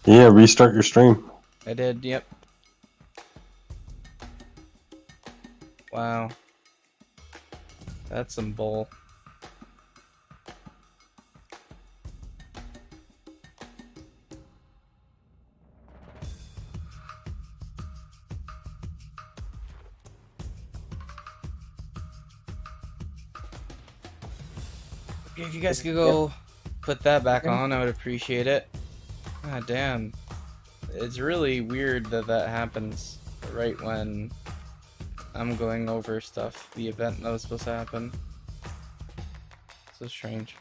Yeah, restart your stream. I did, yep. Wow. That's some bull. If you guys could go put that back on, I would appreciate it. God damn. It's really weird that that happens right when I'm going over stuff, the event that was supposed to happen. So strange.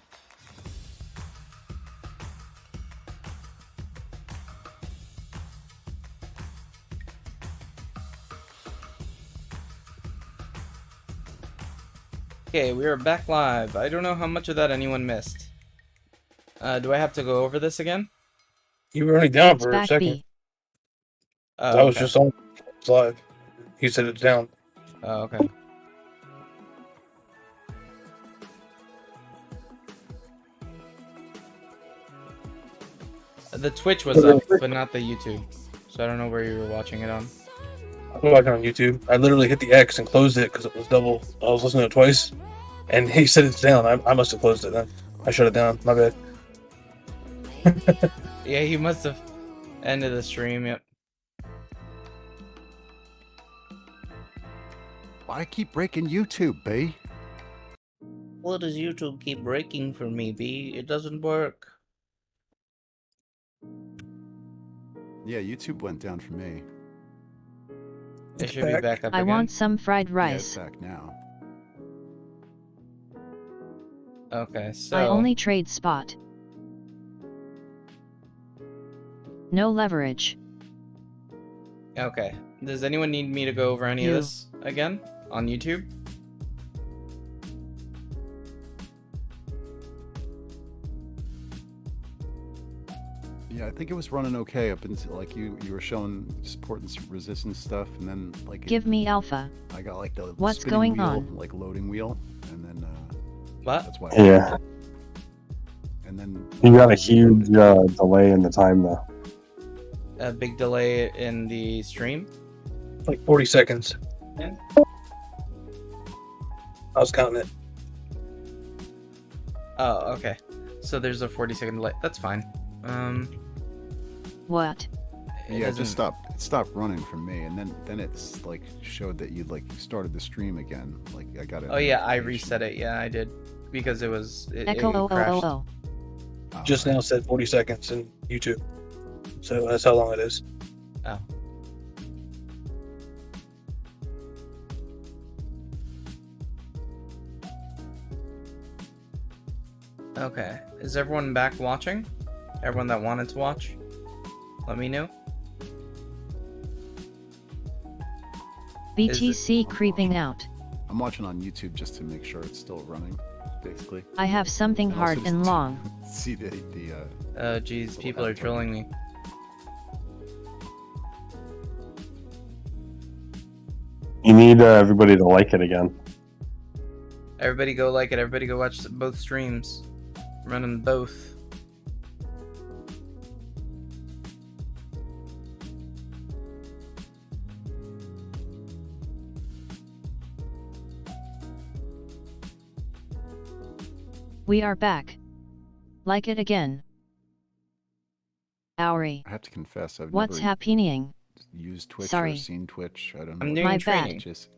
Okay, we are back live. I don't know how much of that anyone missed. Do I have to go over this again? You were already down It's for a back second. B. Oh, I was okay. just on live. You said it's down. Oh, okay. The Twitch was up, but not the YouTube. So I don't know where you were watching it on. I'm watching on YouTube. I literally hit the X and closed it because it was double. I was listening to it twice, and he said it's down. I must have closed it then. I shut it down. My bad. Yeah, you must have ended the stream, yep. Why keep breaking YouTube, B? What does YouTube keep breaking for me, B? It doesn't work. Yeah, YouTube went down for me. It should be back up I again. want some fried Yeah, it's rice. back now. Okay, so... I only trade spot. No leverage. Okay. Does anyone need me to go over any of this again on YouTube? Yeah, I think it was running okay up until like you were showing support and resistance stuff, and then like Give me alpha. I got like the What's spinning going wheel, on? like loading wheel, and then What? that's why. Yeah. And then You got a huge delay in the time though. A big delay in the stream? Like 40 seconds. Yeah. I was counting it. Oh, okay. So there's a 40-second delay. That's fine. What? It yeah, it doesn't- just stopped. It stopped running for me, and then it's like showed that you started the stream again. Like I got it. Oh yeah, I reset it. Yeah, I did. Because it was... It Echo crashed. oh. Just now said 40 seconds in YouTube. So that's how long it is. Oh. Okay. Is everyone back watching? Everyone that wanted to watch? Let me know. BTC creeping out. I'm watching on YouTube just to make sure it's still running, basically. I have something And hard also and just long. See the Oh, geez, people are trolling me. You need everybody to like it again. Everybody go like it. Everybody go watch both streams. Run them both. We are back. Like it again. Auri. I have to confess, I've What's never happening? used Twitch Sorry. or seen Twitch. I don't know. I'm what doing My training. bad. Just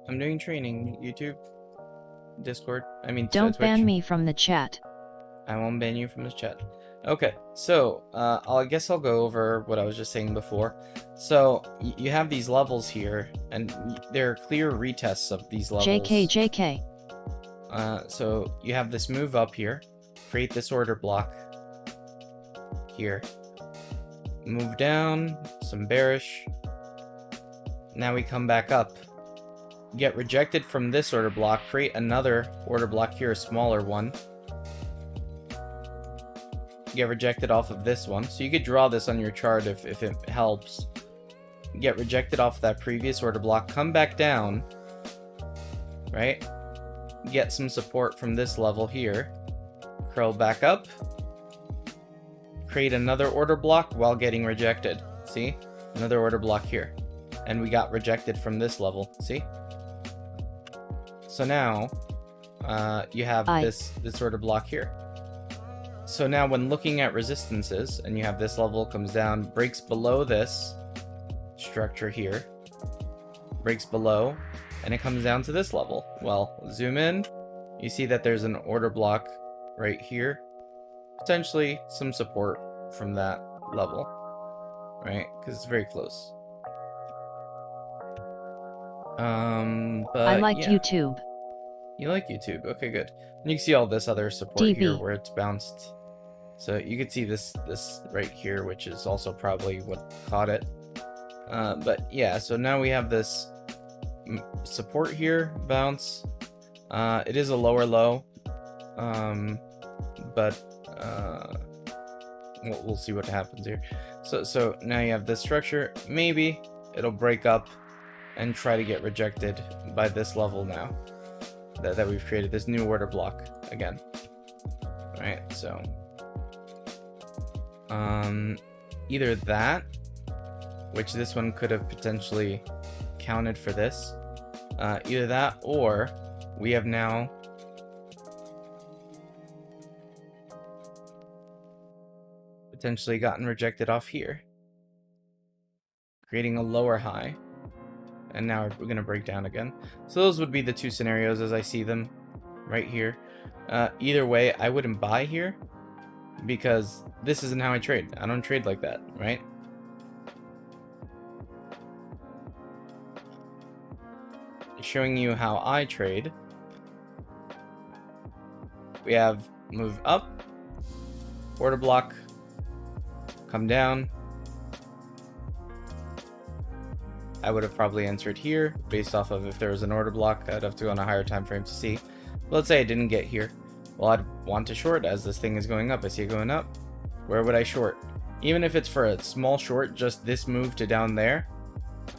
I'm doing training. YouTube. Discord. I mean, Don't Twitch. ban me from the chat. I won't ban you from this chat. Okay, so I guess I'll go over what I was just saying before. So you have these levels here, and there are clear retests of these levels. JK. So you have this move up here, create this order block here, move down, some bearish. Now we come back up, get rejected from this order block, create another order block here, a smaller one. Get rejected off of this one. So you could draw this on your chart if it helps. Get rejected off that previous order block, come back down, right? Get some support from this level here, curl back up, create another order block while getting rejected. See? Another order block here. And we got rejected from this level. See? So now you have this order block here. So now when looking at resistances, and you have this level comes down, breaks below this structure here, breaks below, and it comes down to this level. Well, zoom in, you see that there's an order block right here. Potentially some support from that level, right? Because it's very close. But I like yeah. YouTube. You like YouTube? Okay, good. And you can see all this other support DB. here where it's bounced. So you can see this right here, which is also probably what caught it. But yeah, so now we have this support here, bounce. It is a lower low, but we'll see what happens here. So now you have this structure. Maybe it'll break up and try to get rejected by this level now that we've created, this new order block again. Right, so either that, which this one could have potentially counted for this, either that, or we have now potentially gotten rejected off here, creating a lower high, and now we're going to break down again. So those would be the two scenarios as I see them right here. Either way, I wouldn't buy here because this isn't how I trade. I don't trade like that, right? Showing you how I trade. We have move up, order block, come down. I would have probably entered here based off of if there was an order block. I'd have to go on a higher time frame to see. But let's say I didn't get here. Well, I'd want to short as this thing is going up. I see it going up. Where would I short? Even if it's for a small short, just this move to down there,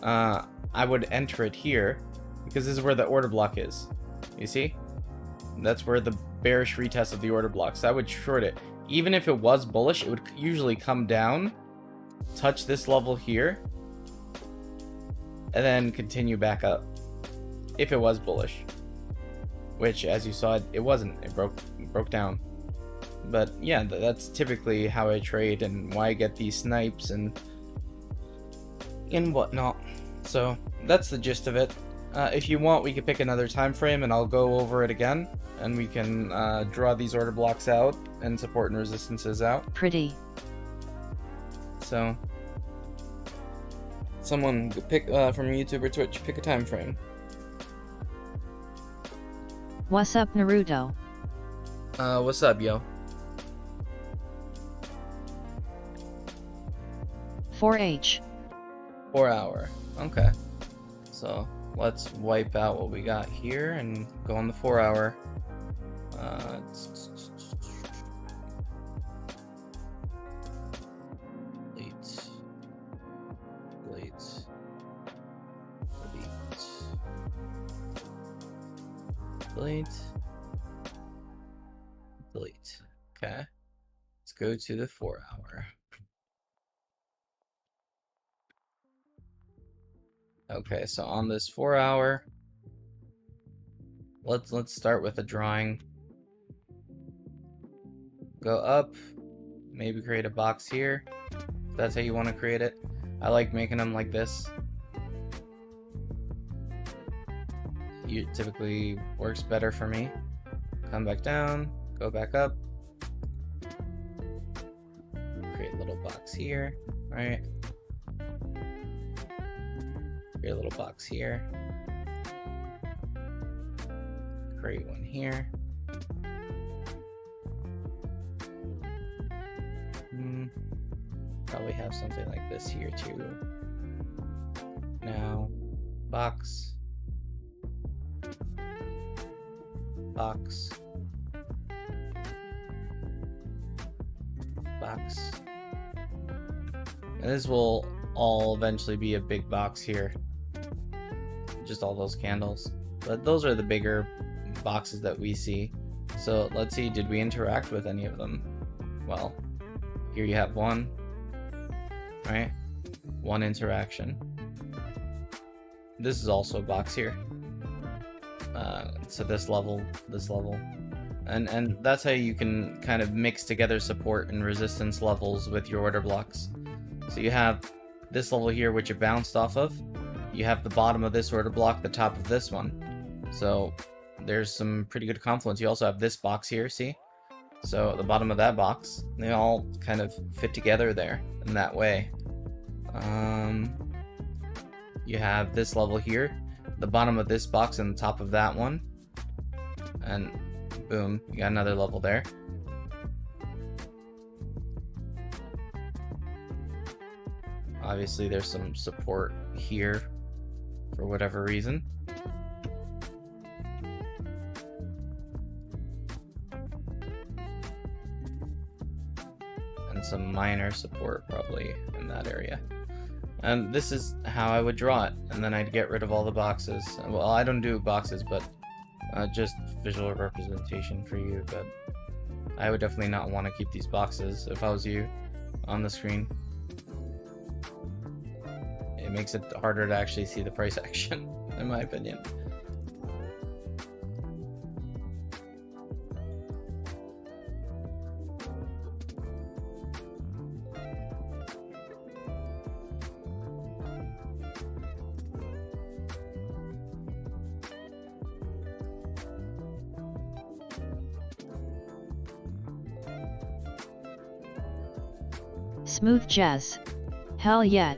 I would enter it here because this is where the order block is. You see? That's where the bearish retest of the order block. So I would short it. Even if it was bullish, it would usually come down, touch this level here, and then continue back up if it was bullish, which as you saw it wasn't. It broke down. But yeah, that's typically how I trade and why I get these snipes and whatnot. So that's the gist of it. If you want, we could pick another time frame and I'll go over it again, and we can draw these order blocks out and support and resistances out. Pretty. So someone pick from YouTube or Twitch, pick a time frame. What's up, Naruto? What's up, yo? 4H. 4 hour. Okay. So let's wipe out what we got here and go on the 4 hour. Delete. Okay. Let's go to the 4 hour. Okay, so on this 4 hour, let's start with a drawing. Go up, maybe create a box here. If that's how you want to create it. I like making them like this. It typically works better for me. Come back down, go back up. Create a little box here, right? Create a little box here. Create one here. Probably have something like this here too. Now, box. Box. Box. And this will all eventually be a big box here. Just all those candles. But those are the bigger boxes that we see. So let's see, did we interact with any of them? Well, Here you have one, right? One interaction. This is also a box here. So this level, and that's how you can kind of mix together support and resistance levels with your order blocks. So you have this level here, which it bounced off of. You have the bottom of this order block, the top of this one. So there's some pretty good confluence. You also have this box here, see? So the bottom of that box, they all kind of fit together there in that way. You have this level here, the bottom of this box and the top of that one. And boom, you got another level there. Obviously there's some support here for whatever reason. And some minor support probably in that area. And this is how I would draw it, and then I'd get rid of all the boxes. Well, I don't do boxes, but just visual representation for you, but I would definitely not want to keep these boxes if I was you on the screen. It makes it harder to actually see the price action, in my opinion. Smooth jazz. Hell yeah.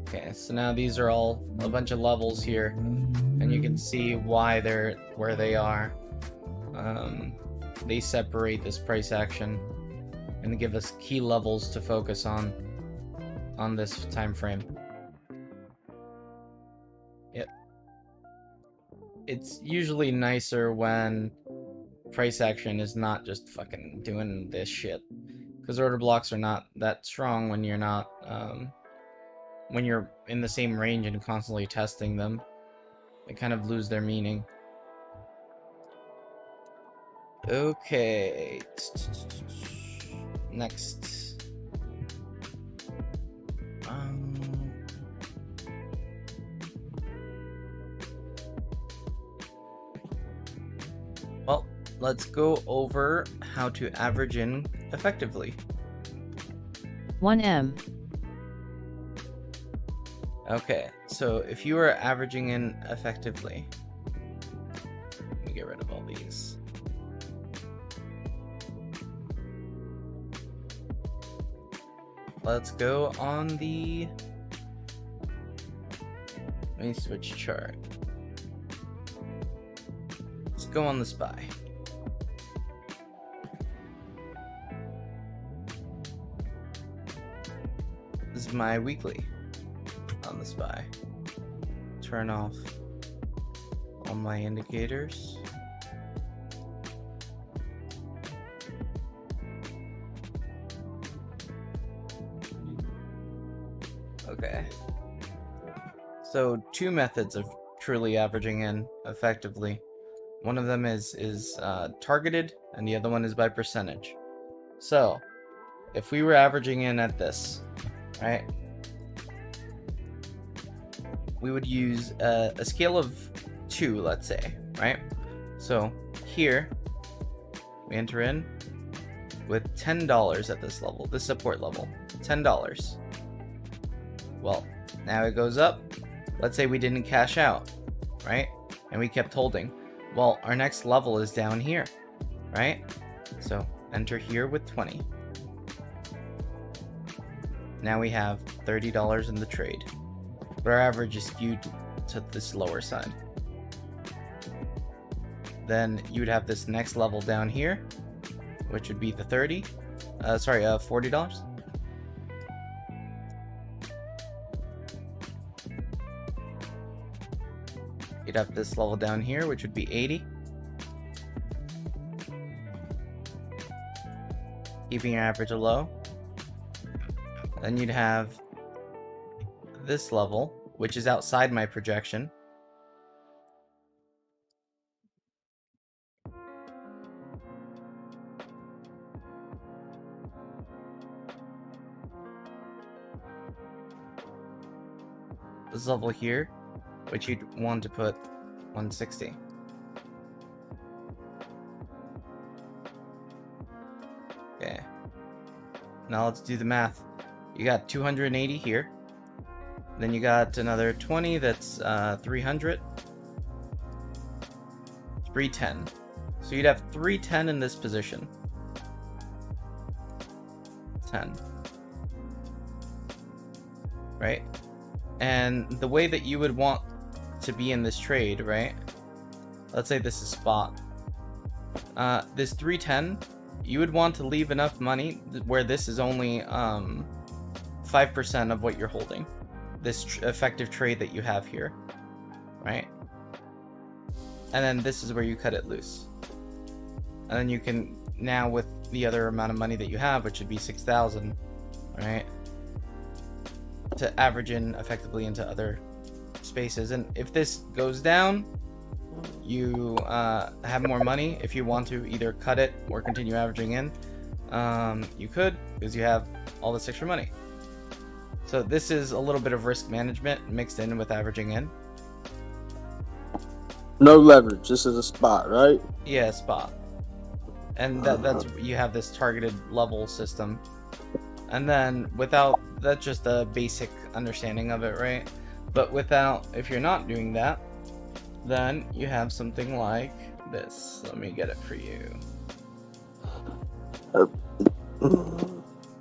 Okay, so now these are all a bunch of levels here, and you can see why they're where they are. They separate this price action and give us key levels to focus on this time frame. Yep. It's usually nicer when price action is not just fucking doing this shit, because order blocks are not that strong when you're not when you're in the same range and constantly testing them. They kind of lose their meaning. Okay, next. Well, let's go over how to average in effectively. 1M. Okay, so if you are averaging in effectively, let me get rid of all these. Let's go on the, let me switch chart. Let's go on the SPY. This is my weekly on the SPY. Turn off all my indicators. Okay. So two methods of truly averaging in effectively. One of them is targeted, and the other one is by percentage. So if we were averaging in at this, right? We would use a scale of 2, let's say, right? So here, we enter in with $10 at this level, this support level, $10. Well, now it goes up. Let's say we didn't cash out, right? And we kept holding. Well, our next level is down here, right? So enter here with 20. Now we have $30 in the trade, but our average is skewed to this lower side. Then you would have this next level down here, which would be the $40. You'd have this level down here, which would be 80. Keeping your average low. Then you'd have this level, which is outside my projection. this level here, which you'd want to put 160. Okay. Now let's do the math. You got 280 here. Then you got another 20, that's 300. 310. So you'd have 310 in this position. 10. Right? And the way that you would want to be in this trade, right? Let's say this is spot. This 310, you would want to leave enough money where this is only 5% of what you're holding. This effective trade that you have here, right? And then this is where you cut it loose. And then you can, now with the other amount of money that you have, which would be 6,000, right? To average in effectively into other spaces. And if this goes down, you have more money. If you want to either cut it or continue averaging in, you could, because you have all this extra money. So this is a little bit of risk management mixed in with averaging in. No leverage. This is a spot, right? Yeah, spot. And that's, you have this targeted level system. And then without, that's just a basic understanding of it, right? But without, if you're not doing that, then you have something like this. Let me get it for you.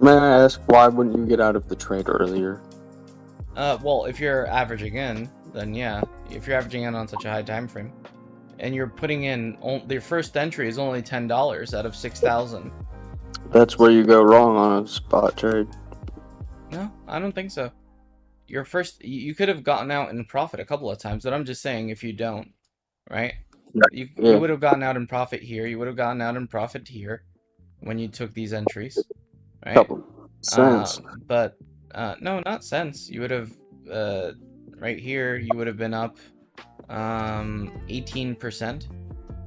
May I ask, why wouldn't you get out of the trade earlier? Well, if you're averaging in, then yeah. If you're averaging in on such a high time frame, and you're putting in, your first entry is only $10 out of 6,000. That's where you go wrong on a spot trade. No, I don't think so. Your first, you could have gotten out in profit a couple of times, but I'm just saying if you don't, right? You would have gotten out in profit here. You would have gotten out in profit here when you took these entries, right? Couple cents. But no, not cents. You would have right here. You would have been up 18%,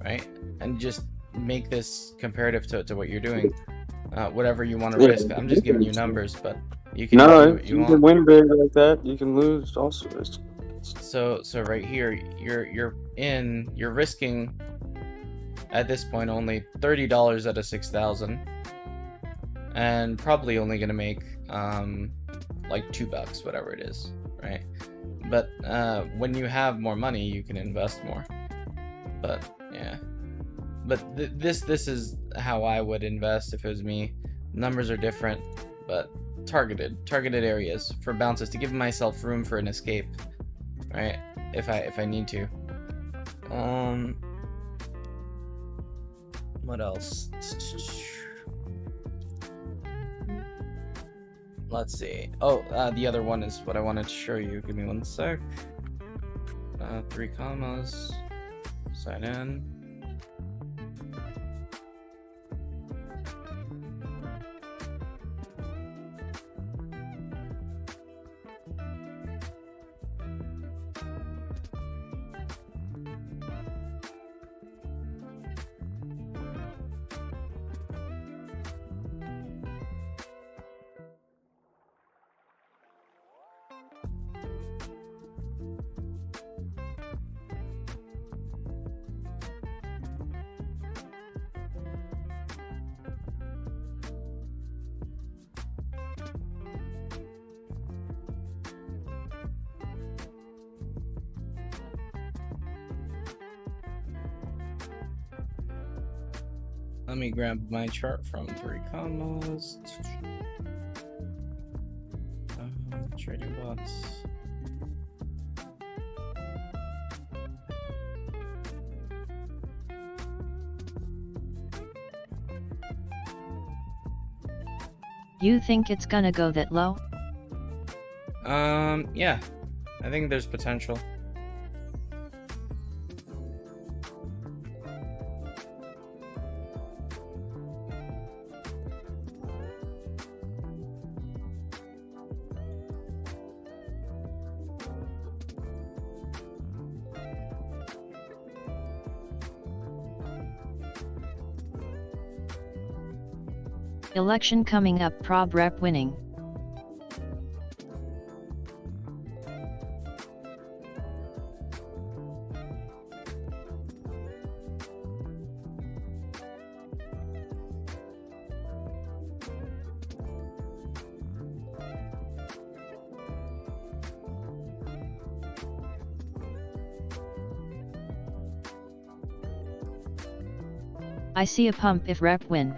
right? And just make this comparative to what you're doing. Whatever you want to risk. I'm just giving you numbers, but you can do what you can win big like that. You can lose also. So right here, you're risking at this point only $30 out of 6,000, and probably only gonna make like $2, whatever it is, right? But when you have more money, you can invest more. But yeah. But this is how I would invest if it was me. Numbers are different, but targeted areas for bounces to give myself room for an escape, right? If I need to. What else? Let's see. Oh, the other one is what I wanted to show you. Give me one sec. 3 commas. Sign in. Let me grab my chart from 3 commas. Trading bots. You think it's gonna go that low? Yeah. I think there's potential. Election coming up, prob rep winning. I see a pump if rep win.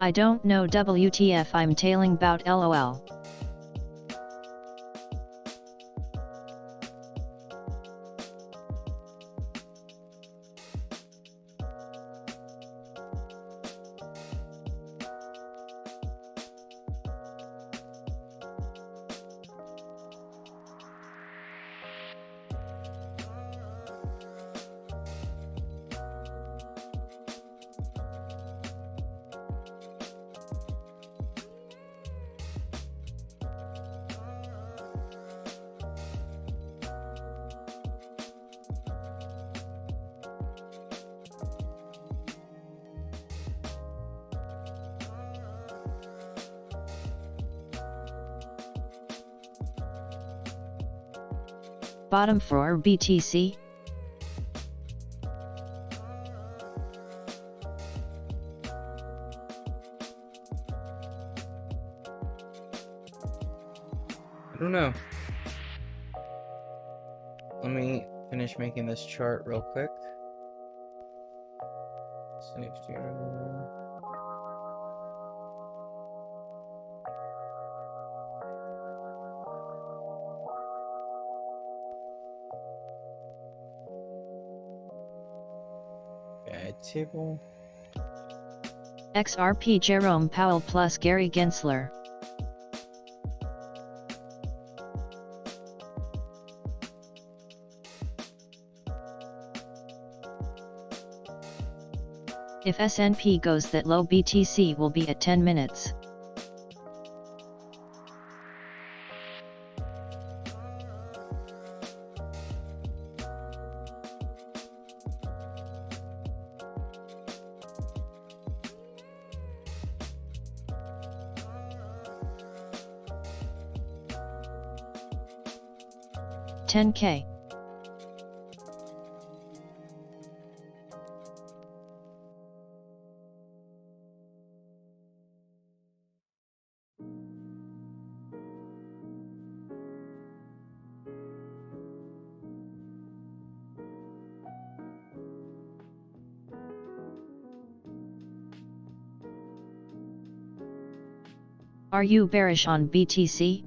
I don't know WTF, I'm tailing bout LOL. Bottom for BTC? I don't know. Let me finish making this chart real quick. Safety. Okay, table. XRP Jerome Powell plus Gary Gensler. If SNP goes that low, BTC will be at 10 minutes. $10K. Are you bearish on BTC?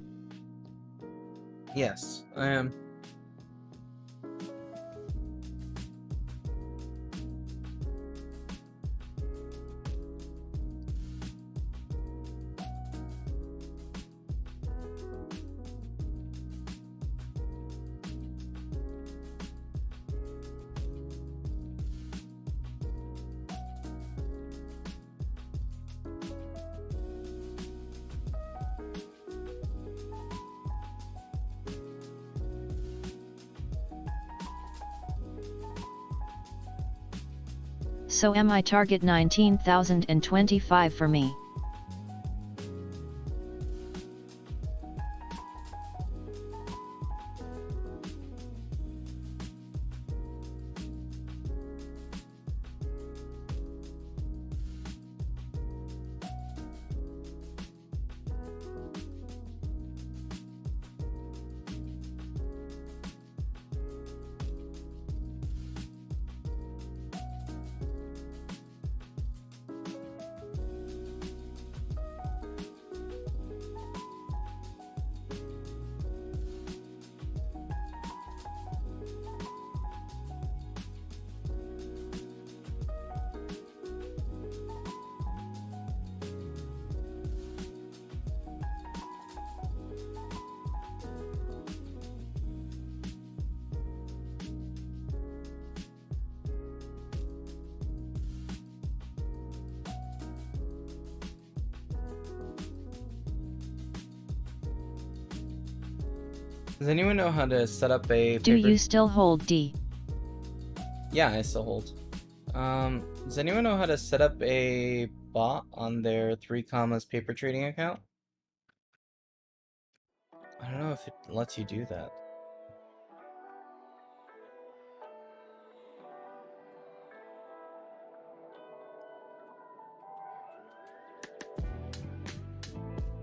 Yes, I am. So am I. Target 19,025 for me. Does anyone know how to set up a Do paper? you still hold D? Yeah, I still hold. Does anyone know how to set up a bot on their 3 commas paper trading account? I don't know if it lets you do that.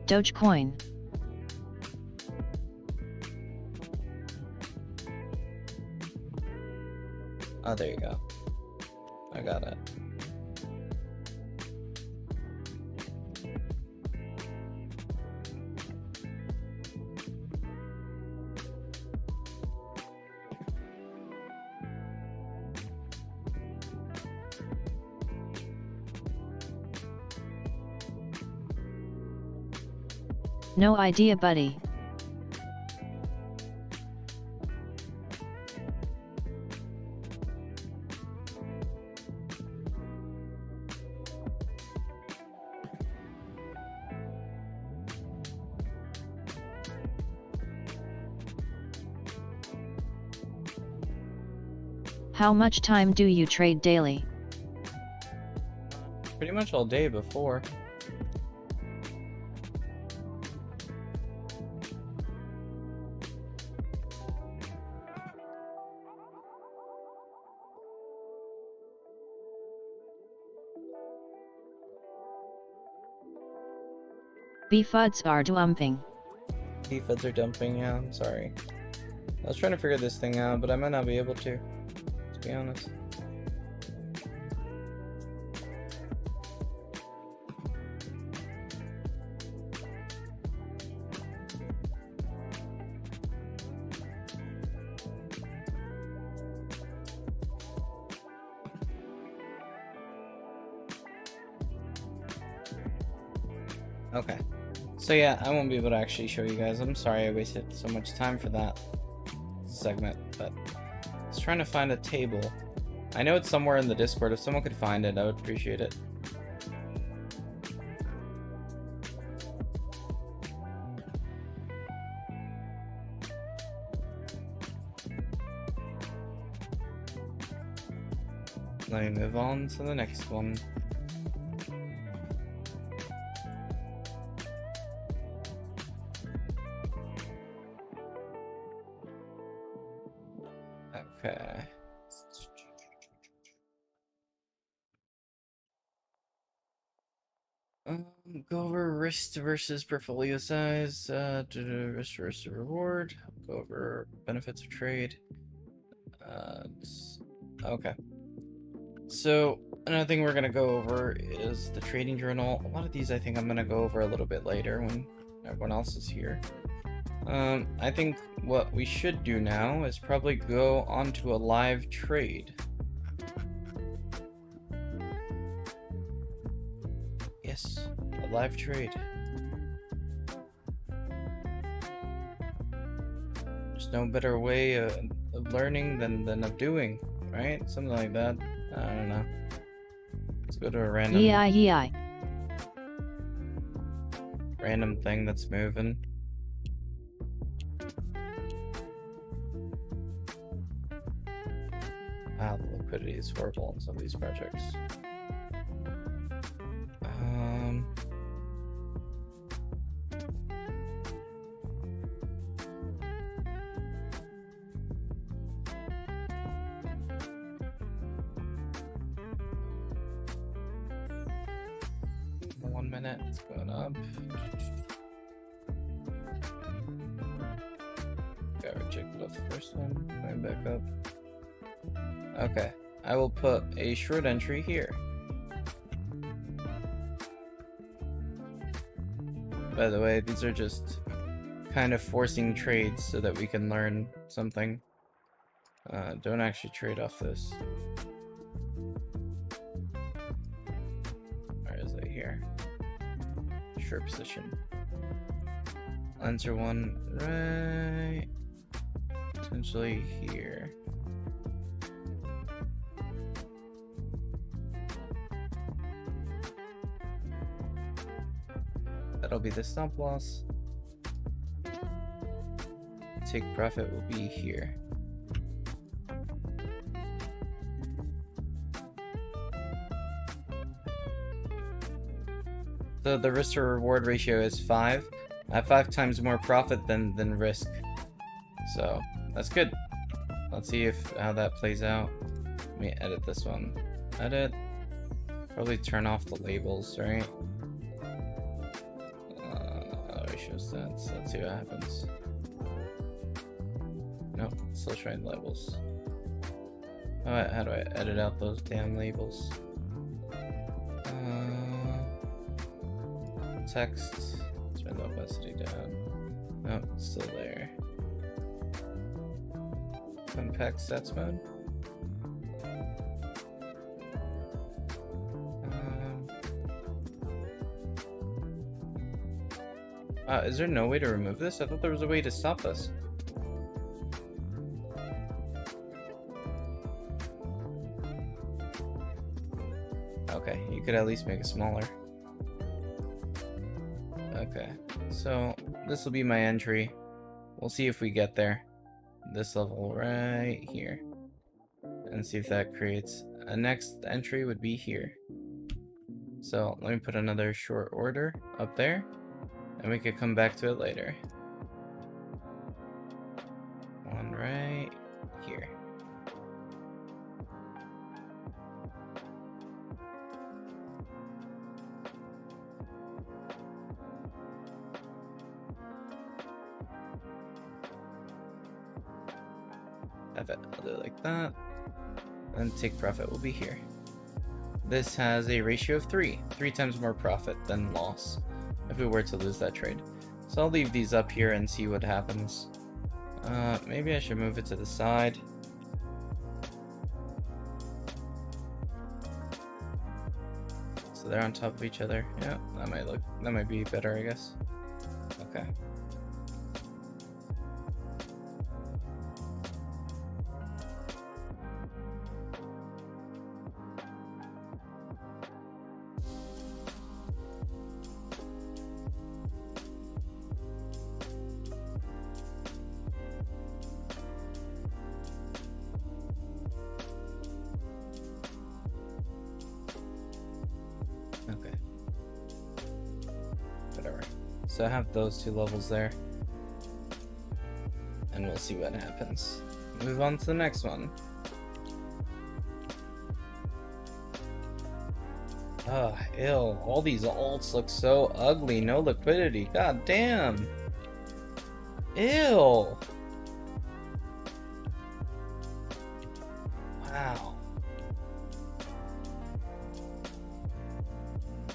Dogecoin. Oh, there you go. I got it. No idea, buddy. How much time do you trade daily? Pretty much all day before. BFUDs are dumping. Feds are dumping, yeah, I'm sorry. I was trying to figure this thing out, but I might not be able to be honest. Okay. So yeah, I won't be able to actually show you guys. I'm sorry I wasted so much time for that segment, but I was trying to find a table. I know it's somewhere in the Discord. If someone could find it, I would appreciate it. Let me move on to the next one. Okay. Go over risk versus portfolio size, risk versus reward. Go over benefits of trade. Okay. So another thing we're gonna go over is the trading journal. A lot of these I think I'm gonna go over a little bit later when everyone else is here. I think what we should do now is probably go onto a live trade. Yes, a live trade. There's no better way of learning than of doing, right? Something like that. I don't know. Let's go to a random thing that's moving. Wow, the liquidity is horrible in some of these projects. 1 minute, it's going up. Got rejected off the first one, going back up. Okay, I will put a short entry here. By the way, these are just kind of forcing trades so that we can learn something. Don't actually trade off this. Where is it here? Short position. Enter one right. Potentially here. That'll be the stop loss. Take profit will be here. So the risk to reward ratio is 5. I have 5 times more profit than risk. So that's good. Let's see how that plays out. Let me edit this one. Edit. Probably turn off the labels, right? Ratio stats. Let's see what happens. Nope, still showing labels. How do I edit out those damn labels? Text. Let's turn the opacity down. Nope, it's still there. Compact stats mode. Is there no way to remove this? I thought there was a way to stop this. Okay, you could at least make it smaller. Okay, so this will be my entry. We'll see if we get there. This level right here. And see if that creates a next entry would be here. So let me put another short order up there. And we could come back to it later. One right here. Have it, I'll do it like that. And take profit will be here. This has a ratio of 3. 3 times more profit than loss if we were to lose that trade. So I'll leave these up here and see what happens. Maybe I should move it to the side. So they're on top of each other. Yeah, that might be better, I guess. Okay. Okay. Whatever. So I have those 2 levels there. And we'll see what happens. Move on to the next one. Oh, ew. All these alts look so ugly. No liquidity. God damn. Ew. Wow.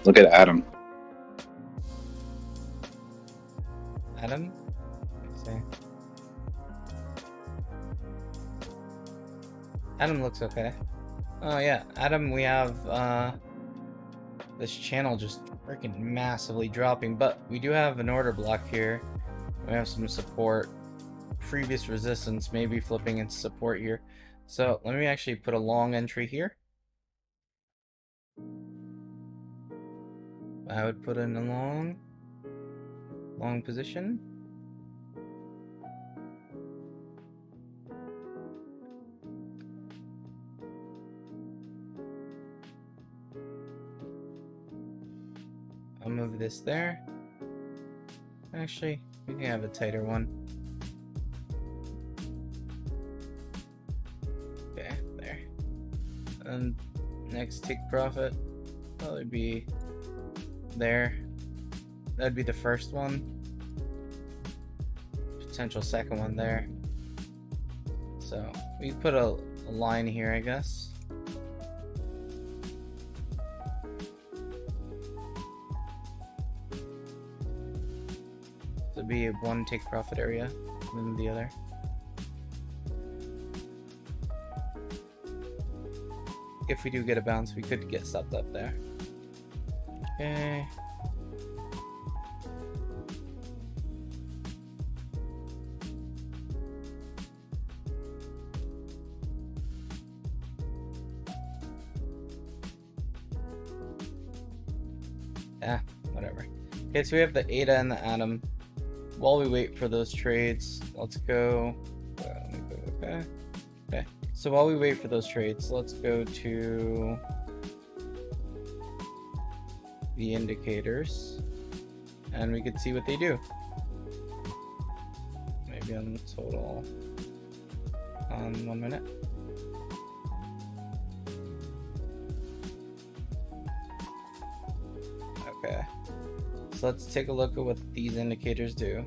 Look at Adam. Adam? Let's see. Adam looks okay. Oh yeah, Adam, we have this channel just freaking massively dropping, but we do have an order block here. We have some support, previous resistance, maybe flipping into support here. So let me actually put a long entry here. I would put in a long position. I'll move this there. Actually, we can have a tighter one. Okay, there. And next take profit probably be there. That'd be the first one. Potential second one there. So we put a line here, I guess. So be one take profit area and then the other. If we do get a bounce, we could get stopped up there. Okay. Whatever. Okay, so we have the ADA and the Atom. While we wait for those trades, let's go. Okay. So while we wait for those trades, let's go to the indicators, and we could see what they do. Maybe on the total on 1 minute. Okay, so let's take a look at what these indicators do.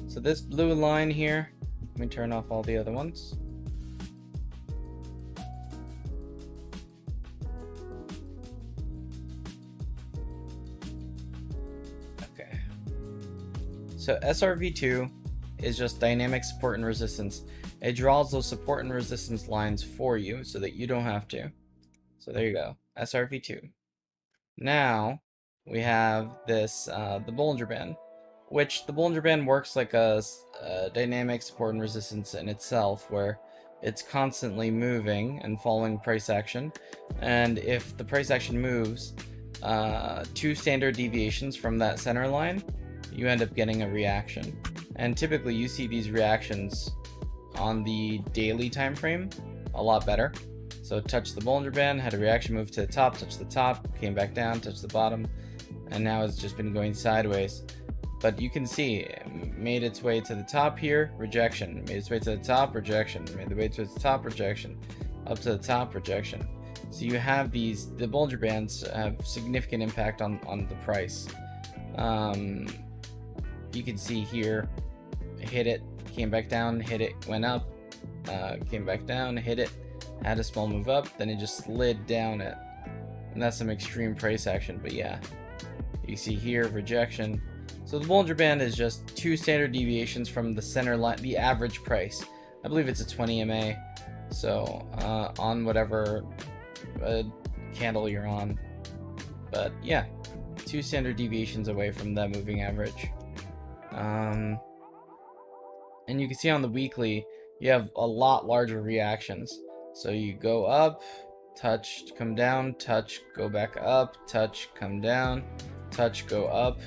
So this blue line here, let me turn off all the other ones. Okay, so SRV2 is just dynamic support and resistance. It draws those support and resistance lines for you so that you don't have to. So there you go, SRV2. Now we have this, the Bollinger Band, which the Bollinger Band works like a dynamic support and resistance in itself, where it's constantly moving and following price action. And if the price action moves 2 standard deviations from that center line, you end up getting a reaction. And typically you see these reactions on the daily time frame a lot better. So touch the Bollinger Band, had a reaction, move to the top, touch the top, came back down, touch the bottom, and now it's just been going sideways. But you can see it made its way to the top here, rejection, made its way to the top, rejection, made the way to the top, rejection, up to the top, rejection. So you have these, the Bollinger Bands have significant impact on the price. You can see here, hit it, came back down, hit it, went up, came back down, hit it, had a small move up, then it just slid down it. And that's some extreme price action, but yeah. You see here, rejection. So the Bollinger Band is just 2 standard deviations from the center line, the average price. I believe it's a 20 MA. So on whatever candle you're on. But yeah, 2 standard deviations away from that moving average. And you can see on the weekly, you have a lot larger reactions. So you go up, touch, come down, touch, go back up, touch, come down, touch, go up.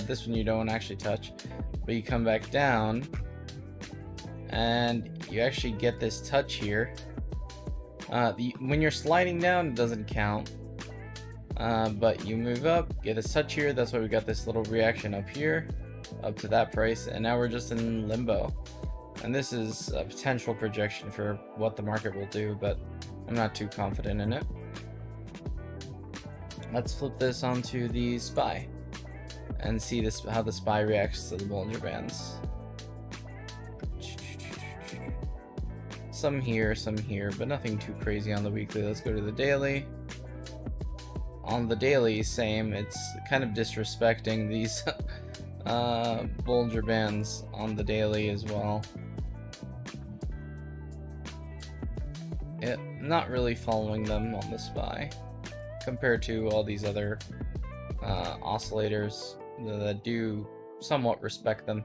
This one you don't actually touch, but you come back down, and you actually get this touch here. When you're sliding down, it doesn't count, but you move up, get this touch here. That's why we got this little reaction up here, up to that price, and now we're just in limbo. And this is a potential projection for what the market will do, but I'm not too confident in it. Let's flip this onto the SPY and see this, how the SPY reacts to the Bollinger Bands. Some here, but nothing too crazy on the weekly. Let's go to the daily. On the daily, same. It's kind of disrespecting these Bollinger Bands on the daily as well. Yeah, not really following them on the SPY compared to all these other oscillators that do somewhat respect them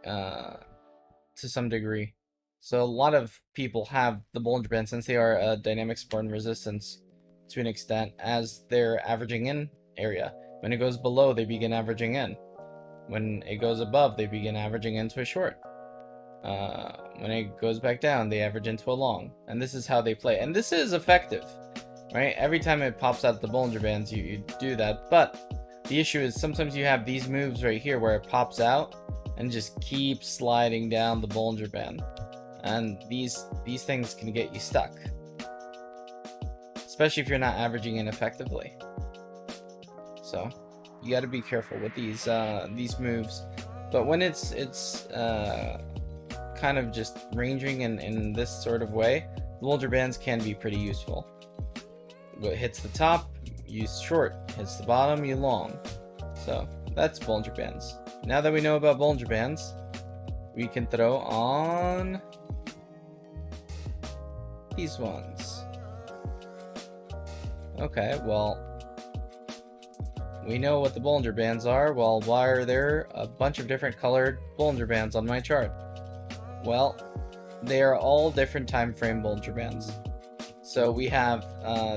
to some degree. So a lot of people have the Bollinger Band, since they are a dynamic support and resistance to an extent, as their averaging in area. When it goes below, they begin averaging in. When it goes above, they begin averaging into a short. When it goes back down, they average into a long. And this is how they play. And this is effective, right? Every time it pops out the Bollinger Bands, you do that. But the issue is sometimes you have these moves right here where it pops out and just keeps sliding down the Bollinger Band. And these things can get you stuck, especially if you're not averaging in effectively. So you got to be careful with these moves. But when it's kind of just ranging in this sort of way, the Bollinger Bands can be pretty useful. It hits the top, you short. Hits the bottom, you long. So that's Bollinger Bands. Now that we know about Bollinger Bands, we can throw on these ones. Okay, well, we know what the Bollinger Bands are. Well, why are there a bunch of different colored Bollinger Bands on my chart? Well, they are all different time frame Bollinger Bands. So we have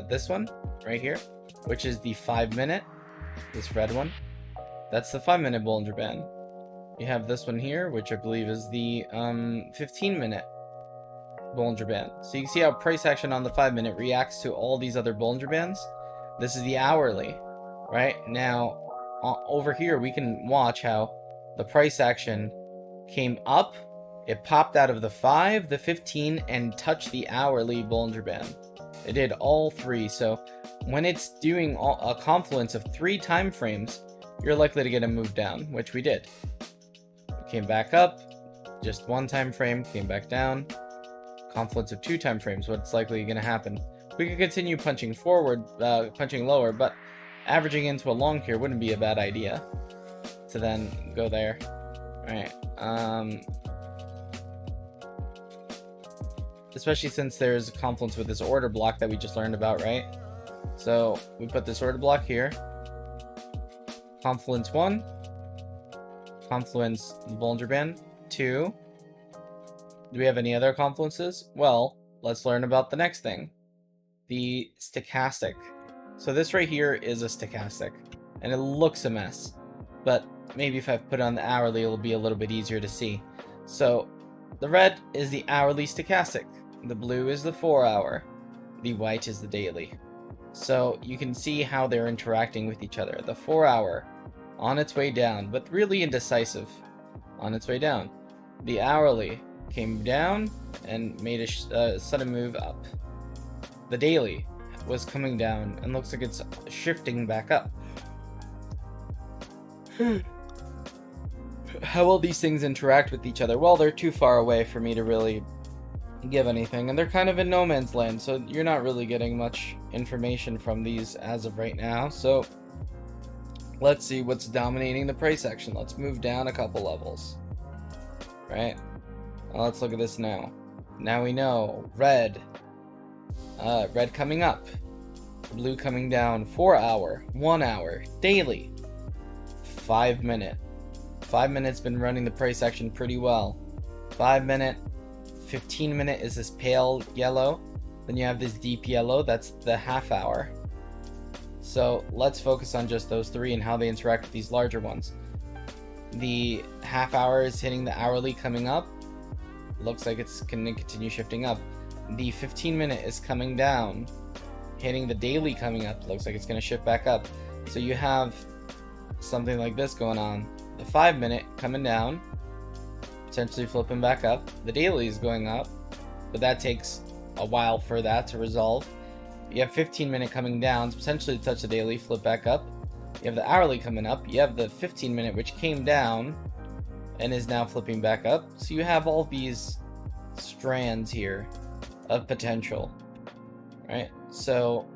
this one right here, which is the 5-minute, this red one. That's the 5-minute Bollinger Band. You have this one here, which I believe is the 15-minute Bollinger Band. So you can see how price action on the 5-minute reacts to all these other Bollinger Bands. This is the hourly. Right? Now, over here, we can watch how the price action came up. It popped out of the 5, the 15, and touched the hourly Bollinger Band. It did all three, so when it's doing a confluence of 3 time frames, you're likely to get a move down, which we did. It came back up, just 1 time frame, came back down. Confluence of 2 time frames, what's likely going to happen? We could continue punching forward, punching lower, but averaging into a long here wouldn't be a bad idea to then go there. Alright, especially since there's a confluence with this order block that we just learned about, right? So we put this order block here. Confluence 1. Confluence Bollinger Band 2. Do we have any other confluences? Well, let's learn about the next thing. The stochastic. So this right here is a stochastic, and it looks a mess, but maybe if I put it on the hourly, it'll be a little bit easier to see. So the red is the hourly stochastic, the blue is the 4-hour, the white is the daily. So you can see how they're interacting with each other. The 4-hour on its way down, but really indecisive on its way down. The hourly came down and made a sudden move up. The daily was coming down and looks like it's shifting back up. How will these things interact with each other? Well, they're too far away for me to really give anything, and they're kind of in no man's land, so you're not really getting much information from these as of right now. So let's see what's dominating the price action. Let's move down a couple levels. Right? Well, let's look at this now. Now we know red coming up, blue coming down, 4-hour, 1-hour, daily, 5 minute. 5 minutes been running the price action pretty well. 5 minute, 15 minute is this pale yellow. Then you have this deep yellow, that's the half-hour. So let's focus on just those 3 and how they interact with these larger ones. The half-hour is hitting the hourly coming up. Looks like it's going to continue shifting up. The 15 minute is coming down, hitting the daily coming up. Looks like it's going to shift back up. So you have something like this going on. The 5 minute coming down, potentially flipping back up. The daily is going up, but that takes a while for that to resolve. You have 15 minute coming down, potentially touch the daily, flip back up. You have the hourly coming up. You have the 15 minute, which came down and is now flipping back up. So you have all these strands here of potential, right? So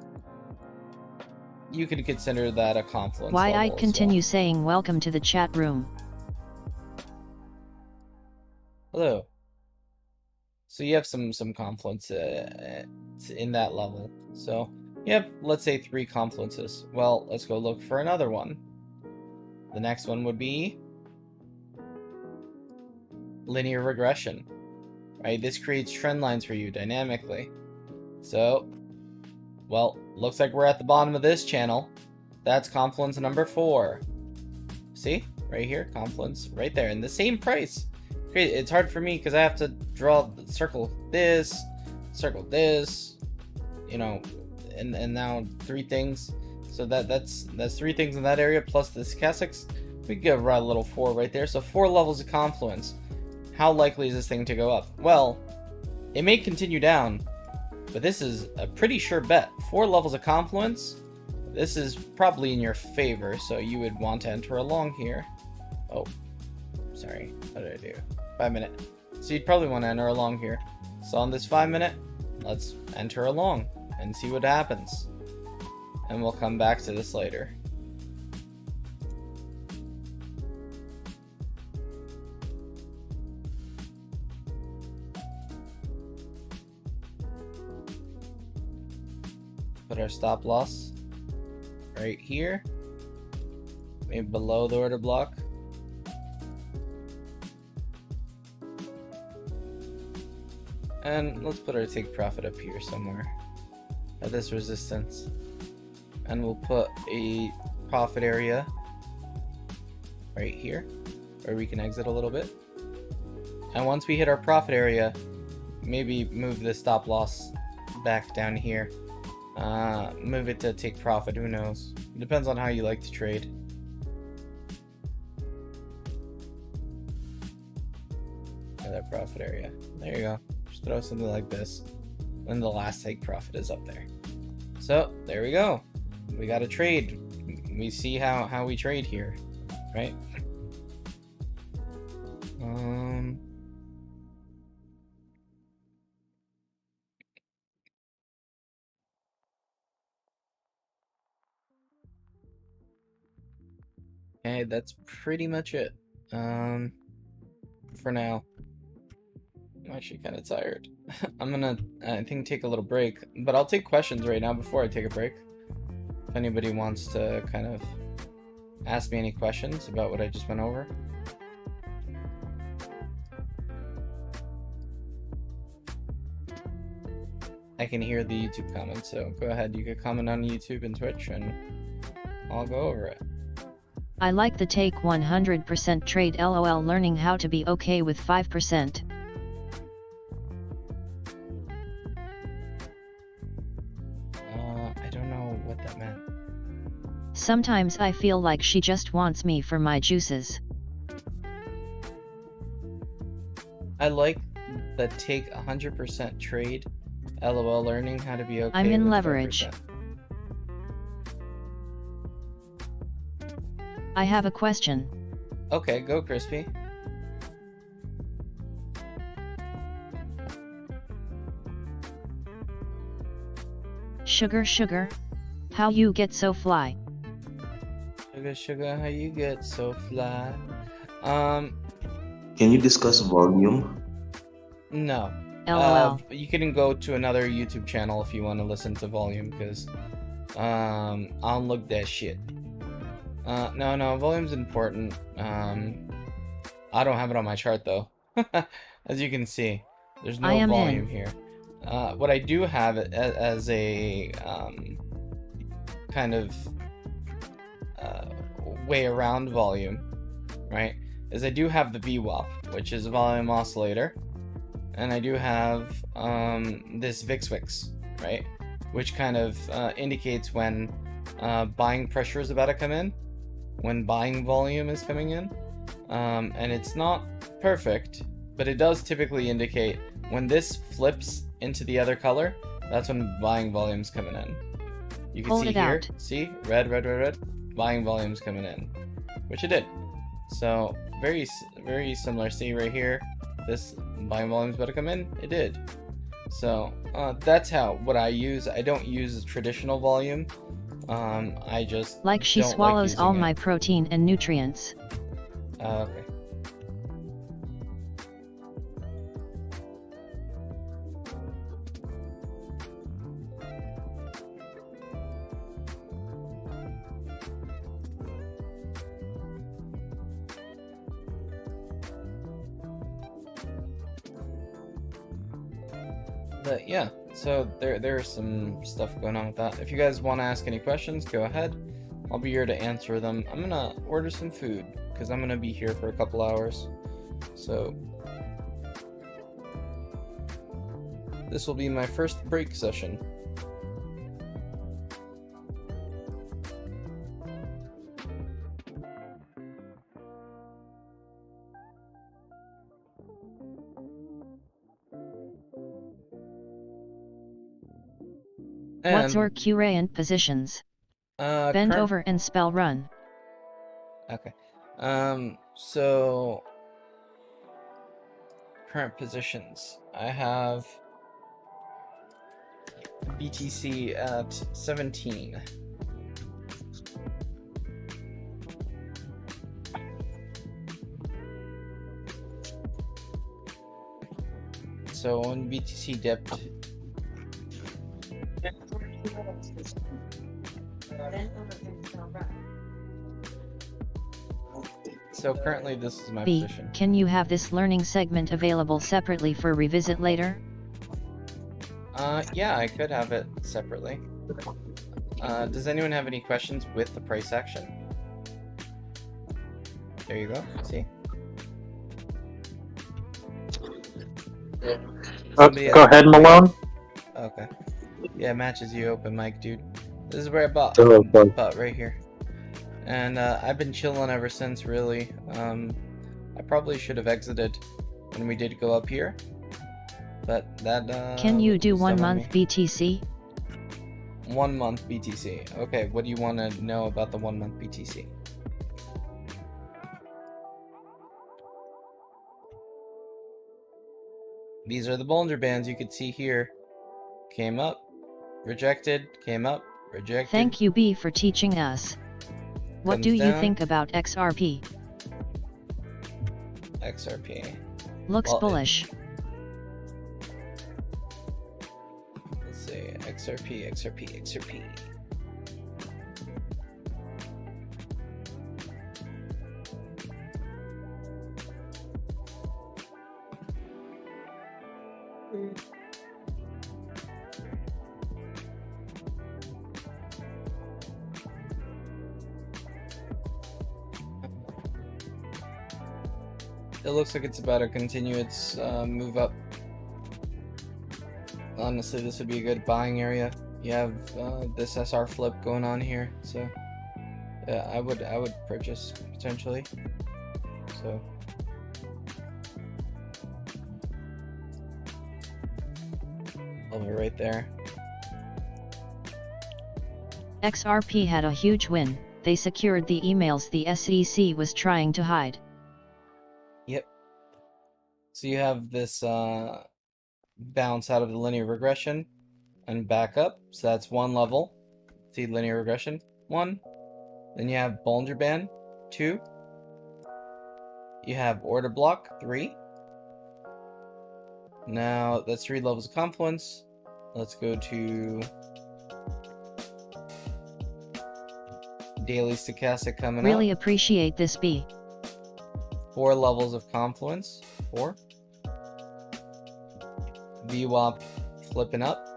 you could consider that a confluence. Why I level continue as saying welcome to the chat room. well. Hello. So you have some confluence in that level. So you have, let's say, 3 confluences. Well, let's go look for another one. The next one would be linear regression, right? This creates trend lines for you dynamically. So, well, looks like we're at the bottom of this channel. That's confluence number 4. See? Right here, confluence right there, and the same price. Great. It's hard for me because I have to draw, circle this, you know, and now 3 things. So that's 3 things in that area plus the stochastics. We could give a little 4 right there. So 4 levels of confluence. How likely is this thing to go up? Well, it may continue down, but this is a pretty sure bet. 4 levels of confluence. This is probably in your favor, so you would want to enter along here. Oh, sorry. What did I do? 5 minute. So you'd probably want to enter along here. So on this 5 minute, let's enter along and see what happens. And we'll come back to this later. Put our stop loss right here, maybe below the order block. And let's put our take profit up here somewhere at this resistance. And we'll put a profit area right here where we can exit a little bit. And once we hit our profit area, maybe move the stop loss back down here. Move it to take profit, who knows. It depends on how you like to trade. That profit area. There you go. Just throw something like this. And the last take profit is up there. So there we go. We got a trade. We see how we trade here, right? Okay, that's pretty much it. For now. I'm actually kind of tired. I'm gonna, I think, take a little break, but I'll take questions right now before I take a break. If anybody wants to kind of ask me any questions about what I just went over. I can hear the YouTube comments, so go ahead. You can comment on YouTube and Twitch, and I'll go over it. I like the take 100% trade LOL, learning how to be okay with 5%. I don't know what that meant. Sometimes I feel like she just wants me for my juices. I like the take 100% trade LOL, learning how to be okay I'm in with leverage. 5%. I have a question. Okay, go Crispy. Sugar, sugar, how you get so fly? Sugar, sugar, how you get so fly? Can you discuss volume? No. LOL. You can go to another YouTube channel if you want to listen to volume, because I don't look that shit. No, volume's important. I don't have it on my chart though. As you can see, there's no volume here. What I do have it as a kind of way around volume, right, is I do have the VWAP, which is a volume oscillator, and I do have this VixWix, right, which kind of indicates when buying pressure is about to come in, when buying volume is coming in, and it's not perfect, but it does typically indicate when this flips into the other color, that's when buying volume's coming in. You can see here, see, red, buying volume's coming in, which it did. So very similar. See right here, this buying volume's about to come in, it did. So that's what I use. I don't use traditional volume. I just like she swallows all my protein and nutrients. Okay. But yeah, so there's some stuff going on with that. If you guys want to ask any questions, go ahead. I'll be here to answer them. I'm gonna order some food because I'm gonna be here for a couple hours. So this will be my first break session. What's your current positions? Bend over and spell run. Okay. So current positions. I have BTC at 17. So when BTC dipped, so currently this is my position. Can you have this learning segment available separately for revisit later? Yeah, I could have it separately. Does anyone have any questions with the price action? There you go. See? Go ahead, Malone. Okay. Yeah, matches you open mic, dude. This is where I bought, So, but bought right here. And I've been chilling ever since, really. I probably should have exited when we did go up here. But that, Can you do was 1 dumb on month me. BTC? 1 month BTC. Okay, what do you want to know about the 1 month BTC? These are the Bollinger Bands you could see here. Came up, rejected, came up, rejected. Thank you B for teaching us. What Comes do you down. think about XRP? XRP. Looks Well, bullish. Let's see. XRP. It looks like it's about to continue its move up. Honestly, this would be a good buying area. You have this SR flip going on here, so yeah, I would purchase potentially. So level right there. XRP had a huge win. They secured the emails the SEC was trying to hide. Yep. So you have this bounce out of the linear regression and back up. So that's one level. See linear regression, 1. Then you have Bollinger Band, 2. You have order block, 3. Now that's 3 levels of confluence. Let's go to daily stochastic coming Really up. appreciate this B. 4 levels of confluence, 4. VWAP flipping up.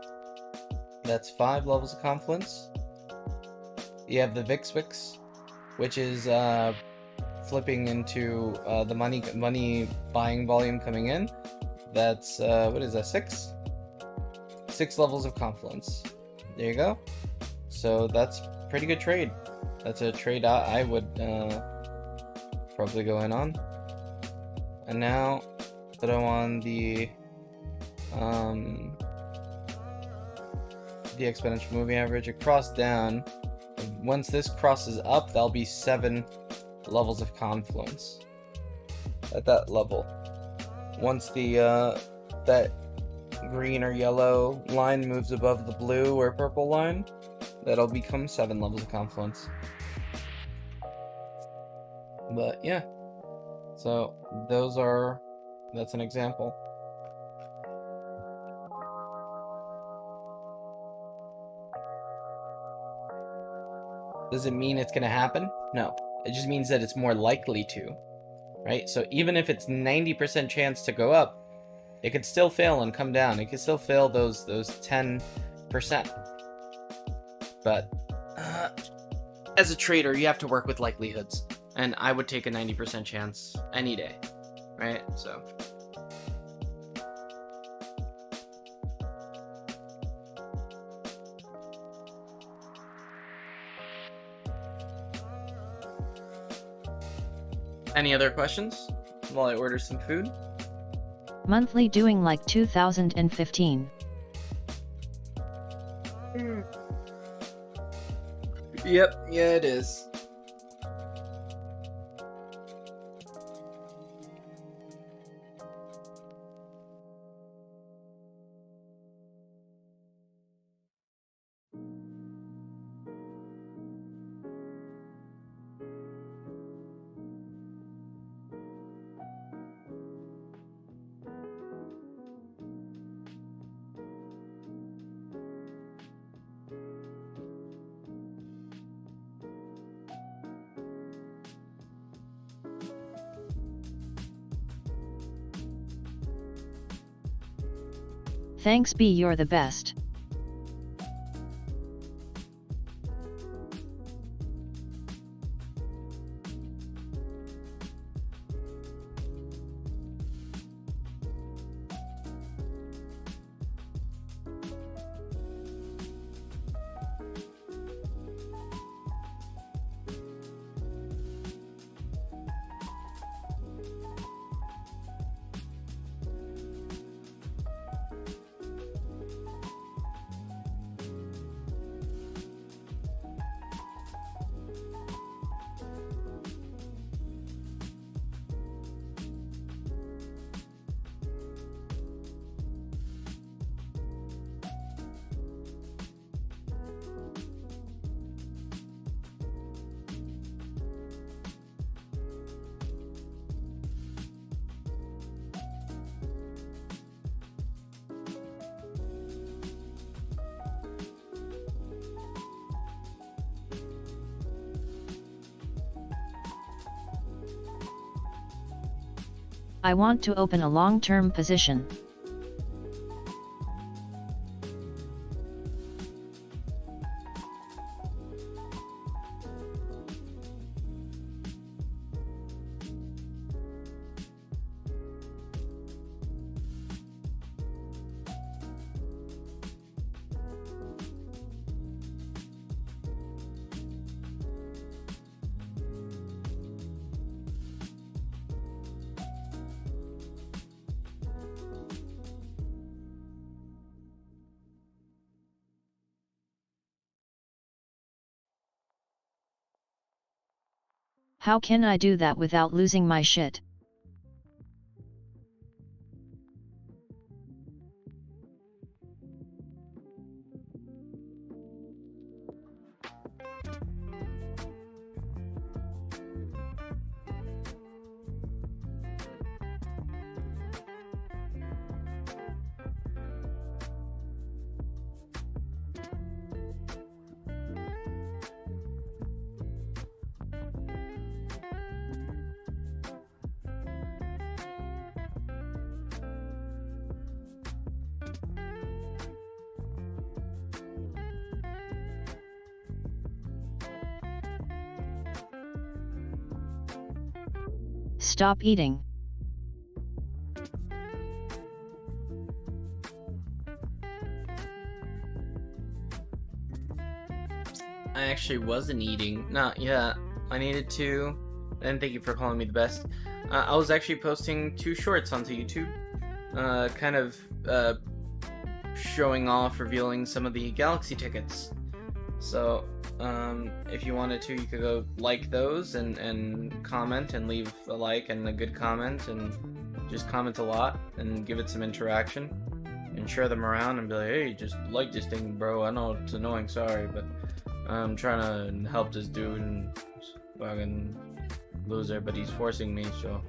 That's 5 levels of confluence. You have the VIX, which is flipping into the money buying volume coming in. That's what is that? 6? 6 levels of confluence. There you go. So that's pretty good trade. That's a trade I would probably go in on. And now throw on the exponential moving average across down. Once this crosses up, that'll be 7 levels of confluence at that level. Once the that green or yellow line moves above the blue or purple line, that'll become 7 levels of confluence. But yeah, so that's an example. Does it mean it's gonna happen? No. It just means that it's more likely to, right? So even if it's 90% chance to go up, it could still fail and come down. It could still fail those 10%. But as a trader, you have to work with likelihoods, and I would take a 90% chance any day, right? So. Any other questions while I order some food? Monthly doing like 2015. Yep, yeah it is. Thanks B, you're the best. I want to open a long-term position. How can I do that without losing my shit? Stop eating. I actually wasn't eating. Not yet. I needed to. And thank you for calling me the best. I was actually posting 2 shorts onto YouTube. Kind of showing off, revealing some of the Galaxy tickets. So, if you wanted to, you could go like those and comment and leave a like and a good comment and just comment a lot and give it some interaction and share them around and be like, hey, just like this thing, bro. I know it's annoying, sorry, but I'm trying to help this dude and fucking loser, but he's forcing me, so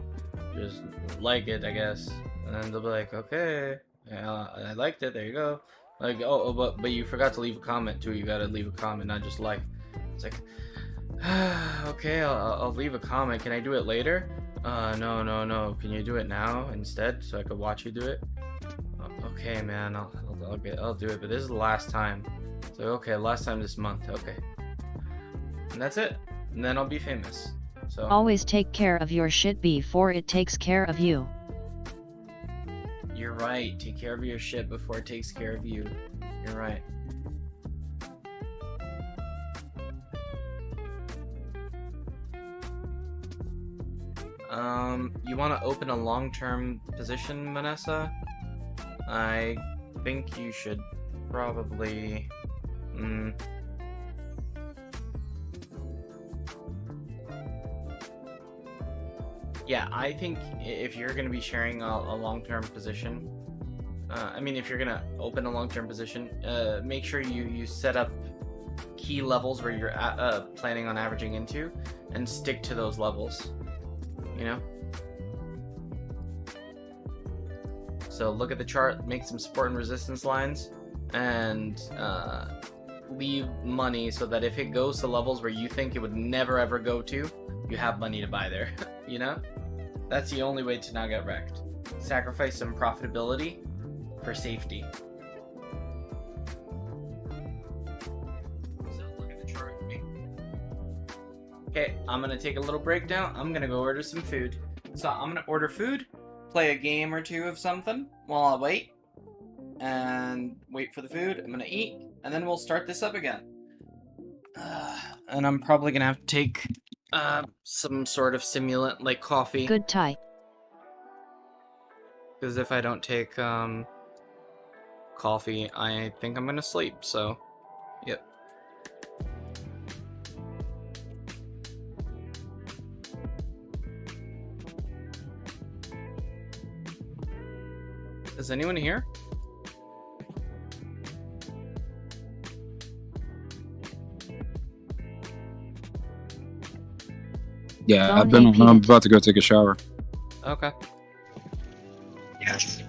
just like it, I guess. And then they'll be like, okay, yeah, I liked it, there you go. Like, but you forgot to leave a comment too. You gotta leave a comment, not just like. It's like, okay, I'll leave a comment. Can I do it later? No. Can you do it now instead, so I could watch you do it? Okay, man, I'll do it. But this is the last time. So okay, last time this month. Okay, and that's it. And then I'll be famous. So Always take care of your shit before it takes care of you. you're right. Take care of your shit before it takes care of you. You're right. You want to open a long-term position, Vanessa? I think you should probably... Yeah, I think if you're going to be sharing a long-term position, if you're going to open a long-term position, make sure you set up key levels where you're planning on averaging into and stick to those levels, you know? So look at the chart, make some support and resistance lines, and leave money so that if it goes to levels where you think it would never ever go to, you have money to buy there, you know? That's the only way to not get wrecked. Sacrifice some profitability for safety. So look at the chart. Okay, I'm gonna take a little break now. I'm gonna go order some food. So I'm gonna order food, play a game or two of something while I wait, and wait for the food. I'm gonna eat, and then we'll start this up again. And I'm probably gonna have to take some sort of stimulant like coffee. Good tie. Because if I don't take coffee, I think I'm gonna sleep. So, yep. Is anyone here? Yeah, Phone I've been. AP. I'm about to go take a shower. Okay. Yes.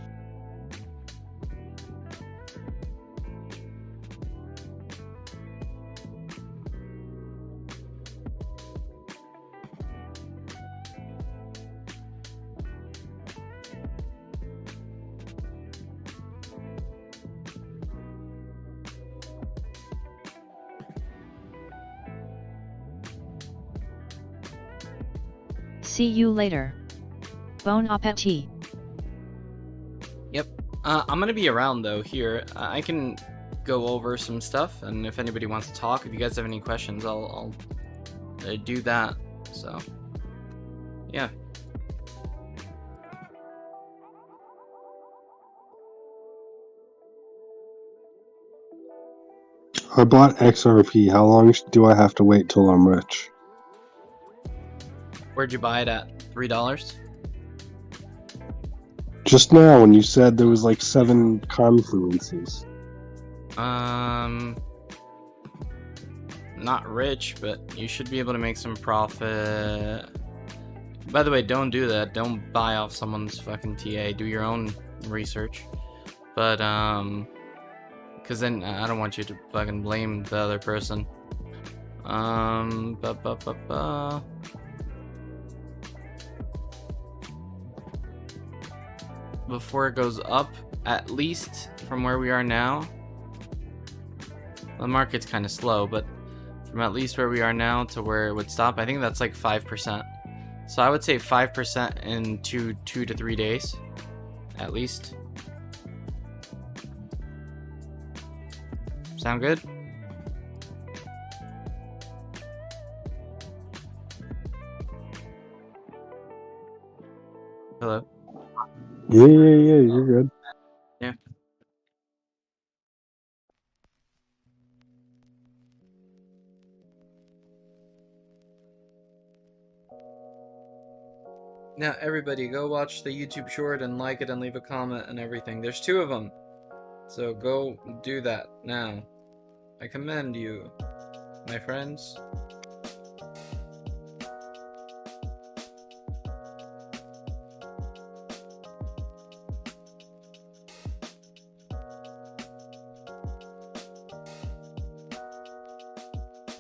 See you later. Bon appetit. Yep. I'm gonna be around though here. I can go over some stuff, and if anybody wants to talk, if you guys have any questions, I'll do that. So, yeah. I bought XRP. How long do I have to wait till I'm rich? Where'd you buy it at? $3? Just now, when you said there was like 7 confluences. Not rich, but you should be able to make some profit. By the way, don't do that. Don't buy off someone's fucking TA. Do your own research. But, because then I don't want you to fucking blame the other person. Before it goes up, at least from where we are now, the market's kind of slow, but from at least where we are now to where it would stop, I think that's like 5%. So I would say 5% in 2 to 3 days, at least. Sound good? Hello? Yeah, you're good. Yeah. Now, everybody, go watch the YouTube short and like it and leave a comment and everything. There's 2 of them. So go do that now. I commend you, my friends.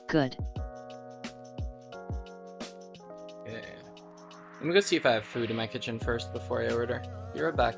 Good. Yeah. Let me go see if I have food in my kitchen first before I order. Be right back.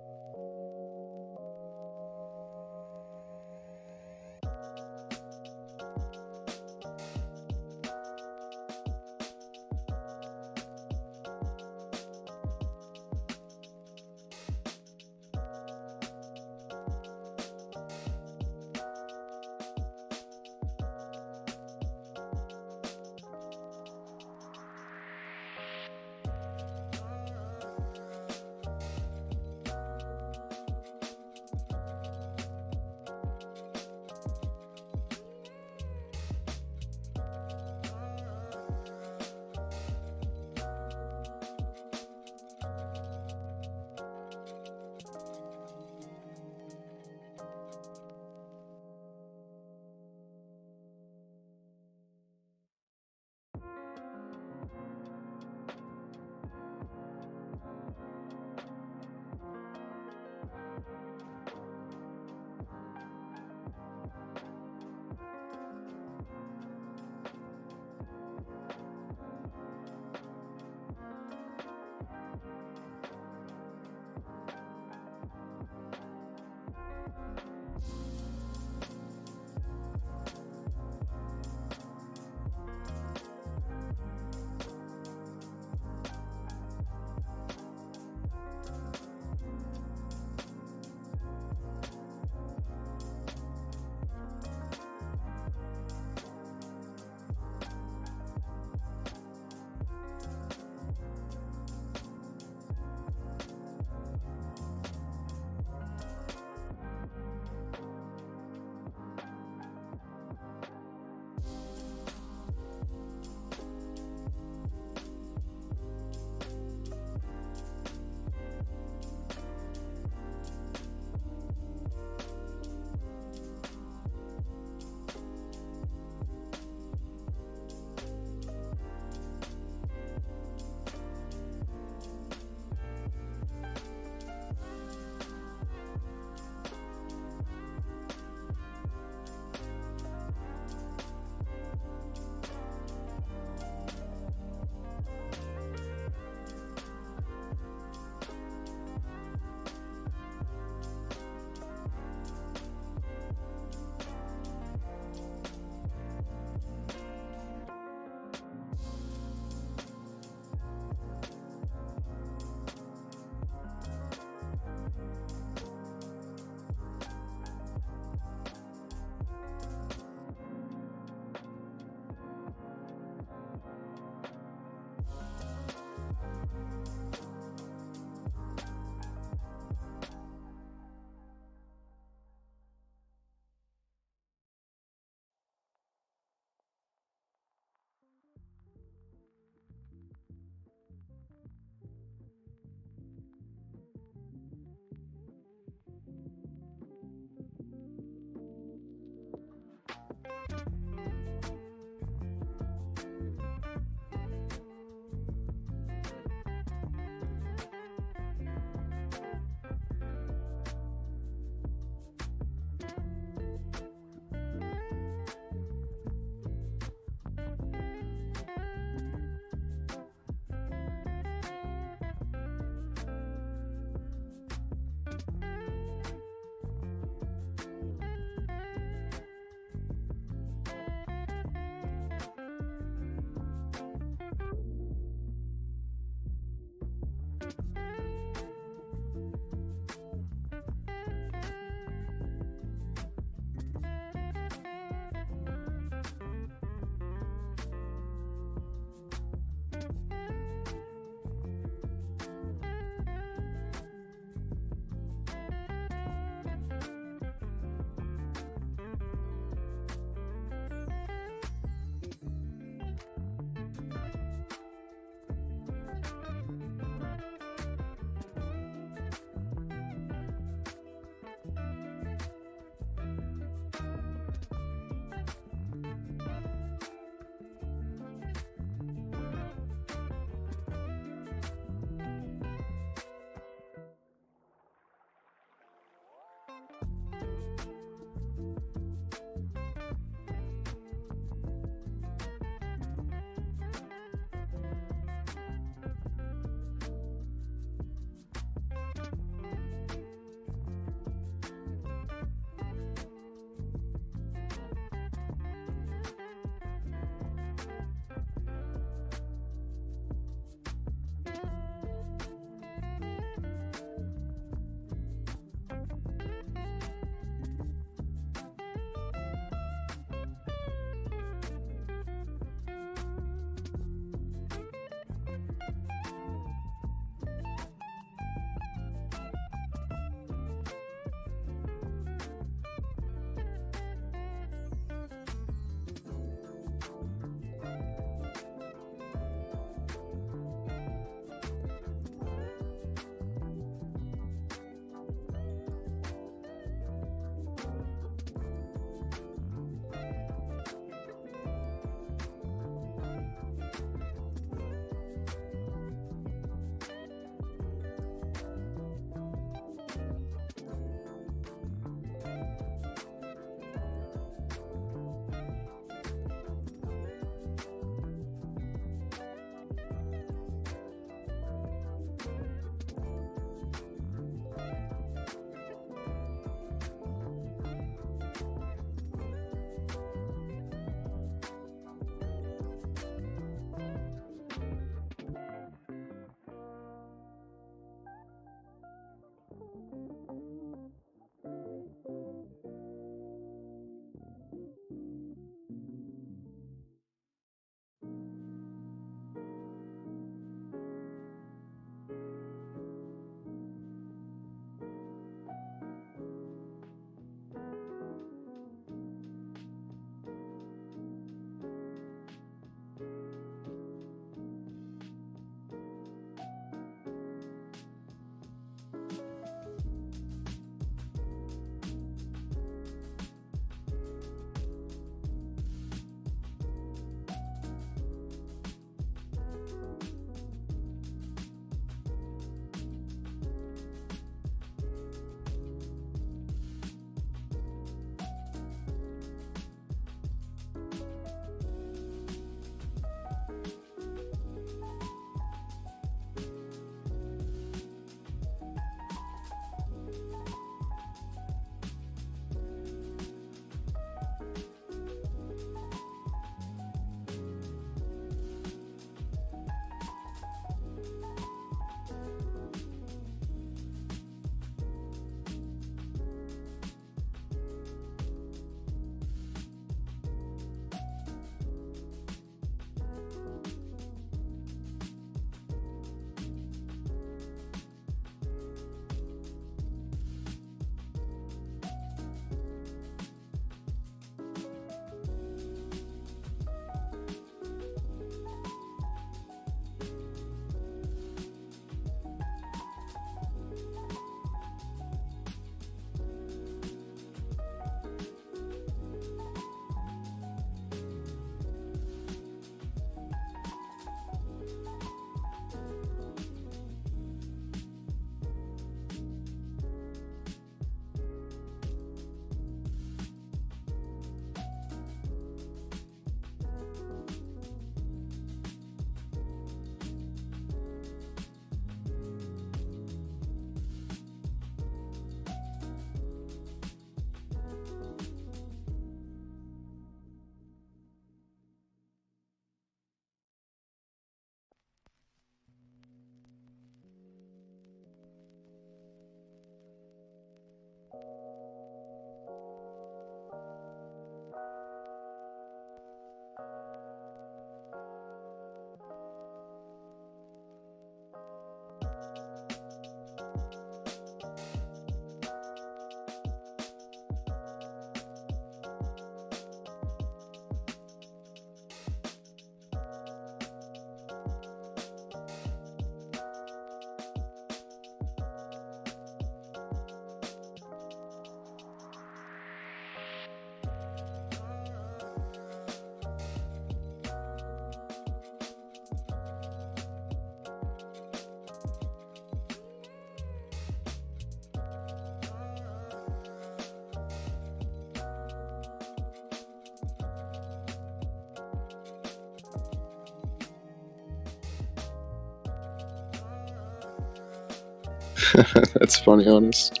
That's funny, honest.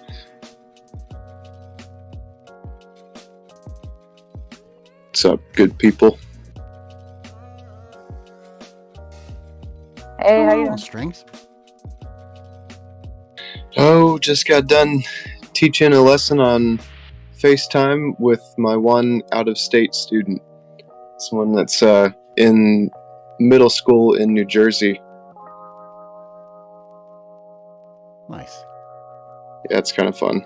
What's up, good people? Hey, how you Oh, doing? strings. Oh, just got done teaching a lesson on FaceTime with my one out-of-state student. Someone that's in middle school in New Jersey. Nice. Yeah, it's kind of fun.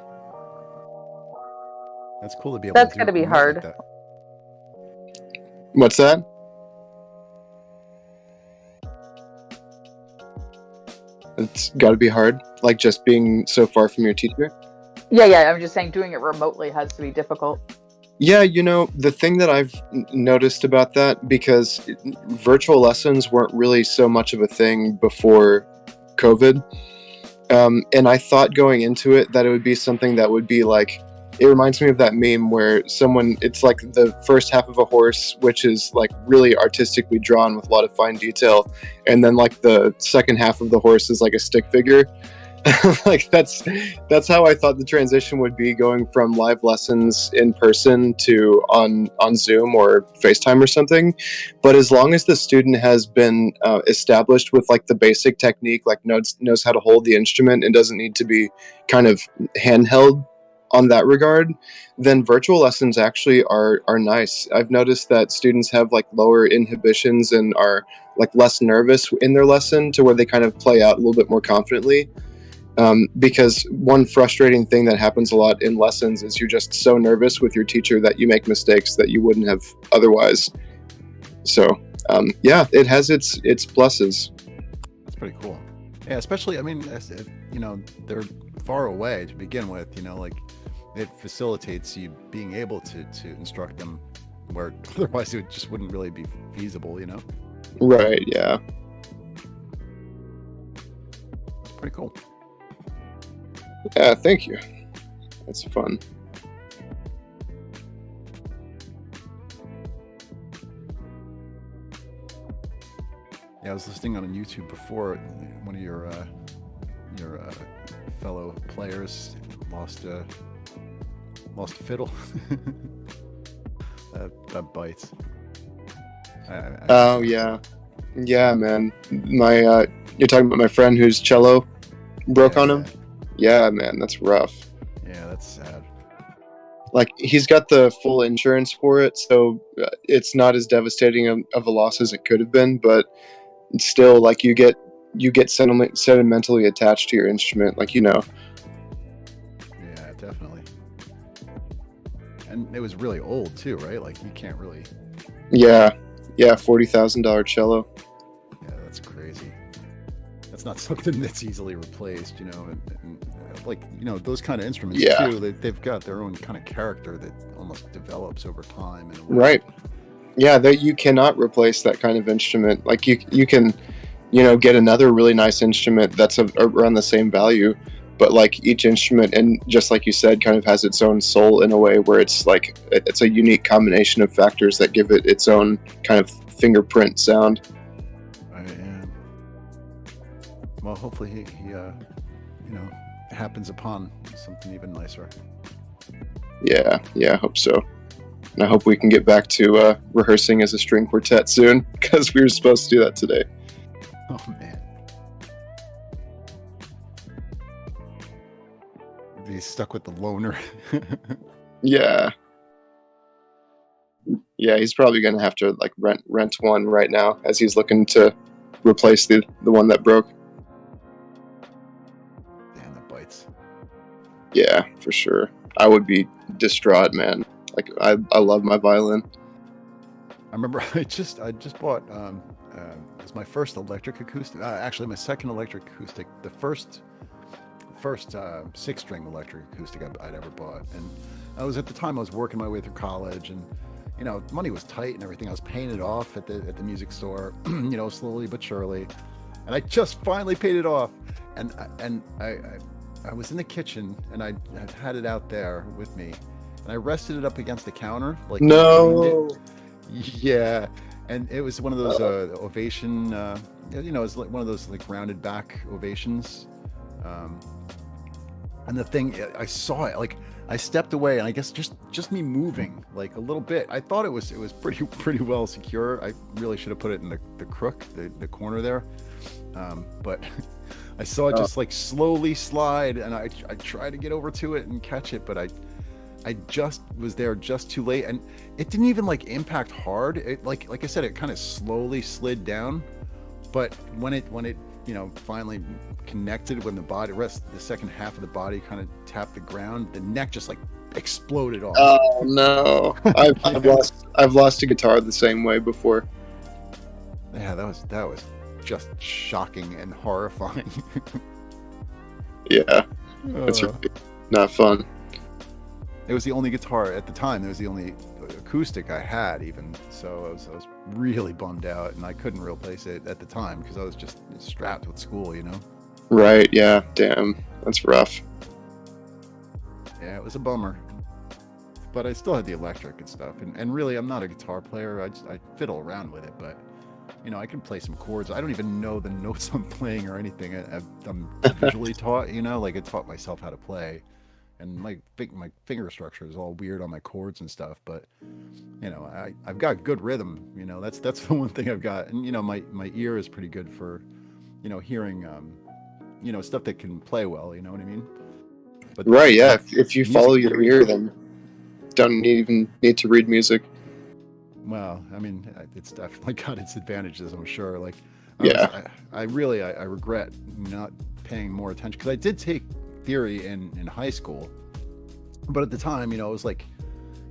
That's cool to be able That's to do gonna be remote hard. like that. What's that? It's got to be hard, like just being so far from your teacher. Yeah, I'm just saying doing it remotely has to be difficult. Yeah, the thing that I've noticed about that, because virtual lessons weren't really so much of a thing before COVID, and I thought going into it that it would be something that would be like, it reminds me of that meme where it's like the first half of a horse, which is like really artistically drawn with a lot of fine detail, and then like the second half of the horse is like a stick figure. Like that's how I thought the transition would be, going from live lessons in person to on Zoom or FaceTime or something. But as long as the student has been established with like the basic technique, like knows how to hold the instrument and doesn't need to be kind of handheld on that regard, then virtual lessons actually are nice. I've noticed that students have like lower inhibitions and are like less nervous in their lesson, to where they kind of play out a little bit more confidently. Because one frustrating thing that happens a lot in lessons is you're just so nervous with your teacher that you make mistakes that you wouldn't have otherwise. So yeah, it has its pluses. That's pretty cool. Yeah, especially, I mean, they're far away to begin with, like it facilitates you being able to instruct them where otherwise it just wouldn't really be feasible, Right, yeah. It's pretty cool. Yeah, thank you. That's fun. Yeah, I was listening on YouTube before. One of your fellow players lost a fiddle. that bites. Oh yeah, man. My you're talking about my friend whose cello broke on him. Yeah, man, that's rough. Yeah, that's sad. Like, he's got the full insurance for it, so it's not as devastating of a loss as it could have been, but still, like, you get sentimentally attached to your instrument, like, Yeah, definitely. And it was really old too, right? Like, you can't really. Yeah, $40,000 cello. Yeah, that's crazy. That's not something that's easily replaced, and like, those kind of instruments too, they've got their own kind of character that almost develops over time. Right. Yeah, that you cannot replace that kind of instrument. Like, you can, get another really nice instrument that's around the same value, but like each instrument, and just like you said, kind of has its own soul in a way, where it's like it's a unique combination of factors that give it its own kind of fingerprint sound. Well, hopefully he happens upon something even nicer. Yeah, I hope so. And I hope we can get back to rehearsing as a string quartet soon, because we were supposed to do that today. Oh man. He's stuck with the loner. Yeah, he's probably gonna have to like rent one right now, as he's looking to replace the one that broke. Damn, that bites. Yeah, for sure. I would be distraught, man. Like, I love my violin. I remember I just bought it was my first electric acoustic. Actually, my second electric acoustic. The first 6-string electric acoustic I'd ever bought, and I was, at the time, I was working my way through college, and money was tight and everything. I was paying it off at the music store, slowly but surely, and I just finally paid it off. And I was in the kitchen, and I had it out there with me, and I rested it up against the counter, like, no. Yeah, and it was one of those ovation. It's like one of those like rounded back ovations. And the thing, I saw it, like I stepped away, and I guess just me moving like a little bit, I thought it was pretty well secure. I really should have put it in the crook, the corner there, but I saw it just like slowly slide, and I tried to get over to it and catch it, but I just was there just too late, and it didn't even like impact hard. It like I said, it kind of slowly slid down, but when it finally connected, when the second half of the body kind of tapped the ground, the neck just like exploded off. Oh no! I've lost a guitar the same way before. Yeah, that was just shocking and horrifying. Yeah, it's really not fun. It was the only guitar at the time. It was the only acoustic I had, even. So I was really bummed out, and I couldn't replace it at the time because I was just strapped with school, Right, yeah, damn. That's rough. Yeah, it was a bummer. But I still had the electric and stuff. And really, I'm not a guitar player. I fiddle around with it, but, I can play some chords. I don't even know the notes I'm playing or anything. I'm visually taught, like I taught myself how to play. And my finger structure is all weird on my chords and stuff, but I've got good rhythm. That's the one thing I've got, and my ear is pretty good for hearing stuff that can play well. You know what I mean? But right, yeah. If you follow your ear, then don't even need to read music. Well, I mean, it's definitely got its advantages, I'm sure. Like, I regret not paying more attention, because I did take theory in high school, but at the time, it was like,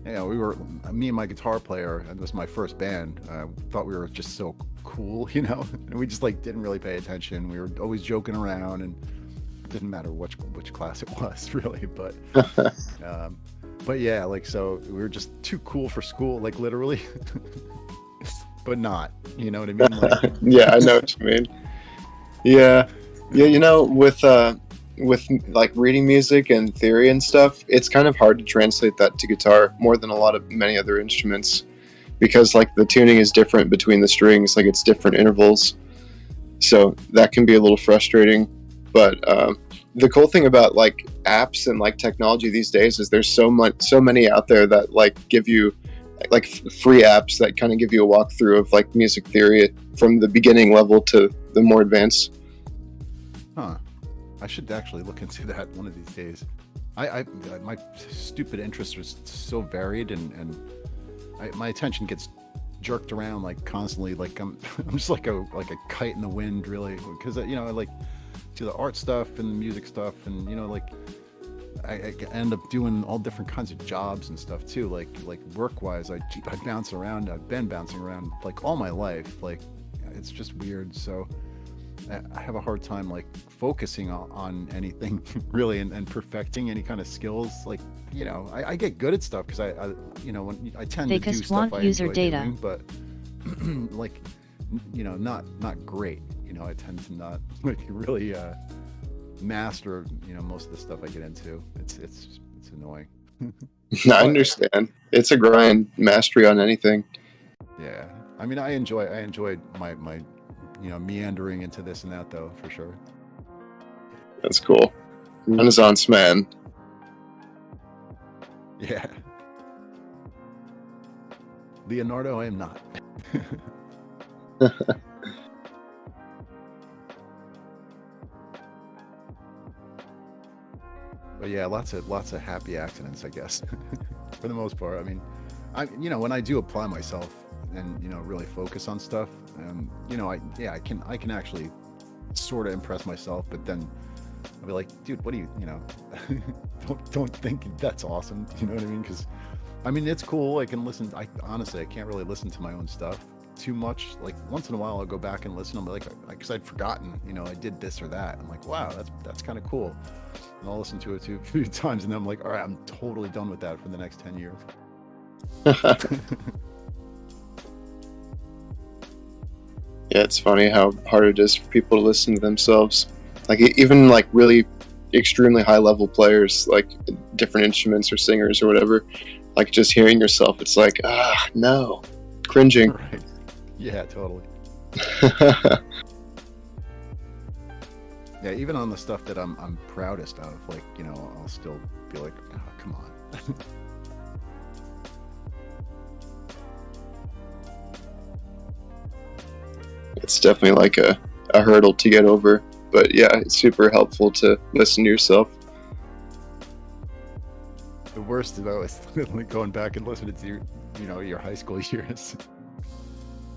me and my guitar player, and it was my first band, thought we were just so cool, and we just like didn't really pay attention. We were always joking around, and it didn't matter which class it was, really, but yeah, like, so we were just too cool for school, like literally. But not, you know what I mean? Like, yeah, I know what you mean. Yeah, with like reading music and theory and stuff, it's kind of hard to translate that to guitar more than many other instruments, because like the tuning is different between the strings, like it's different intervals, so that can be a little frustrating. But the cool thing about like apps and like technology these days is there's so many out there that like give you like free apps that kind of give you a walkthrough of like music theory from the beginning level to the more advanced. I should actually look into that one of these days. My stupid interests are so varied, and my attention gets jerked around like constantly. Like I'm just like a kite in the wind, really, because I like do the art stuff and the music stuff, and like I end up doing all different kinds of jobs and stuff too. Like work wise, I bounce around. I've been bouncing around like all my life. Like it's just weird. So I have a hard time like focusing on anything really, and perfecting any kind of skills. Like I get good at stuff because I when I tend to do stuff I enjoy doing, but like not great. I tend to not like really master most of the stuff I get into. It's annoying. I understand. It's a grind, mastery on anything. Yeah, I mean, I enjoyed my meandering into this and that, though, for sure. That's cool. Renaissance man. Yeah. Leonardo, I am not. But yeah, lots of happy accidents, I guess, for the most part. I mean, when I do apply myself and really focus on stuff, I can actually sort of impress myself, but then I'll be like, dude, what do you don't think that's awesome, you know what I mean? Because I mean, it's cool. I can listen. Honestly, I can't really listen to my own stuff too much. Like once in a while I'll go back and listen. I'm like, because I'd forgotten, I did this or that. I'm like, wow, that's kind of cool. And I'll listen to it a few times, and then I'm like, all right, I'm totally done with that for the next 10 years. Yeah, it's funny how hard it is for people to listen to themselves. Like even like really extremely high level players, like different instruments or singers or whatever, like just hearing yourself, it's like, no, cringing. Right. Yeah, totally. Yeah, even on the stuff that I'm proudest of, like, I'll still be like, oh, come on. It's definitely like a hurdle to get over. But yeah, it's super helpful to listen to yourself. The worst though is going back and listening to your high school years.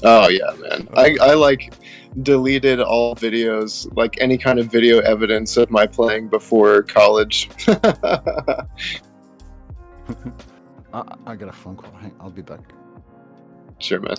Oh yeah, man. I like deleted all videos, like any kind of video evidence of my playing before college. I got a phone call. I'll be back. Sure, man.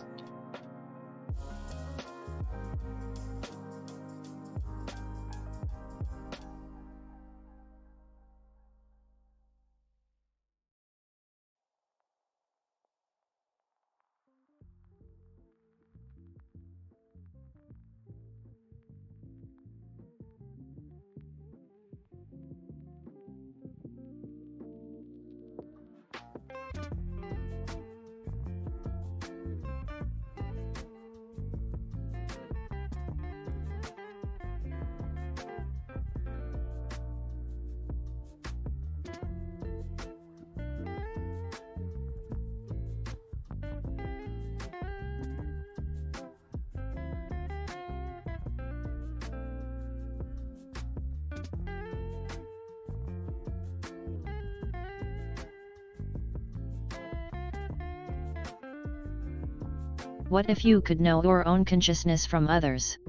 What if you could know your own consciousness from others?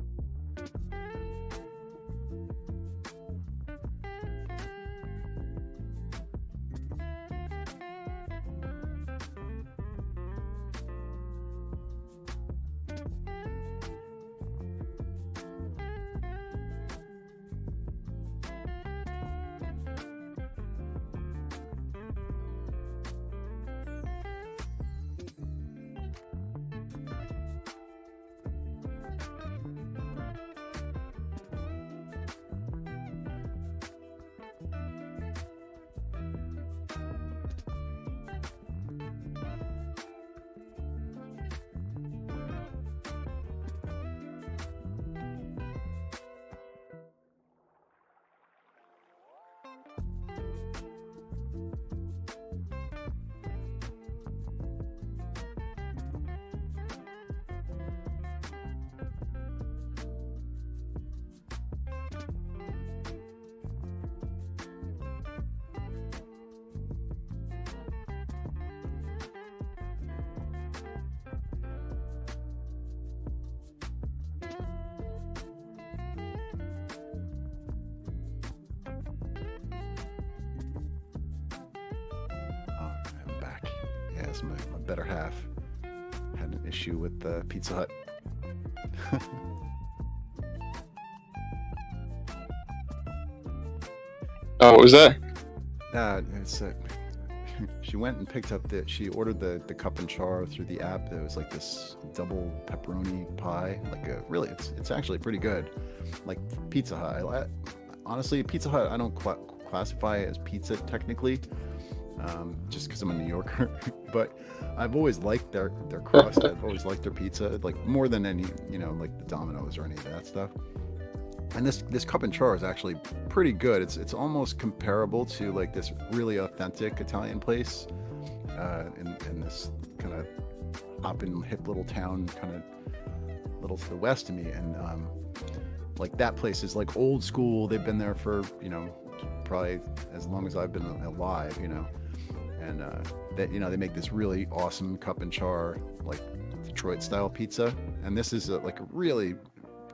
I'm back. Yeah, it's my better half had an issue with Pizza Hut. Oh, what was that? It's she went and picked up she ordered the cup and char through the app. It was like this double pepperoni pie, like it's actually pretty good, like Pizza Hut. Honestly, Pizza Hut I don't classify as pizza technically, just because I'm a New Yorker, but I've always liked their crust. I've always liked their pizza, like more than any, like the Domino's or any of that stuff. And this cup and char is actually pretty good. It's almost comparable to like this really authentic Italian place in this kind of up and hip little town, kind of little to the west of me. And like that place is like old school. They've been there for probably as long as I've been alive, and they make this really awesome cup and char, like Detroit style pizza. And this is like really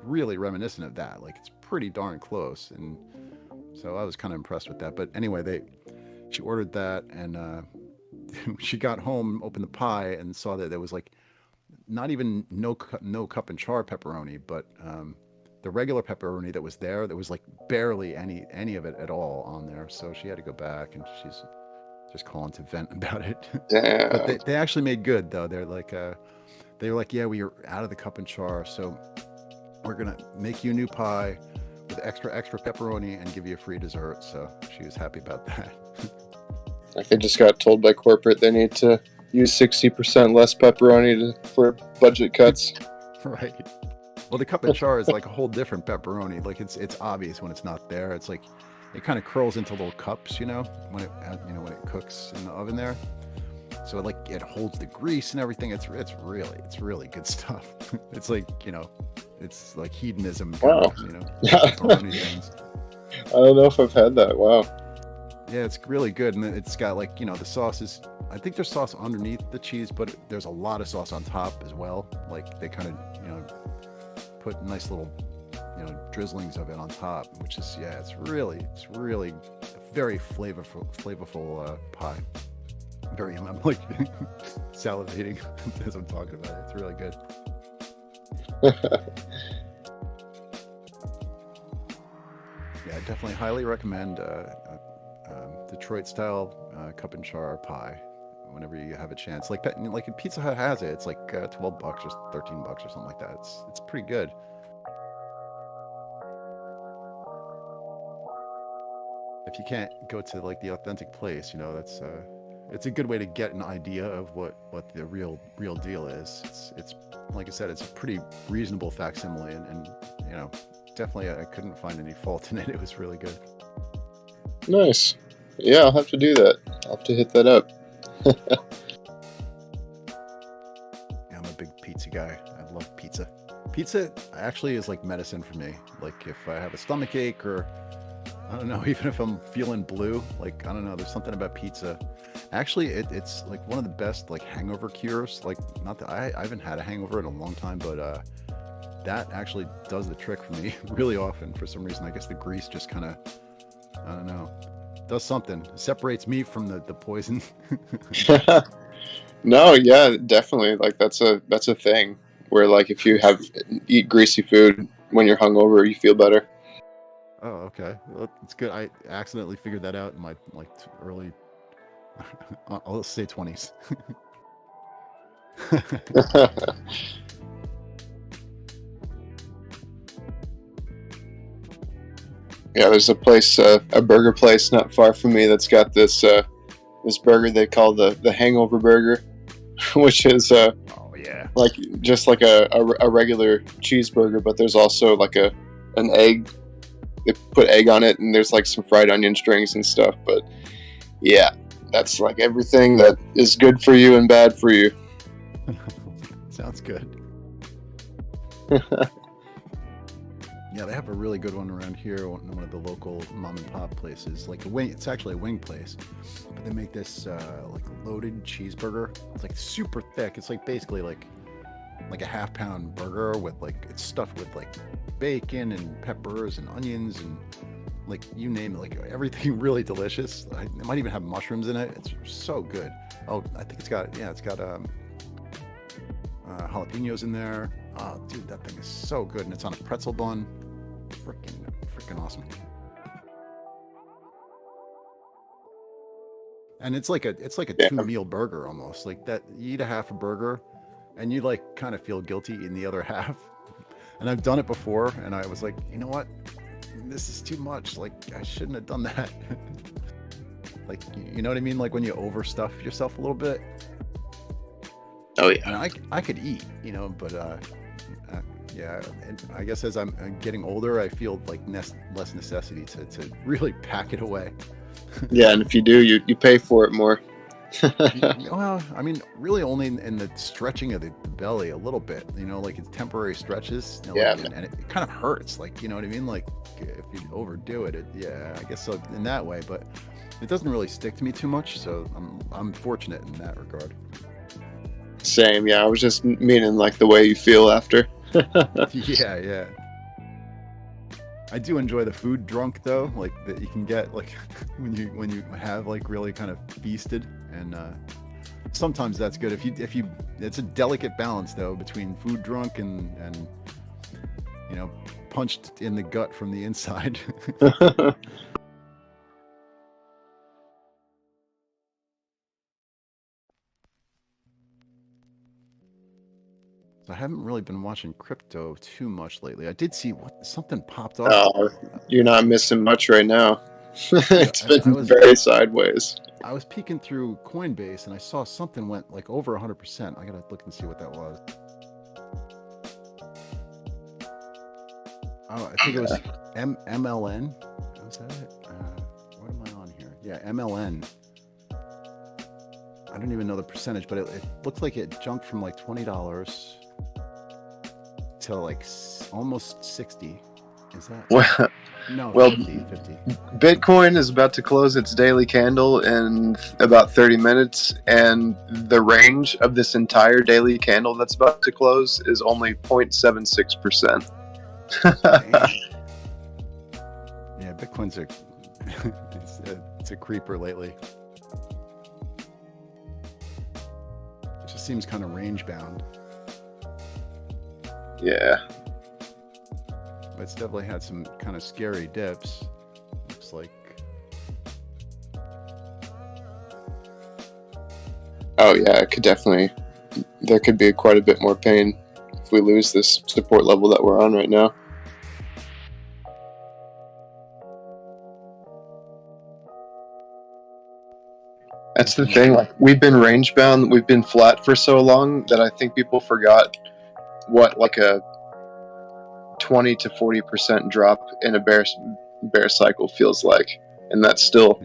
reminiscent of that. Like it's pretty darn close, and so I was kind of impressed with that. But anyway, she ordered that, and she got home, opened the pie, and saw that there was like not even no cup and char pepperoni, but the regular pepperoni that was there, there was like barely any of it at all on there. So she had to go back, and she's just calling to vent about it. Damn. But they actually made good though. They were like, yeah, we are out of the cup and char, so we're gonna make you a new pie with extra pepperoni and give you a free dessert. So she was happy about that. Like they just got told by corporate they need to use 60% less pepperoni for budget cuts. Right. Well, the cup and char is like a whole different pepperoni. Like it's obvious when it's not there. It's like it kind of curls into little cups, when it cooks in the oven there. So it holds the grease and everything. It's really good stuff. It's like it's like hedonism. Wow. Pepperoni things. I don't know if I've had that. Wow. Yeah, it's really good, and it's got the sauce is. I think there's sauce underneath the cheese, but there's a lot of sauce on top as well. Like they kind of put nice little drizzlings of it on top, which is it's really a very flavorful pie. I'm like salivating as I'm talking about it. It's really good. Yeah, I definitely highly recommend Detroit style cup and char pie whenever you have a chance. Like Pizza Hut has it. It's like $12 or $13 or something like that. It's pretty good. If you can't go to like the authentic place, that's it's a good way to get an idea of what the real deal is. It's like I said, it's a pretty reasonable facsimile, and definitely I couldn't find any fault in it. It was really good. Nice. Yeah, I'll have to do that. I'll have to hit that up. Yeah, I'm a big pizza guy. I love pizza. Pizza actually is like medicine for me. Like if I have a stomach ache, or I don't know, even if I'm feeling blue, like I don't know, there's something about pizza. Actually, it's like one of the best like hangover cures. Like not that I haven't had a hangover in a long time, but that actually does the trick for me really often for some reason. I guess the grease just kind of, I don't know, does something. It separates me from the poison. No, yeah, definitely. Like that's a thing where like if you eat greasy food when you're hungover, you feel better. Oh, okay. Well, it's good. I accidentally figured that out in my early, I'll say 20s. Yeah, there's a place, a burger place not far from me that's got this burger they call the Hangover Burger, which is Oh yeah. like just like a regular cheeseburger, but there's also like an egg. They put egg on it, and there's like some fried onion strings and stuff. But yeah, that's like everything that is good for you and bad for you. Sounds good. Yeah, they have a really good one around here. One of the local mom and pop places, like a wing. It's actually a wing place, but they make this like loaded cheeseburger. It's like super thick. It's like basically like a half-pound burger with like it's stuffed with like bacon and peppers and onions and like you name it, like everything really delicious. It might even have mushrooms in it. It's so good. Oh, I think it's got jalapenos in there. Oh, dude, that thing is so good, and it's on a pretzel bun. Freaking awesome. And it's like a 2-meal burger almost. Like that, you eat a half a burger, and you like kind of feel guilty in the other half. And I've done it before, and I was like, you know what? This is too much. Like I shouldn't have done that. Like you know what I mean? Like when you overstuff yourself a little bit. Oh yeah. And I could eat, but yeah. And I guess as I'm getting older, I feel like less necessity to really pack it away. Yeah, and if you do, you pay for it more. Well, I mean, really only in the stretching of the belly a little bit, like it's temporary stretches. Yeah. Like, and it kind of hurts, like, you know what I mean? Like if you overdo it, I guess so in that way, but it doesn't really stick to me too much. So I'm fortunate in that regard. Same, yeah. I was just meaning like the way you feel after. Yeah. I do enjoy the food drunk though, like that you can get like when you have like really kind of feasted, and sometimes that's good if you it's a delicate balance though between food drunk and punched in the gut from the inside. So I haven't really been watching crypto too much lately. I did see something popped up. Oh, you're not missing much right now. It's I been was- very sideways. I was peeking through Coinbase and I saw something went like over 100%. I gotta look and see what that was. Oh, I think it was MLN. Was that it? What am I on here? Yeah, MLN. I don't even know the percentage, but it looked like it jumped from like $20 to like almost 60. Is that? Well, No, well, 50. Bitcoin is about to close its daily candle in about 30 minutes, and the range of this entire daily candle that's about to close is only 0.76%. Yeah, Bitcoin's it's a creeper lately. It just seems kind of range bound. Yeah. But it's definitely had some kind of scary dips. Looks like. Oh yeah, it could definitely. There could be quite a bit more pain if we lose this support level that we're on right now. That's the thing. Like, we've been range bound, we've been flat for so long that I think people forgot what like a 20 to 40% drop in a bear cycle feels like, and that's still.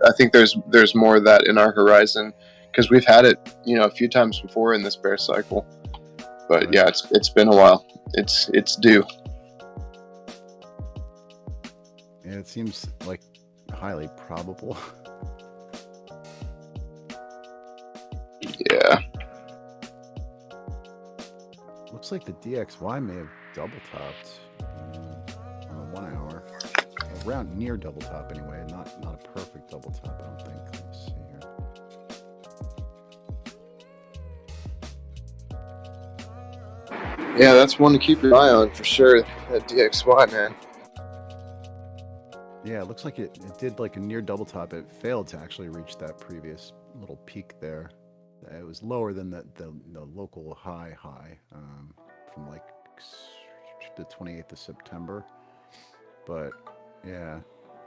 I think there's more of that in our horizon because we've had it, a few times before in this bear cycle. But right. Yeah, it's been a while. It's due. Yeah, it seems like highly probable. Yeah. Looks like the DXY may have double topped on the 1 hour. Around near double top anyway, not a perfect double top, I don't think. Let's see here. Yeah, that's one to keep your eye on for sure. That DXY, man. Yeah, it looks like it did like a near double top. It failed to actually reach that previous little peak there. It was lower than the local high from like the 28th of September. But yeah,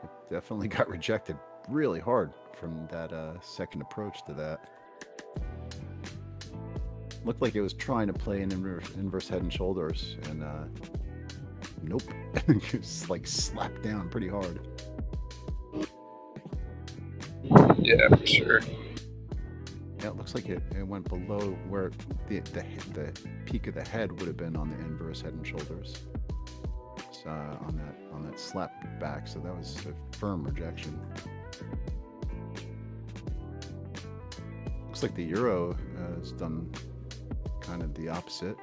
it definitely got rejected really hard from that second approach to that. Looked like it was trying to play an inverse head and shoulders, and nope. Just like slapped down pretty hard. Yeah, for sure. Yeah, it looks like it went below where the peak of the head would have been on the inverse head and shoulders. On that slap back, so that was a firm rejection. Looks like the euro has done kind of the opposite,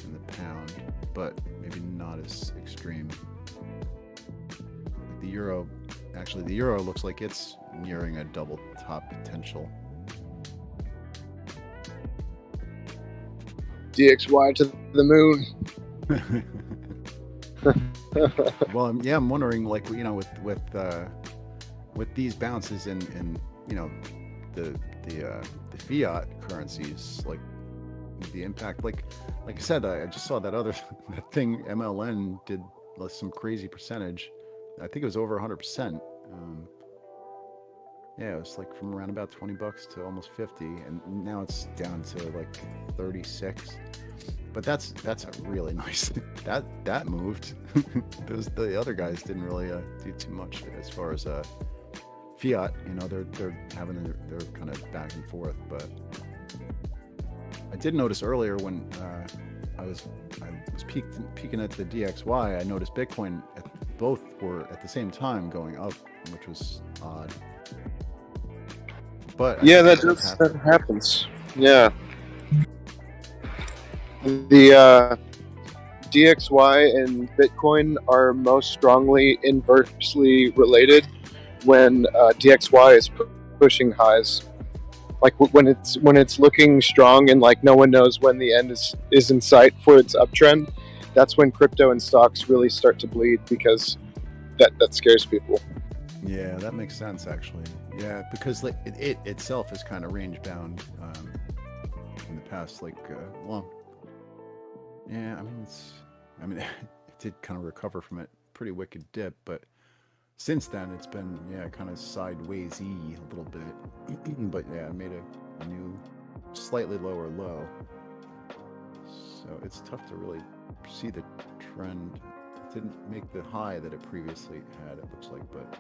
and the pound, but maybe not as extreme. The euro looks like it's nearing a double top potential. DXY to the moon. Well, yeah, I'm wondering, like, with these bounces in the fiat currencies, like the impact, like I said, I just saw that thing MLN did some crazy percentage. I think it was over 100%. Yeah, it was like from around about $20 to almost 50, and now it's down to like 36. But that's a really nice that moved. The other guys didn't really do too much as far as fiat. They're having their kind of back and forth. But I did notice earlier when I was peeking at the DXY, I noticed Bitcoin both were at the same time going up, which was odd. But yeah, that happens. Yeah. The DXY and Bitcoin are most strongly inversely related when DXY is pushing highs. Like when it's looking strong and like no one knows when the end is in sight for its uptrend, that's when crypto and stocks really start to bleed, because that scares people. Yeah, that makes sense actually. Yeah, because like it itself is kind of range bound in the past, like yeah, I mean, it did kind of recover from it pretty wicked dip, but since then it's been kind of sideways-y a little bit. But yeah, it made a new slightly lower low. So it's tough to really see the trend. It didn't make the high that it previously had, it looks like, but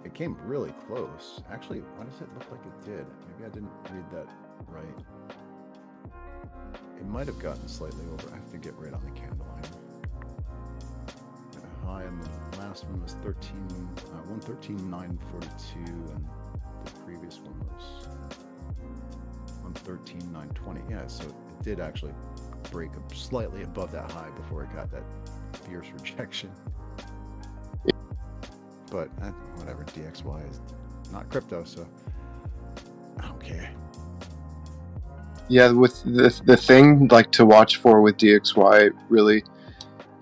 it came really close. Actually, why does it look like it did? Maybe I didn't read that right. It might have gotten slightly over. I have to get right on the candle here. The high on the last one was 113,942, and the previous one was 113,920. Yeah, so it did actually break up slightly above that high before it got that fierce rejection. But whatever, DXY is not crypto, so I don't care. Yeah, with the thing like to watch for with DXY, really,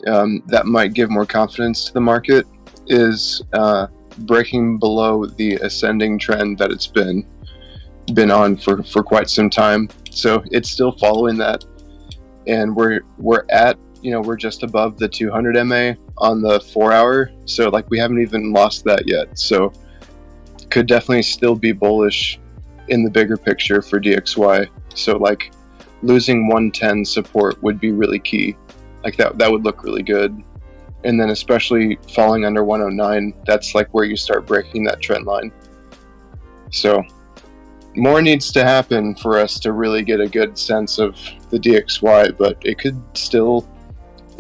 that might give more confidence to the market is breaking below the ascending trend that it's been on for quite some time. So it's still following that, and we're at, we're just above the 200 MA on the 4 hour. So like we haven't even lost that yet. So could definitely still be bullish in the bigger picture for DXY. So like losing 110 support would be really key. Like that would look really good. And then especially falling under 109, that's like where you start breaking that trend line. So more needs to happen for us to really get a good sense of the DXY, but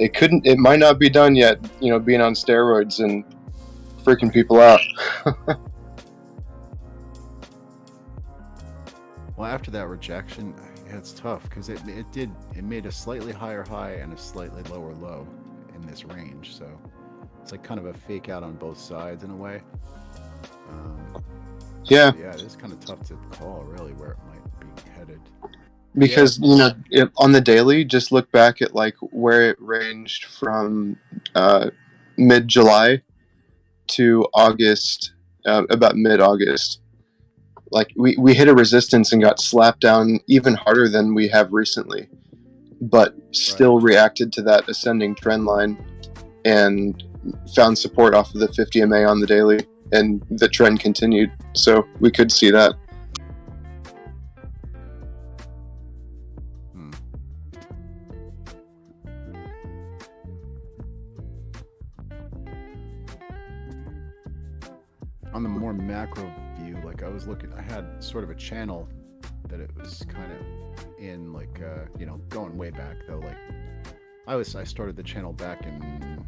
it might not be done yet, being on steroids and freaking people out. Well, after that rejection, yeah, it's tough because it made a slightly higher high and a slightly lower low in this range. So it's like kind of a fake out on both sides in a way. Yeah. Yeah, it is kind of tough to call really where it might be headed. Because, on the daily, just look back at like where it ranged from mid-July to August, about mid-August. Like we hit a resistance and got slapped down even harder than we have recently, but still reacted to that ascending trend line and found support off of the 50 MA on the daily, and the trend continued. So we could see that. On the more macro view, like I had sort of a channel that it was kind of in, like, going way back though. Like I started the channel back in,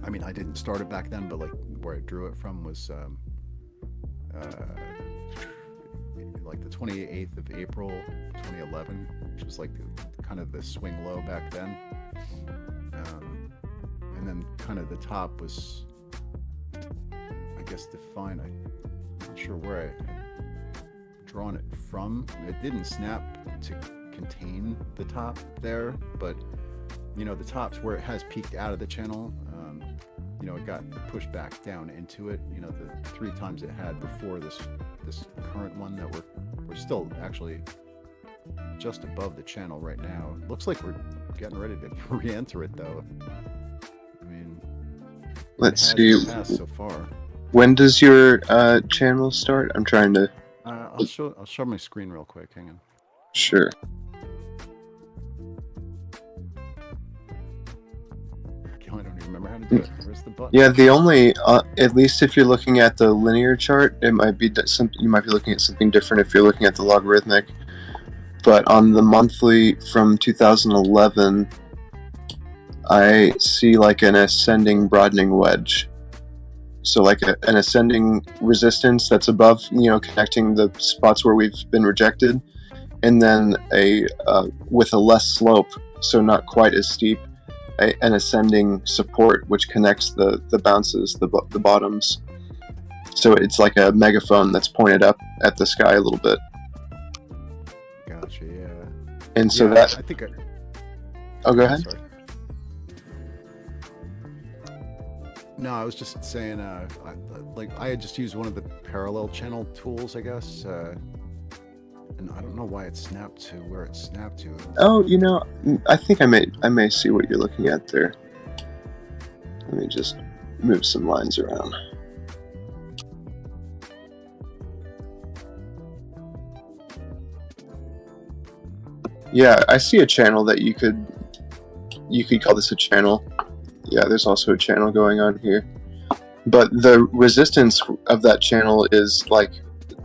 I didn't start it back then, but like where I drew it from was like the 28th of April 2011, which was like kind of the swing low back then. And then kind of the top was, I guess, defined. I'm not sure where I've drawn it from. It didn't snap to contain the top there, but the top's where it has peaked out of the channel. It got pushed back down into it. The 3 times it had before this current one that we're still actually just above the channel right now. Looks like we're getting ready to re-enter it though. Let's see. So far. When does your channel start? I'm trying to. I'll show my screen real quick. Hang on. Sure. I don't even remember how to do it. Where's the button? Yeah, the only, at least if you're looking at the linear chart, it might be you might be looking at something different if you're looking at the logarithmic. But on the monthly from 2011, I see like an ascending broadening wedge. So like an ascending resistance that's above, connecting the spots where we've been rejected, and then with a less slope, so not quite as steep, an ascending support which connects the bounces, the bottoms. So it's like a megaphone that's pointed up at the sky a little bit. Gotcha. Yeah. And so I think. Oh, go ahead. Sorry. No, I was just saying, I had just used one of the parallel channel tools, I guess, and I don't know why it snapped to where it snapped to. Oh, I think I may see what you're looking at there. Let me just move some lines around. Yeah, I see a channel that you could call this a channel. Yeah, there's also a channel going on here. But the resistance of that channel is like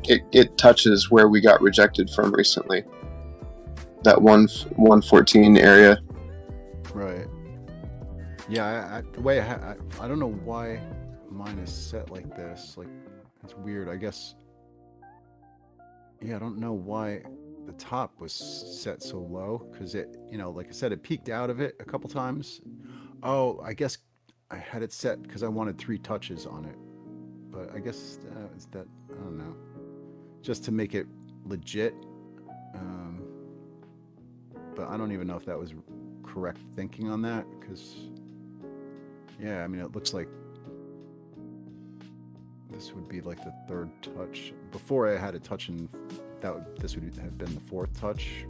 it touches where we got rejected from recently. That 114 area. Right. Yeah, the way I don't know why mine is set like this. Like, it's weird. I guess. Yeah, I don't know why the top was set so low, because it, like I said, it peaked out of it a couple times. Oh, I guess I had it set because I wanted 3 touches on it, but I guess is that, I don't know, just to make it legit. But I don't even know if that was correct thinking on that, because yeah, I mean, it looks like this would be like the 3rd touch. Before I had a touch in this would have been the 4th touch.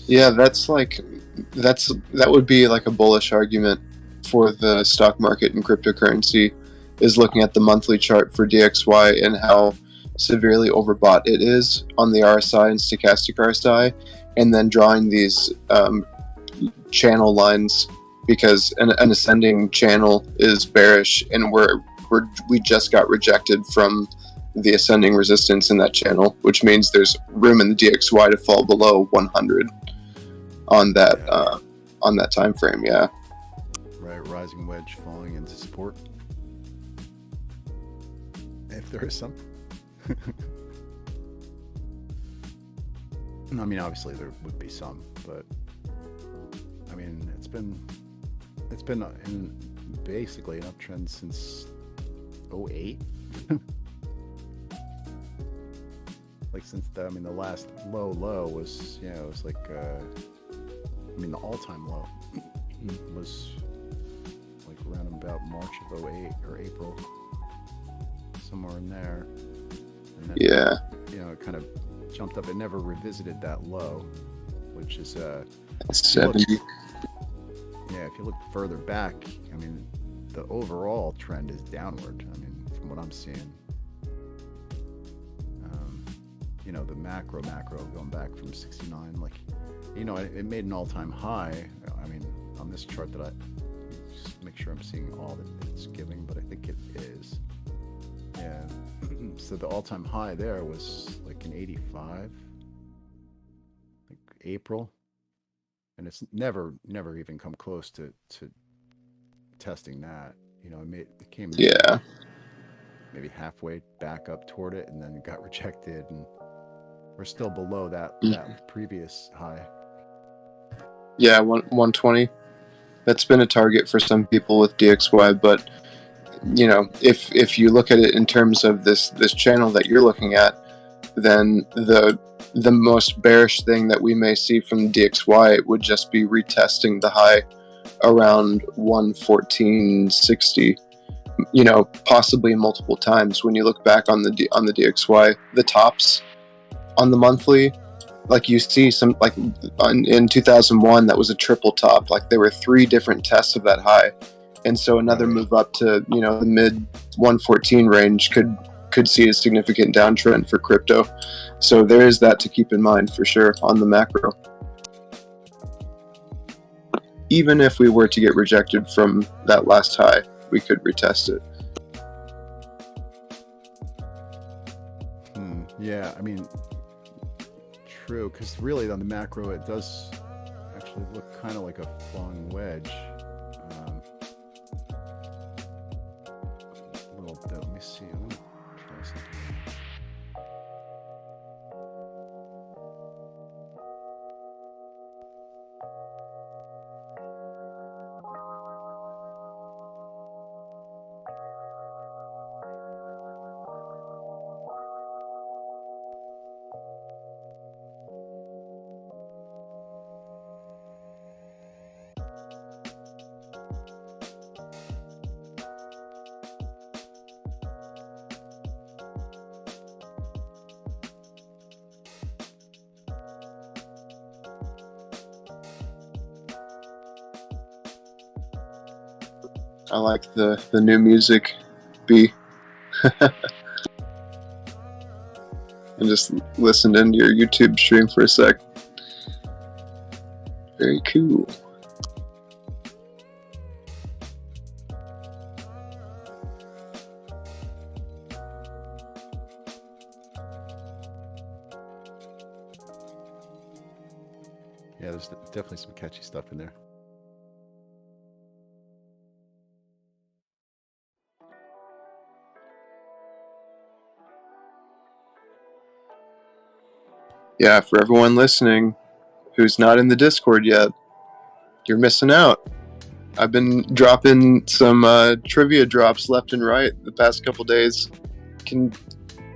Yeah, that would be like a bullish argument for the stock market and cryptocurrency, is looking at the monthly chart for DXY and how severely overbought it is on the RSI and stochastic RSI, and then drawing these channel lines, because an ascending channel is bearish, and we just got rejected from the ascending resistance in that channel, which means there's room in the DXY to fall below 100 on that time frame. Yeah. Right, rising wedge falling into support. If there is some. I mean, obviously there would be some, but I mean, it's been in basically an uptrend since 2008. Like, since the last low was, it was like, the all-time low was like around about March of 2008 or April, somewhere in there. And then, yeah, it kind of jumped up. It never revisited that low, which is 70. If you look further back, I mean, the overall trend is downward. I mean, from what I'm seeing. The macro going back from 69, like, it made an all-time high. I mean, on this chart that I just make sure I'm seeing all that it's giving, but I think it is. Yeah. So the all-time high there was like in 85, like April, and it's never even come close to testing that. It came maybe halfway back up toward it, and then it got rejected, and we're still below that previous high. Yeah, 120. That's been a target for some people with DXY, but if you look at it in terms of this channel that you're looking at, then the most bearish thing that we may see from DXY would just be retesting the high around 114.60. Possibly multiple times. When you look back on the DXY, the tops on the monthly, like, you see some, like in 2001, that was a triple top. Like, there were 3 different tests of that high, and so another move up to the mid 114 range could see a significant downtrend for crypto. So there is that to keep in mind for sure on the macro. Even if we were to get rejected from that last high, we could retest it. Yeah, I mean, true, because really on the macro it does actually look kind of like a falling wedge. A little bit. Let me see. Let me try something. I like the new music, B. and just listened into your YouTube stream for a sec. Very cool. Yeah, there's definitely some catchy stuff in there. Yeah, for everyone listening who's not in the Discord yet, you're missing out. I've been dropping some trivia drops left and right the past couple days. Can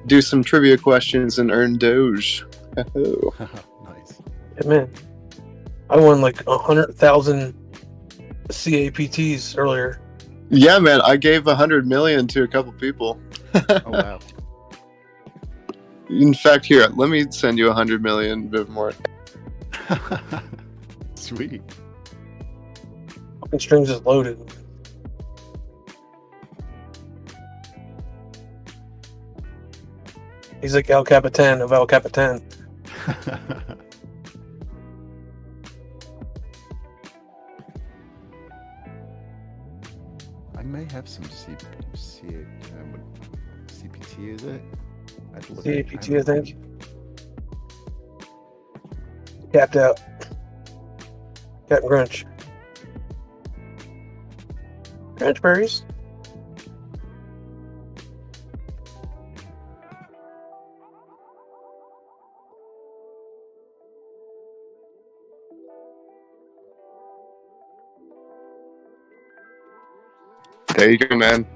do some trivia questions and earn Doge. Nice. Yeah, man. I won like 100,000 CAPTs earlier. Yeah, man, I gave 100 million to a couple people. Oh wow. In fact, here, let me send you 100 million, a bit more. Sweet. Fucking strings is loaded. He's like El Capitan of El Capitan. I may have some CPT, is it? I have to look at it. CAPT, I think. Capped out. Captain Grunch. Grunch berries. There you go, man.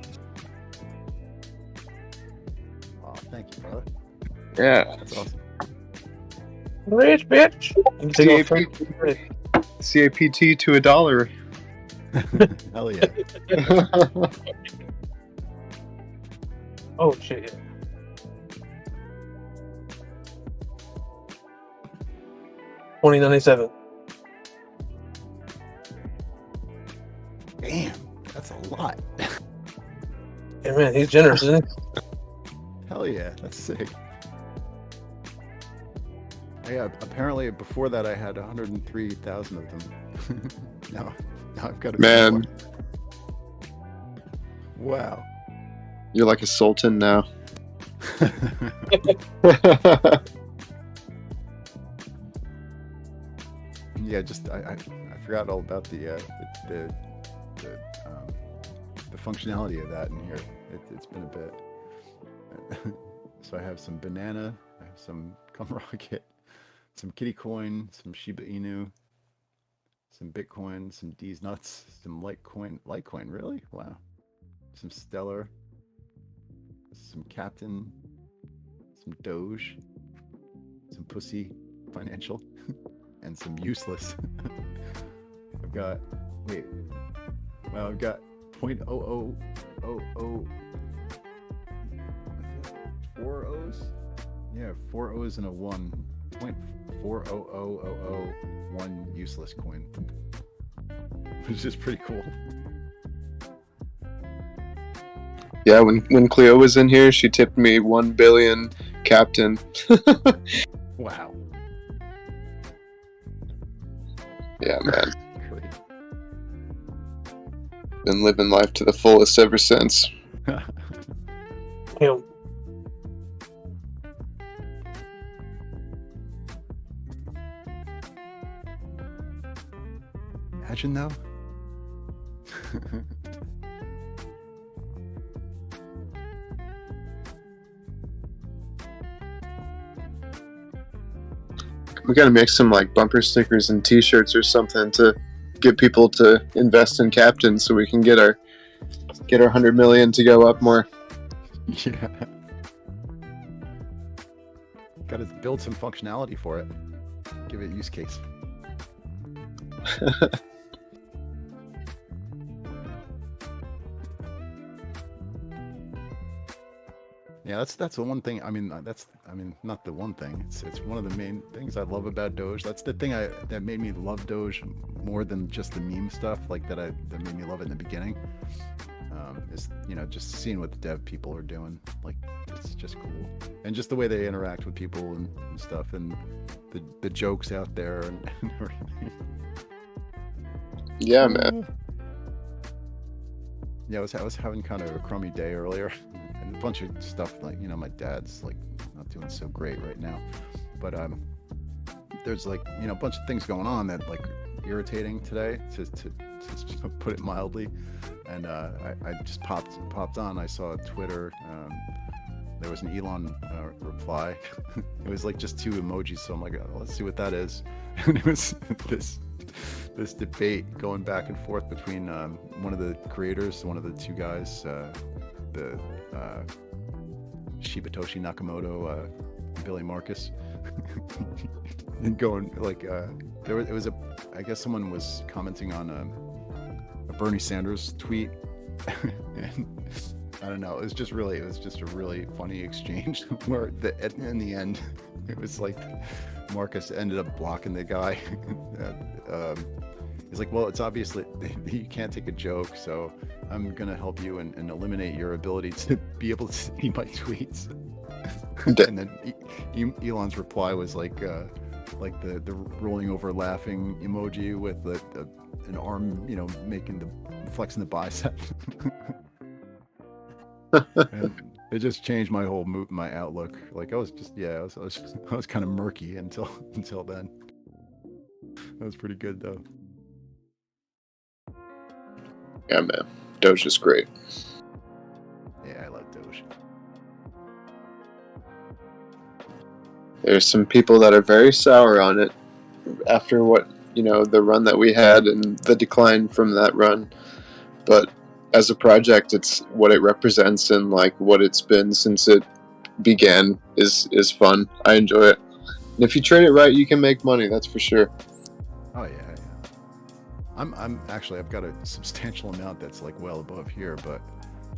Oh, thank you, brother. Yeah. That's awesome. Rich bitch. You can take all three. CAPT to $1. Hell yeah. Oh shit. 2097. Damn, that's a lot. Hey man, he's generous, isn't he? Hell yeah, that's sick. Yeah, apparently before that I had 103,000 of them. now I've got a few Man. more. Wow. You're like a sultan now. Yeah, just I forgot all about the functionality of that in here. It's been a bit. So I have some banana, I have some cum rocket, some kitty coin, some Shiba Inu, some Bitcoin, some D's nuts, some Litecoin, really? Wow. Some Stellar, some Captain, some Doge, some Pussy Financial, and some Useless. I've got, I've got 0.0000 4 O's? Yeah, 4 O's and a 1. 0.4000001 useless coin. Which is pretty cool. Yeah, when Cleo was in here, she tipped me 1 billion Captain. Wow. Yeah, man. Great. Been living life to the fullest ever since. Him. Imagine though. We gotta make some like bumper stickers and T-shirts or something to get people to invest in Captain, so we can get our 100 million to go up more. Yeah. Got to build some functionality for it. Give it a use case. Yeah, that's the one thing. I mean, not the one thing. It's one of the main things I love about Doge. That's the thing that made me love Doge more than just the meme stuff. Like that made me love it in the beginning. is just seeing what the dev people are doing. Like, it's just cool, and just the way they interact with people and stuff, and the jokes out there and everything. Yeah, man. Yeah, I was having kind of a crummy day earlier, and a bunch of stuff like my dad's like not doing so great right now, but there's like a bunch of things going on that like irritating today to put it mildly, and I just popped on. I saw Twitter. There was an Elon reply. It was like just 2 emojis, so I'm like, oh, let's see what that is. And it was this debate going back and forth between one of the creators, one of the 2 guys, the Shibatoshi Nakamoto, Billy Marcus, and going like I guess someone was commenting on a Bernie Sanders tweet, and I don't know, it was just a really funny exchange where in the end it was like Marcus ended up blocking the guy. He's like, well, it's obviously you can't take a joke, so I'm gonna help you and eliminate your ability to be able to see my tweets. And then Elon's reply was like the rolling over laughing emoji with an arm, flexing the bicep. And it just changed my whole my outlook. Like I was kind of murky until then. That was pretty good though. Yeah, man. Doge is great. Yeah, I love Doge. There's some people that are very sour on it after what, the run that we had and the decline from that run. But as a project, it's what it represents and like what it's been since it began is fun. I enjoy it. And if you trade it right, you can make money, that's for sure. Oh yeah. I'm actually, I've got a substantial amount that's like well above here, but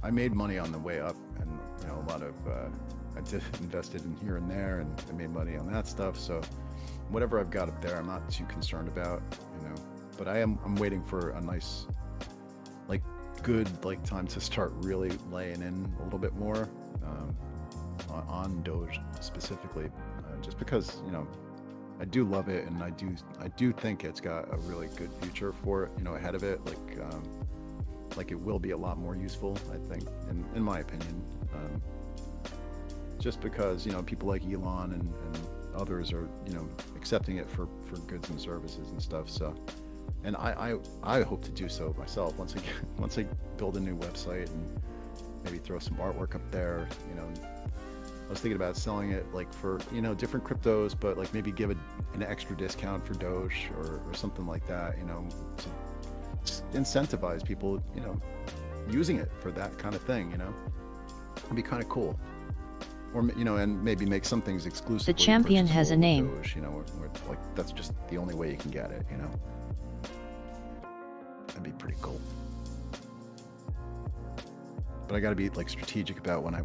I made money on the way up, and a lot of I did invested in here and there, and I made money on that stuff. So whatever I've got up there, I'm not too concerned about, But I'm waiting for a nice, like, good like time to start really laying in a little bit more on Doge specifically, just because I do love it, and I do think it's got a really good future for it, ahead of it. Like it will be a lot more useful, I think, in my opinion. Just because people like Elon and others are accepting it for goods and services and stuff. So, and I hope to do so myself once I build a new website and maybe throw some artwork up there. I was thinking about selling it like for different cryptos, but like maybe give an extra discount for Doge or something like that, to just incentivize people using it for that kind of thing. It'd be kind of cool. Or and maybe make some things exclusive. The champion has a name. Doge, where like that's just the only way you can get it. That'd be pretty cool. But I got to be like strategic about when I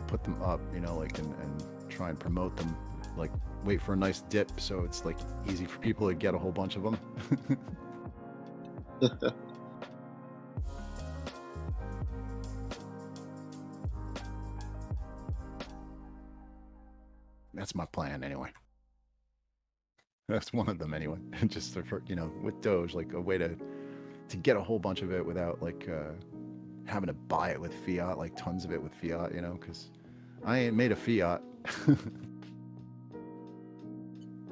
put them up, like and try and promote them. Like wait for a nice dip so it's like easy for people to get a whole bunch of them. That's my plan anyway. That's one of them anyway. Just for, with Doge, like a way to get a whole bunch of it without like having to buy it with fiat, like tons of it with fiat, because I ain't made a fiat.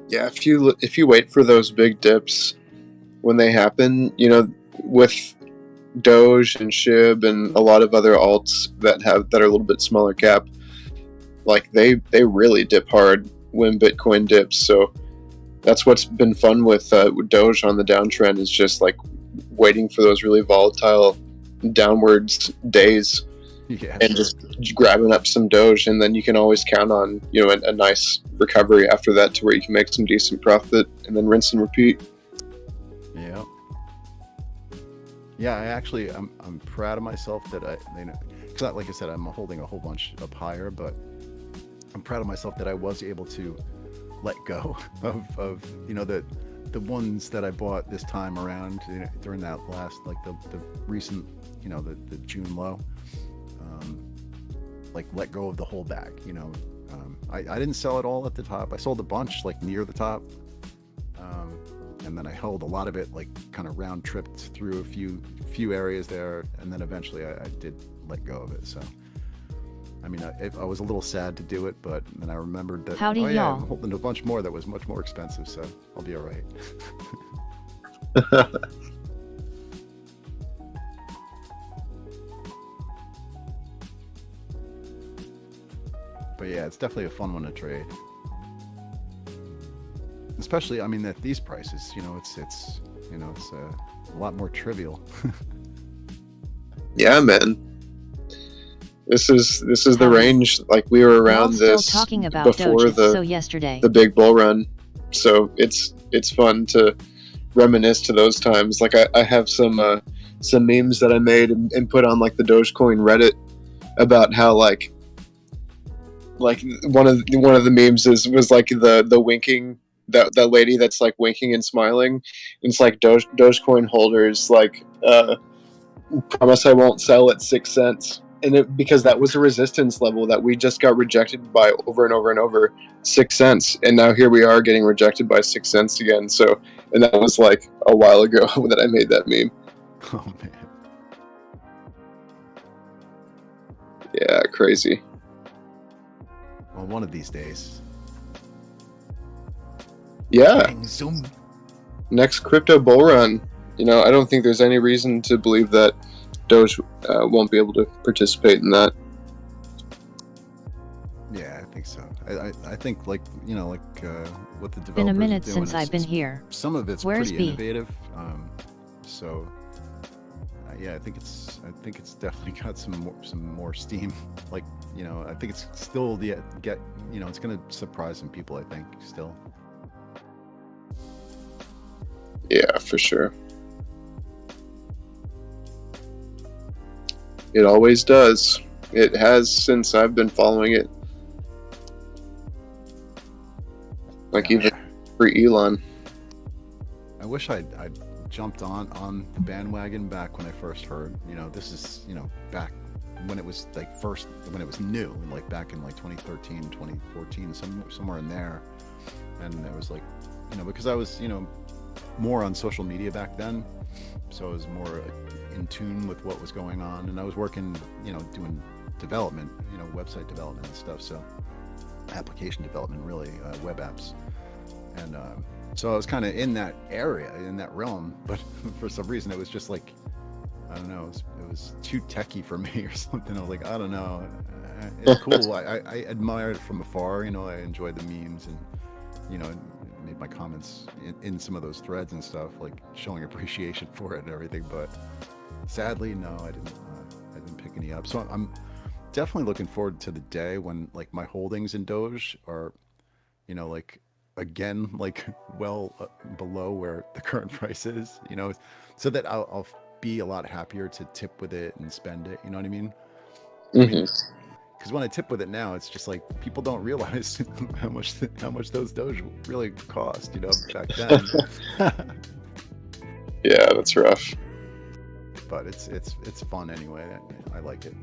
Yeah, if you wait for those big dips when they happen, with Doge and SHIB and a lot of other alts that are a little bit smaller cap, like they really dip hard when Bitcoin dips. So that's what's been fun with Doge on the downtrend, is just like waiting for those really volatile downwards days. Yeah, and just grabbing up some Doge, and then you can always count on a nice recovery after that to where you can make some decent profit and then rinse and repeat. Yeah, I'm proud of myself that because like I said, I'm holding a whole bunch up higher, but I'm proud of myself that I was able to let go of the ones that I bought this time around during that last, like the recent, the June low, like let go of the whole bag. I didn't sell it all at the top. I sold a bunch like near the top, and then I held a lot of it like kind of round tripped through a few areas there, and then eventually I did let go of it. So I mean, I was a little sad to do it, but then I remembered that y'all. I'm holding a bunch more that was much more expensive, so I'll be all right. But yeah, it's definitely a fun one to trade. Especially, I mean, at these prices, it's a lot more trivial. Yeah, man. This is the range. Like we were around this talking about before yesterday. the big bull run, so it's fun to reminisce to those times. Like I have some memes that I made and put on like the Dogecoin Reddit about how like one of the memes was like the winking, that lady that's like winking and smiling. And it's like Dogecoin holders like promise I won't sell at 6 cents. And because that was a resistance level that we just got rejected by over and over and over, 6 cents, and now here we are getting rejected by 6 cents again. So, and that was like a while ago that I made that meme. Oh man. Yeah, crazy. Well, one of these days. Yeah. Bang, zoom. Next crypto bull run. I don't think there's any reason to believe that Doge won't be able to participate in that. Yeah, I think so. I think what the developers Been a minute are doing since I've been here. Some of it's Where's pretty B? innovative. So yeah, I think it's definitely got some more steam. Like, I think it's still it's going to surprise some people, I think, still. Yeah, for sure. It always does. It has since I've been following it. Like even for Elon. I wish I'd jumped on the bandwagon back when I first heard. This is back when it was when it was new, like back in like 2013, 2014, somewhere in there. And there was like, because I was more on social media back then, so I was more in tune with what was going on, and I was working doing development, website development and stuff, so application development, really, web apps, and so I was kind of in that area, in that realm, but for some reason it was just like, I don't know, it was too techie for me or something. I was like, I don't know, it's cool. I admired it from afar, I enjoyed the memes, and made my comments in some of those threads and stuff, like showing appreciation for it and everything, but sadly, no, I didn't pick any up. So I'm definitely looking forward to the day when like my holdings in Doge are, like again, like well below where the current price is, so that I'll be a lot happier to tip with it and spend it. You know what I mean? Mm-hmm. Because when I tip with it now, it's just like people don't realize how much those Doge really cost, back then. Yeah, that's rough. But it's fun anyway. I like it.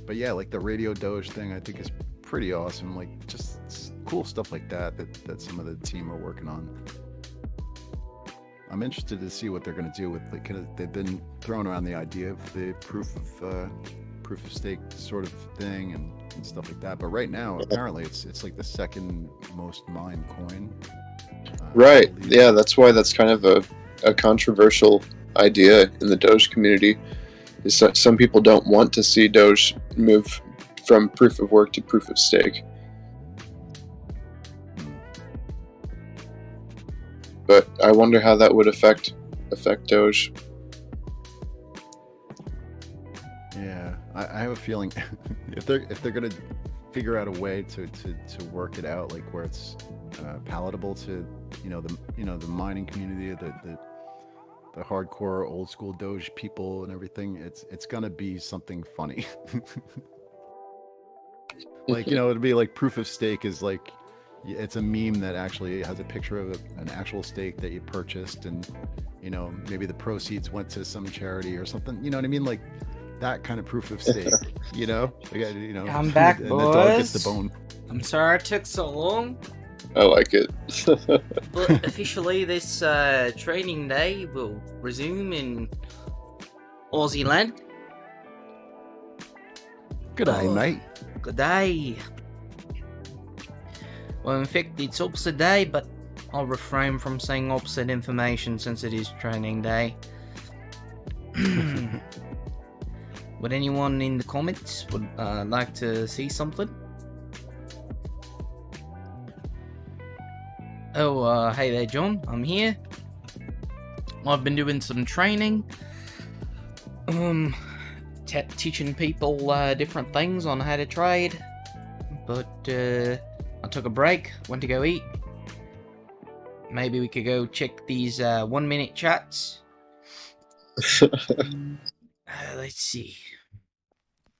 But yeah, like the radio Doge thing, I think is pretty awesome. Like just cool stuff like that some of the team are working on. I'm interested to see what they're going to do with they've been throwing around the idea of the proof of stake sort of thing and stuff like that. But right now, apparently, it's like the second most mined coin. Right. Yeah, that's why that's kind of a controversial idea in the Doge community. Is that some people don't want to see Doge move from proof of work to proof of stake. But I wonder how that would affect Doge. Yeah, I have a feeling if they're gonna figure out a way to work it out, like where it's palatable to the mining community, the hardcore old school Doge people and everything, it's gonna be something funny. Like it'd be like proof of stake is like It's a meme that actually has a picture of an actual steak that you purchased, and maybe the proceeds went to some charity or something. You know what I mean? Like that kind of proof of stake. I'm back, and the dog gets the boys. bone. I'm sorry it took so long, I like it. but officially this training day will resume in Aussie land. Good day, Oh. mate. Good day. Well, in fact, it's opposite day, but I'll refrain from saying opposite information since it is training day. Would anyone in the comments would like to see something? Oh, hey there, John. I'm here. I've been doing some training. Teaching people different things on how to trade. But I took a break, went to go eat. Maybe we could go check these 1 minute chats. Let's see.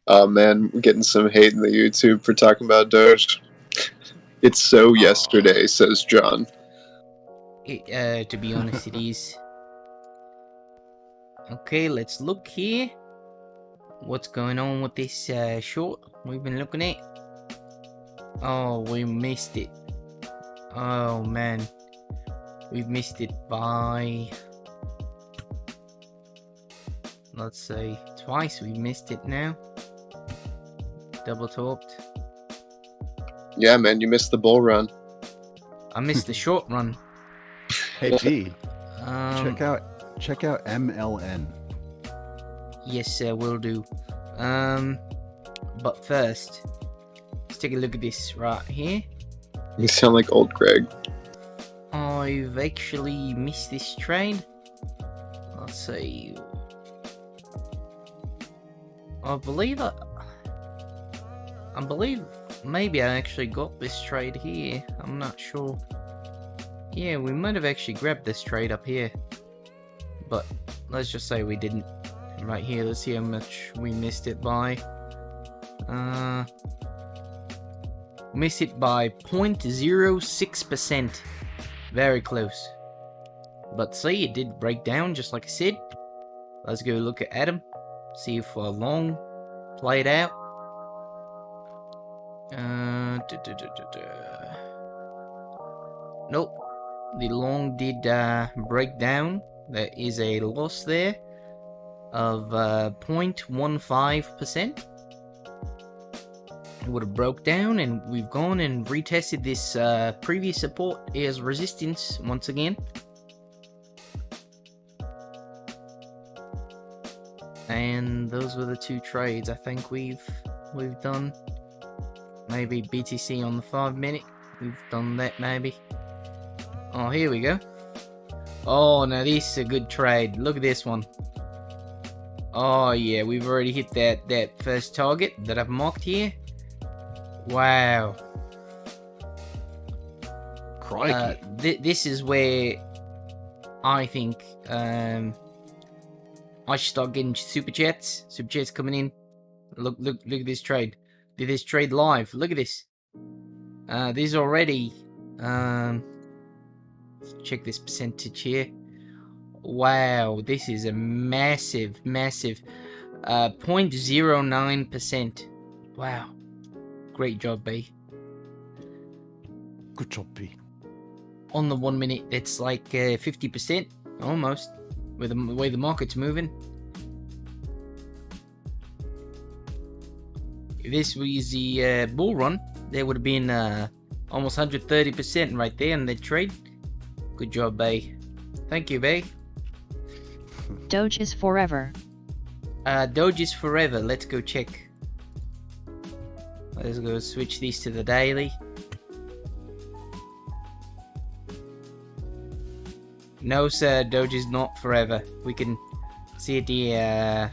Oh man, we're getting some hate in the YouTube for talking about Doge. It's so yesterday, says John. To be honest, it is. Okay, let's look here. What's going on with this short we've been looking at? Oh, we missed it. Oh man. We've missed it by... let's say twice we missed it now. Double topped. Yeah, man, you missed the bull run. I missed the short run. Hey B, Um, check out MLN. Yes, will do. But first, let's take a look at this right here. You sound like old Greg. I've actually missed this trade. Let's see. I believe maybe I actually got this trade here. I'm not sure. Yeah, we might have actually grabbed this trade up here. But let's just say we didn't. Right here, let's see how much we missed it by. Missed it by 0.06%. Very close. But see, it did break down just like I said. Let's go look at Adam. See if long played out. Nope. The long did break down. There is a loss there of 0.15%. It would have broke down, and we've gone and retested this previous support as resistance once again. And those were the two trades I think we've done. Maybe BTC on the 5 minute. We've done that maybe. Oh, here we go. Oh, now this is a good trade. Look at this one. Oh yeah, we've already hit that first target that I've marked here. Wow. Crikey. This is where I think I should start getting super chats. Super chats coming in. Look at this trade. Did this trade live? Look at this. This already. Let's check this percentage here. Wow, this is a massive 0.09%. Wow. Great job, B. Good job, B. On the 1 minute, it's like 50%, almost, with the way the market's moving. If this was the bull run, there would have been almost 130% right there in the trade. Good job, B. Thank you, B. Doge is forever. Doge is forever. Let's go check. Let's go switch these to the daily. No, sir, Doge is not forever. We can see it here.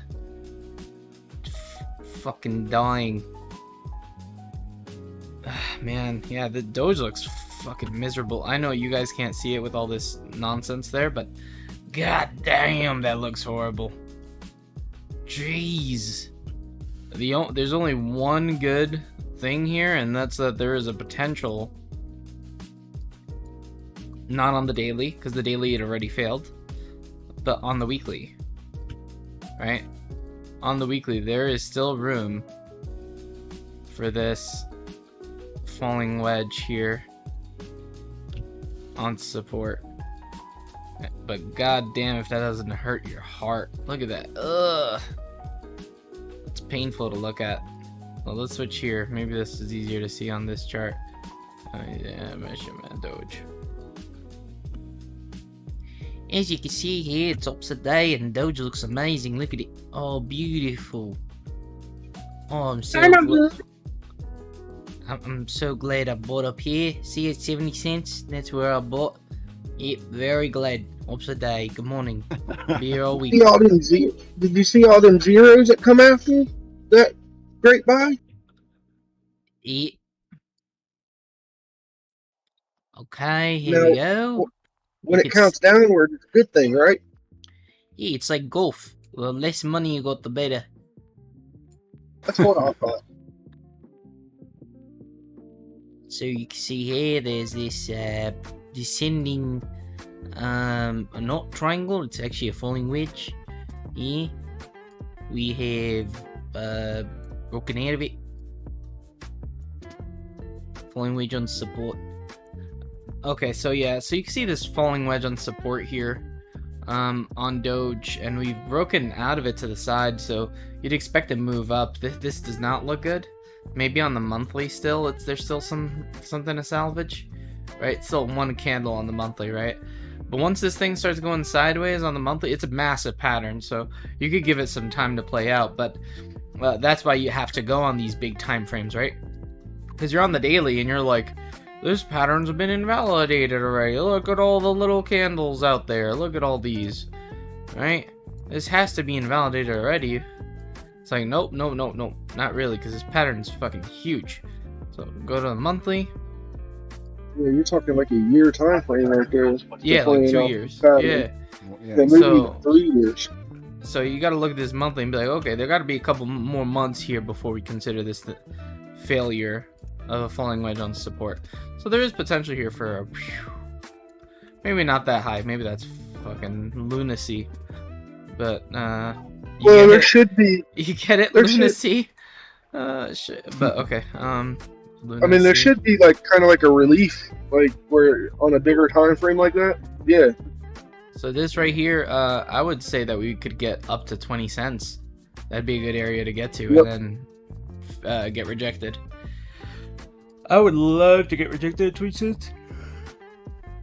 Fucking dying. Man, yeah, the Doge looks fucking miserable. I know you guys can't see it with all this nonsense there, but god damn, that looks horrible. Jeez. There's only one good thing here, and that's that there is a potential Not on the daily, because the daily had already failed. But on the weekly. Right? On the weekly, there is still room for this falling wedge here on support. But goddamn if that doesn't hurt your heart. Look at that. Ugh. It's painful to look at. Well, let's switch here. Maybe this is easier to see on this chart. Yeah, measurement Doge. As you can see here, it's upside down and Doge looks amazing. Look at it. Oh, beautiful. Oh, I'm so glad I bought up here. See, it's 70 cents. That's where I bought. Yep, very glad. Upside down. Good morning. Be here all week. Did you see all them zeros that come after that great buy? Yeah. Okay, here we go. When it counts downward, it's a good thing, right? Yeah, it's like golf. The less money you got, the better. That's what I thought. So you can see here, there's this descending, not triangle. It's actually a falling wedge. Yeah, we have broken out of it. Falling wedge on support. Okay, so yeah, so you can see this falling wedge on support here, on Doge, and we've broken out of it to the side. So you'd expect to move up. This does not look good. Maybe on the monthly still, there's still something to salvage, right? Still one candle on the monthly, right? But once this thing starts going sideways on the monthly, it's a massive pattern, so you could give it some time to play out. But that's why you have to go on these big time frames, right? Because you're on the daily and you're like, this pattern's been invalidated already. Look at all the little candles out there. Look at all these, right? This has to be invalidated already. It's like, nope, not really, because this pattern's fucking huge. So go to the monthly. Yeah, you're talking like a year time frame right there. Yeah, like 2 years. Yeah. Maybe 3 years. So you got to look at this monthly and be like, okay, there got to be a couple more months here before we consider this the failure of a falling wedge on support. So there is potential here for a, maybe not that high. Maybe that's fucking lunacy. But well, there should be. You get it, lunacy. Shit. But okay. Lunacy. I mean, there should be like kind of like a relief, like where on a bigger time frame like that. Yeah. So this right here, I would say that we could get up to 20 cents. That'd be a good area to get to, yep. And then get rejected. I would love to get rejected at 20 cents.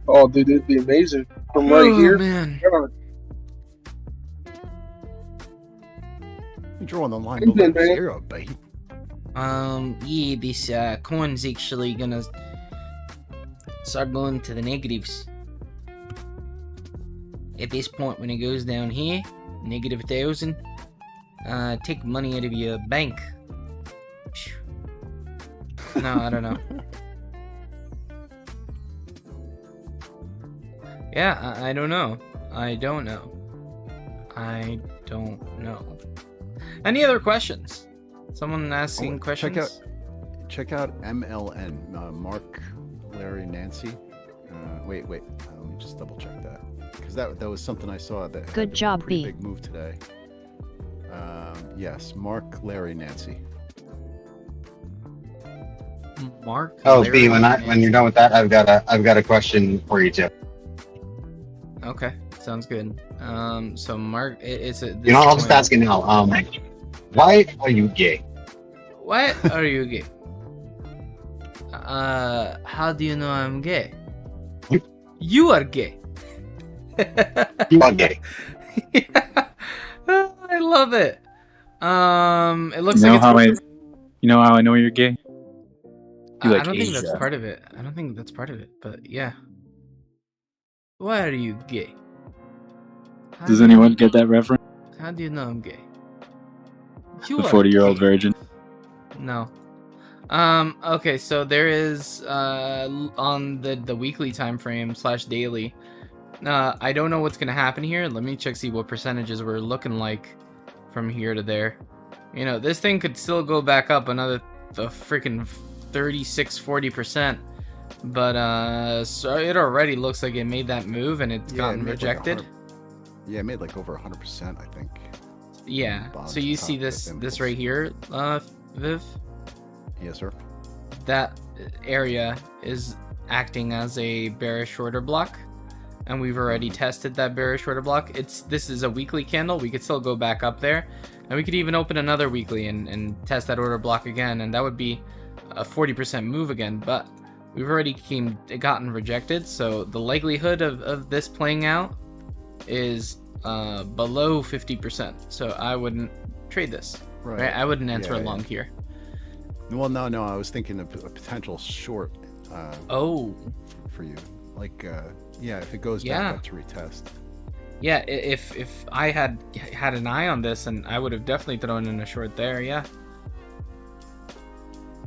Oh, dude, it'd be amazing. From right here. Man. You're drawing the line below zero, babe. Yeah, this coin's actually gonna start going to the negatives. At this point, when it goes down here, negative 1,000, take money out of your bank. No, I don't know. Yeah, I don't know. I don't know. Any other questions? Someone asking questions? Check out MLN, Mark, Larry, Nancy. Wait. Let me just double check that, because that was something I saw that good had job, a pretty B. big move today. Yes, Mark, Larry, Nancy. Mark. Oh, Larry, B. When you're done with that, I've got a question for you too. Okay, sounds good. So Mark, it's a. You know, I'll just ask you now. Why are you gay? Why are you gay? How do you know I'm gay? You are gay. You are gay. Yeah. I love it. It looks you know like how you know how I know you're gay? I don't think that's part of it. I don't think that's part of it, but yeah. Why are you gay? Does anyone get that reference? How do you know I'm gay? The 40-year-old virgin. No. Okay, so there is on the weekly time frame / daily. I don't know what's gonna happen here. Let me see what percentages we're looking like from here to there. You know, this thing could still go back up another freaking 36-40%. But so it already looks like it made that move and it's Yeah, it gotten made rejected. Yeah, it made like over 100%, I think. Yeah. So you see this right here, Viv? Yes, sir. That area is acting as a bearish order block, and we've already tested that bearish order block. This is a weekly candle. We could still go back up there, and we could even open another weekly and test that order block again, and that would be a 40% move again. But we've already gotten rejected, so the likelihood of this playing out is below 50%. So I wouldn't trade this. Right? I wouldn't enter long here. Well, no, I was thinking of a potential short. For you, like, yeah, if it goes back up to retest. Yeah, if I had an eye on this, and I would have definitely thrown in a short there. Yeah.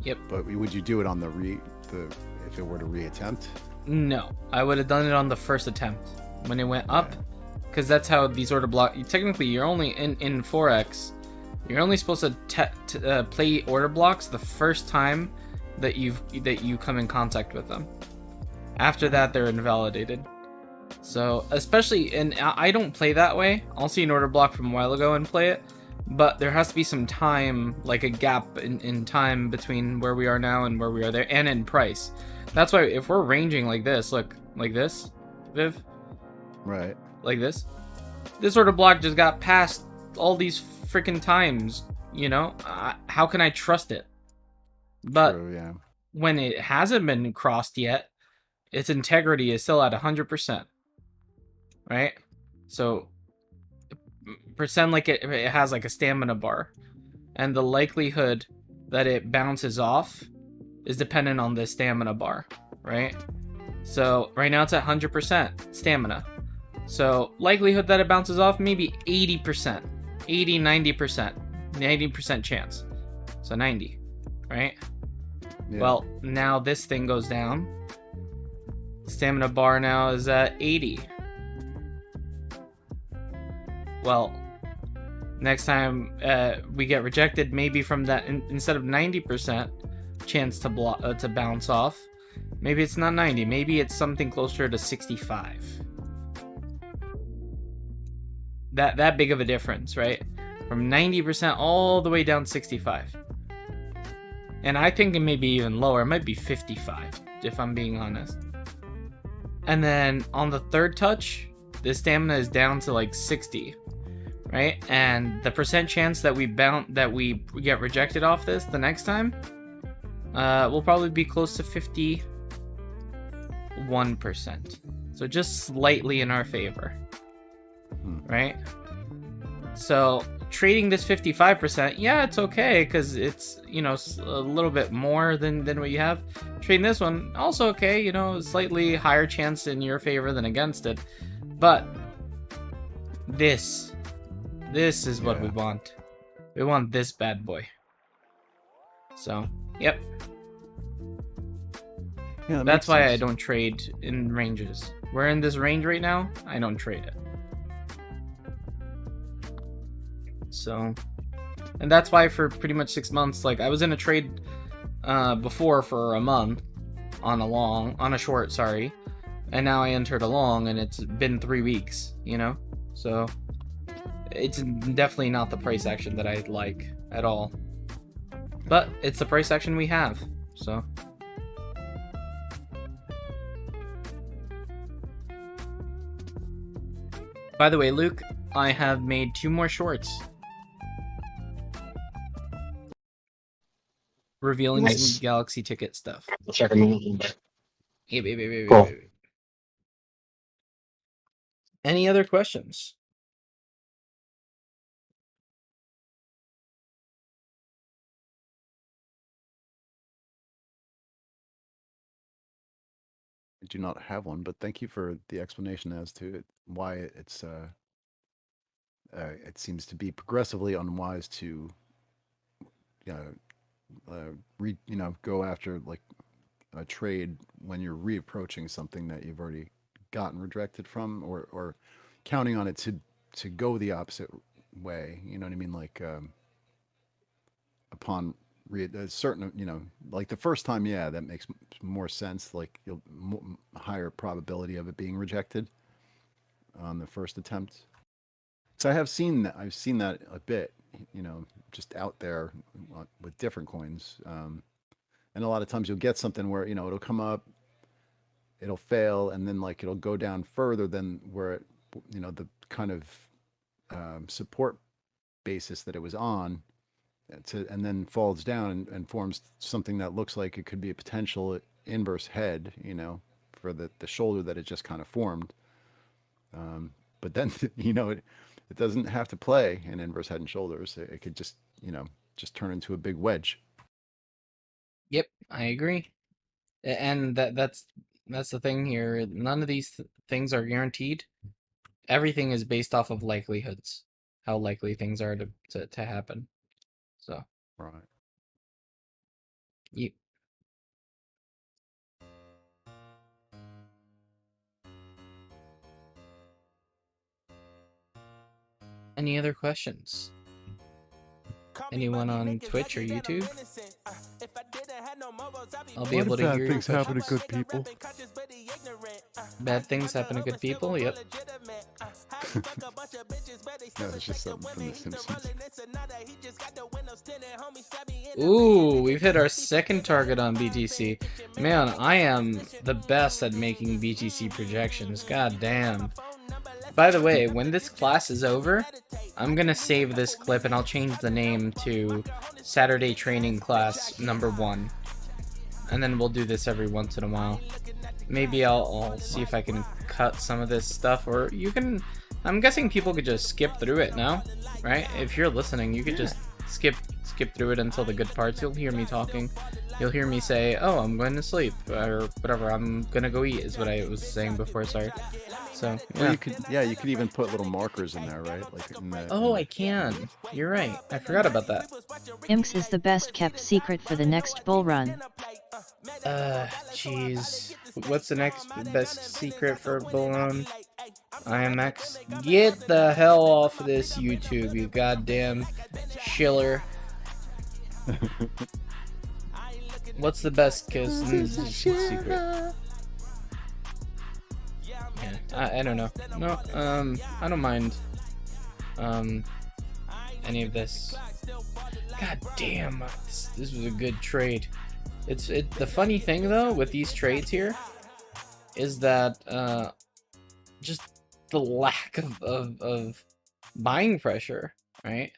Yep. But would you do it on if it were to reattempt? No, I would have done it on the first attempt when it went up, because that's how these order block. Technically, you're only in Forex. You're only supposed to play order blocks the first time that you come in contact with them. After that, they're invalidated. So, especially, and I don't play that way. I'll see an order block from a while ago and play it, but there has to be some time, like a gap in time between where we are now and where we are there, and in price. That's why if we're ranging like this, look, like this, Viv? Right. Like this order block just got past all these freaking times, you know? How can I trust it? But True, yeah. when it hasn't been crossed yet, its integrity is still at 100%, right? So pretend like it has like a stamina bar, and the likelihood that it bounces off is dependent on this stamina bar, right? So right now it's at 100% stamina. So likelihood that it bounces off, maybe 80%, 80, 90%, 90% chance. So 90, right? Yeah. Well, now this thing goes down. Stamina bar now is at 80. Well, next time we get rejected, maybe from that, instead of 90% chance to bounce off, maybe it's not 90, maybe it's something closer to 65. That big of a difference, right? From 90% all the way down to 65. And I think it may be even lower. It might be 55, if I'm being honest. And then on the third touch, the stamina is down to like 60, right? And the percent chance that we get rejected off this the next time will probably be close to 51%. So just slightly in our favor, right? So trading this 55%, yeah, it's okay because it's, you know, a little bit more than what you have. Trading this one, also okay, you know, slightly higher chance in your favor than against it. But this is what we want. We want this bad boy. So, yep. Yeah, that's why I don't trade in ranges. We're in this range right now, I don't trade it. So, and that's why for pretty much 6 months, like I was in a trade before for a month on a short, sorry, and now I entered a long, and it's been 3 weeks, you know. So it's definitely not the price action that I like at all, but it's the price action we have. So by the way, Luke, I have made 2 more shorts. Revealing some Galaxy ticket stuff. I'll check them out. Cool. Any other questions? I do not have one, but thank you for the explanation as to why it's it seems to be progressively unwise to go after like a trade when you're reapproaching something that you've already gotten rejected from, or counting on it to go the opposite way. You know what I mean? Like upon a certain, like the first time, yeah, that makes more sense. Like you'll higher probability of it being rejected on the first attempt. So I've seen that a bit, just out there with different coins. And a lot of times you'll get something where, it'll come up, it'll fail, and then like it'll go down further than where it, the kind of support basis that it was on, and then falls down and forms something that looks like it could be a potential inverse head, for the shoulder that it just kind of formed. But then, it doesn't have to play an inverse head and shoulders. It could just, just turn into a big wedge. Yep, I agree. And that's the thing here. None of these things are guaranteed. Everything is based off of likelihoods, how likely things are to happen. So. Right. You. Any other questions? Anyone on Twitch or YouTube? I'll be able to hear your questions. Bad things happen to good people. Bad things happen to good people, yep. No, it's just something from The Simpsons. Ooh, we've hit our second target on BTC. Man, I am the best at making BTC projections. God damn. By the way, when this class is over, I'm gonna save this clip and I'll change the name to Saturday Training Class number 1. And then we'll do this every once in a while. Maybe I'll see if I can cut some of this stuff, or you can... I'm guessing people could just skip through it now, right? If you're listening, you could just skip through it until the good parts. You'll hear me talking. You'll hear me say, oh, I'm going to sleep, or whatever, I'm gonna go eat, is what I was saying before, sorry. So, yeah. Well, you could even put little markers in there, right? Like I can. You're right. I forgot about that. Imps is the best kept secret for the next bull run. Jeez. What's the next best secret for bull run? IMX. Get the hell off of this YouTube, you goddamn shiller. What's the best secret? Yeah, I don't know. No, I don't mind any of this. God damn, this was a good trade. The funny thing though with these trades here is that just the lack of buying pressure, right?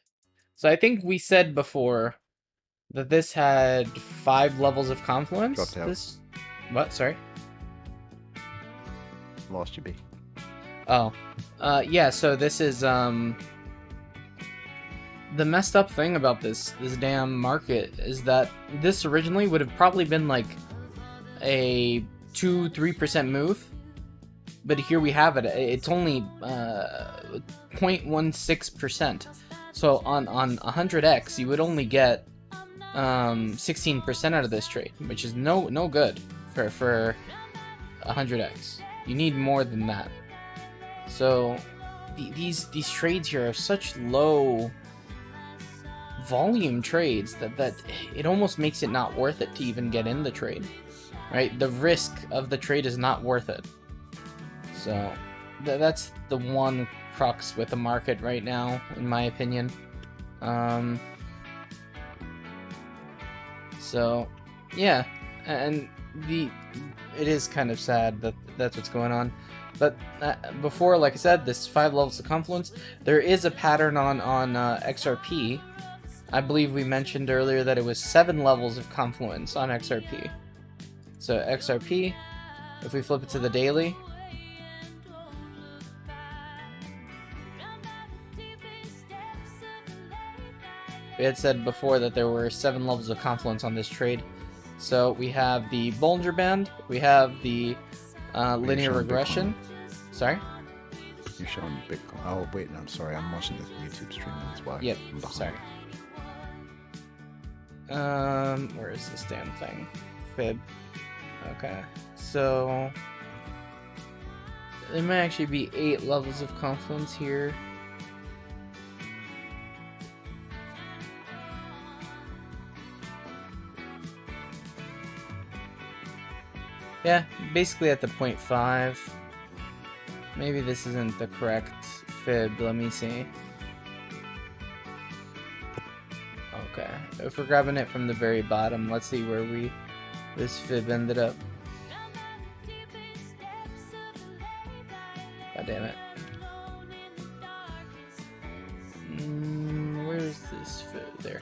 So I think we said before that this had 5 levels of confluence. Dropped out. What? Sorry. Lost you, B. Oh, yeah. So this is the messed up thing about this damn market is that this originally would have probably been like a 2-3% move, but here we have it. It's only 0.16%. So on 100x, you would only get 16% out of this trade, which is no good for 100x. You need more than that. So these trades here are such low volume trades that it almost makes it not worth it to even get in the trade, right? The risk of the trade is not worth it. So that's the one crux with the market right now, in my opinion. So yeah, and it is kind of sad that that's what's going on. But before, like I said, this 5 levels of confluence, there is a pattern on XRP. I believe we mentioned earlier that it was 7 levels of confluence on XRP. So XRP, if we flip it to the daily, we had said before that there were 7 levels of confluence on this trade. So we have the Bollinger Band, we have the linear regression. Bitcoin. Sorry? You're showing Bitcoin. Oh, wait, no, I'm sorry. I'm watching the YouTube stream. That's why. Yep, sorry. Where is this damn thing? Fib. Okay, so there might actually be 8 levels of confluence here. Yeah, basically at the 0.5. Maybe this isn't the correct fib. Let me see. Okay, if we're grabbing it from the very bottom, let's see where this fib ended up. God damn it. Where's this fib? There.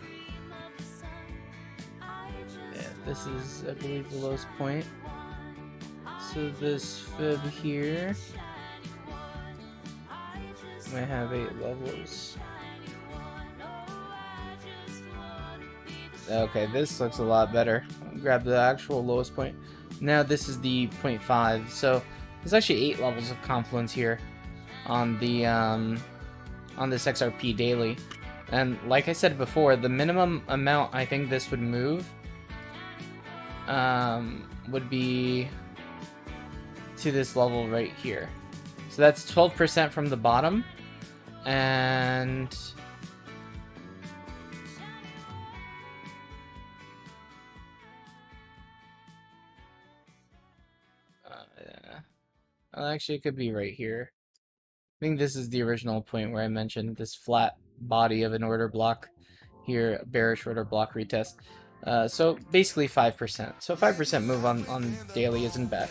Yeah, this is, I believe, the lowest point. So this fib here might have 8 levels. Okay, this looks a lot better. I'll grab the actual lowest point. Now this is the 0.5. So there's actually 8 levels of confluence here on the on this XRP daily. And like I said before, the minimum amount I think this would move would be to this level right here. So that's 12% from the bottom, and well, actually it could be right here. I think this is the original point where I mentioned this flat body of an order block here, bearish order block retest. So basically 5%. So 5% move on daily isn't bad.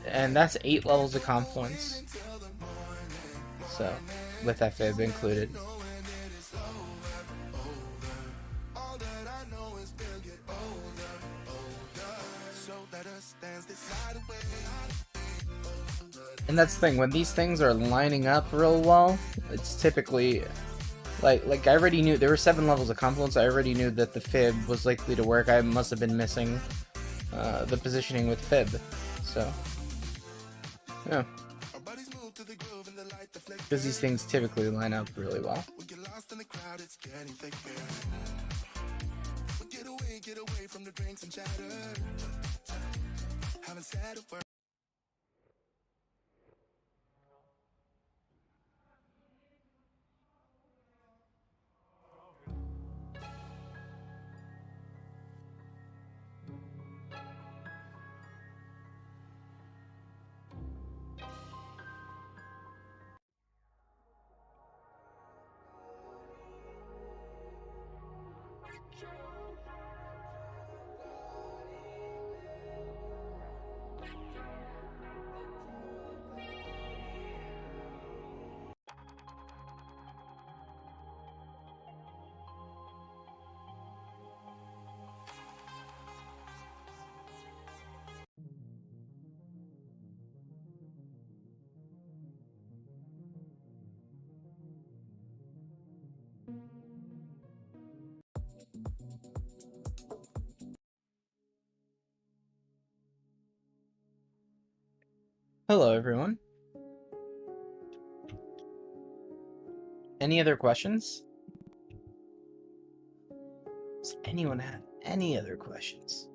And that's 8 levels of confluence. So, with that fib included. And that's the thing, when these things are lining up real well, it's typically like I already knew there were 7 levels of confluence. I already knew that the fib was likely to work. I must have been missing the positioning with fib. So yeah, because these things typically line up really well. Hello, everyone. Any other questions? Does anyone have any other questions?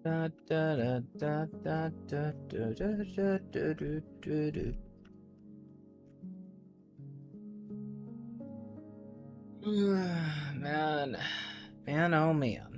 Da, da, da, da, da, da, da, da, da, da, da, da. Man, oh man.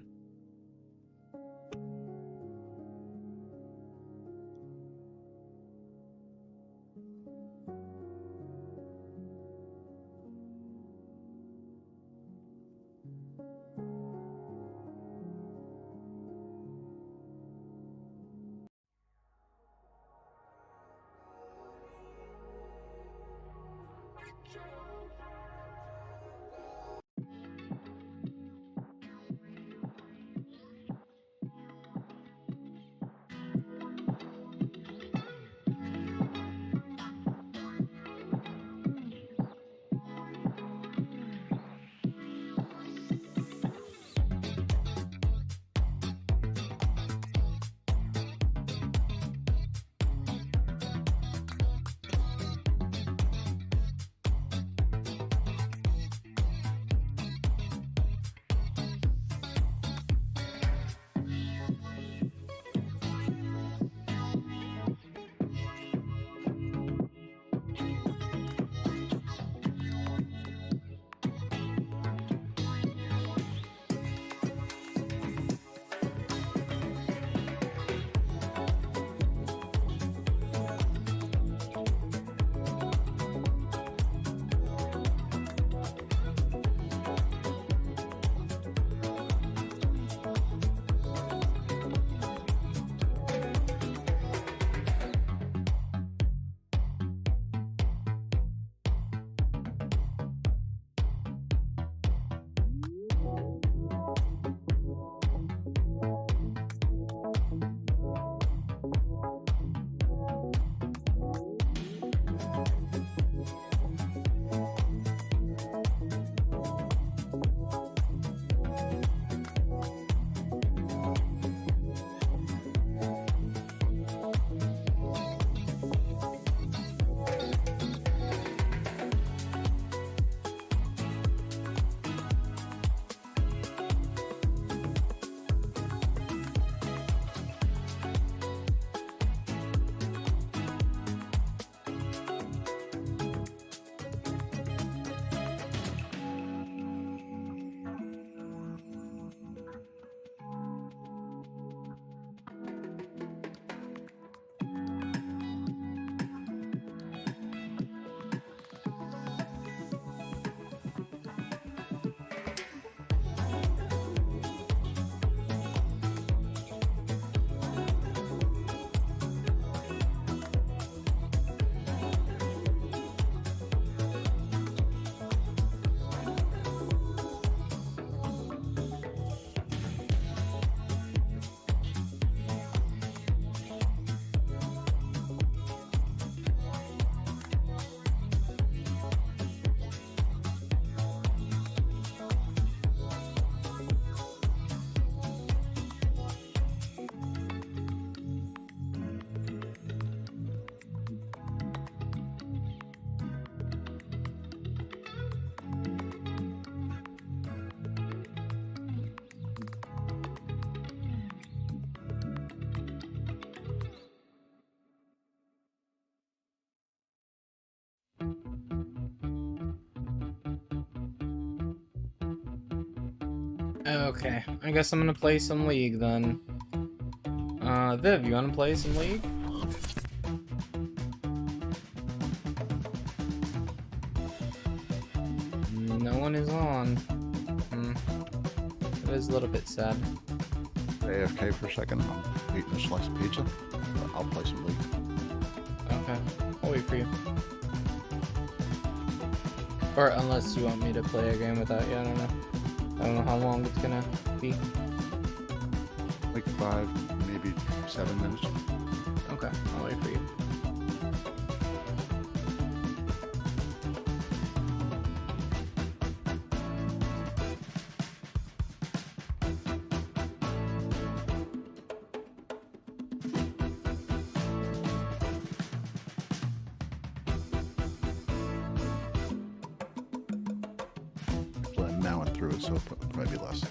Okay, I guess I'm gonna play some League then. Viv, you wanna play some League? No one is on. It is a little bit sad. AFK for a second. I'm eating a slice of pizza. I'll play some League. Okay, I'll wait for you. Or unless you want me to play a game without you, I don't know. I don't know how long it's gonna be. Like 5, maybe 7 minutes. Okay, I'll wait for you. I'm mowing through it, so it'll probably be less.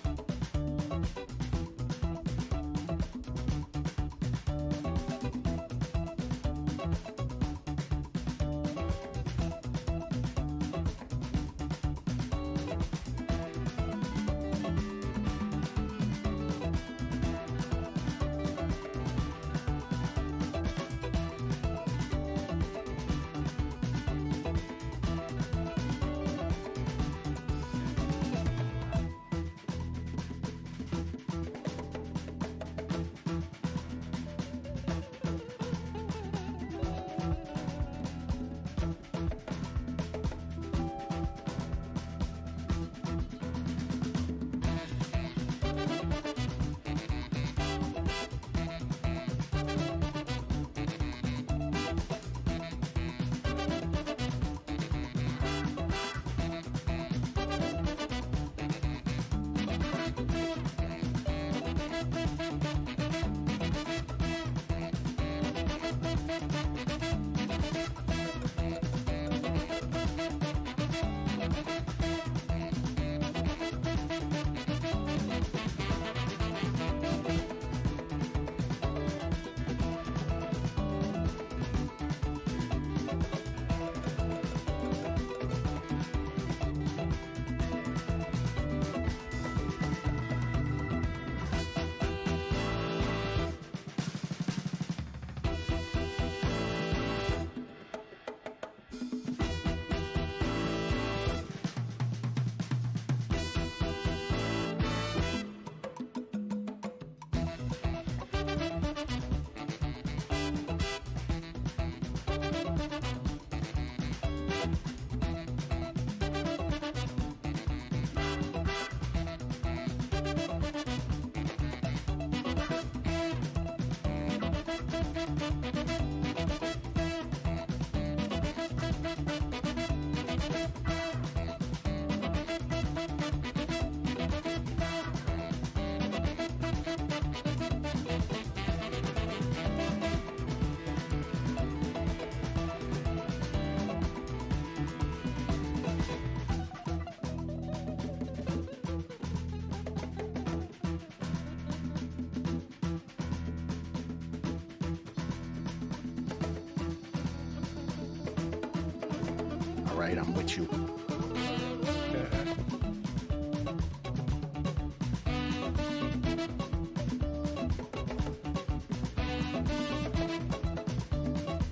All right, I'm with you.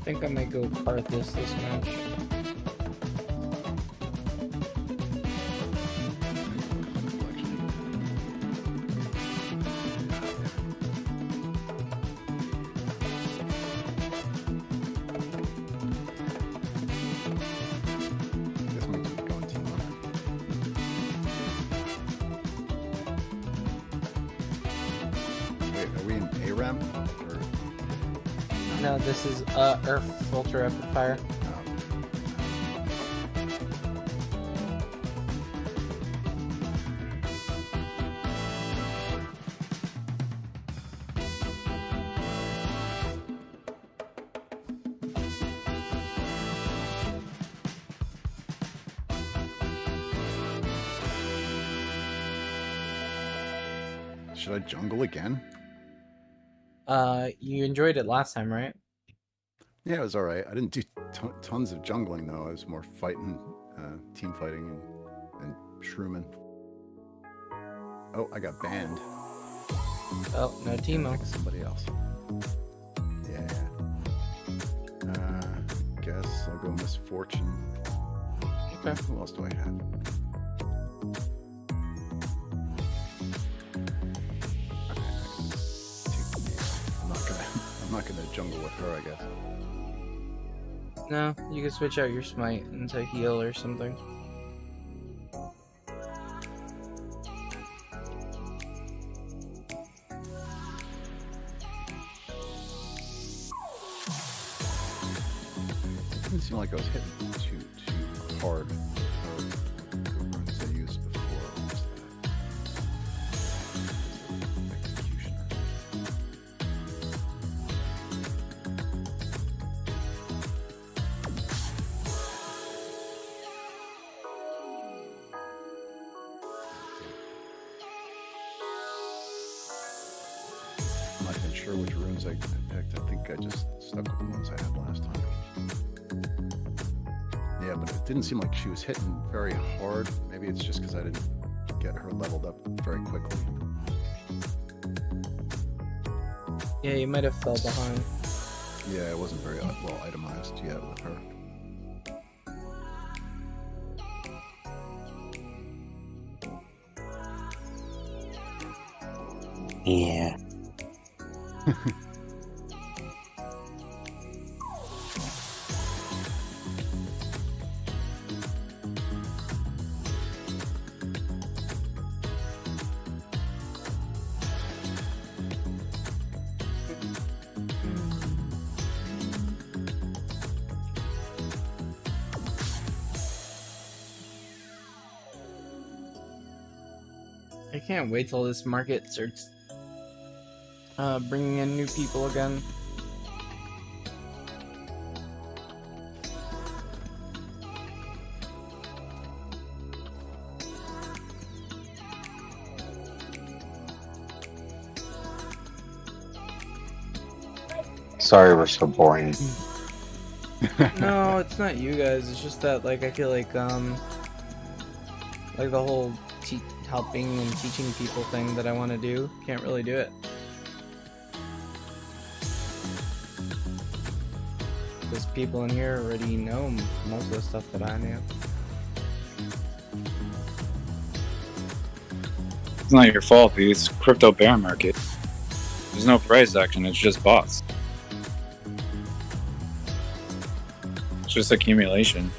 I think I might go Karthus this match. Wait, are we in ARAM? Or... No, this is Earth Filter Rapid Fire. Should I jungle again? You enjoyed it last time, right? Yeah, it was all right. I didn't do tons of jungling though. I was more fighting, team fighting, and shrooming. Oh, I got banned. Oh, no Timo. Pick somebody else. Yeah. Guess I'll go Misfortune. Okay. Who else do I have? I'm not gonna jungle with her, I guess. No, you can switch out your smite into heal or something. Didn't seem like I was hitting too hard for the runes I used before. What was that? Executioner. I'm not even sure which runes I picked. I think I just stuck with the ones I had last time. Yeah, but it didn't seem like she was hitting very hard. Maybe it's just because I didn't get her leveled up very quickly. Yeah, you might have fell behind. Yeah, it wasn't very well itemized yet with her. Yeah. I can't wait till this market starts bringing in new people again. Sorry we're so boring. No, it's not you guys. It's just that, like, I feel like the whole helping and teaching people thing that I want to do, can't really do it. Because people in here already know most of the stuff that I knew. It's not your fault, dude. It's crypto bear market. There's no price action, it's just bots. It's just accumulation.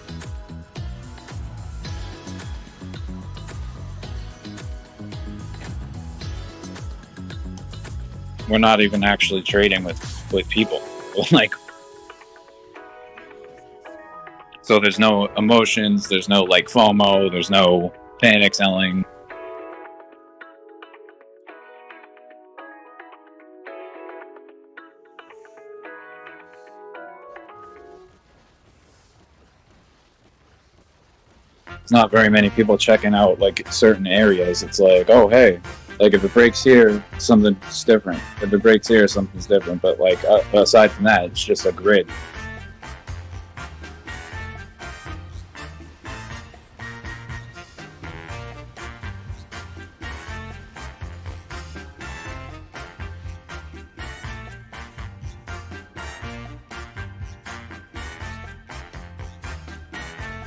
We're not even actually trading with people. Like, so there's no emotions, there's no like FOMO, there's no panic selling. It's not very many people checking out like certain areas. It's like, oh hey, like if it breaks here, something's different. If it breaks here, something's different. But like aside from that, it's just a grid.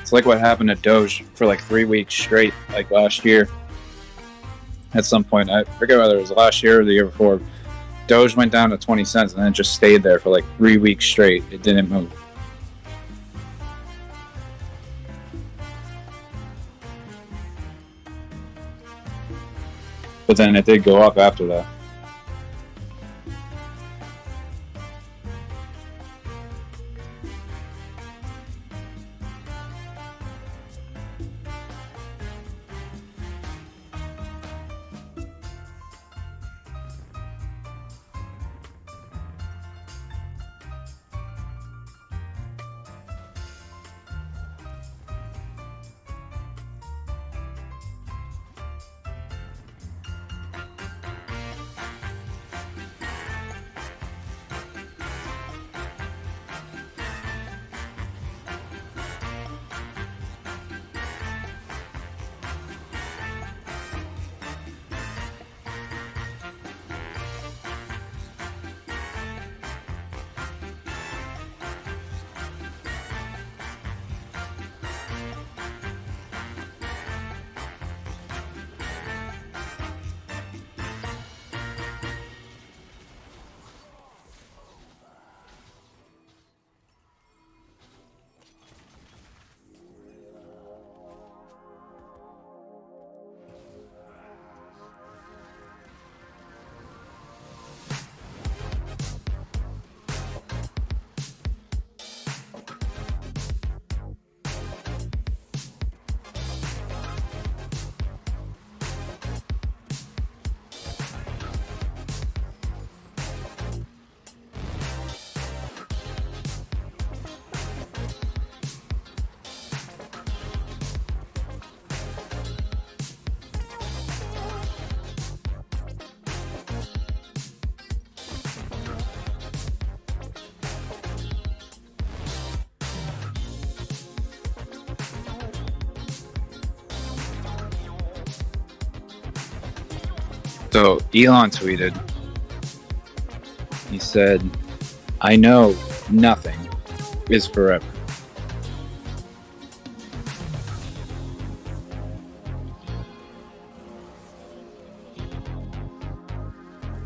It's like what happened to Doge for like 3 weeks straight, like last year. At some point, I forget whether it was last year or the year before, Doge went down to 20 cents and then it just stayed there for like 3 weeks straight. It didn't move. But then it did go up after that. So Elon tweeted, he said, "I know nothing is forever."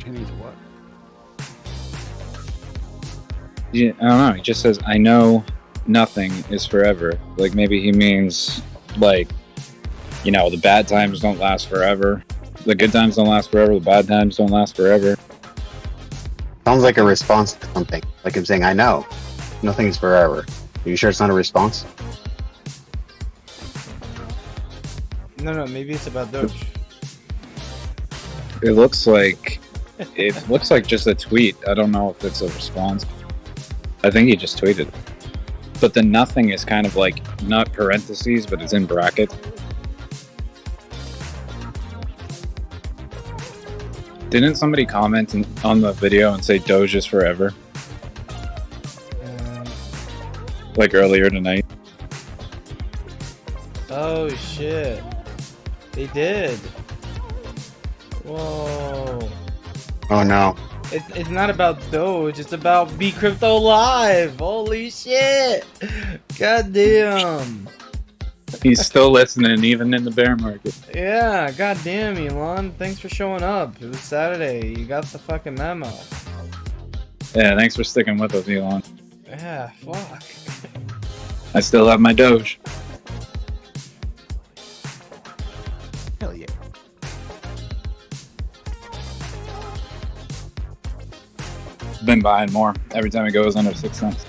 Change what? Yeah, I don't know. He just says, "I know nothing is forever." Like maybe he means like, you know, the bad times don't last forever. The good times don't last forever. The bad times don't last forever. Sounds like a response to something. Like him saying, I know. Nothing is forever. Are you sure it's not a response? No, maybe it's about Doge. It looks like just a tweet. I don't know if it's a response. I think he just tweeted it. But the nothing is kind of like not parentheses, but it's in brackets. Didn't somebody comment on the video and say Doge is forever? Like earlier tonight. Oh shit. They did. Whoa. Oh no. It's not about Doge, it's about Be Crypto Live. Holy shit. God damn. He's still listening even in the bear market. Yeah, god damn, Elon. Thanks for showing up. It was Saturday. You got the fucking memo. Yeah, thanks for sticking with us, Elon. Yeah, fuck. I still have my Doge. Hell yeah. Been buying more every time it goes under 6 cents.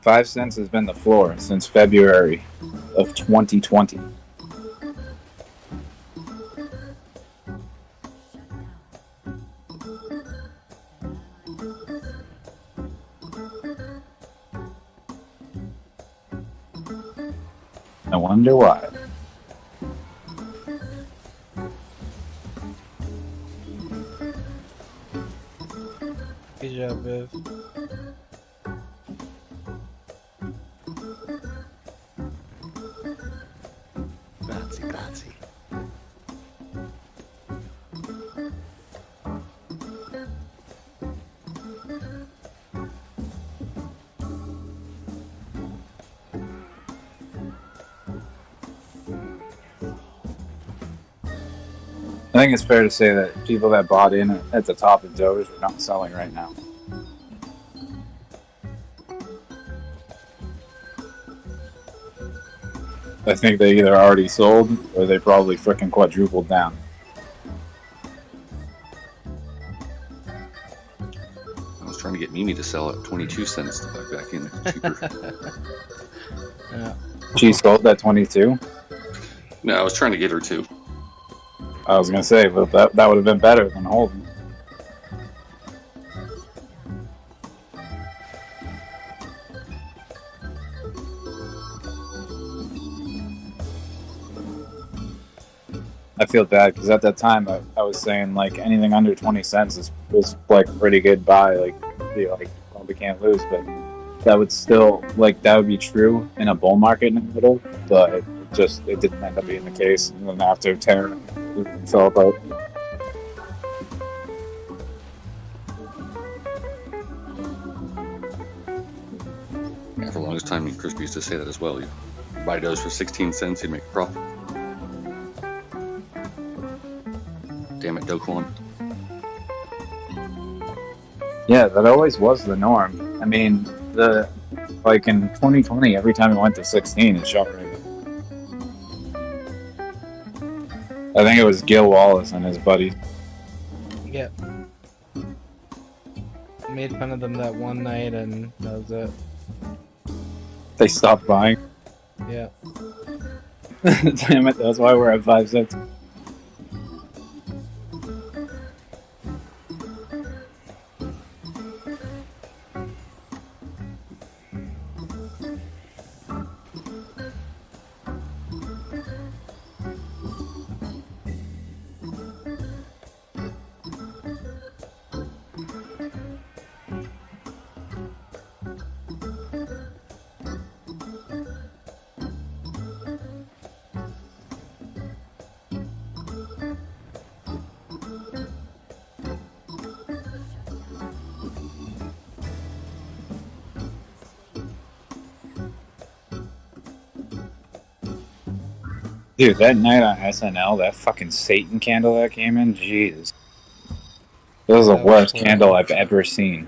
$0.05 has been the floor since February of 2020. I wonder why. Good job, Viv. Grazie. I think it's fair to say that people that bought in at the top of Doge are not selling right now. I think they either already sold or they probably freaking quadrupled down. I was trying to get Mimi to sell at 22 cents to buy back in. It's cheaper. Yeah. She sold at 22? No, I was trying to get her to. I was gonna say, but that would have been better than holding. I feel bad because at that time I was saying like anything under 20 cents was like a pretty good buy. Like, be like, well, we can't lose, but that would still that would be true in a bull market in the middle, but it didn't end up being the case. And then after Terra fell apart. Yeah, for the longest time, me and Chris used to say that as well. You buy those for 16 cents, you'd make a profit. Damn it, Do Kwon. Yeah, that always was the norm. I mean, in 2020, every time it went to 16, it shot right up. I think it was Gil Wallace and his buddy. Yeah. Made fun of them that one night and that was it. They stopped buying. Yeah. Damn it, that's why we're at 5 cents. Dude, that night on SNL, that fucking Satan candle that came in, Jesus. That was the That was worst horrible. candle I've ever seen.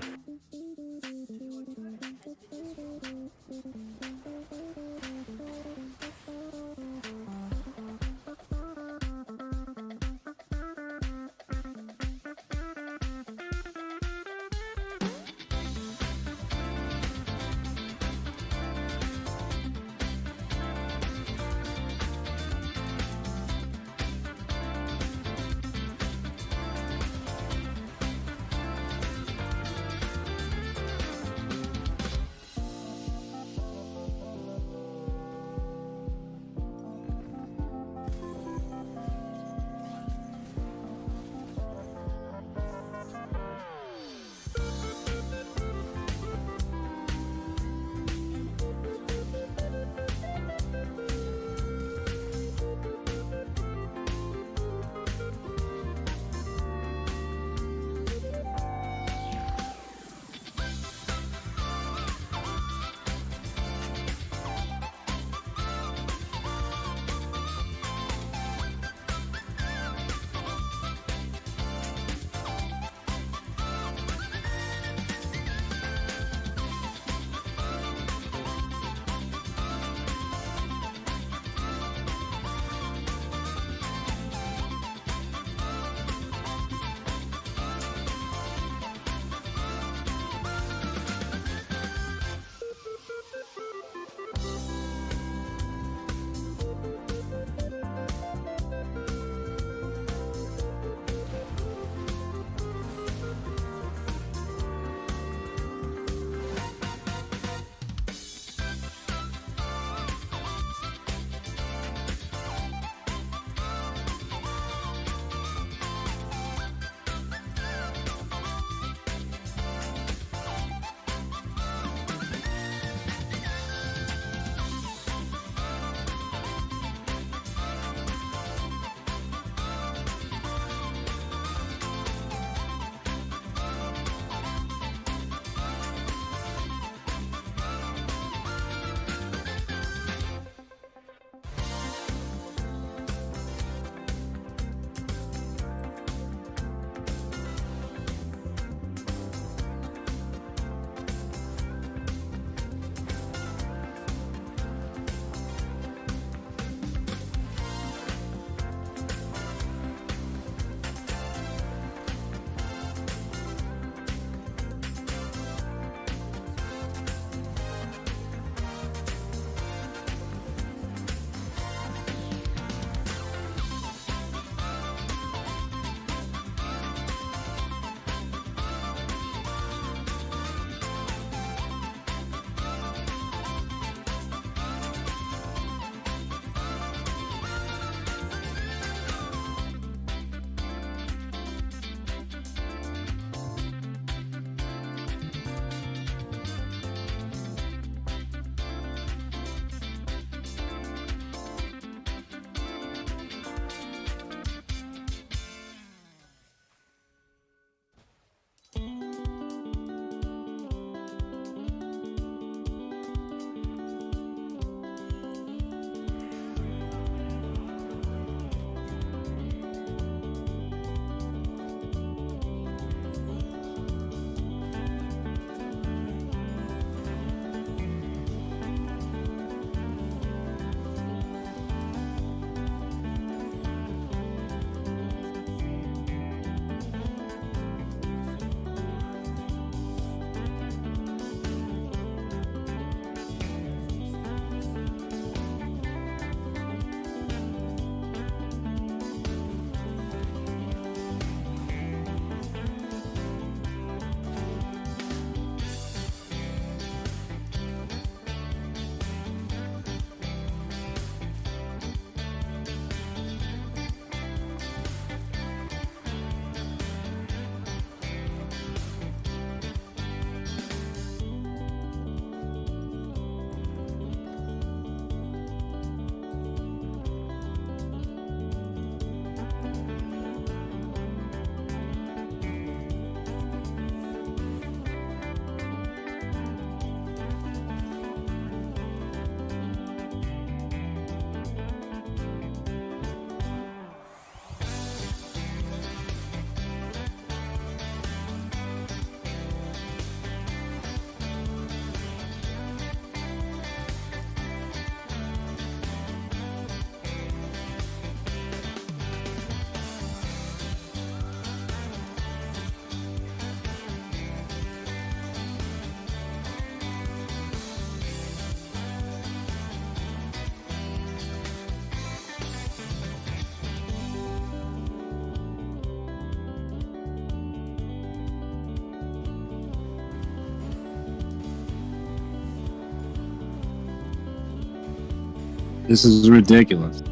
This is ridiculous.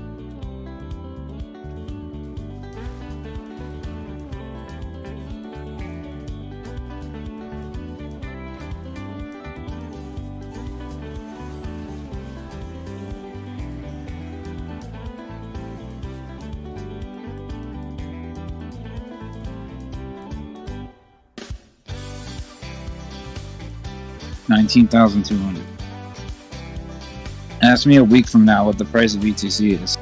$19,200. Ask me a week from now what the price of ETC is.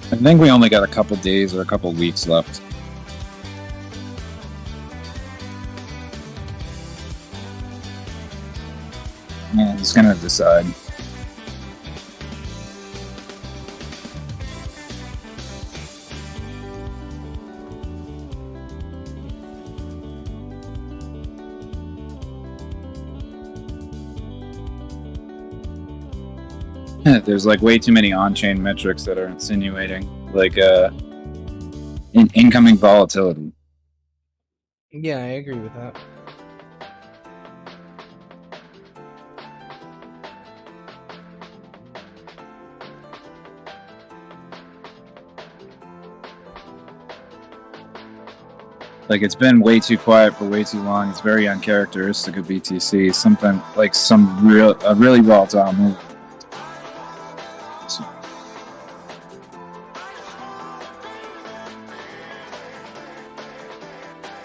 I think we only got a couple days or a couple weeks left. Yeah, he's gonna decide. There's like way too many on-chain metrics that are insinuating like incoming volatility. Yeah, I agree with that. Like, it's been way too quiet for way too long. It's very uncharacteristic of BTC. Something like a really volatile move.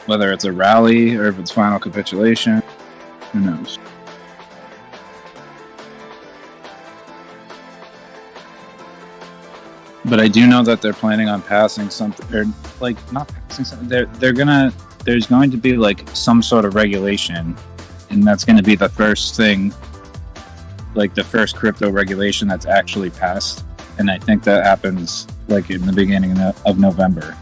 Whether it's a rally or if it's final capitulation, who knows? But I do know that they're planning on passing something, or like not passing something. There's going to be like some sort of regulation, and that's going to be the first thing, like the first crypto regulation that's actually passed. And I think that happens like in the beginning of November.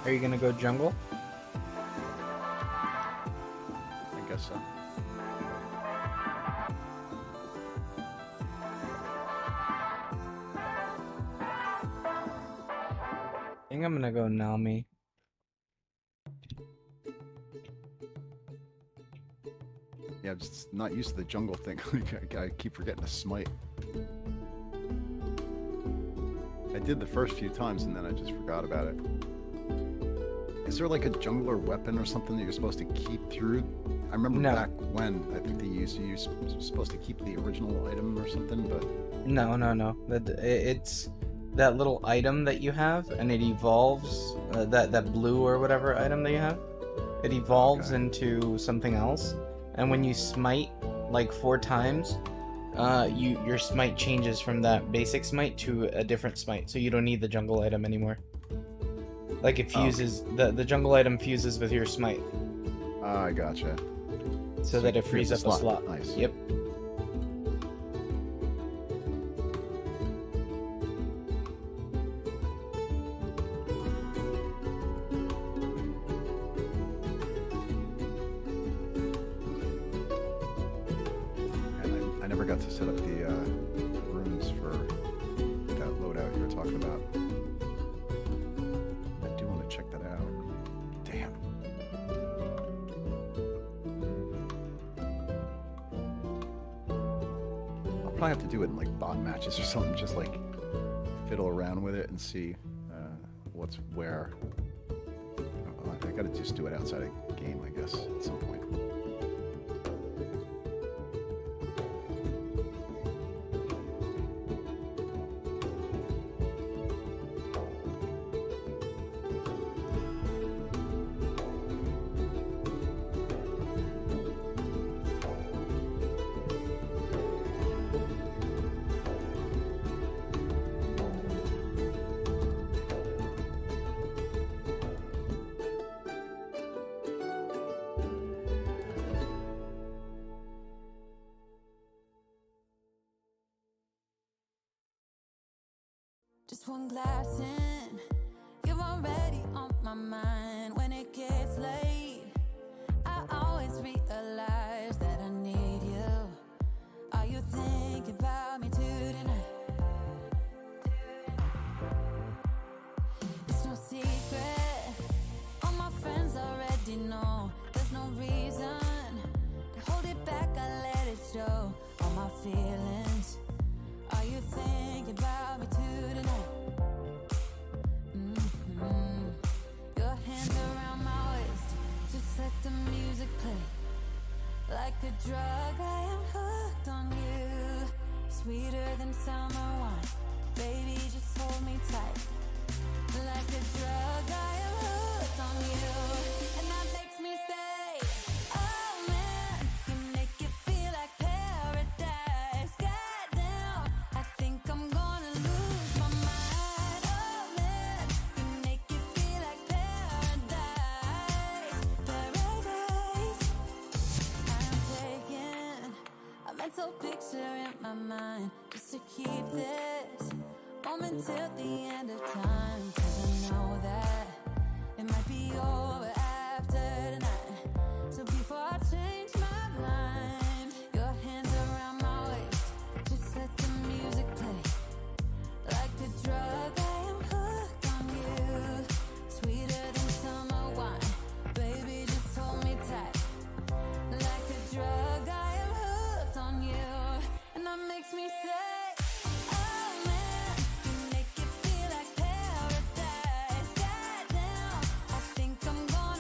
Are you gonna go jungle? I guess so. I think I'm gonna go Nami. Yeah, I'm just not used to the jungle thing. I keep forgetting to smite. I did the first few times and then I just forgot about it. is there like a jungler weapon or something that you're supposed to keep through? I remember No. back when I think they used to use supposed to keep the original item or something, but No. It's that little item that you have, and it evolves. That blue or whatever item that you have, it evolves into something else. And when you smite like 4 times, your smite changes from that basic smite to a different smite, so you don't need the jungle item anymore. Like it fuses, the jungle item fuses with your smite. I gotcha. So that it frees up a slot. Nice. Yep. And I never got to set up the runes for that loadout you were talking about. I do want to check that out. Damn. I'll probably have to do it in like bot matches or something, just like fiddle around with it and see what's where. I gotta just do it outside of game, I guess, at some point. Just one glass in, you're already on my mind. When it gets late, I always realize that I need you. Are you thinking about me tonight? It's no secret, all my friends already know. There's no reason to hold it back, I let it show. All my feelings, are you thinking about me tonight? Your hands around my waist, just let the music play. Like a drug, I am hooked on you. Sweeter than summer wine, baby, just hold me tight. Like a drug, I am hooked on you. And that makes me say, oh man, you make it feel like paradise. Goddamn, I think I'm gonna lose my mind. Oh man, you make it feel like paradise. Paradise. I'm taking a mental picture in my mind just to keep this moment till the end of time. 'Cause I know that it might be over after tonight. So before I change my mind, your hands around my waist, just let the music play. Like a drug, I am hooked on you. Sweeter than summer wine, baby, just hold me tight. Like a drug, I am hooked on you. And that makes me say, oh man, you make it feel like paradise. Goddamn, I think I'm gonna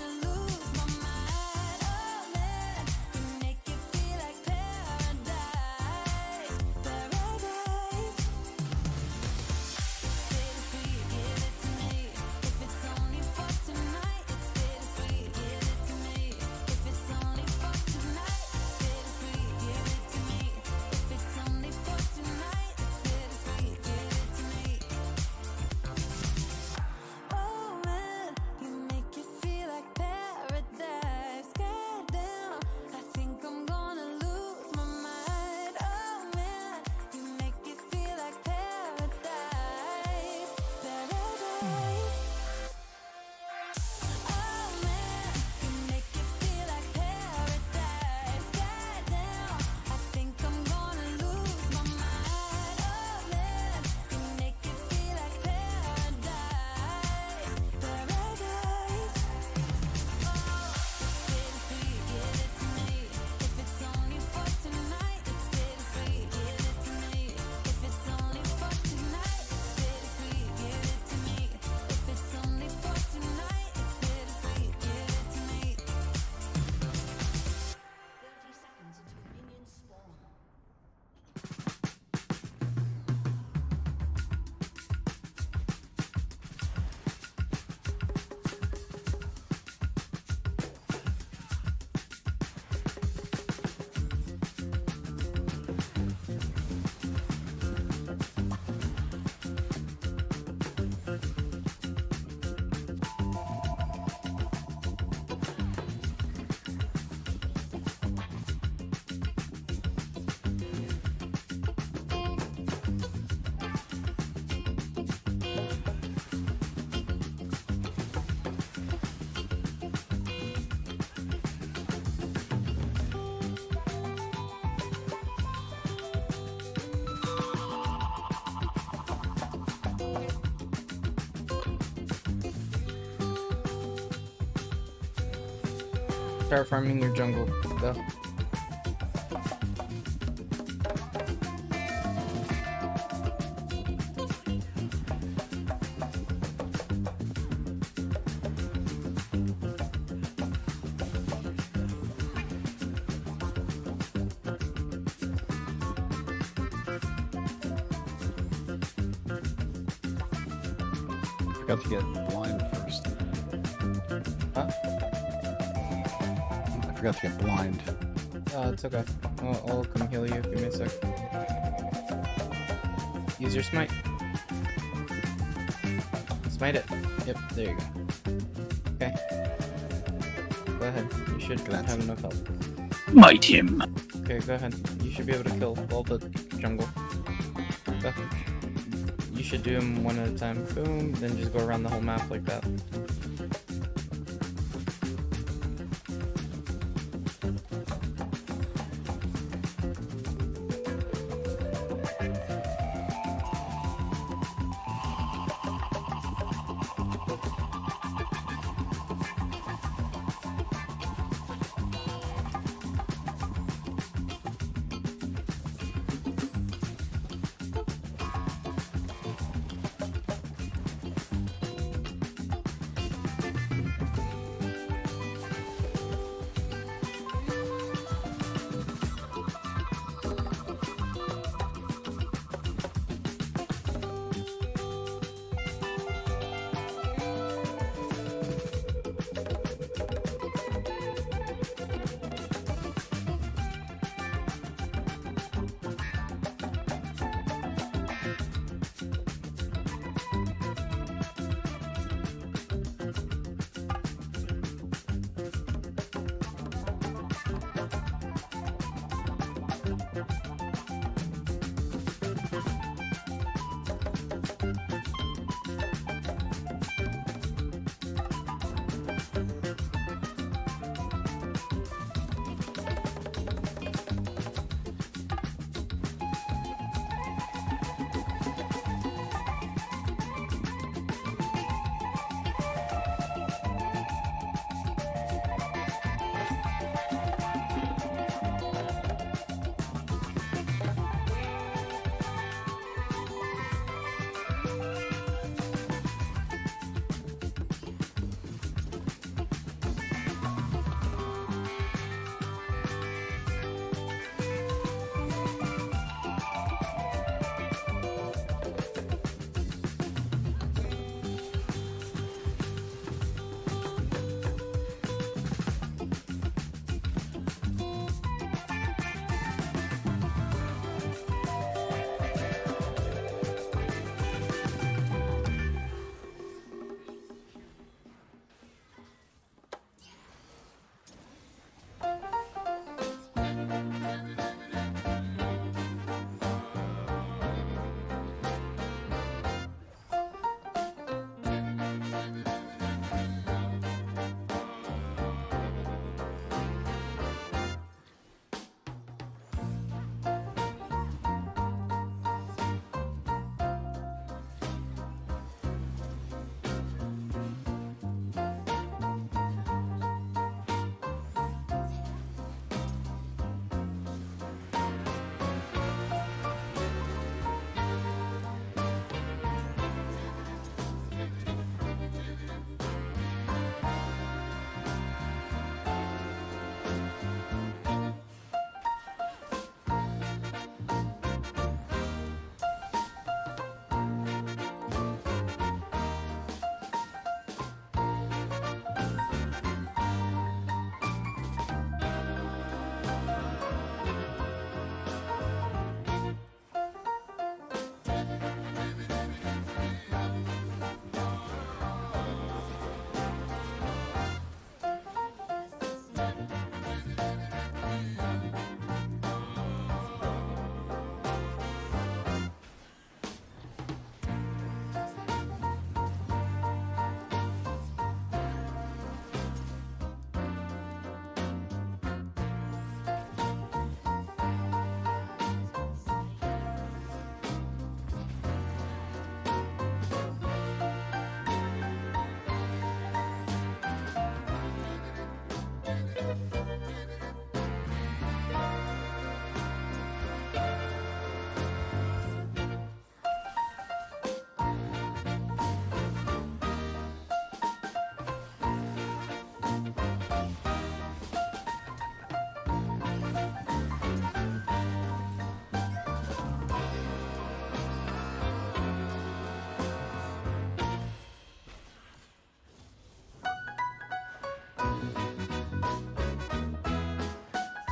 Start farming your jungle. Go. Forgot to get blind first. Huh? I forgot to get blind. It's okay. I'll come heal you. Give me a sec. Use your smite. Smite it. Yep, there you go. Okay. Go ahead. You should have enough health. Might him. Okay, go ahead. You should be able to kill all the jungle. Go. You should do them one at a time. Boom. Then just go around the whole map like that.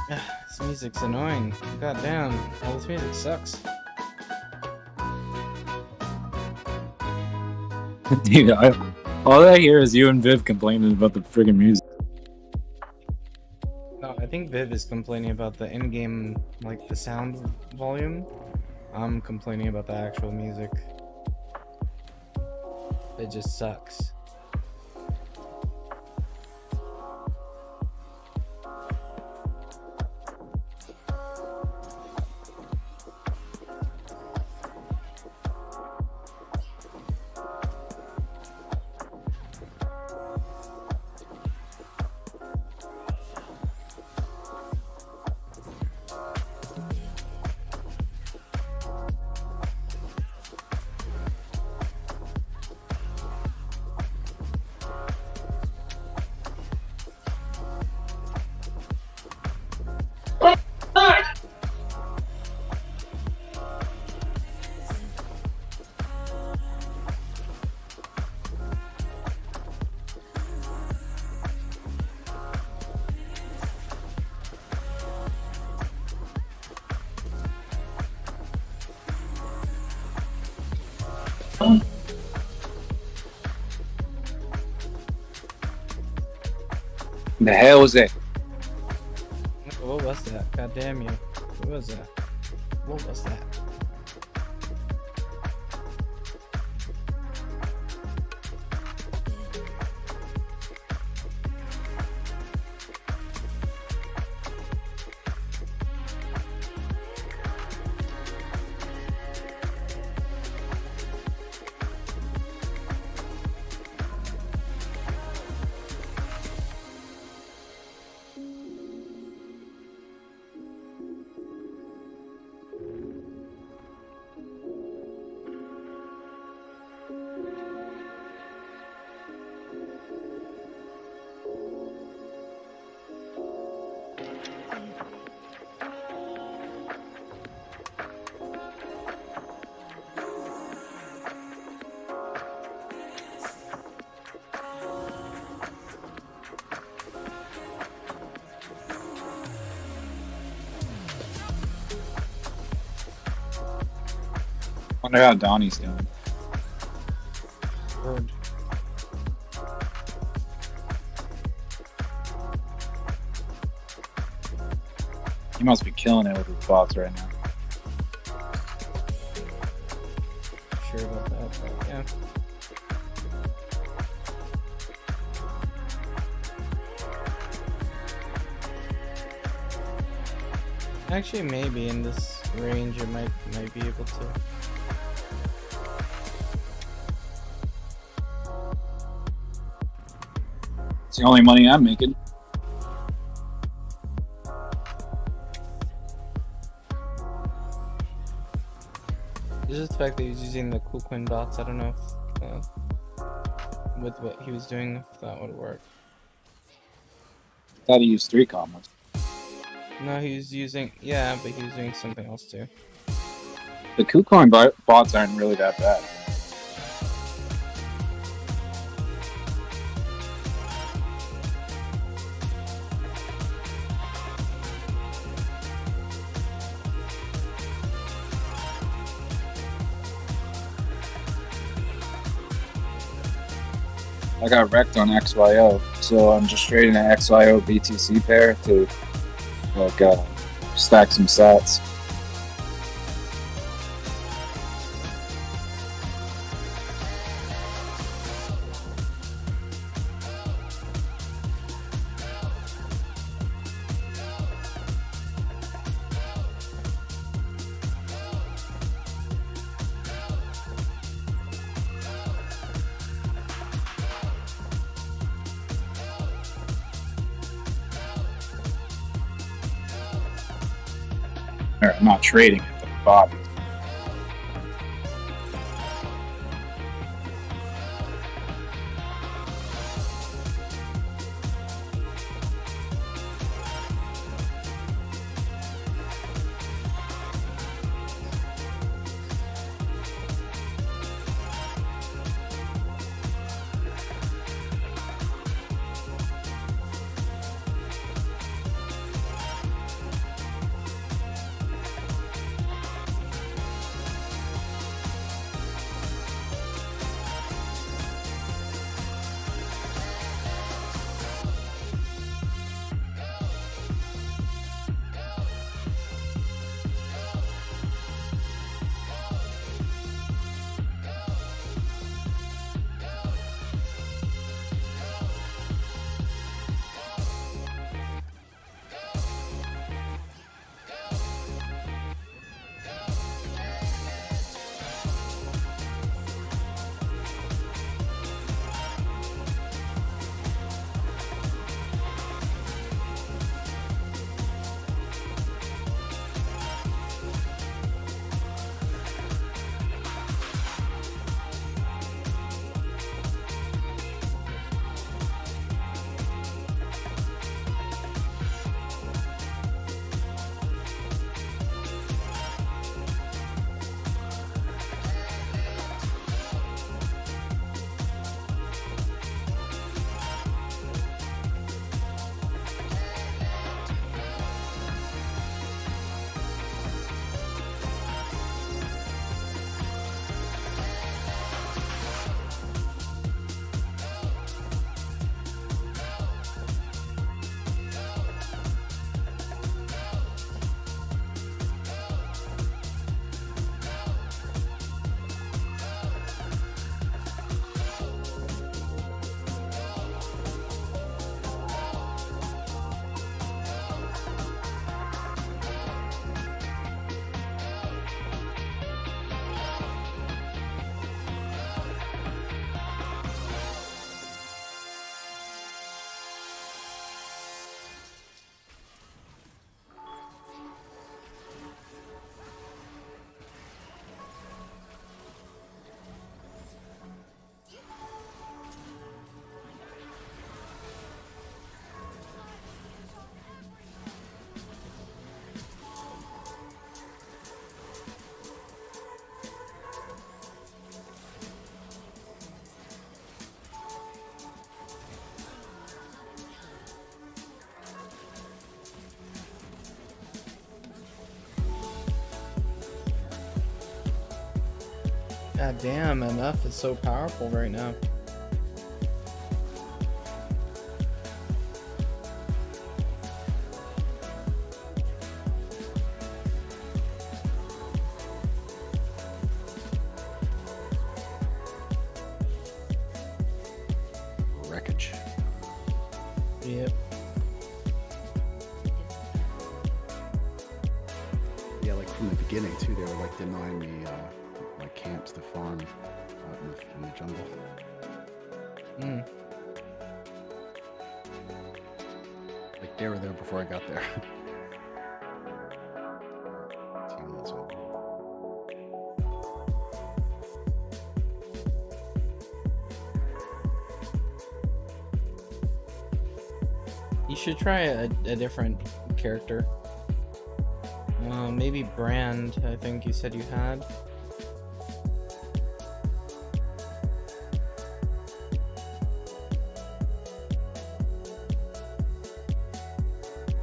This music's annoying. God damn. All this music sucks. Dude, all I hear is you and Viv complaining about the friggin' music. No, I think Viv is complaining about the in-game, like, the sound volume. I'm complaining about the actual music. It just sucks. The hell was it? What was that? God damn you. What was that? What was that? Wonder how Donnie's doing. Good. He must be killing it with his bots right now. Sure about that, but yeah. Actually, maybe in this range, it might be able to. It's the only money I'm making. It's just the fact that he was using the cool coin dots. I don't know if with what he was doing, if that would work. Thought he used 3 commas. No, he was using, yeah, but he was doing something else too. The KuCoin bots aren't really that bad. I got wrecked on XYO, so I'm just trading an XYO BTC pair to like stack some sats. Or I'm not trading it, but bought it. God damn, MF is so powerful right now. Wreckage. Yep. Yeah, like from the beginning too, they were like denying me like camps to farm out in the jungle. Hmm. Like they were there before I got there. Team was over. You should try a different character. Maybe Brand, I think you said you had.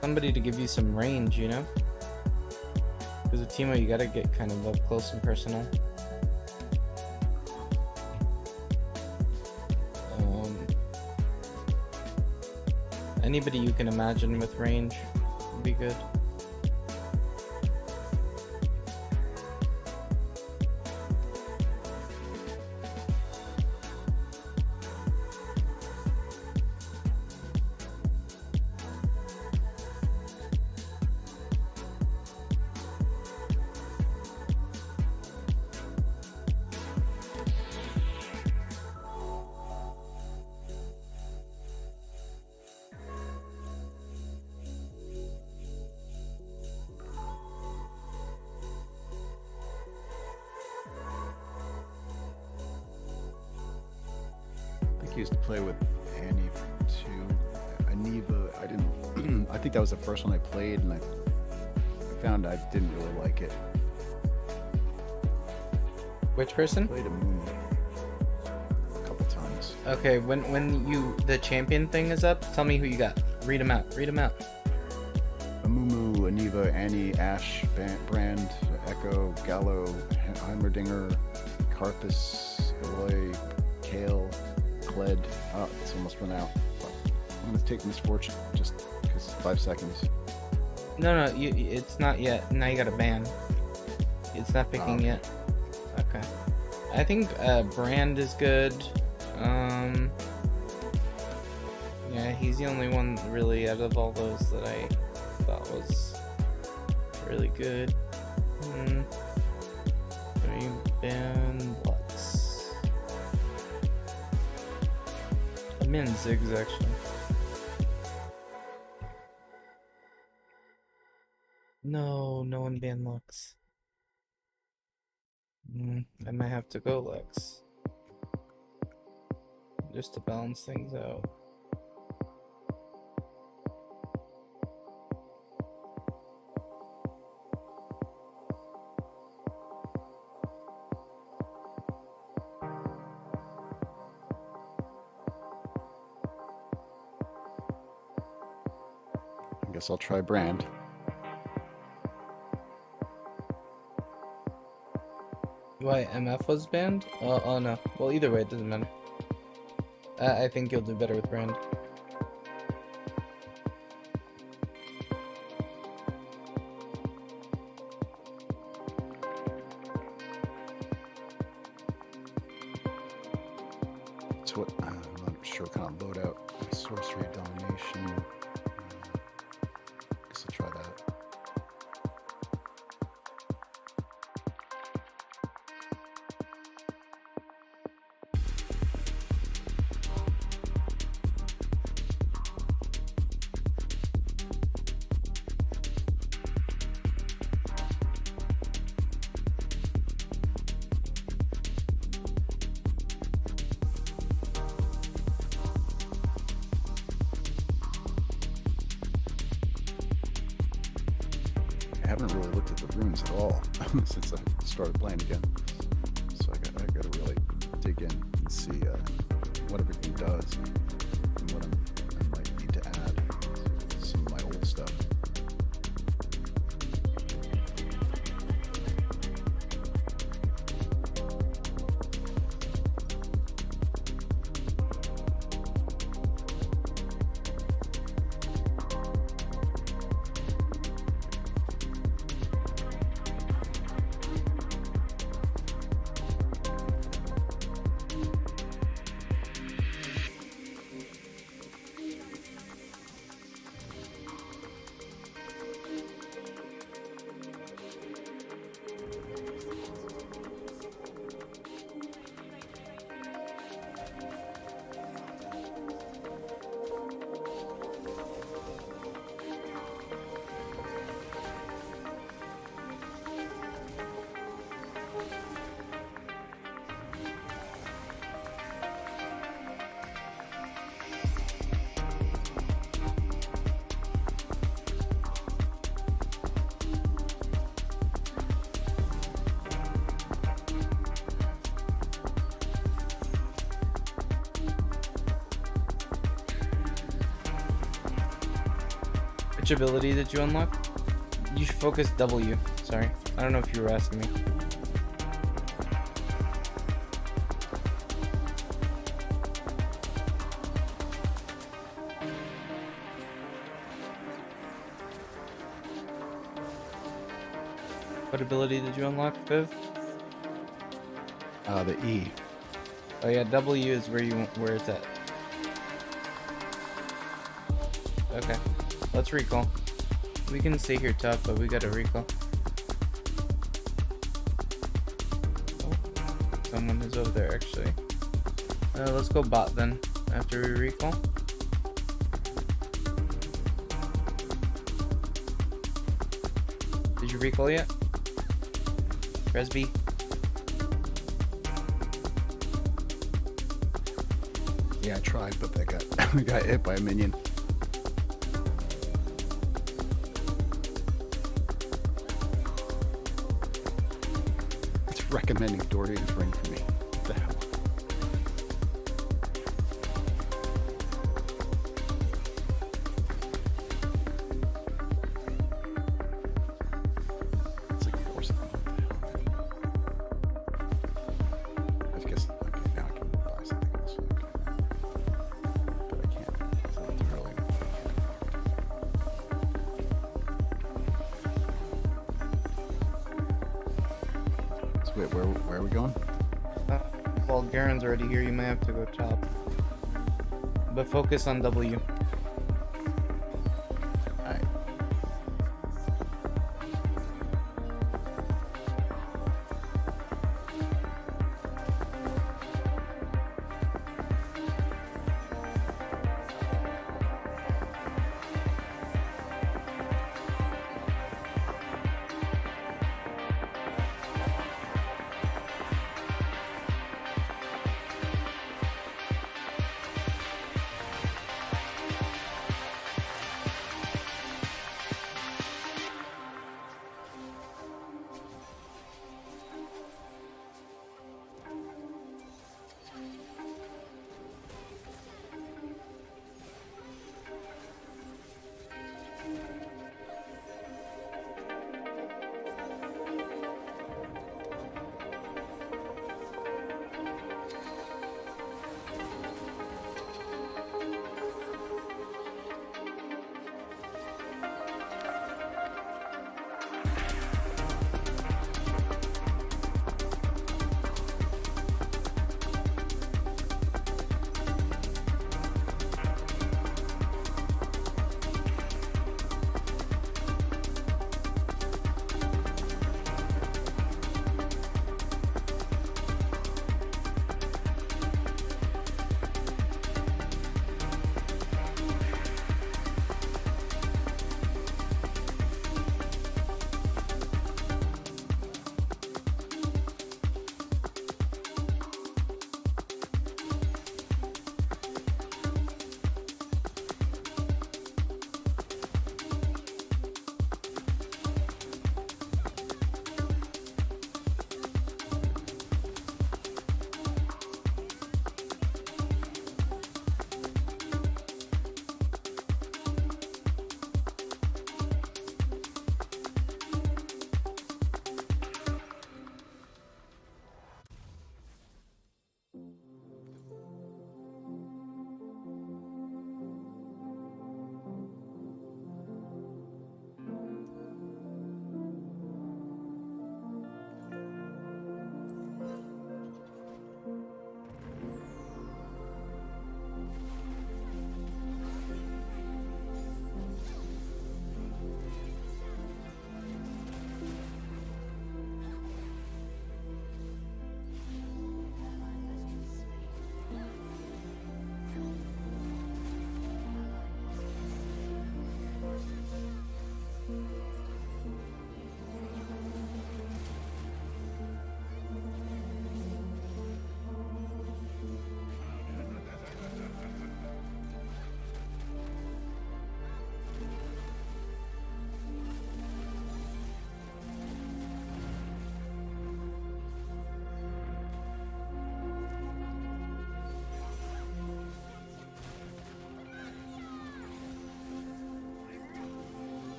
Somebody to give you some range, you know? Because a Teemo, you gotta get kind of up close and personal. Anybody you can imagine with range would be good. I used to play with Annie too. Aniva, I didn't. I think that was the first one I played, and I found I didn't really like it. Which person? Played a Moon a couple times. Okay, when the champion thing is up, tell me who you got. Read them out. Read them out. Amumu, Aniva, Annie, Ash, Brand, Echo, Gallo, Heimerdinger, Karthus, Eloy, Kale, Kled. Oh, it's almost run out. I'm gonna take Misfortune just because 5 seconds. No, it's not yet. Now you got a ban. It's not picking yet. Okay. I think Brand is good. Yeah, he's the only one really out of all those that I thought was really good. Ban Lux. I'm in Ziggs actually. No one banned Lux. I might have to go Lux. Just to balance things out. I guess I'll try Brand. Why, MF was banned? Oh no. Well, either way, it doesn't matter. I think you'll do better with Brand. So what? I'm not sure what kind of loadout. Sorcery, Domination. Guess I'll try that. I haven't really looked at the runes at all since I started playing again. So I gotta really dig in and see what everything does and what I might need to add to some of my old stuff. Which ability did you unlock? You should focus W. Sorry. I don't know if you were asking me. What ability did you unlock, Viv? The E. Oh yeah, W is where it's at. Okay, let's recall. We can stay here top, but we gotta recall. Oh, someone is over there actually. Let's go bot then, after we recall. Did you recall yet? Presby? Yeah, I tried, but that got hit by a minion. It's recommending Dorian's ring for me. What the hell? It's like forcing me. I guess okay, now I can buy something else. Okay. But I can't. So it's really so wait, where are we going? Well, Garen's already here. You might have to go top. But focus on W. Alright.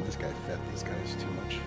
This guy fed these guys too much.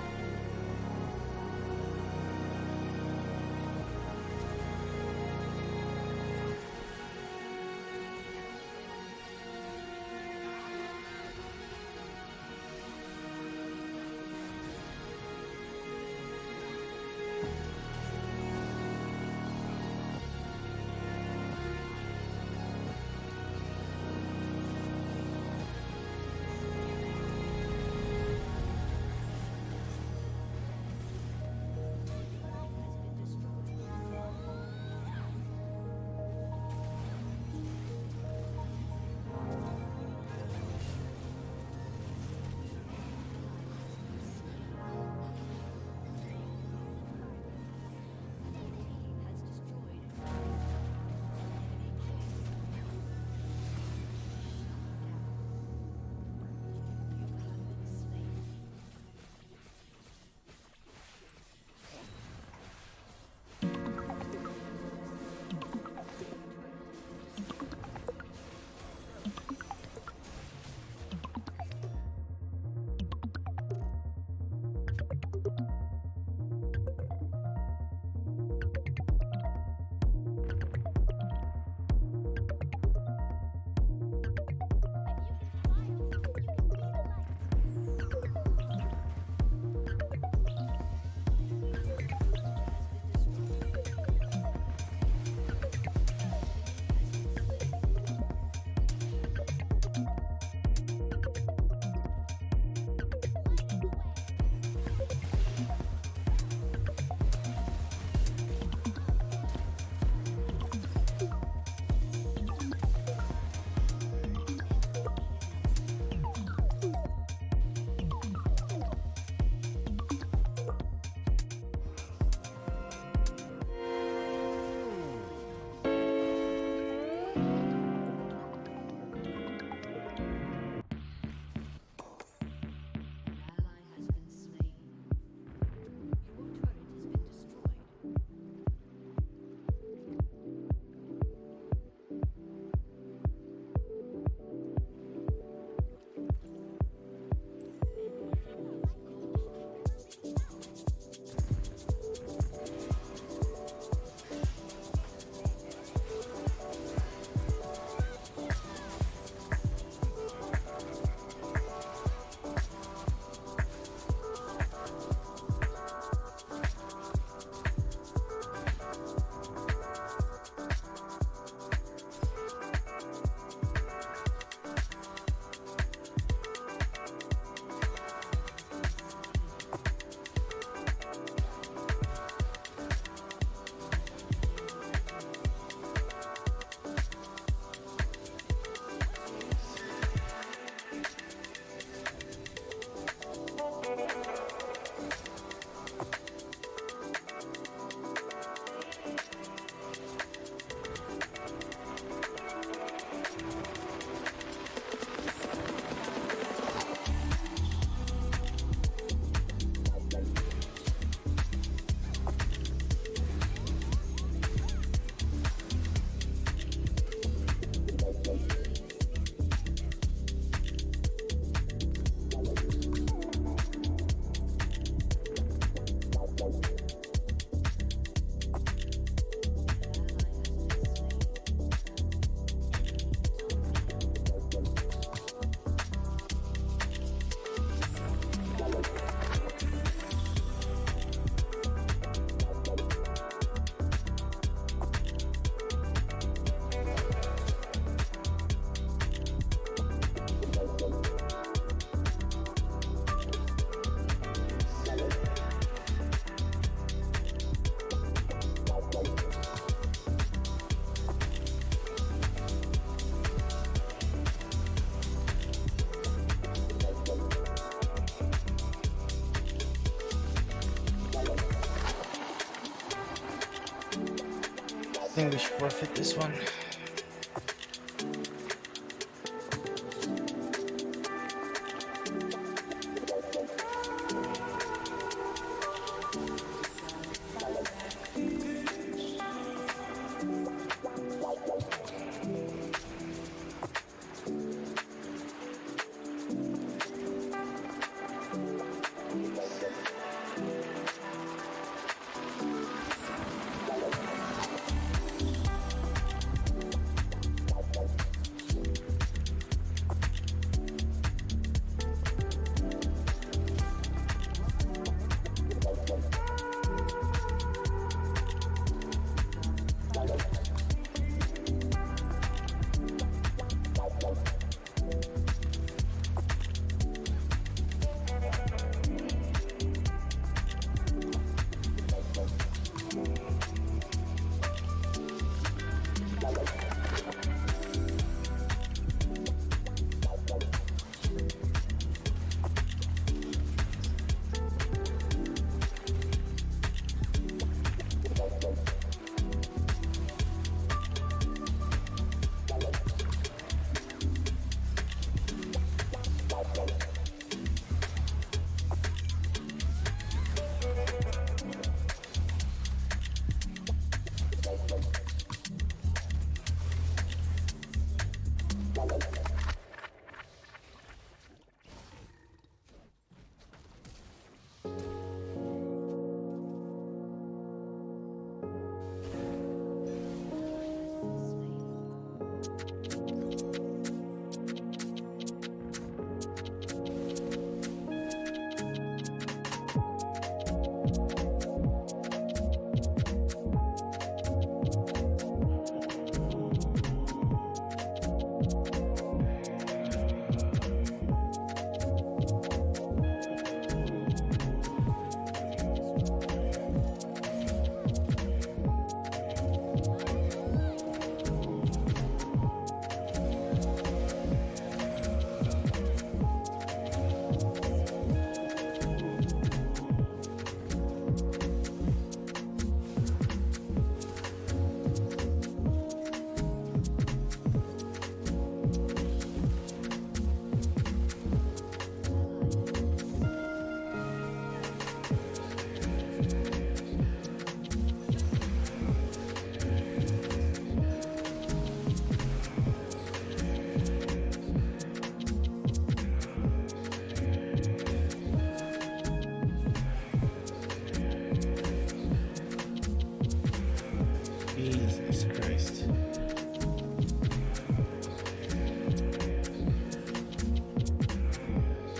think we should forfeit this one.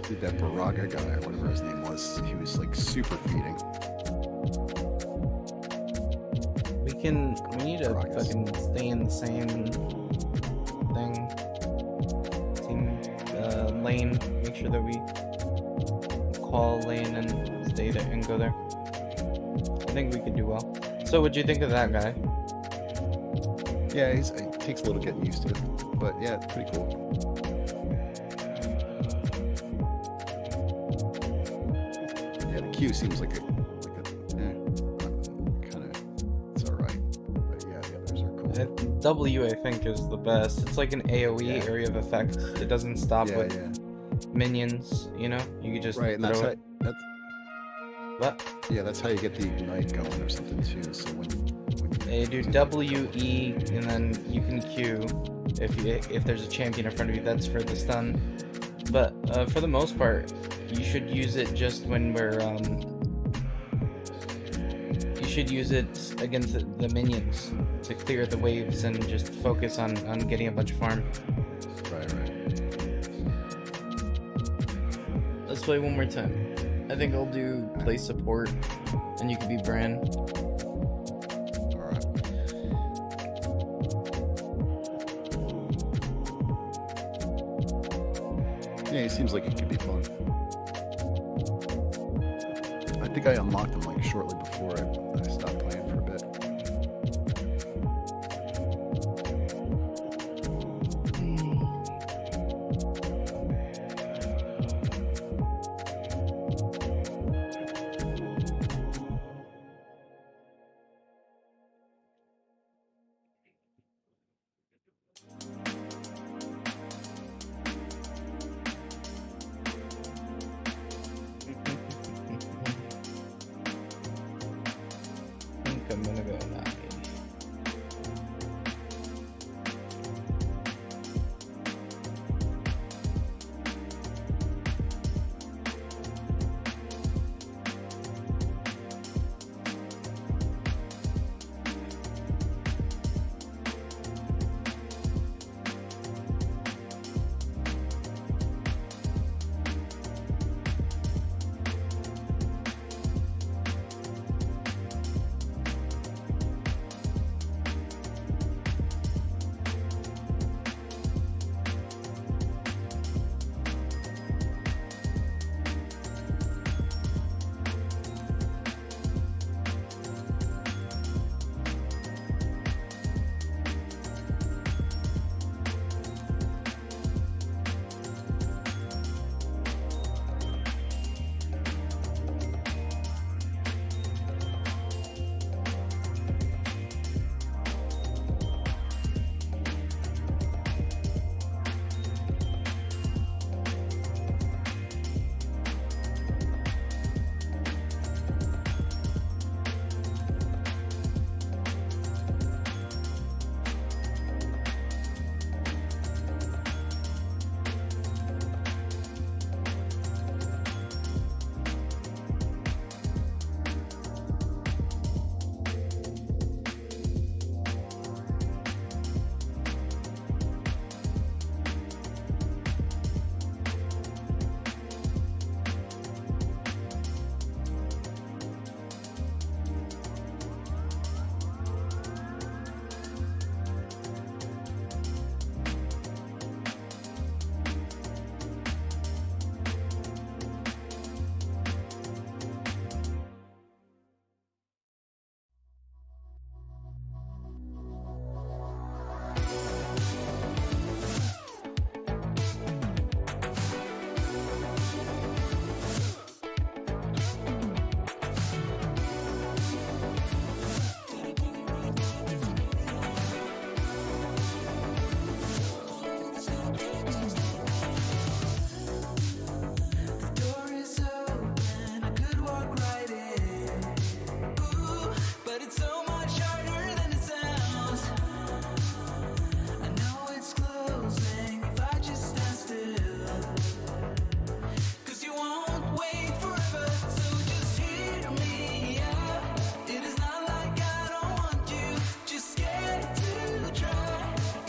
Dude, that Baraga guy, or whatever his name was, he was like super feeding. We need to fucking stay in the same thing. Same lane. Make sure that we call lane and stay there and go there. I think we could do well. So what'd you think of that guy? Yeah, it takes a little getting used to it, but yeah, it's pretty cool. Yeah, the queue seems like a kind of, it's alright. But yeah, the others are cool. W, I think, is the best. It's like an AoE area of effect. It doesn't stop with minions, you know? You could just right, and that's throw how, it. what? Yeah, that's how you get the ignite going or something too. So when you do W, E, and then you can Q if there's a champion in front of you. That's for the stun. But for the most part, you should use it just when we're you should use it against the minions to clear the waves and just focus on getting a bunch of farm. Right. Let's play one more time. I think I'll do play support, and you can be Bran. Alright. Yeah, he seems like it could be fun. I think I unlocked him like shortly before I stopped playing for a bit. I'm gonna go now.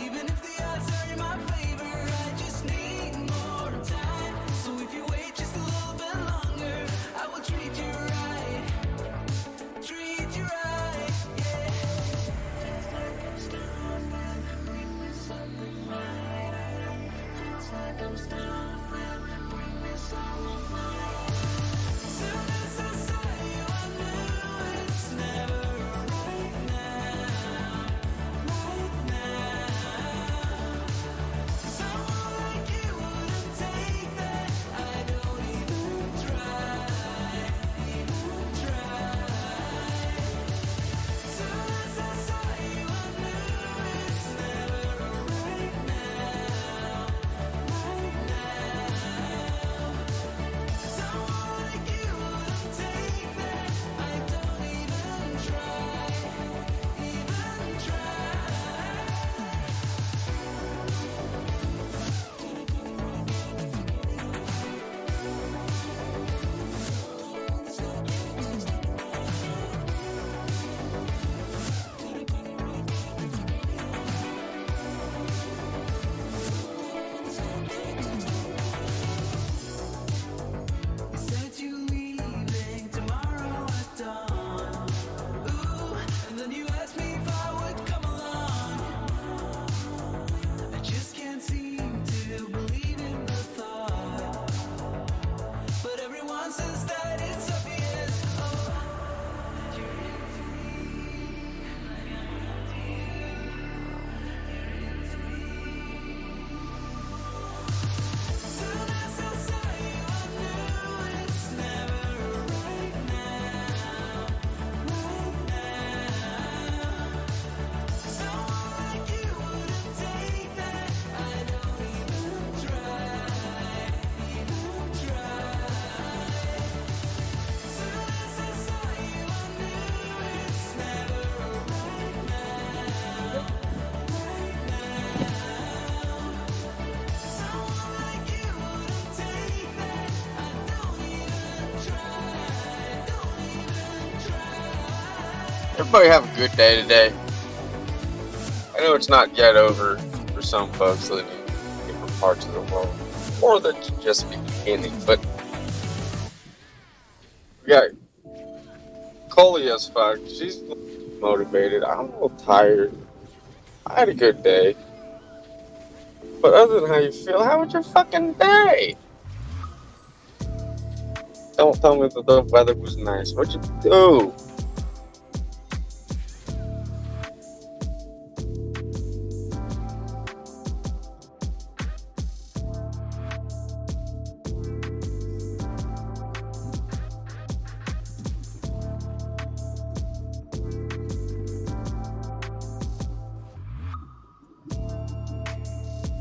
Even if the odds are in my favor, I just need Everybody have a good day today. I know it's not yet over for some folks living in different parts of the world, or that just be beginning, but we got Coley as fuck. She's motivated. I'm a little tired. I had a good day. But other than how you feel, how was your fucking day? Don't tell me that the weather was nice. What'd you do?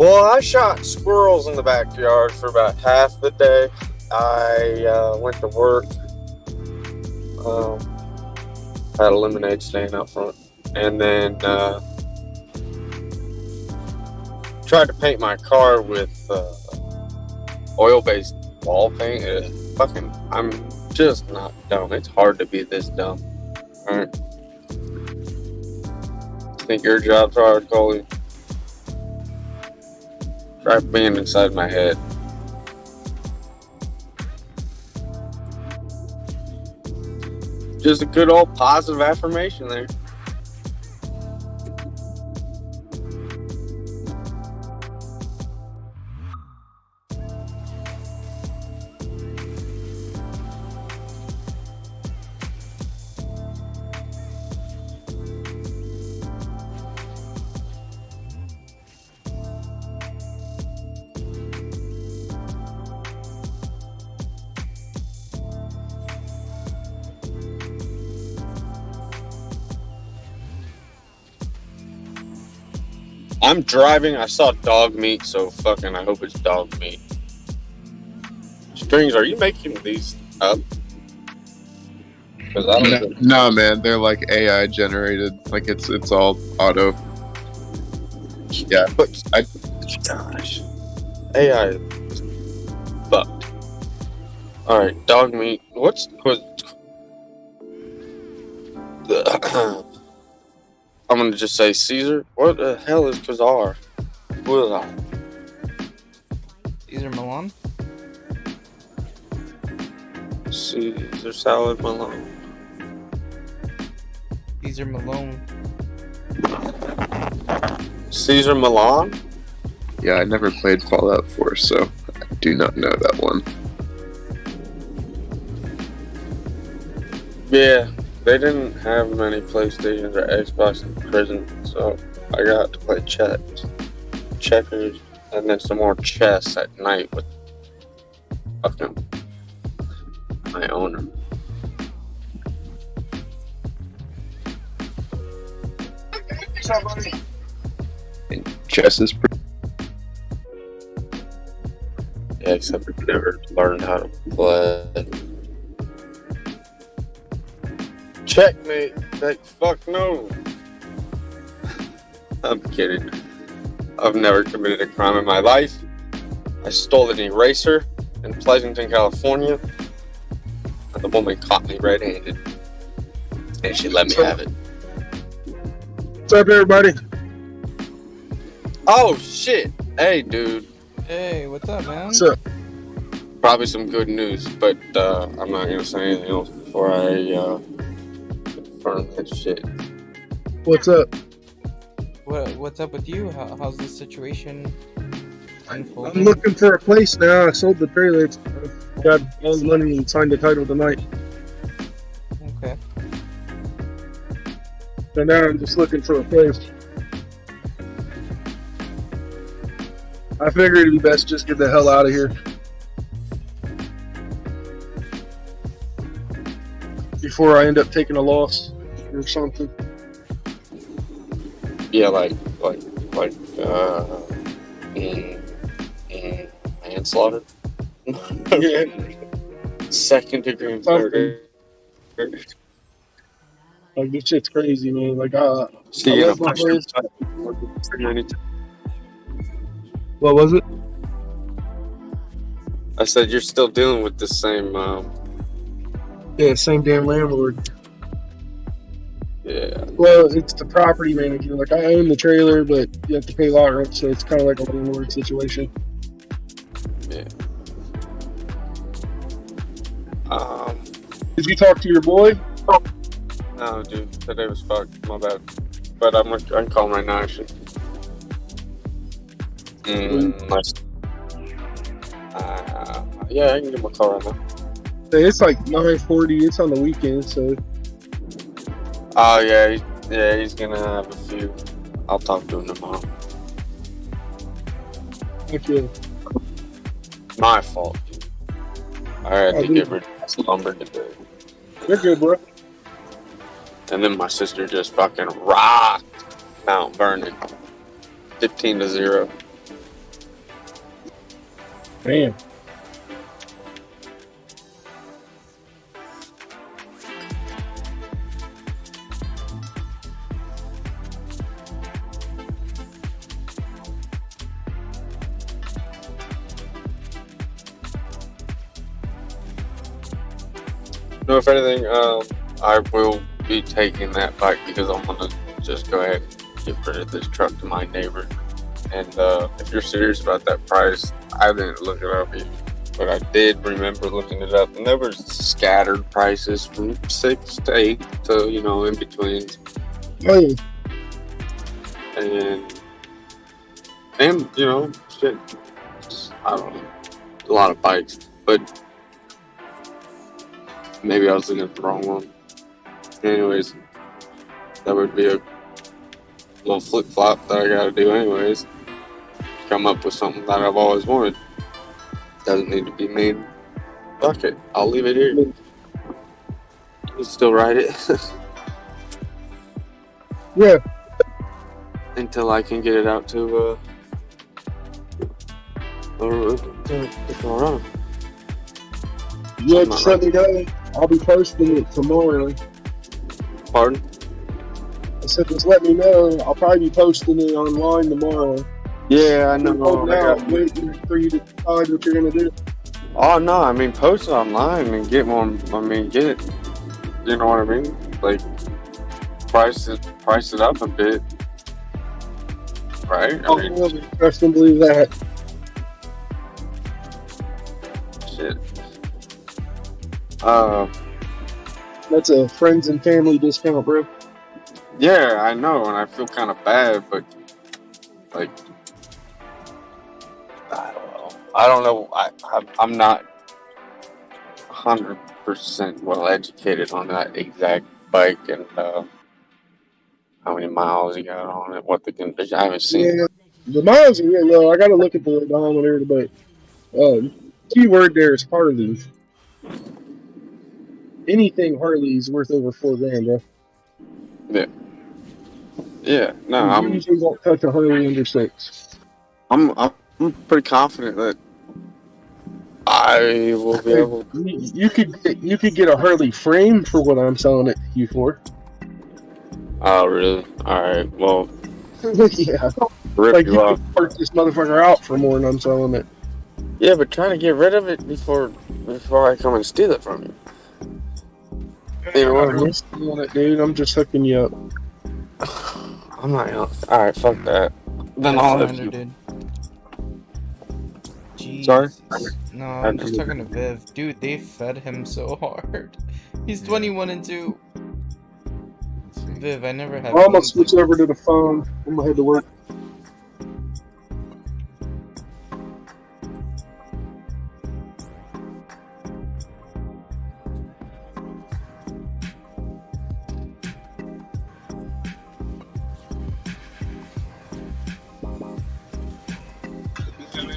Well, I shot squirrels in the backyard for about half the day. I went to work, had a lemonade stand out front, and then tried to paint my car with oil-based wall paint. I'm just not dumb. It's hard to be this dumb. All right. Think your job's hard, Coley? Try being inside my head. Just a good old positive affirmation there. I'm driving. I saw dog meat, so fucking I hope it's dog meat. Strings, are you making these up? Because I don't No, man, they're like AI generated. Like it's all auto. Yeah, but gosh, AI is fucked. All right, dog meat. I'm gonna just say Caesar. What the hell is Kazar? Caesar Milan? Caesar salad Malone. Caesar Malone. Caesar Milan? Yeah, I never played Fallout 4, so I do not know that one. Yeah, they didn't have many PlayStations or Xbox in prison, so I got to play checkers, and then some more chess at night with fucking my owner. And chess is pretty. Yeah, except we never learned how to play. Checkmate. Like, fuck no. I'm kidding. I've never committed a crime in my life. I stole an eraser in Pleasanton, California. And the woman caught me red-handed. And she let me have it. What's up, everybody? Oh, shit. Hey, dude. Hey, what's up, man? What's up? Probably some good news, but I'm not going to say anything else before I confirm that shit. What's up? What's up with you? How's the situation unfolding? I'm looking for a place now. I sold the trailer. I got all the money and signed the title tonight. Okay. So now I'm just looking for a place. I figured it'd be best just get the hell out of here before I end up taking a loss or something. Yeah, like manslaughter. Yeah. Second degree murder. Like, this shit's crazy, man. Like, I love my place. What was it? I said you're still dealing with the same. Yeah, same damn landlord. Yeah. Well, it's the property manager. Like, I own the trailer, but you have to pay lot rent, so it's kind of like a landlord situation. Yeah. Did you talk to your boy? No, dude. Today was fucked. My bad. But I can call him right now, actually. Yeah, I can give him a call right now. It's like 9:40. It's on the weekend, so. Oh, yeah. He's gonna have a few. I'll talk to him tomorrow. Okay. My fault, dude. I had to get rid of this lumber today. You're good, bro. And then my sister just fucking rocked Mount Vernon. 15-0. Damn. No, if anything, I will be taking that bike because I'm gonna just go ahead and get rid of this truck to my neighbor. And if you're serious about that price, I didn't look it up either, but I did remember looking it up, and there were scattered prices from 6 to 8 to in between. Oh. And shit. I don't know, a lot of bikes, but maybe I was looking at the wrong one. Anyways, that would be a little flip-flop that I gotta do anyways. Come up with something that I've always wanted. Doesn't need to be made. Fuck it. I'll leave it here. You can still ride it. Yeah. Until I can get it out to Colorado. Yeah, just let me know. I'll be posting it tomorrow. Pardon? I said, just let me know. I'll probably be posting it online tomorrow. Yeah, I know. Waiting for you to decide what you're gonna do. Oh no, I mean post it online and get one. I mean get it. You know what I mean? Like price it up a bit, right? I mean, trust and believe that. Shit. That's a friends and family discount, bro. Yeah, I know, and I feel kind of bad, but like. I don't know. I'm not 100% well educated on that exact bike and how many miles you got on it, what the condition. I haven't seen. Yeah, the miles are real low. I got to look at the odometer, but keyword there is Harley. Anything Harley is worth over $4,000, bro. Yeah. Yeah. No, I usually won't touch a Harley under 6. I'm pretty confident that I will be able. You could get a Harley frame for what I'm selling it to you for. Oh really? All right. Well. Yeah. Rip like you off. Could park this motherfucker out for more than I'm selling it. Yeah, but try to get rid of it before I come and steal it from you. You know what I mean? Stealing it, dude. I'm just hooking you up. I'm not. All right. Fuck that. Then I'll have you. Dude. Jeez. Sorry? No, I'm just talking to Viv. Dude, they fed him so hard. He's 21 and 2. Viv, I never had. I'm gonna switch over to the phone. I'm gonna head to work.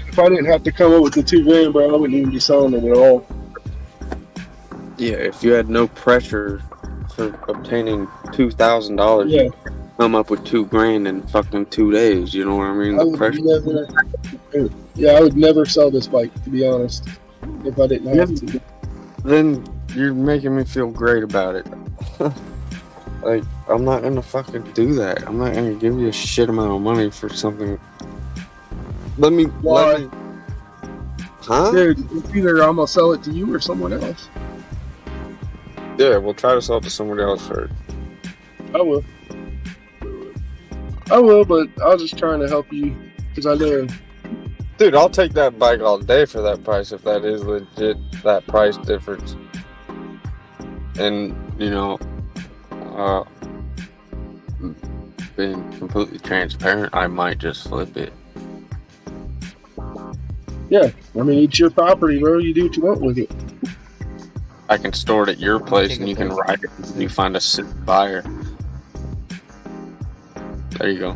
If I didn't have to come up with the $2,000, bro, I wouldn't even be selling it at all. Yeah, if you had no pressure for obtaining $2,000, Yeah. you come up with $2,000 in fucking 2 days. You know what I mean? The pressure. I would never sell this bike, to be honest, if I didn't have to. Then you're making me feel great about it. Like, I'm not gonna fucking do that. I'm not gonna give you a shit amount of money for something. Let me. Huh? Dude, it's either I'm gonna sell it to you or someone else. Yeah, we'll try to sell it to someone else first. I will. I will, but I was just trying to help you because I know. Dude, I'll take that bike all day for that price if that is legit, that price difference. And, you know, being completely transparent, I might just flip it. Yeah, I mean, it's your property, bro. You do what you want with it. I can store it at your place and you can ride it and you find a sick buyer. There you go.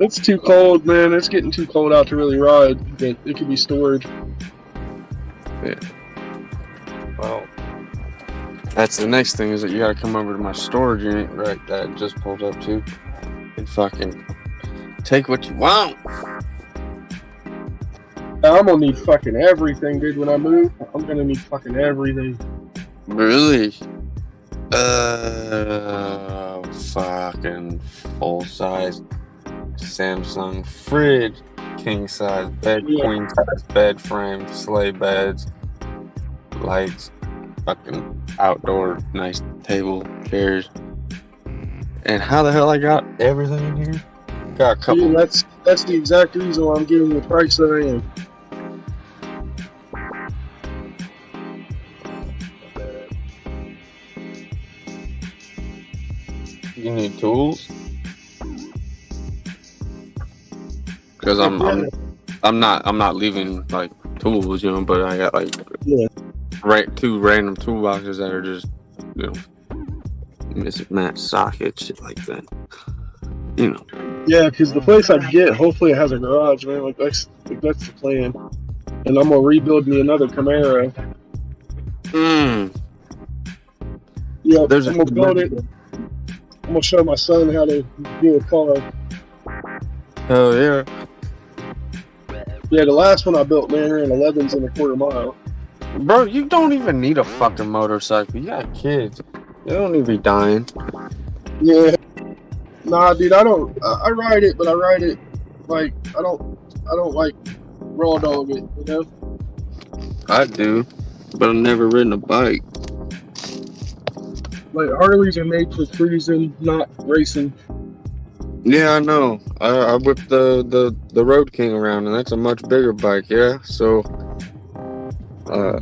It's too cold, man. It's getting too cold out to really ride, but it can be stored. Yeah. Well, that's the next thing is that you gotta come over to my storage unit, right? That just pulled up too, and fucking take what you want. I'm gonna need fucking everything, dude. When I move, I'm gonna need fucking everything. Really? Fucking full size Samsung fridge, king size bed, queen size bed frame, sleigh beds, lights, fucking outdoor nice table, chairs. And how the hell I got everything in here? Got a couple. Yeah, that's the exact reason why I'm giving the price that I am. You need tools? Because I'm not leaving like tools, you know, but I got like two random toolboxes that are just, you know, mismatched sockets, shit like that. You know. Yeah, because the place I get, hopefully it has a garage, man. Like that's the plan. And I'm gonna rebuild me another Camaro. Yeah, I'm gonna build it. I'm gonna show my son how to do a car. Hell yeah. Yeah, the last one I built, man, ran 11s in a quarter mile. Bro, you don't even need a fucking motorcycle. You got kids. You don't need to be dying. Yeah. Nah, dude, I don't. I ride it, but I ride it like I don't like raw dog it, you know. I do, but I've never ridden a bike. Like Harleys are made for cruising, not racing. Yeah, I know. I whipped the Road King around, and that's a much bigger bike. Yeah, so I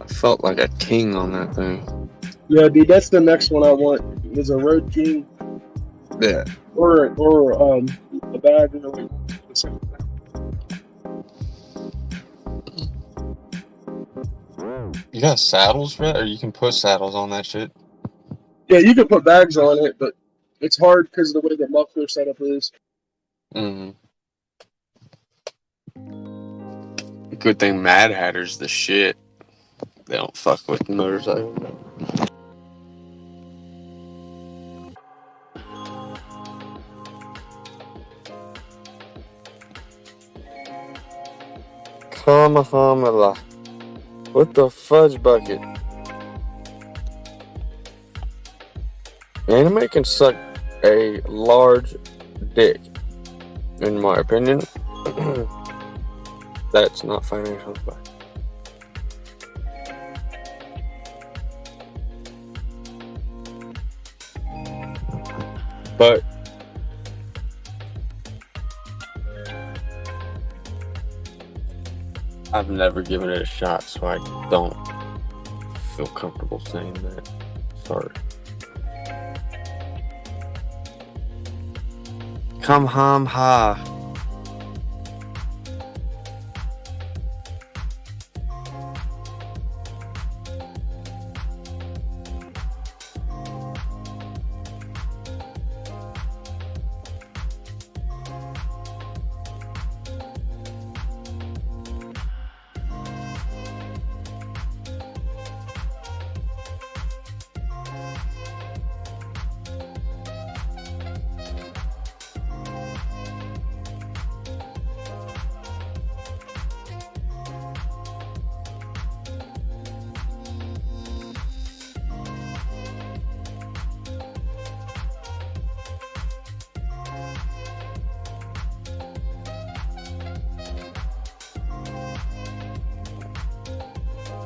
felt like a king on that thing. Yeah, dude, that's the next one I want. Is a Road King. Yeah. Or a bag or something. You got saddles for that, or you can put saddles on that shit? Yeah, you can put bags on it, but it's hard because of the way the muffler setup is. Good thing Mad Hatter's the shit. They don't fuck with motorcycles. Kamahamala. What the fudge bucket? Anime can suck a large dick, in my opinion. That's not financial advice. But I've never given it a shot, so I don't feel comfortable saying that. Sorry. Come hum ha.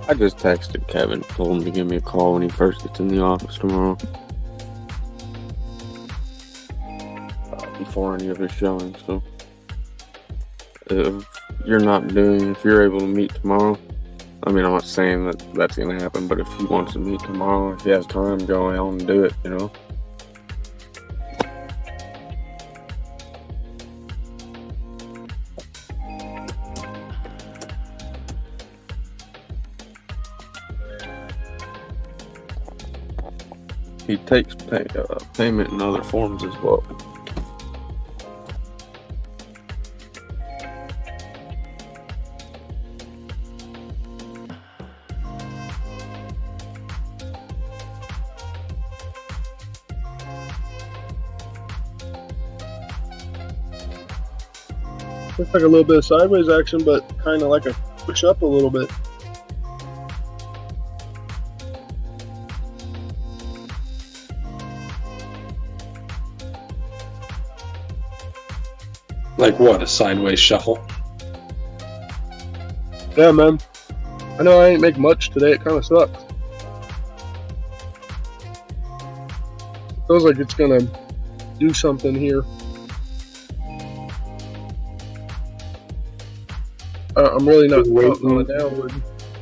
I just texted Kevin, told him to give me a call when he first gets in the office tomorrow. before any of his showings. So if you're able to meet tomorrow, I mean, I'm not saying that that's gonna happen, but if he wants to meet tomorrow, if he has time, go out and do it. He takes payment in other forms as well. Looks like a little bit of sideways action, but kind of like a push up a little bit. Like what? A sideways shuffle? Yeah, man. I know I ain't make much today. It kind of sucks. Feels like it's gonna do something here. I'm really not on a downward.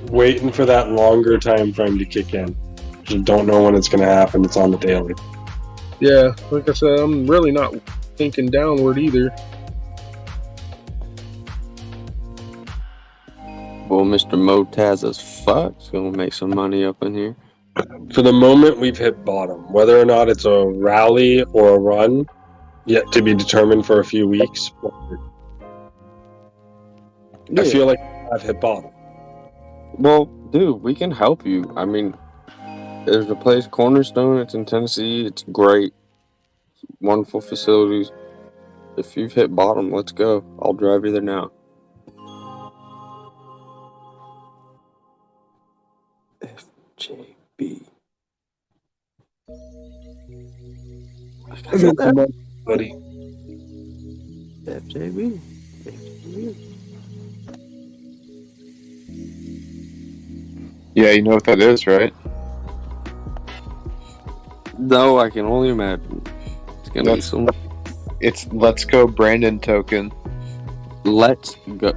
Waiting for that longer time frame to kick in. Just don't know when it's going to happen. It's on the daily. Yeah, like I said, I'm really not thinking downward either. Well, Mr. Motaz as fuck's gonna make some money up in here. For the moment, we've hit bottom. Whether or not it's a rally or a run, yet to be determined for a few weeks. Yeah. I feel like I've hit bottom. Well, dude, we can help you. I mean, there's a place, Cornerstone. It's in Tennessee. It's great, wonderful facilities. If you've hit bottom, let's go. I'll drive you there now. FJB. Buddy. FJB. Yeah, you know what that is, right? No, I can only imagine. It's gonna be some. It's Let's Go Brandon token. Let's go.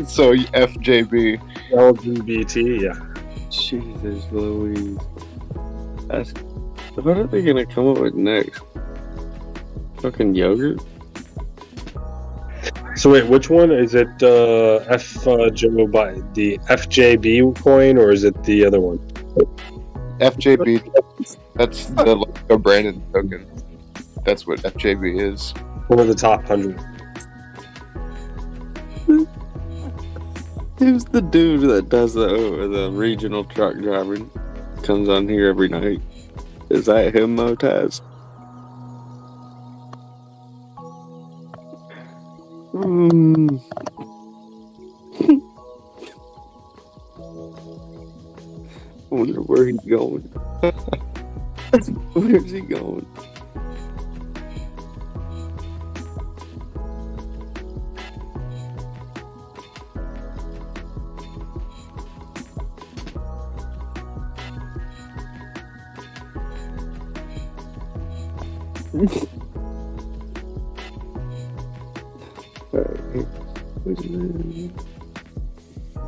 So FJB. LGBT, yeah. Jesus Louise. What are they gonna come up with next? Fucking yogurt? So wait, which one is it? The FJB coin, or is it the other one? FJB. That's the Let's Go Brandon token. That's what FJB is. One of the top 100. Who's the dude that does the regional truck driving? Comes on here every night. Is that him, Motaz? I wonder where he's going. Where's he going?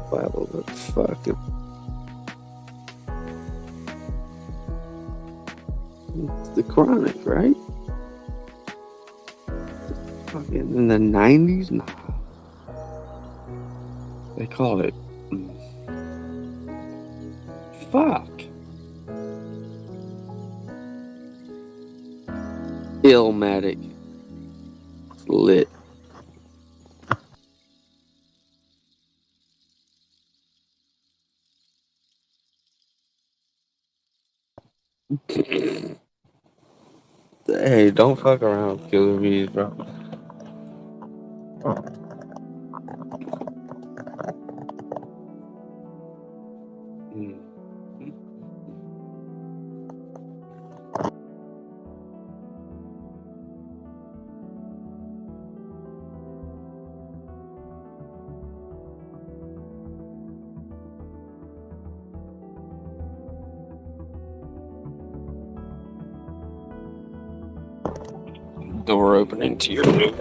Bible, the fucking. It's the Chronic, right? Fucking in the 90s? Nah. They called it. Fuck. Illmatic. It's lit. Hey, don't fuck around with killer bees, bro. door opening to your new.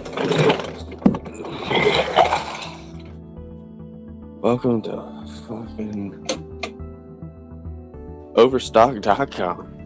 Welcome to fucking Overstock.com.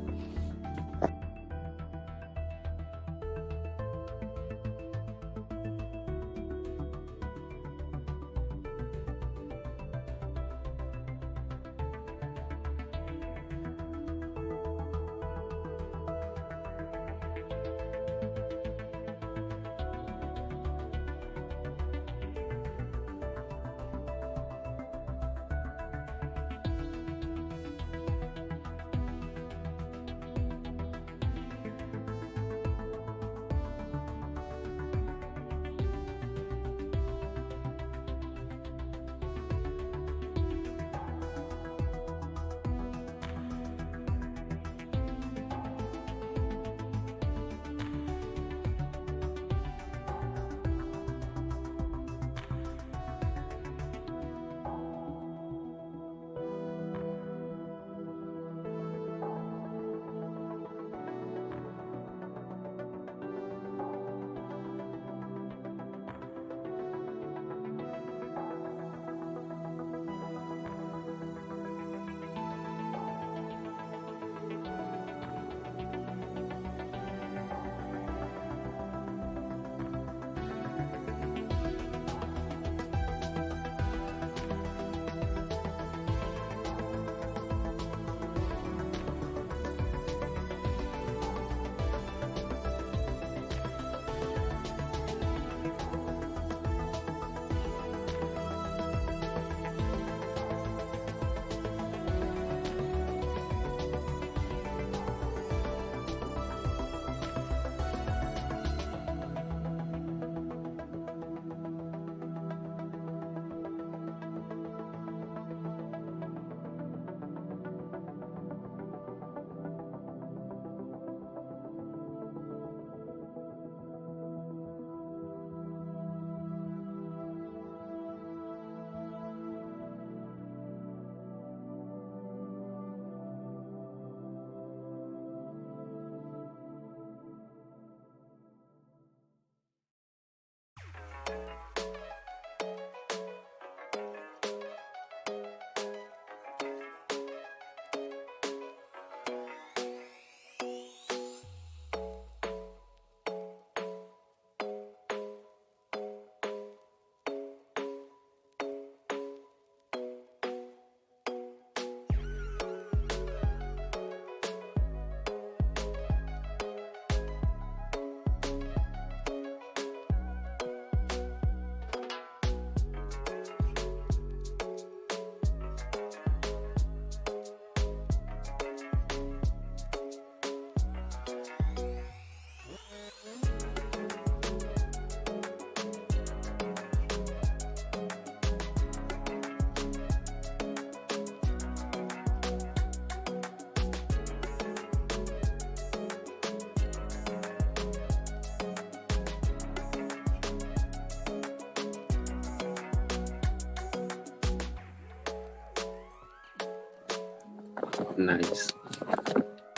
Nice.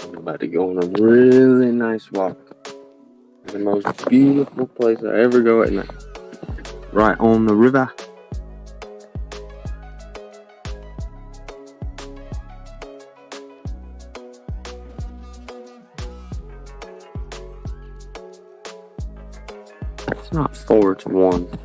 I'm about to go on a really nice walk. The most beautiful place I ever go at night. Right on the river. It's not 4, it's 1.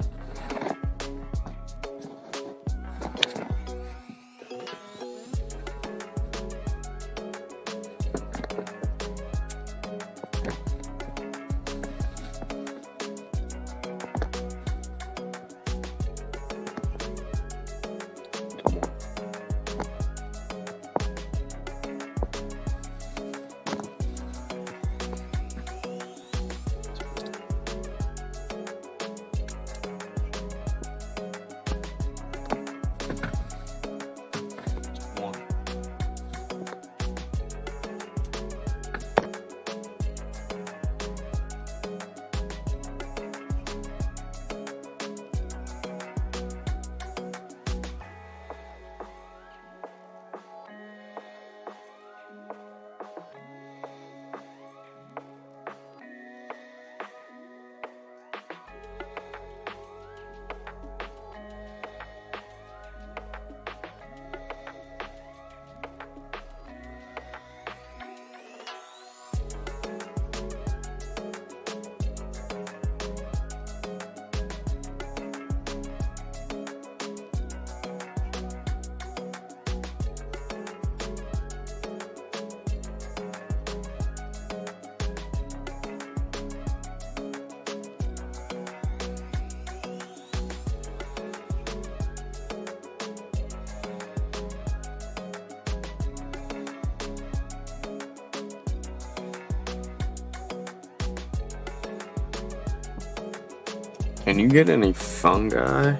Can you get any fungi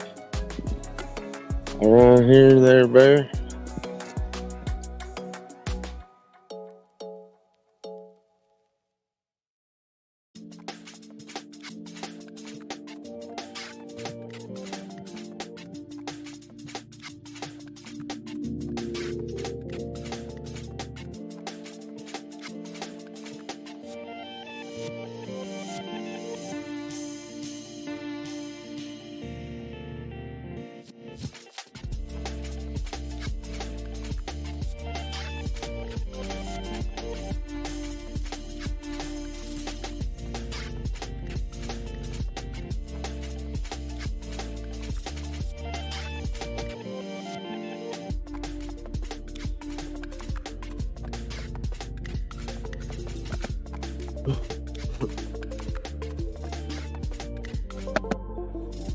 around here, there, Bear?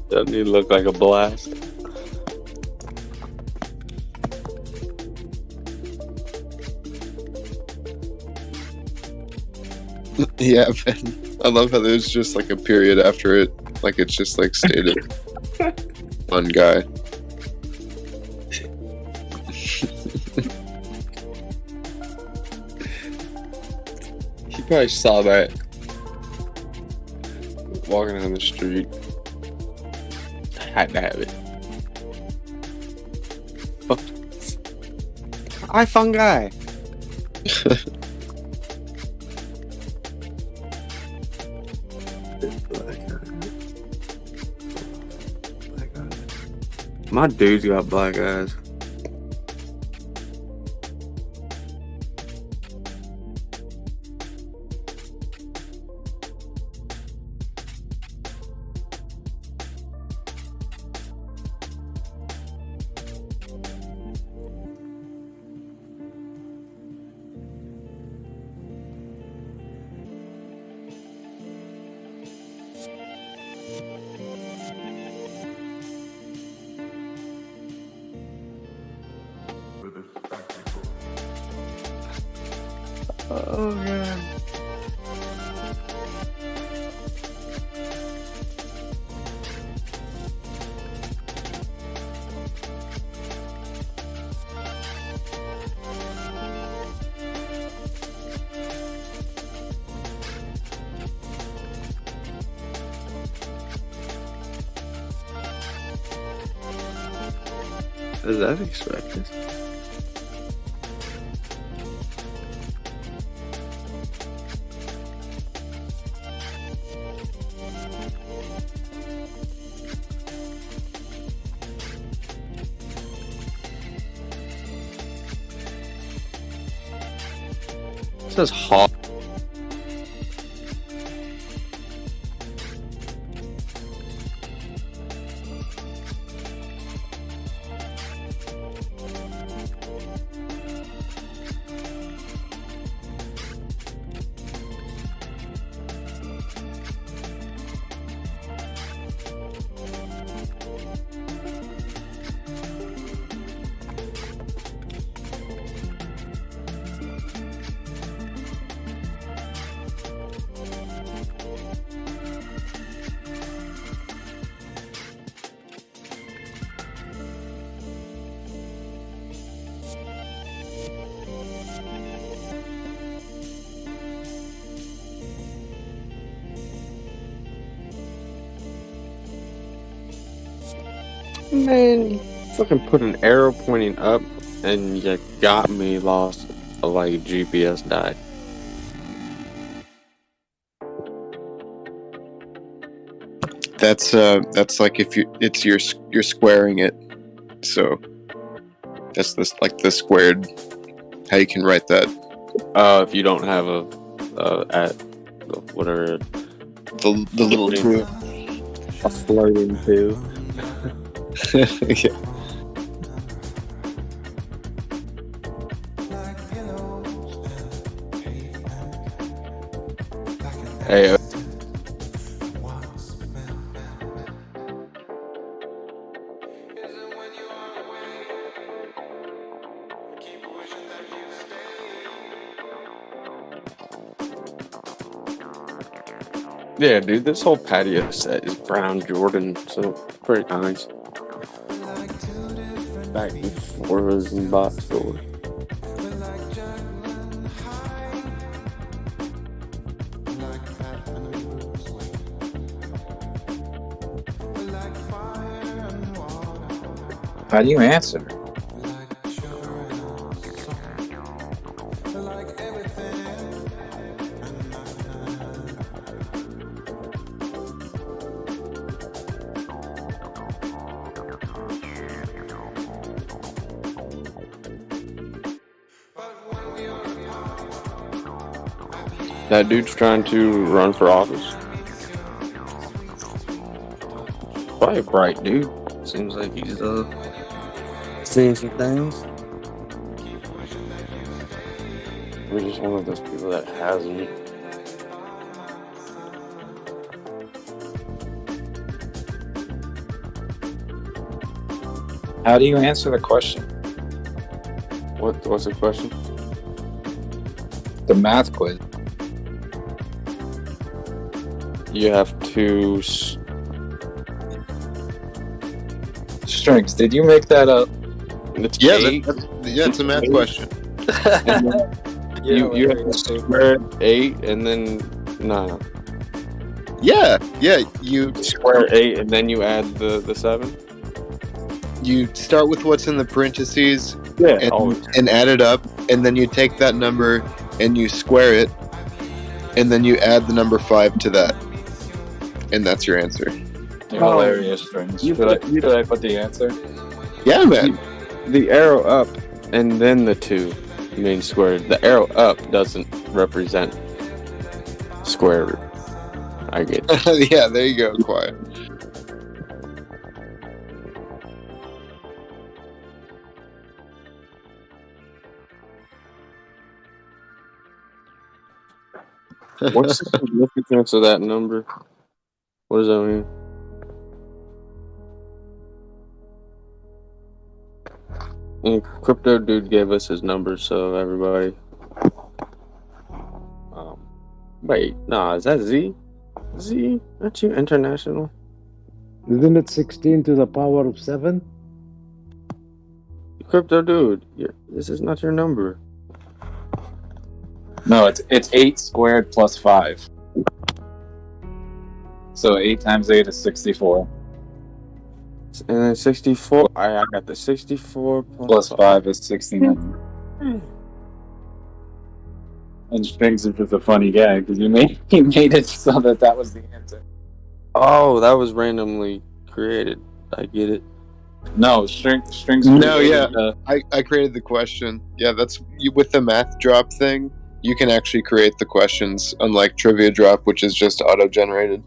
Doesn't he look like a blast? Yeah, man. I love how there's just like a period after it. Like it's just like stated. Fun guy. He probably saw that walking down the street. Had to have it. Oh. Hi, fungi. My dude's got black eyes. Oh, God. Is that expected? It says hot. Man, you fucking put an arrow pointing up and you got me lost. Like GPS died. That's like if you're squaring it. So that's this like the squared. How you can write that? If you don't have a at whatever the little two. A floating two. Yeah. Hey. Yeah, dude, this whole patio set is brown Jordan, so pretty nice. Back before it was in box stores. How do you answer? That dude's trying to run for office. Probably a bright dude. Seems like he's seeing some things. We're just one of those people that hasn't. How do you answer the question? What's the question? The math quiz. You have to. Strings. Did you make that up? It's Yeah, eight. it's a math question. You have to square 8 and then nah. Yeah, you Square 8 and then you add the 7. You start with what's in the parentheses Yeah, always. and add it up, and then you take that number and you square it, and then you add the number 5 to that, and that's your answer. You're hilarious, Strings. Should I put the answer? Yeah, man. The arrow up and then the 2 means squared. The arrow up doesn't represent square root. I get it. Yeah, there you go. Quiet. What's the significance of that number? What does that mean? And Crypto Dude gave us his number, so everybody. Wait, nah, is that Z? Z? Aren't you international? Isn't it 16 to the power of 7? Crypto Dude, this is not your number. No, it's 8 squared plus 5. So 8 times 8 is 64. And then 64, I got the 64 Plus 5 is 69. And Strings is just a funny guy because he made it so that was the answer. Oh, that was randomly created. I get it. No, Strings. No, yeah, I created the question. Yeah, that's with the math drop thing. You can actually create the questions, unlike Trivia Drop, which is just auto-generated.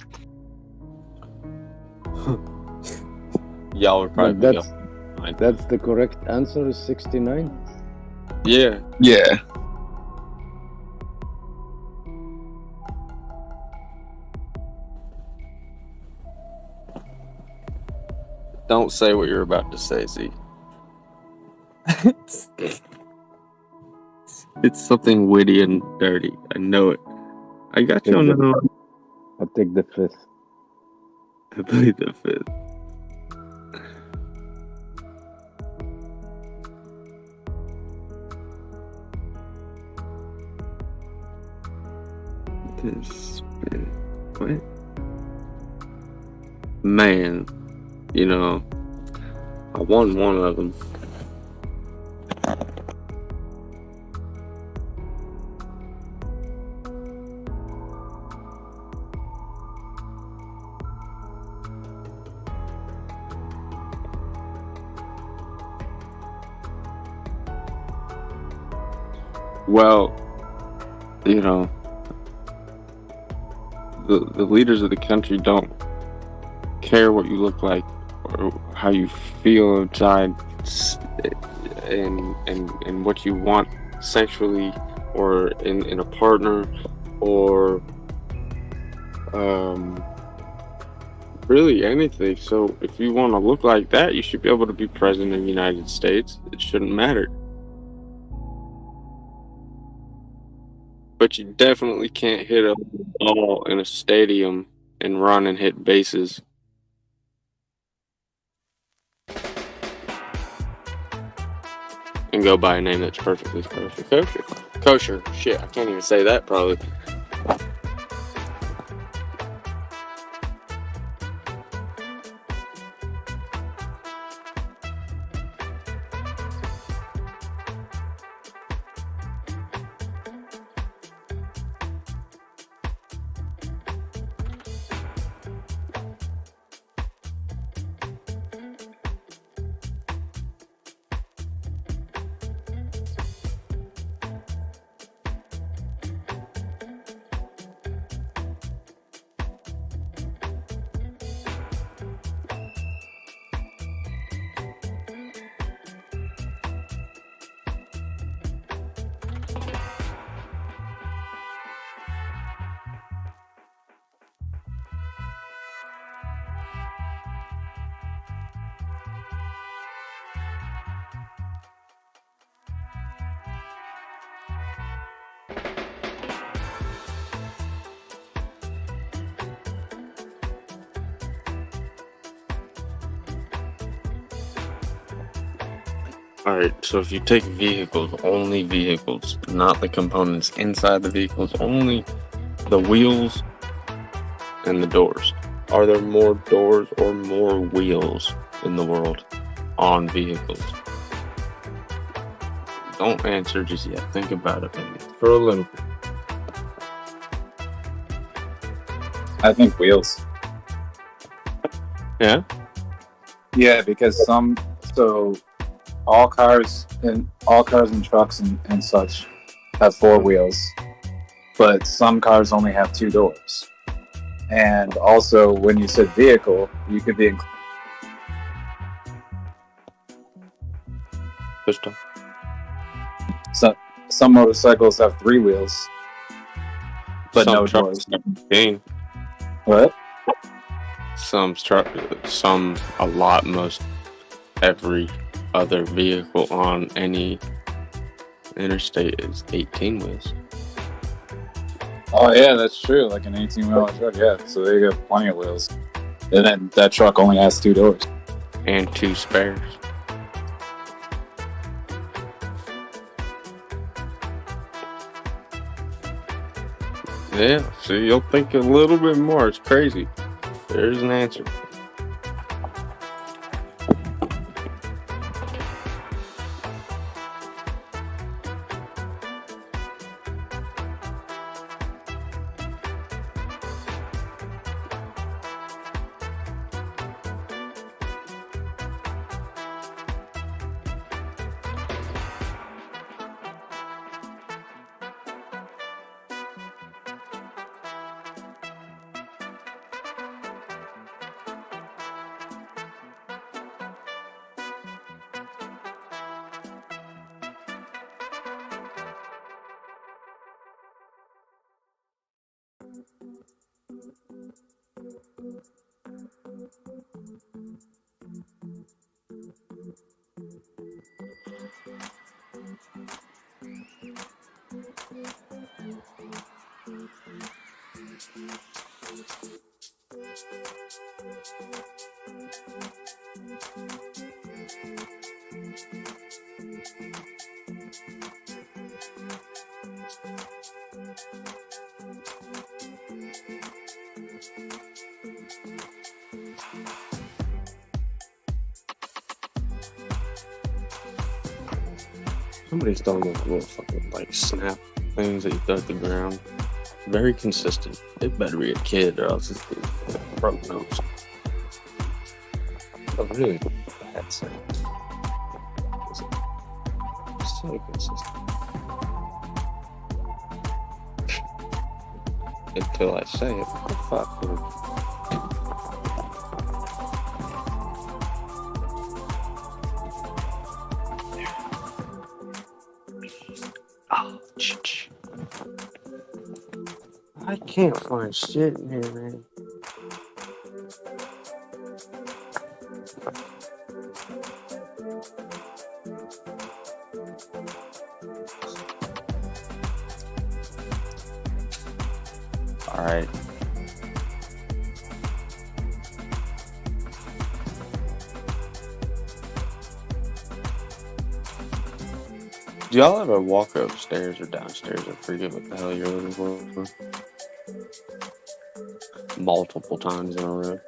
Y'all are probably that's the correct answer is 69? Yeah. Yeah. Don't say what you're about to say, Z. It's something witty and dirty. I know it. I got you on the. I'll take the 5th. I played the 5th. What? Man, I won one of them. Well, the leaders of the country don't care what you look like or how you feel inside and what you want sexually or in a partner or really anything. So if you want to look like that, you should be able to be president of the United States. It shouldn't matter. But you definitely can't hit a ball in a stadium and run and hit bases. And go by a name that's perfectly kosher. Kosher. Shit, I can't even say that probably. Alright, so if you take vehicles, only vehicles, not the components inside the vehicles, only the wheels and the doors. Are there more doors or more wheels in the world on vehicles? Don't answer just yet. Think about it maybe for a little bit. I think wheels. Yeah? Yeah, because all cars and trucks and such have four wheels, but some cars only have two doors. And also, when you said vehicle, you could be some motorcycles have three wheels, but Some no trucks doors. have What? Most every other vehicle on any interstate is 18 wheels. Oh yeah, that's true. Like an 18-wheel truck, yeah. So they got plenty of wheels. And then that truck only has two doors. And two spares. Yeah, so you'll think a little bit more. It's crazy. There's an answer. Somebody's throwing those little fucking like snap things that you throw at the ground. Very consistent. It better be a kid or else it's broke nose. A really bad sound. So consistent. Until I say it. What the fuck, dude? I can't find shit in here, man. All right. Do y'all ever walk upstairs or downstairs and forget what the hell you're looking for? Multiple times in a row.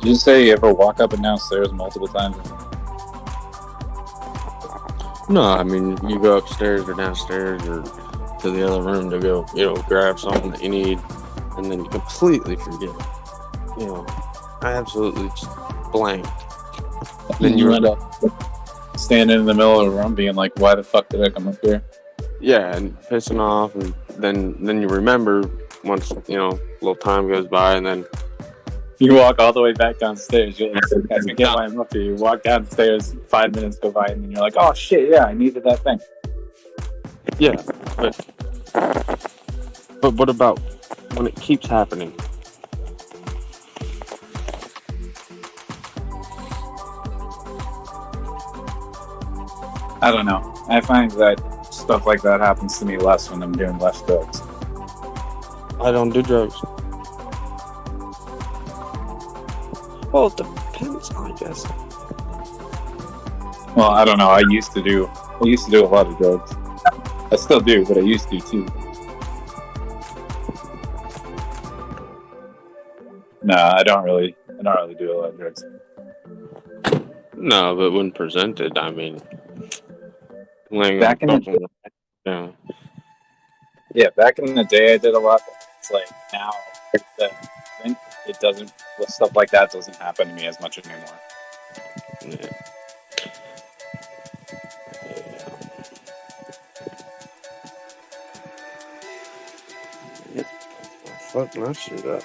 Did you say you ever walk up and down stairs multiple times? No, I mean, you go upstairs or downstairs or to the other room to go, grab something that you need, and then you completely forget. Absolutely just blanked. Then you end up standing in the middle of the room being like, why the fuck did I come up here? Yeah, and pissing off, and then you remember once, little time goes by, and then you walk all the way back downstairs. You're like, I forget why I'm up here. You walk downstairs, 5 minutes go by, and then you're like, oh shit, yeah, I needed that thing. Yeah, but what about when it keeps happening? I don't know. I find that stuff like that happens to me less when I'm doing less drugs. I don't do drugs. Well, it depends, I guess. Well, I don't know. I used to do a lot of drugs. I still do, but I used to too. Nah, I don't really do a lot of drugs. No, but when presented, I mean, back in the day, I did a lot. It's like now it doesn't. Stuff like that doesn't happen to me as much anymore. Yeah. Fuck my shit up.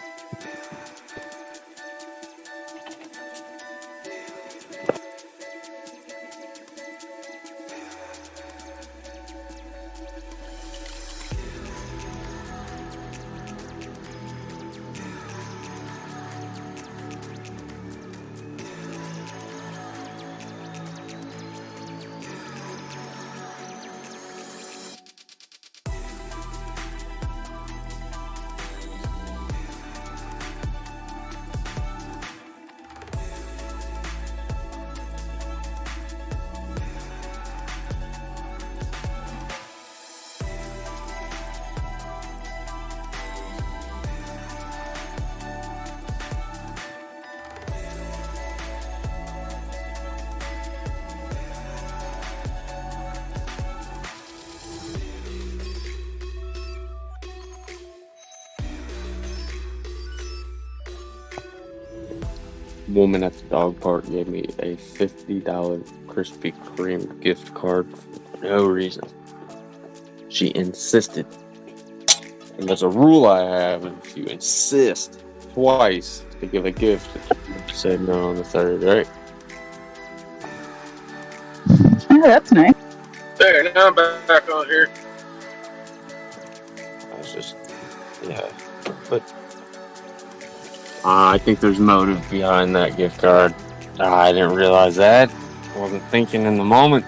Woman at the dog park gave me a $50 Krispy Kreme gift card for no reason. She insisted. And there's a rule I have, and if you insist twice to give a gift, you say no on the third, right? Oh, that's nice. There, now I'm back on here. I was just, yeah. But I think there's motive behind that gift card. I didn't realize that. I wasn't thinking in the moment.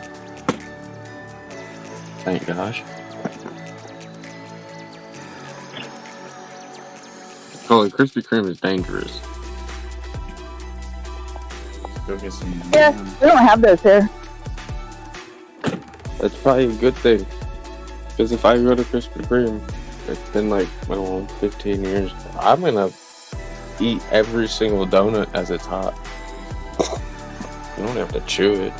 Thank gosh. Holy, Krispy Kreme is dangerous. Go get some. Yeah, we don't have those here. That's probably a good thing. Because if I go to Krispy Kreme, it's been like, I don't know, 15 years, I'm gonna eat every single donut as it's hot. You don't have to chew it.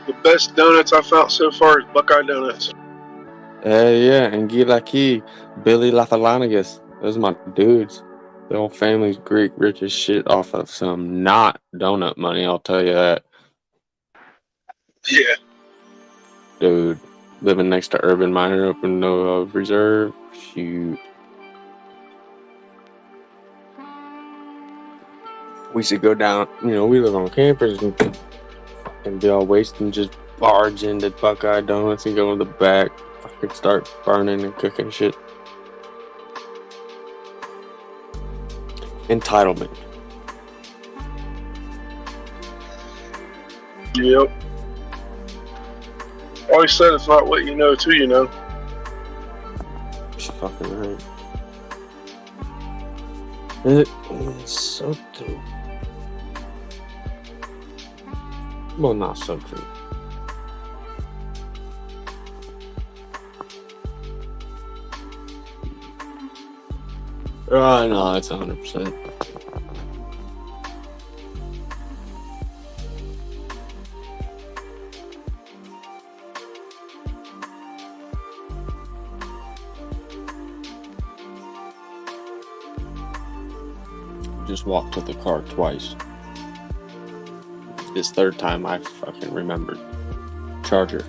The best donuts I found so far is Buckeye Donuts. Yeah, and Gilaki, Billy Lathalanagus. Those are my dudes. The whole family's Greek, rich as shit off of some not donut money, I'll tell you that. Yeah. Dude, living next to Urban Miner up in the reserve, shoot. We should go down, we live on campus and be all wasting just barge into Buckeye Donuts and go in the back. I could start burning and cooking shit. Entitlement. Yep. Always said it's not what you know till you know. She's fucking right. It's so true. Well, not so true. No, it's 100%. Just walked to the car twice. This third time I fucking remembered. Charger.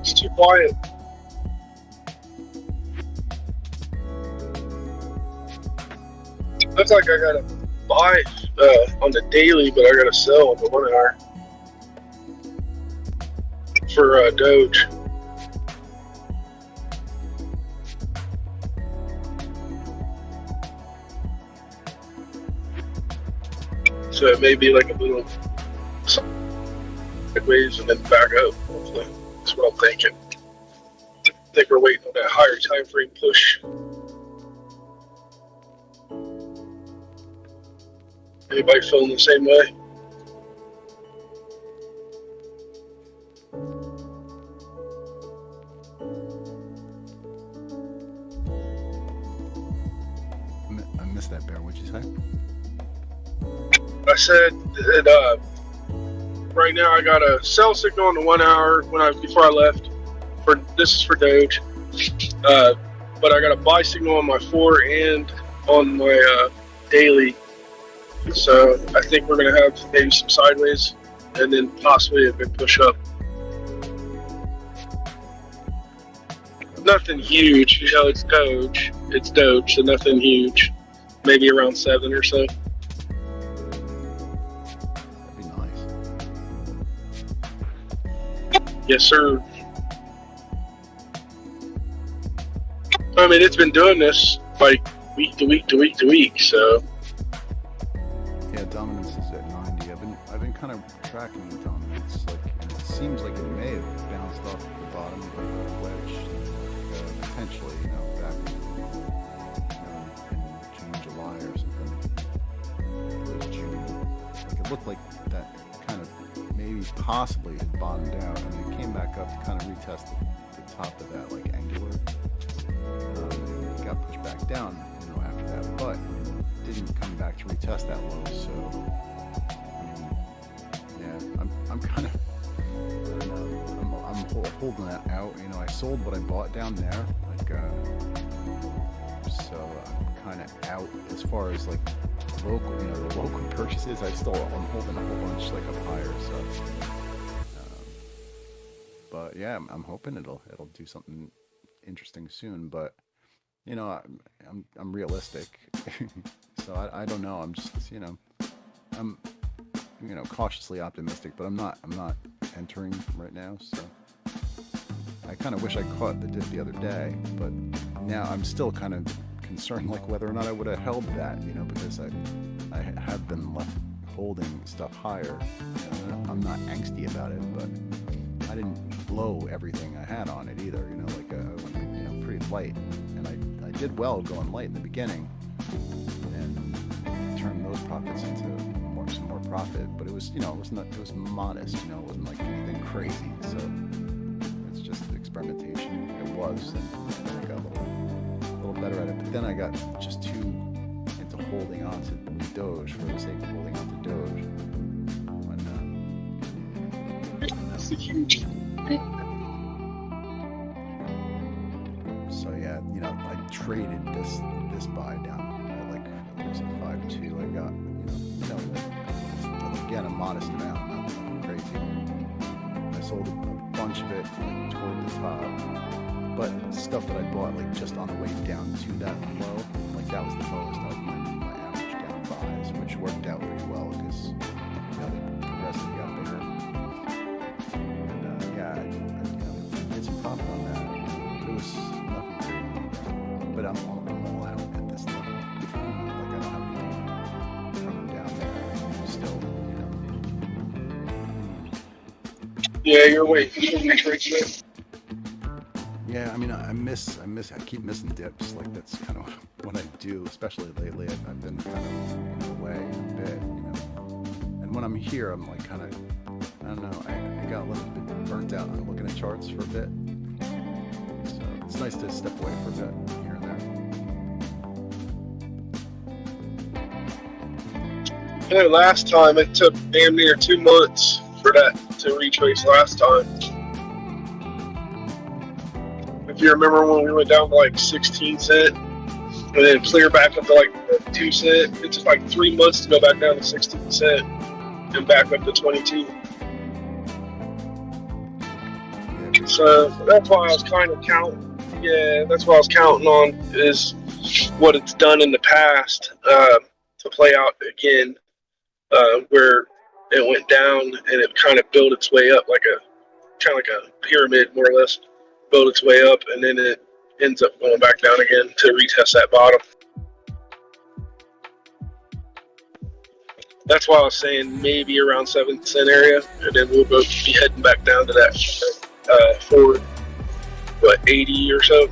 It's too quiet. Looks like I gotta buy on the daily, but I gotta sell on the 1 hour for Doge. So it may be like a little sideways and then back up. Hopefully. That's what I'm thinking. I think we're waiting on that higher time frame push. Anybody feeling the same way? I missed that, Bear. What'd you say? I said that right now I got a sell signal on the 1 hour before I left. This is for Doge, but I got a buy signal on my 4 and on my daily. So I think we're gonna have maybe some sideways, and then possibly a big push up. Nothing huge, you know. It's Doge. It's Doge, so nothing huge. Maybe around 7 or so. That'd be nice. Yes, sir. I mean, it's been doing this like week to week to week to week, so. Yeah, dominance is at 90. I've been kind of tracking the dominance, and it seems like it may have bounced off the bottom of the wedge, potentially, back, in June, July or something. looked like that kind of maybe possibly had bottomed out. I mean, it came back up to kind of retest the top of that like angular. It got pushed back down, after that, but it didn't come back to retest that low. So, yeah, I'm kind of, I'm holding that out. I sold what I bought down there, so I'm kind of out as far as like local, the local purchases. I'm holding a whole bunch like up higher. So, but yeah, I'm hoping it'll do something interesting soon. But I'm realistic, so I don't know. I'm just I'm cautiously optimistic, but I'm not entering right now. So I kind of wish I caught the dip the other day, but now I'm still kind of concerned, like whether or not I would have held that, because I have been left holding stuff higher. I'm not angsty about it, but I didn't blow everything I had on it either. I went pretty light, and I did well going light in the beginning, and turned those profits into some more profit. But it was it was modest. It wasn't like anything crazy. So it's just experimentation. It was, and I got a little better at it. But then I got just too into holding on to Doge for the sake of holding on to Doge. That's the huge. So yeah, I traded this buy down at like it was at 5.2. I got again a modest amount, nothing crazy. I sold a bunch of it toward the top, but stuff that I bought like just on the way down to that low, like that was the lowest of my average down buys, which worked out pretty well because the progressively got bigger. And yeah, I did some profit on that. But it was nothing crazy. But I'm all out at this level. Like I don't have anything coming down there still. Yeah, you're waiting. Yeah, I mean, I keep missing dips. Like that's kind of what I do, especially lately. I've been kind of away a bit, And when I'm here, I'm like kind of, I don't know. I got a little bit burnt out on looking at charts for a bit. So it's nice to step away for a bit here and there. Last time it took damn near 2 months for that to retrace last time. If you remember when we went down to like 16 cent and then clear back up to like 2 cent, it took like 3 months to go back down to 16 cent and back up to 22. So that's why I was kind of counting. Yeah, that's what I was counting on is what it's done in the past to play out again, where it went down and it kind of built its way up like a pyramid, more or less, built its way up, and then it ends up going back down again to retest that bottom. That's why I was saying maybe around 7 cent area, and then we'll both be heading back down to that forward, 80 or so.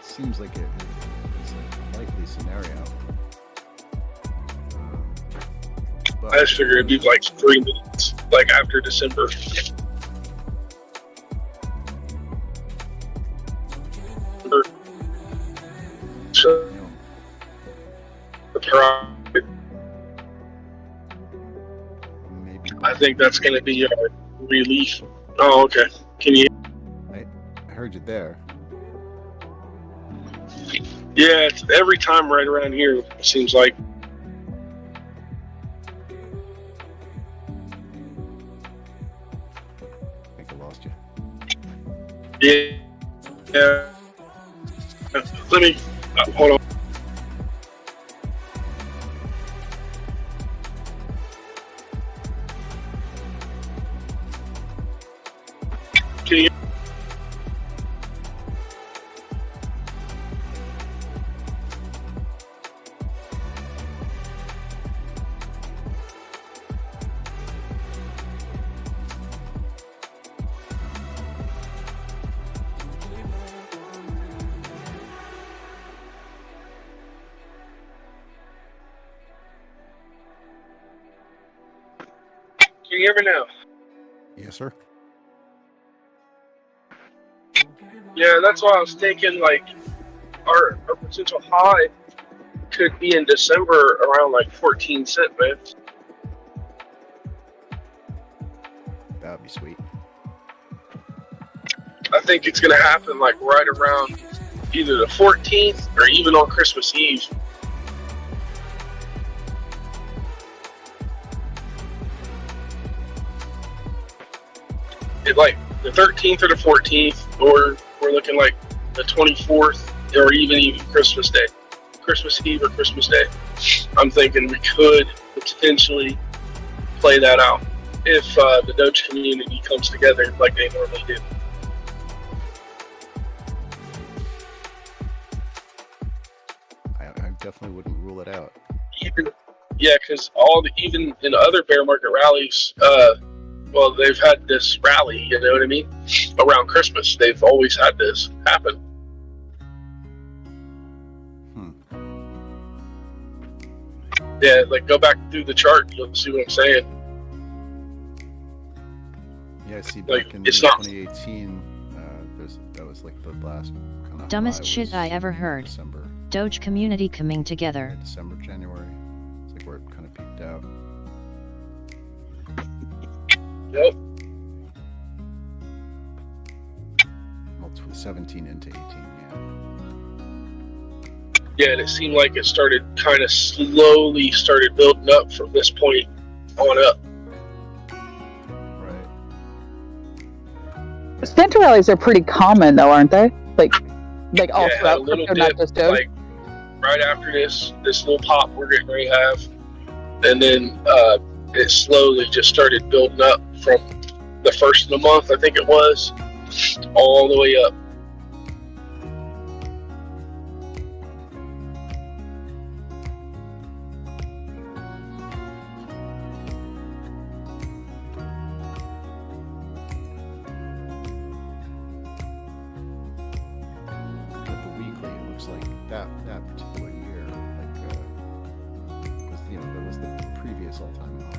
Seems like it's a likely scenario. I just figured it'd be like 3 minutes, like after December. So, I think that's going to be our relief. Oh, okay. Can you? I heard you there. Yeah, it's every time right around here, it seems like. I think I lost you. Yeah. Let me, hold on. Can you? Can you hear me now? Yes, sir. Yeah, that's why I was thinking, like, our potential high could be in December around, like, 14 cent, man. That would be sweet. I think it's going to happen, like, right around either the 14th or even on Christmas Eve. Like the 13th or the 14th, or we're looking like the 24th, or even Christmas Day, Christmas Eve or Christmas Day. I'm thinking we could potentially play that out if the Doge community comes together like they normally do. I definitely wouldn't rule it out. Yeah, because even in other bear market rallies, well, they've had this rally, you know what I mean? Around Christmas, they've always had this happen. Yeah, like go back through the chart, you'll see what I'm saying. Yeah, I see. Like, Back in it's not 2018, that was like the last kind of Dumbest high shit was I ever heard. December, Doge community coming together. December, January. It's like where it kind of peaked out. Yep. Well, 17 into 18, Yeah, and it seemed like it started kind of slowly started building up from this point on up. Santa rallies are pretty common, though, aren't they? Like all Yeah, throughout a little crypto, not dip, just Doge. like right after this little pop we're getting ready to have, and then it slowly just started building up from the first of the month, I think it was, all the way up. But the weekly, it looks like that particular year, that was the previous all-time high.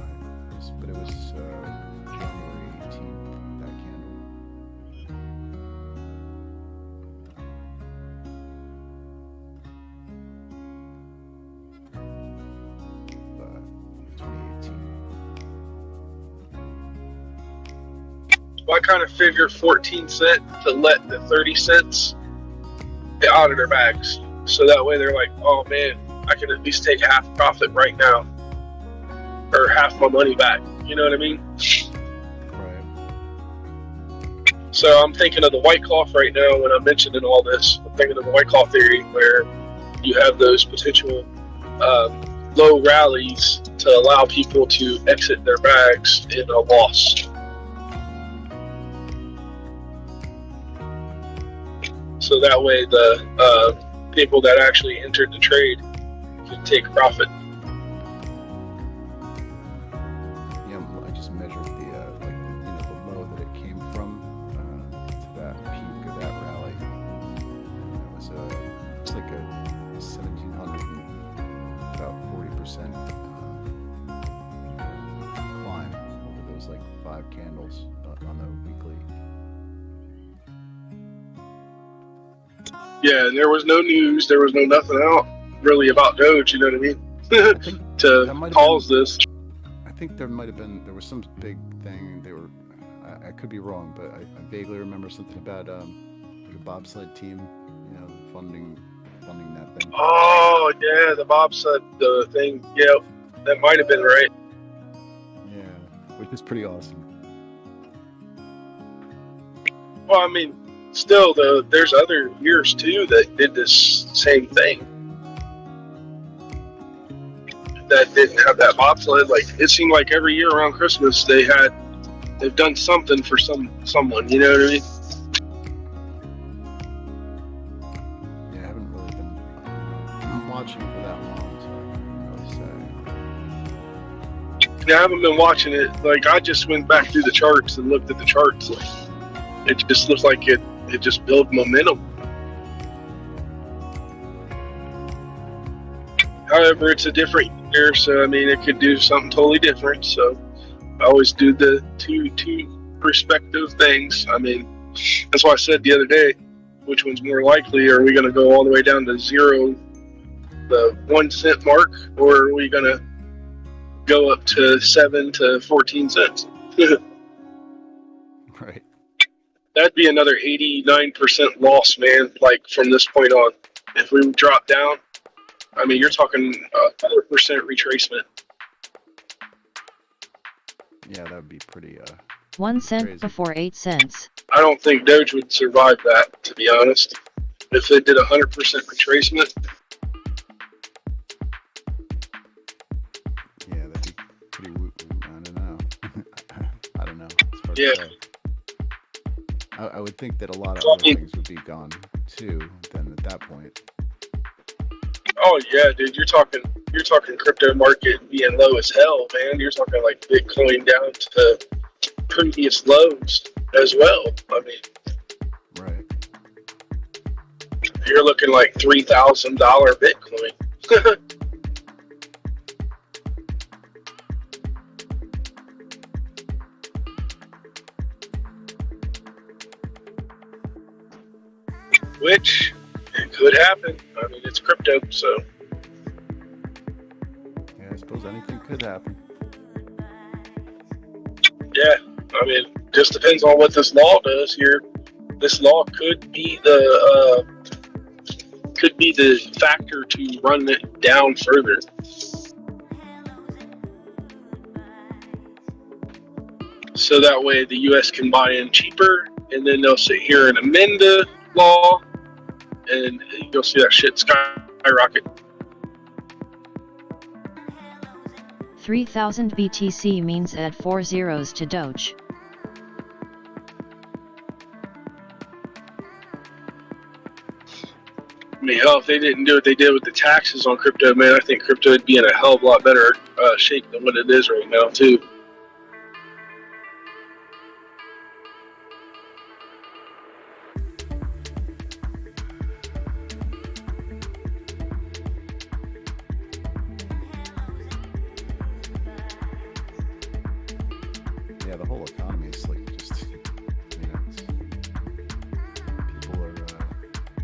But it was January 18th, that candle. But 2018. So I kind of figure 14 cent to let the 30 cents out of their bags. So that way they're like, oh man, I can at least take half profit right now. Or half my money back. You know what I mean? Right. So I'm thinking of the White Cloth right now when I'm mentioning all this. I'm thinking of the White Cloth theory where you have those potential low rallies to allow people to exit their bags in a loss. So that way the people that actually entered the trade can take profit. Yeah, I just measured the the low that it came from to that peak of that rally. And it was it's like a 1,700 and about 40% climb over those like 5 candles on the weekly. Yeah, and there was no news, there was no nothing out really about Doge, you know what I mean? To cause this. I think there was some big thing. I could be wrong, but I vaguely remember something about like a bobsled team, funding that thing. Oh yeah, the bobsled thing. Yeah, that might have been right. Yeah, which is pretty awesome. Well, I mean, still though, there's other years too that did this same thing. That didn't have that bobsled. Like it seemed like every year around Christmas they've done something for someone. You know what I mean? Yeah, I haven't really been watching for that long, so I can't really say. Yeah, I haven't been watching it. Like I just went back through the charts and looked at the charts. Like, it just looks like it just built momentum. However, it's a different year, so I mean, it could do something totally different. So I always do the two perspective things. I mean, that's why I said the other day, which one's more likely? Are we going to go all the way down to zero, the 1 cent mark, or are we going to go up to 7 to 14 cents? Right. That'd be another 89% loss, man. Like from this point on, if we drop down, I mean, you're talking 4% retracement. Yeah, that would be pretty. 1 cent crazy. before 8 cents. I don't think Doge would survive that, to be honest. If it did 100% retracement, Yeah, that'd be pretty. I don't know. I don't know. It's hard Yeah. to say. I would think that a lot of other things would be gone too. Then at that point. oh yeah, dude, you're talking crypto market being low as hell, man. You're talking like Bitcoin down to previous lows as well. I mean, right. You're looking like $3,000 Bitcoin. Which it could happen. I mean, it's crypto, so. Yeah, I suppose anything could happen. Yeah, I mean, just depends on what this law does here. This law could be the factor to run it down further. So that way the U.S. can buy in cheaper, and then they'll sit here and amend the law, and you'll see that shit skyrocket. 3000 BTC means add 4 zeros to Doge. I mean, hell, if they didn't do what they did with the taxes on crypto, man, I think crypto would be in a hell of a lot better shape than what it is right now, too. Yeah, the whole economy is like just, people are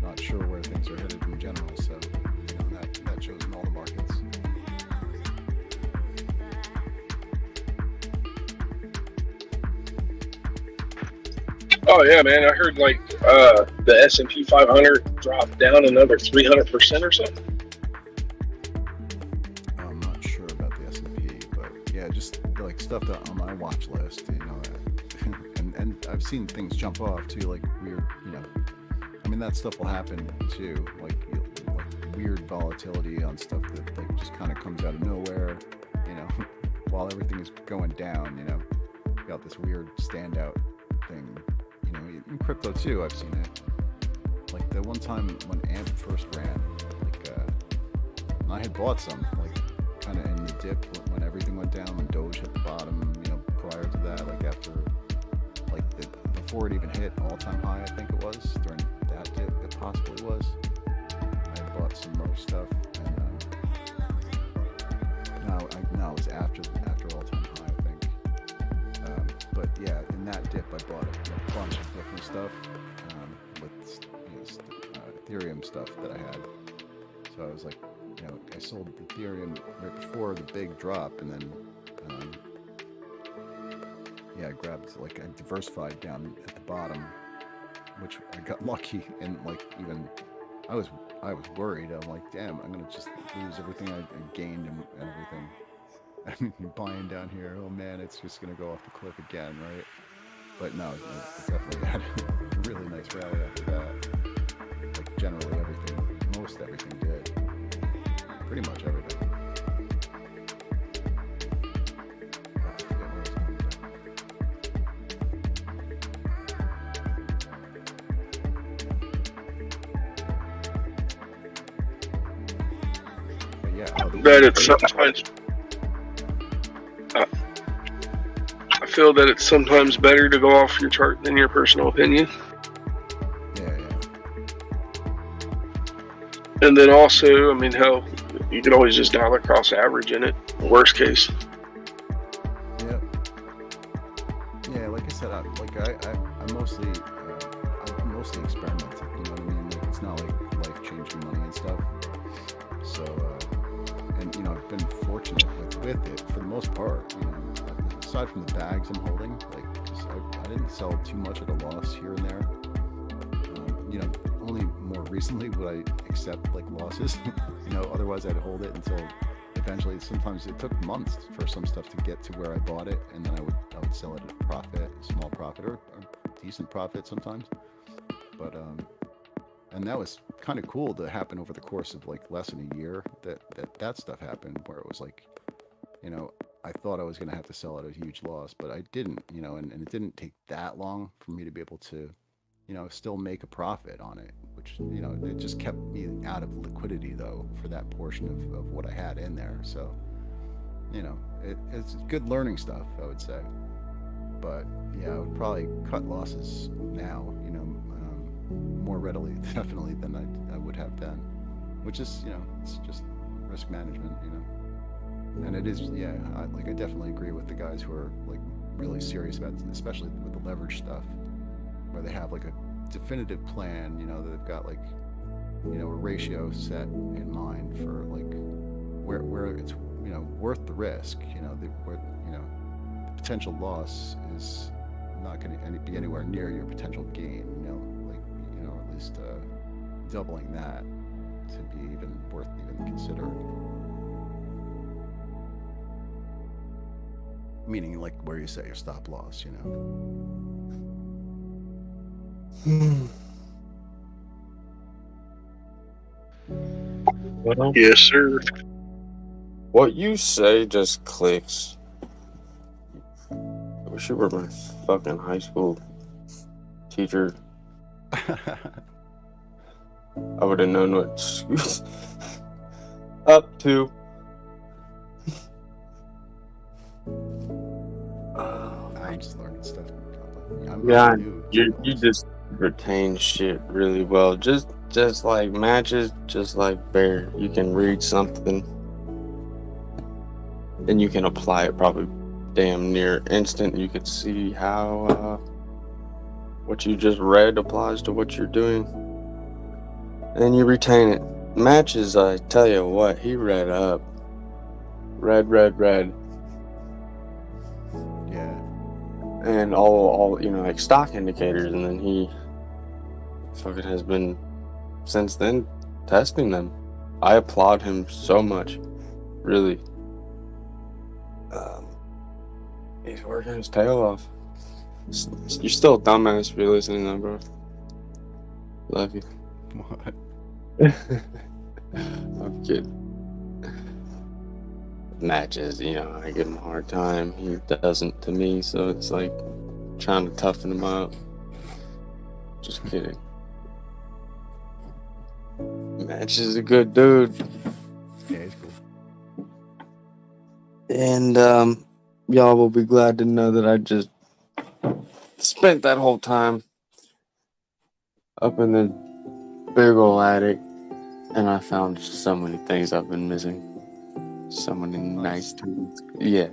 not sure where things are headed in general. So, that shows in all the markets. Oh yeah, man! I heard like the S&P 500 dropped down another 300% or something. I'm not sure about the S&P, but yeah, just like stuff that on my watch list, and I've seen things jump off too, like weird, I mean that stuff will happen too, like weird volatility on stuff that like just kind of comes out of nowhere, while everything is going down, you got this weird standout thing, in crypto too. I've seen it, like the one time when AMP first ran, like and I had bought some, like kind of in the dip when everything went down, when Doge hit the bottom, prior to that, like after, like before it even hit all-time high, I think it was, during that dip, it possibly was. I had bought some more stuff, and no, it was after all-time high, I think. But yeah, in that dip, I bought a bunch of different stuff, with Ethereum stuff that I had. So I was like, I sold Ethereum right before the big drop, and then, I grabbed, like, I diversified down at the bottom, which I got lucky, and like even I was worried. I'm like, damn, I'm gonna just lose everything I gained and everything. I mean, buying down here, oh man, it's just gonna go off the cliff again, right? But no, it definitely had a really nice rally after that. Like generally most everything did. Pretty much everything. I forget what I was going to do. But yeah, That it's sometimes. I feel that it's sometimes better to go off your chart than your personal opinion. Yeah. And then also, I mean, hell, you can always just dollar cost average in it. Worst case. Yep. said, I'm mostly experimenting. You know what I mean? Like, it's not like life-changing money and stuff. So, and you know, I've been fortunate with it for the most part. You know, aside from the bags I'm holding, like, 'cause I didn't sell too much at a loss here and there. You know, only more recently would I accept like losses. You know, otherwise I'd hold it until eventually. Sometimes it took months for some stuff to get to where I bought it, and then I would sell it at a profit, a small profit, or decent profit sometimes. But and that was kind of cool to happen over the course of like less than a year. That stuff happened where it was like, you know, I thought I was going to have to sell at a huge loss, but I didn't. You know, and it didn't take that long for me to be able to, you know, still make a profit on it, which, you know, it just kept me out of liquidity though for that portion of what I had in there. So, you know, it's good learning stuff, I would say. But yeah, I would probably cut losses now, you know, more readily, definitely, than I would have then, which is, you know, it's just risk management, you know. And it is, yeah, I definitely agree with the guys who are like really serious about it, especially with the leverage stuff, where they have like a definitive plan, you know, that they've got like, you know, a ratio set in mind for like where it's, you know, worth the risk, you know, where, you know, the potential loss is not going to be anywhere near your potential gain, you know, like, you know, at least doubling that to be even worth even considering. Meaning like where you set your stop loss, you know. Yes, sir. What you say just clicks. I wish you were my fucking high school teacher. I would have known what school's up to. I'm just learning stuff. Yeah, you just retain shit really well. Just like matches, just like bear. You can read something, and you can apply it probably damn near instant. You can see how what you just read applies to what you're doing, and you retain it. Matches, I tell you what, he read up. Read. Yeah. And all you know, like stock indicators, and then he fucking has been since then testing them. I applaud him so much, really. He's working his tail off. You're still a dumbass if you're listening, though, bro. Love you. What? I'm kidding. Matches, you know, I give him a hard time. He doesn't to me, so it's like trying to toughen him up. Just kidding. Match is a good dude. Yeah, he's cool. And y'all will be glad to know that I just spent that whole time up in the big ol' attic, and I found so many things I've been missing. So many nice tools. Yeah.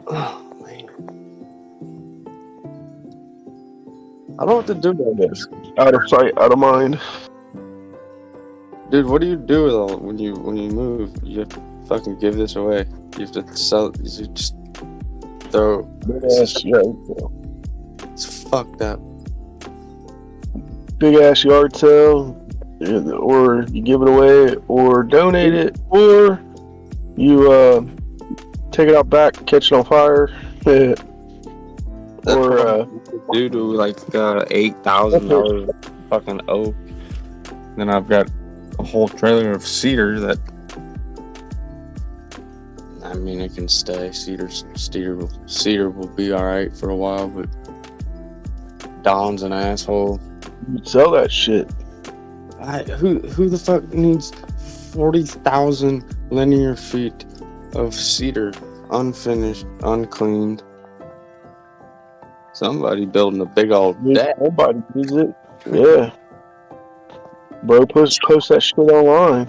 Oh, man. I don't know what to do about this. Out of sight, out of mind. Dude, what do you do with all when you move? You have to fucking give this away. You have to sell it. You just throw. It's fucked up. Big ass yard sale, or you give it away, or donate it, or you take it out back, catch it on fire. Or dude who like got $8,000 fucking oak. Then I've got a whole trailer of cedar that, I mean, it can stay. Cedar will be all right for a while, but Don's an asshole. Sell that shit. Who the fuck needs 40,000 linear feet of cedar, unfinished, uncleaned? Somebody building a big old deck. Nobody needs it. Yeah. Bro, post that shit online.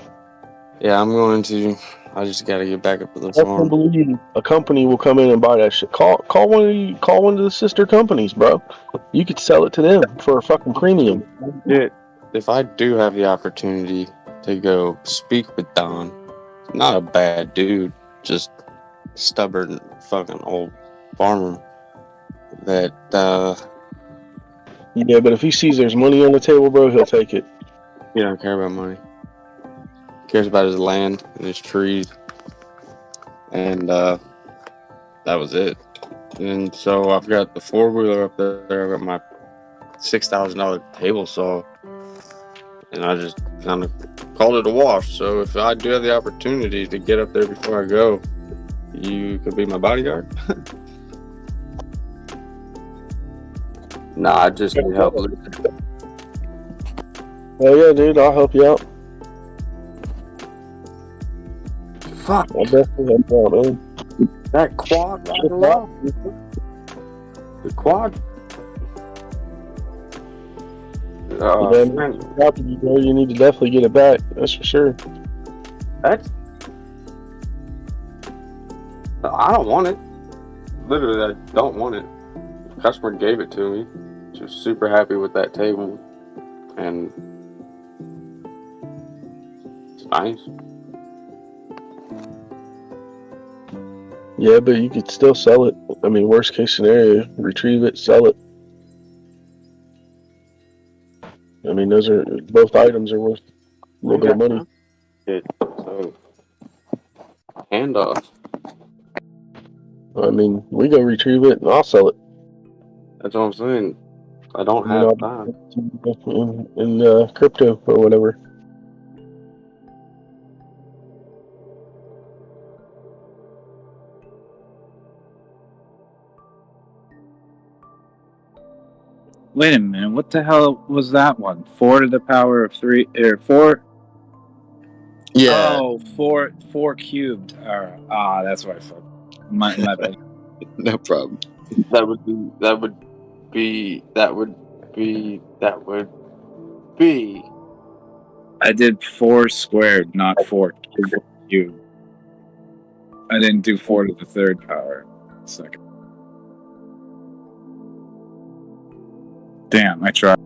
Yeah, I'm going to. I just got to get back up to the I can't farm. believe a company will come in and buy that shit. Call one of the sister companies, bro. You could sell it to them for a fucking premium. Yeah. If I do have the opportunity to go speak with Don, not a bad dude, just stubborn fucking old farmer that Yeah, but if he sees there's money on the table, bro, he'll take it. he don't care about money. He cares about his land and his trees. And that was it. And so I've got the 4-wheeler up there. I've got my $6,000 table saw. And I just kind of called it a wash. So if I do have the opportunity to get up there before I go, you could be my bodyguard. Nah, I just need help. Oh yeah, dude, I'll help you out. Fuck. I'll definitely help you out, man. That quad right along. The quad. Man, property, bro, you need to definitely get it back. That's for sure. That's. I don't want it. Literally, I don't want it. The customer gave it to me. She was super happy with that table, and it's nice. Yeah, but you could still sell it. I mean, worst case scenario, retrieve it, sell it. I mean, those are both items are worth a little bit of money. So, handoff. I mean, we go retrieve it and I'll sell it. That's what I'm saying. I don't have time. In crypto or whatever. Wait a minute, what the hell was that one? 4 to the power of 3, or 4? Yeah. Oh, 4 cubed. That's what I thought. My bad. No problem. That would be. I did 4 squared, not 4 cubed. I didn't do 4 to the 3rd power. Second. Damn, I tried.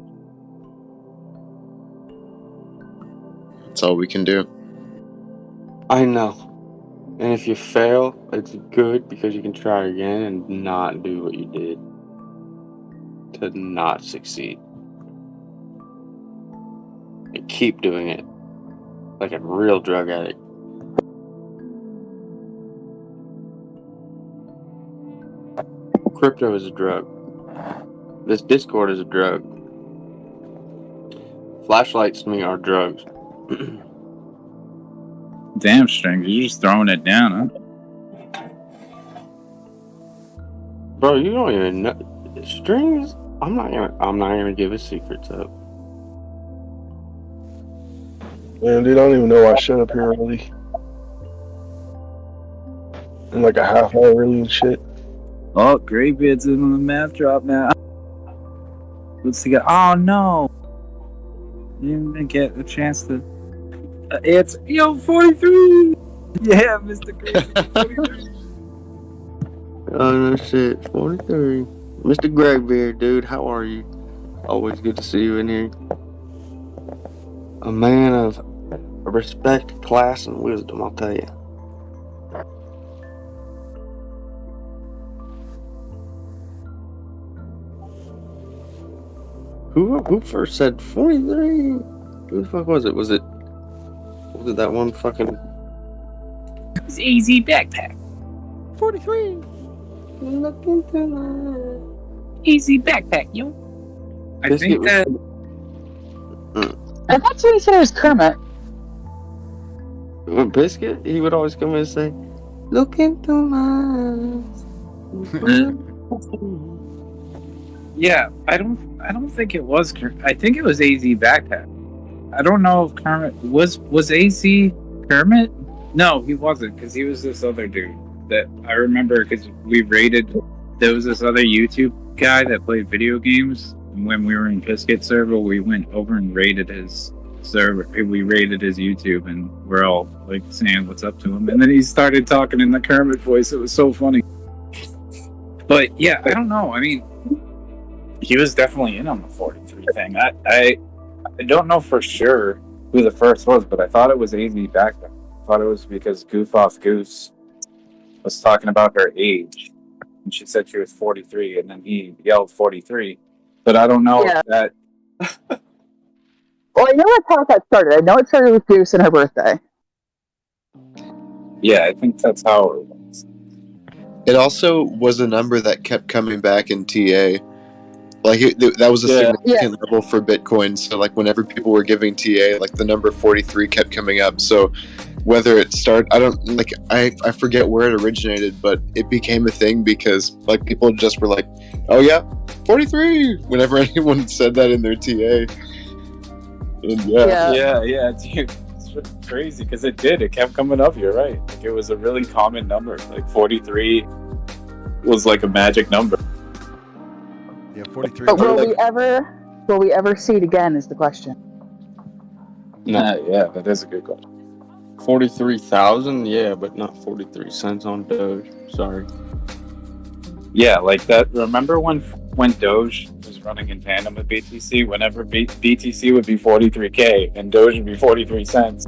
That's all we can do. I know. And if you fail, it's good because you can try again and not do what you did to not succeed. And keep doing it like a real drug addict. Crypto is a drug. This Discord is a drug. Flashlights to me are drugs. Damn, Stranger, you're just throwing it down, huh? Bro, you don't even know. Strings? I'm not gonna give his secrets up. Man, dude, I don't even know why I showed up here early. I'm like a half hour early and shit. Oh, Greybeard's in the map drop now. Let's see. Oh no! You didn't get a chance to. It's 43. Yeah, Mr. Greybeard. 43. Oh no shit, 43. Mr. Greybeard, dude, how are you? Always good to see you in here. A man of respect, class, and wisdom, I'll tell you. Who first said 43? Who the fuck was it? Was it that one fucking... It's easy backpack. 43. Look into my... Easy backpack, yo. I think that... I thought somebody said it was Kermit. Biscuit, he would always come in and say, look into my eyes. Yeah, I don't think it was Kermit. I think it was AZ Backpack. I don't know if Kermit was AZ Kermit? No, he wasn't, because he was this other dude that I remember because we raided. There was this other YouTube guy that played video games, and when we were in Biscuit server, we went over and raided his server. We raided his YouTube, and we're all like saying what's up to him. And then he started talking in the Kermit voice. It was so funny. But yeah, I don't know. I mean, he was definitely in on the 43 thing. I don't know for sure who the first was, but I thought it was AZ back then. I thought it was because Goof Off Goose was talking about her age, and she said she was 43, and then he yelled 43. But I don't know if that. Well, I know that's how that started. I know it started with Goose and her birthday. Yeah, I think that's how it was. It also was a number that kept coming back in TA. Like that was a significant level for Bitcoin. So like whenever people were giving TA, like the number 43 kept coming up. So whether it started, I forget where it originated, but it became a thing because like people just were like, oh yeah, 43. Whenever anyone said that in their TA. And Yeah, dude. It's crazy because it kept coming up. You're right. Like, it was a really common number. Like 43 was like a magic number. Yeah, 43. But will we ever see it again? Is the question. Yeah, that is a good question. 43,000, yeah, but not 43 cents on Doge. Sorry. Yeah, like that. Remember when Doge was running in tandem with BTC? Whenever BTC would be 43K and Doge would be 43 cents.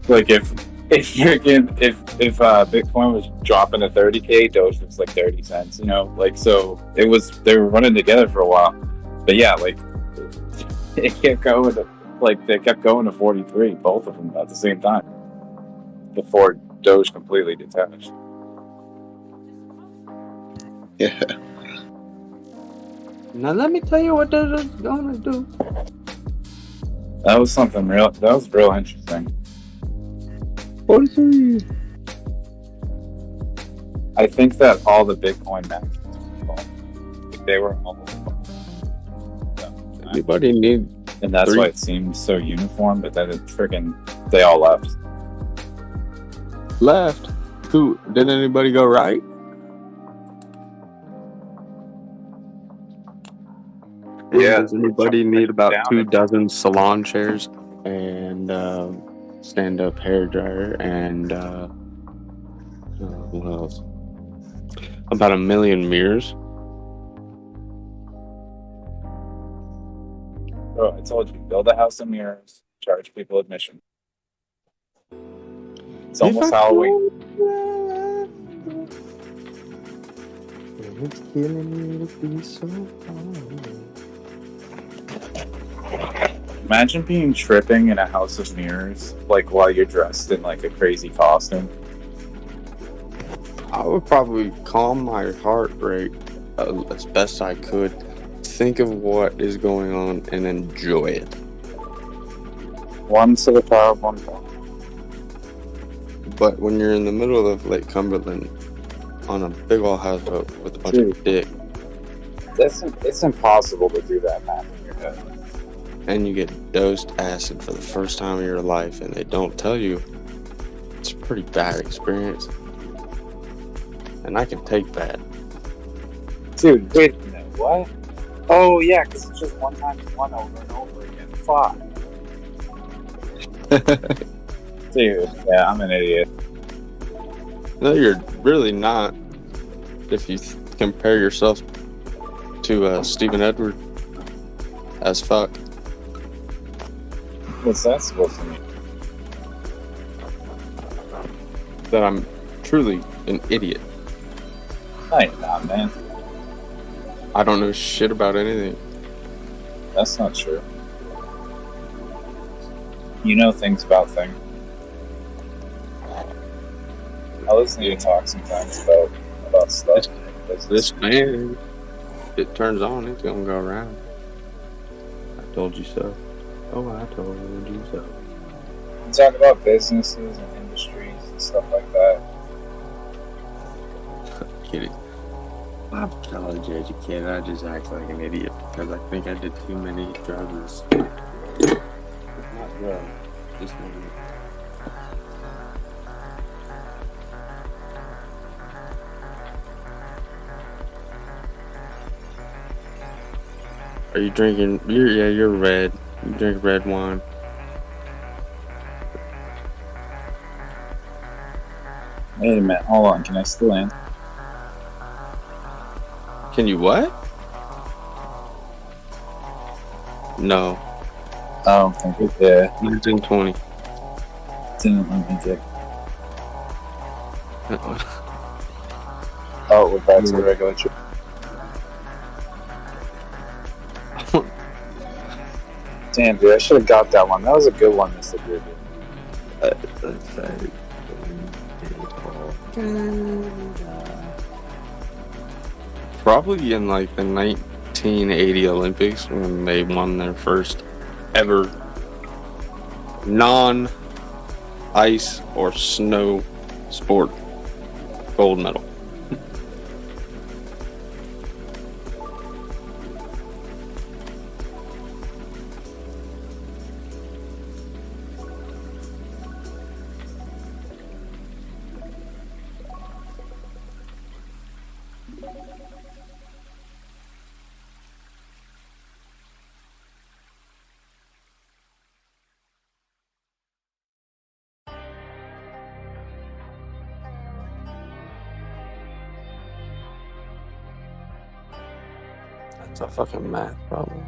Like if Bitcoin was dropping to 30K, Doge was like 30 cents. You know, like so they were running together for a while. But yeah, like it kept going to, like they kept going to 43, both of them at the same time, before Doge completely detached. Yeah. Now let me tell you what Doge is gonna do. That was something real. That was real interesting. 43. I think that all the Bitcoin maxes they were all Anybody need, and that's 3? why it seemed so uniform. But then they all left. Left? Who? Did anybody go right? Yeah. Does anybody need about 2 dozen salon chairs and stand-up hair dryer and what else? About 1 million mirrors. Oh, I told you, build a house of mirrors, charge people admission. It's almost Halloween. It's killing me to be so far. Imagine being tripping in a house of mirrors, like while you're dressed in like a crazy costume. I would probably calm my heart rate as best I could, think of what is going on, and enjoy it. 1 to the power of 1. But when you're in the middle of Lake Cumberland on a big old houseboat with a bunch of dick, it's impossible to do that math in your head. And you get dosed acid for the first time in your life, and they don't tell you, it's a pretty bad experience. And I can take that. Dude, wait a minute, what? Oh yeah, because it's just 1 times 1 over and over again. Fuck. Dude, yeah, I'm an idiot. No, you're really not. If you compare yourself to Stephen Edward as fuck. What's that supposed to mean? That I'm truly an idiot. No, you're not, man. I don't know shit about anything. That's not true. You know things about things. I listen to you talk sometimes about stuff. This fan, if it turns on, it's gonna go around. I told you so. Oh, I told you so. You talk about businesses and industries and stuff like that. Kidding. I'm college educated. I just act like an idiot because I think I did too many drugs. Not drugs, just maybe. Are you drinking? You're red. You drink red wine. Wait a minute, hold on. Can I still answer? Can you what? No. I don't think it did. 1920. Didn't let me get. Oh, we're back to the regular trip. Damn, dude, I should have got that one. That was a good one, Mr. Beardy. Probably in like the 1980 Olympics when they won their first ever non-ice or snow sport gold medal. That's a fucking math problem.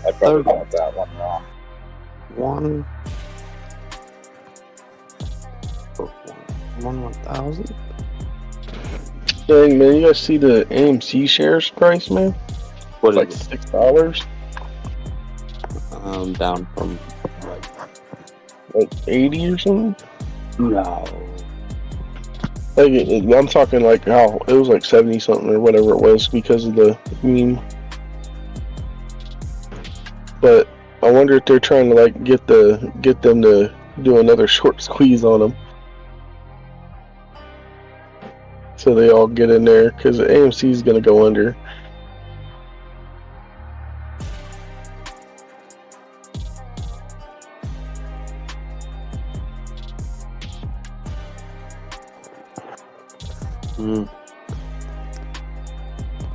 I probably got that one wrong. One 1,000? Dang, man, you guys see the AMC shares price, man? What like is it? $6? Down from like 80 or something? no. Like, I'm talking like how it was like 70 something or whatever it was because of the meme. But I wonder if they're trying to like get them to do another short squeeze on them, so they all get in there because AMC is gonna go under.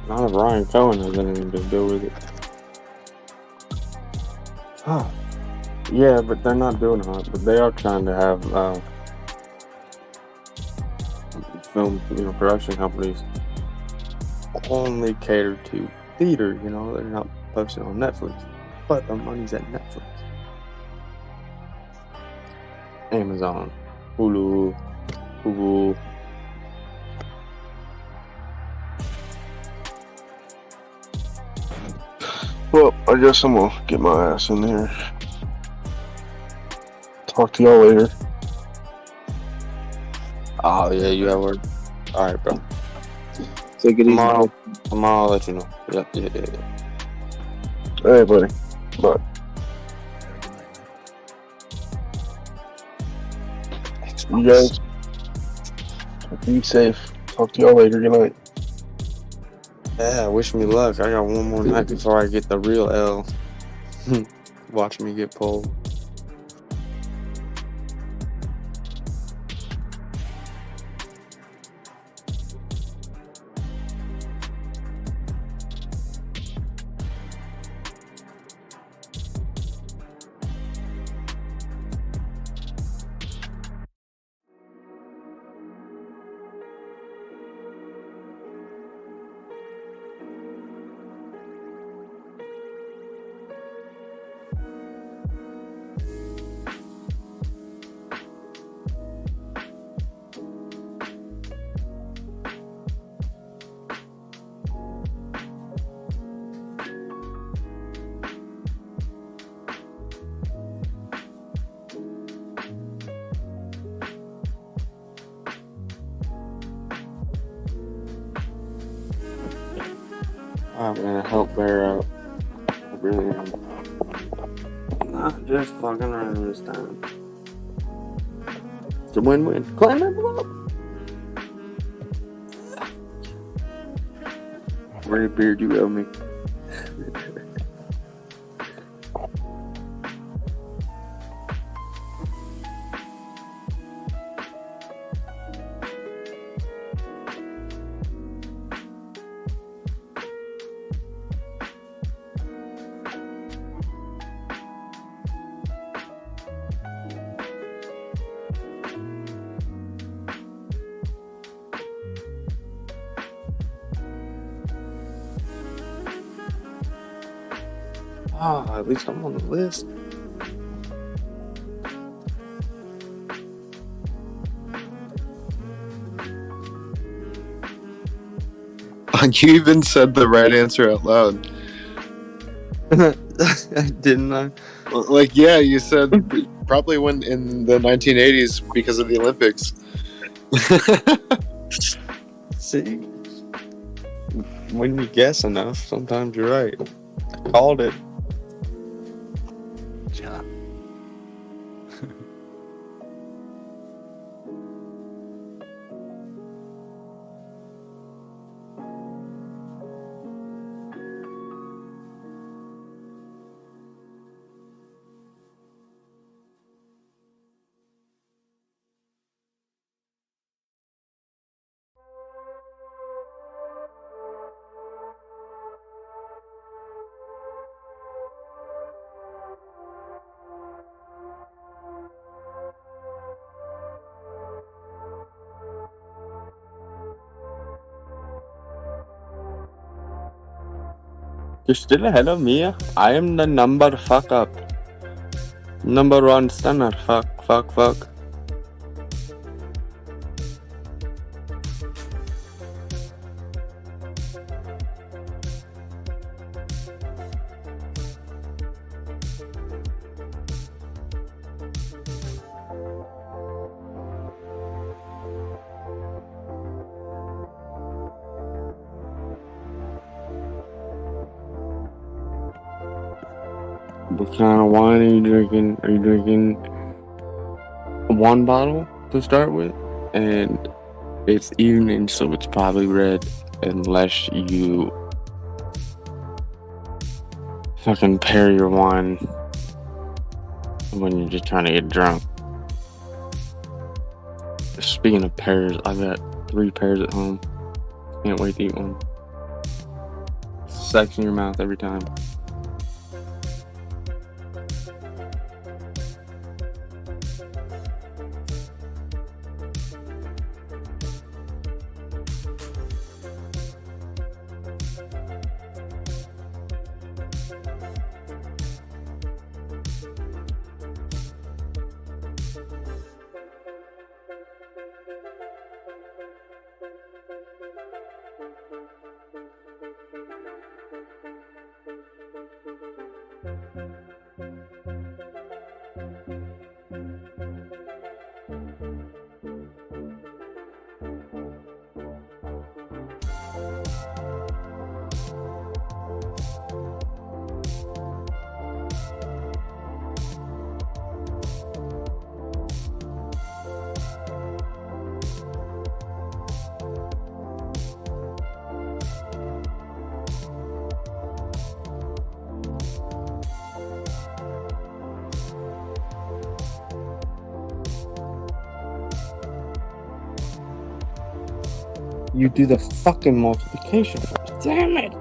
Not if Ryan Cohen has anything to do with it. Huh. Yeah, but they're not doing it. But they are trying to have film, production companies only cater to theater. They're not posting on Netflix, but the money's at Netflix, Amazon, Hulu, Google. Well, I guess I'm gonna get my ass in here. Talk to y'all later. Oh yeah, you have work. All right, bro. Take it easy. Tomorrow I'll let you know. Yeah. All right, buddy. Bye. You guys be safe. Talk to y'all later. Good night. Yeah, wish me luck. I got one more night before I get the real L. Watch me get pulled. I'm gonna help Bear out. I really am. Not just fucking around this time. It's a win-win. Climb envelope! Red beard, you owe me. Ah, at least I'm on the list. You even said the right answer out loud. Didn't I? Like, yeah, you said probably when in the 1980s because of the Olympics. See? When you guess enough, sometimes you're right. I called it. Good job. You're still ahead of me. I am the number fuck up. Number one stunner. Fuck. What kind of wine are you drinking? Are you drinking one bottle to start with? And it's evening, so it's probably red, unless you fucking pair your wine when you're just trying to get drunk. Speaking of pears, I've got 3 pears at home. Can't wait to eat one. Sex in your mouth every time. You do the fucking multiplication first. Damn it!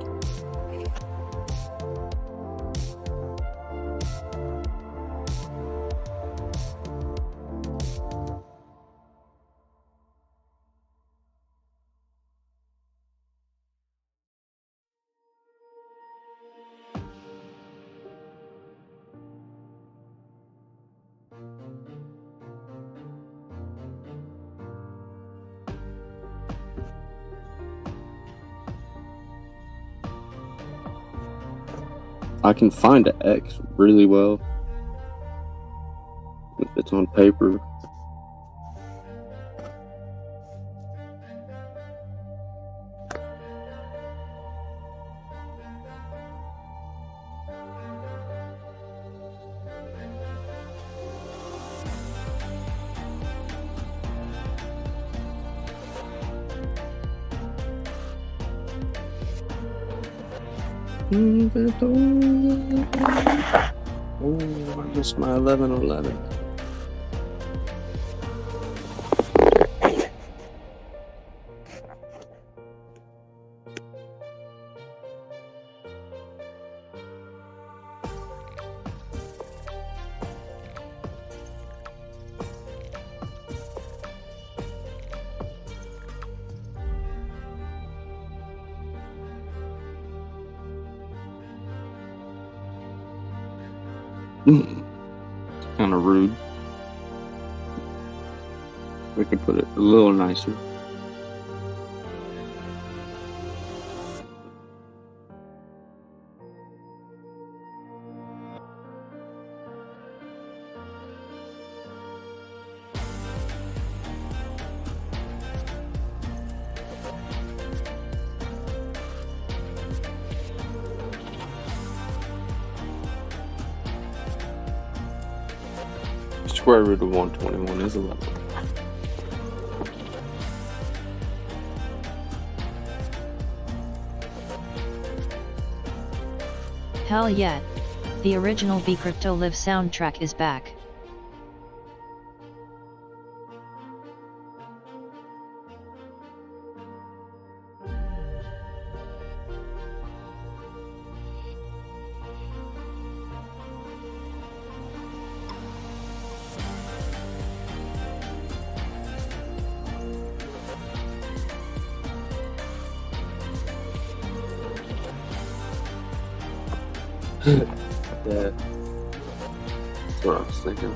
I can find an X really well if it's on paper. Oh, I missed my 11:11. Kind of rude. We could put it a little nicer. Square root of 121 is 11. Hell yeah! The original Be Crypto Live soundtrack is back. Yeah. That's what I was thinking.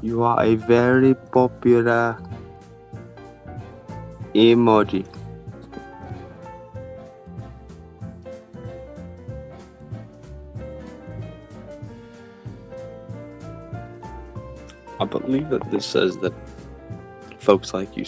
You are a very popular emoji. I believe that this says that folks like you.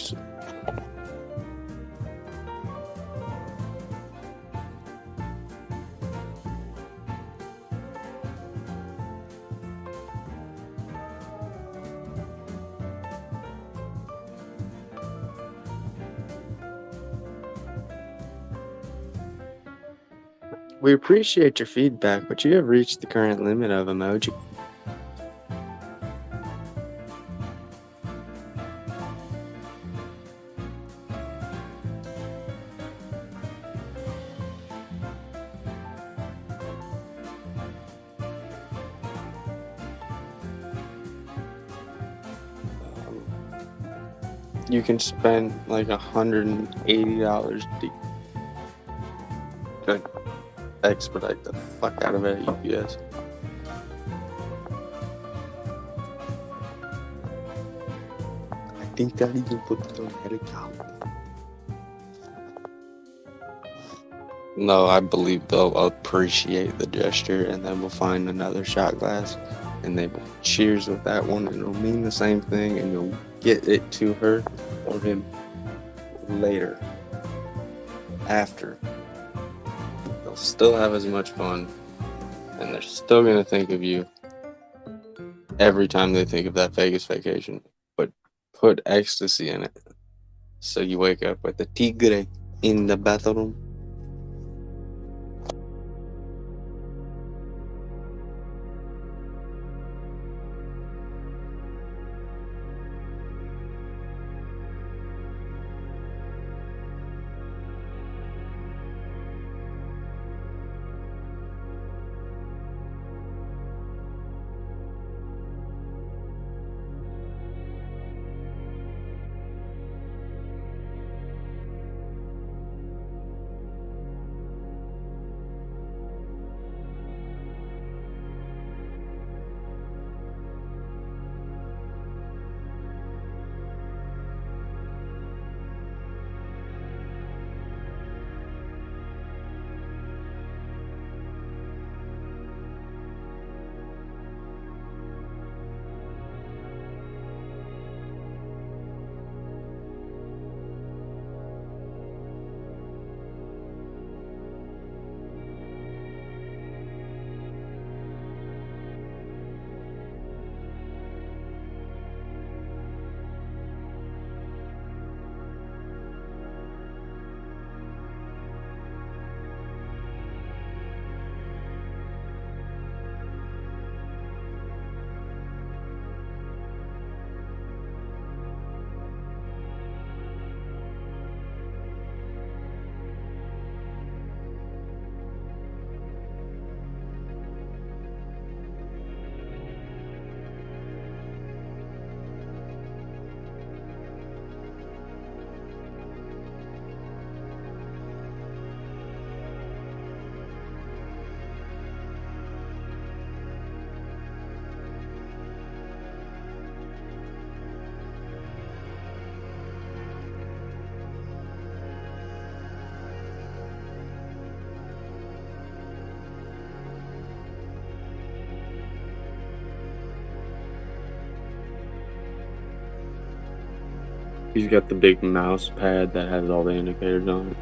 We appreciate your feedback, but you have reached the current limit of emoji. You can spend like $180 to expedite the fuck out of it at UPS. I think that even put it on helicopter. No, I believe they'll appreciate the gesture, and then we'll find another shot glass, and they will cheers with that one, and it'll mean the same thing, and you'll get it to her or him later. After. They'll still have as much fun, and they're still gonna think of you every time they think of that Vegas vacation. But put ecstasy in it, so you wake up with the tigre in the bathroom. He's got the big mouse pad that has all the indicators on it.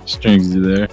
Strings, you there?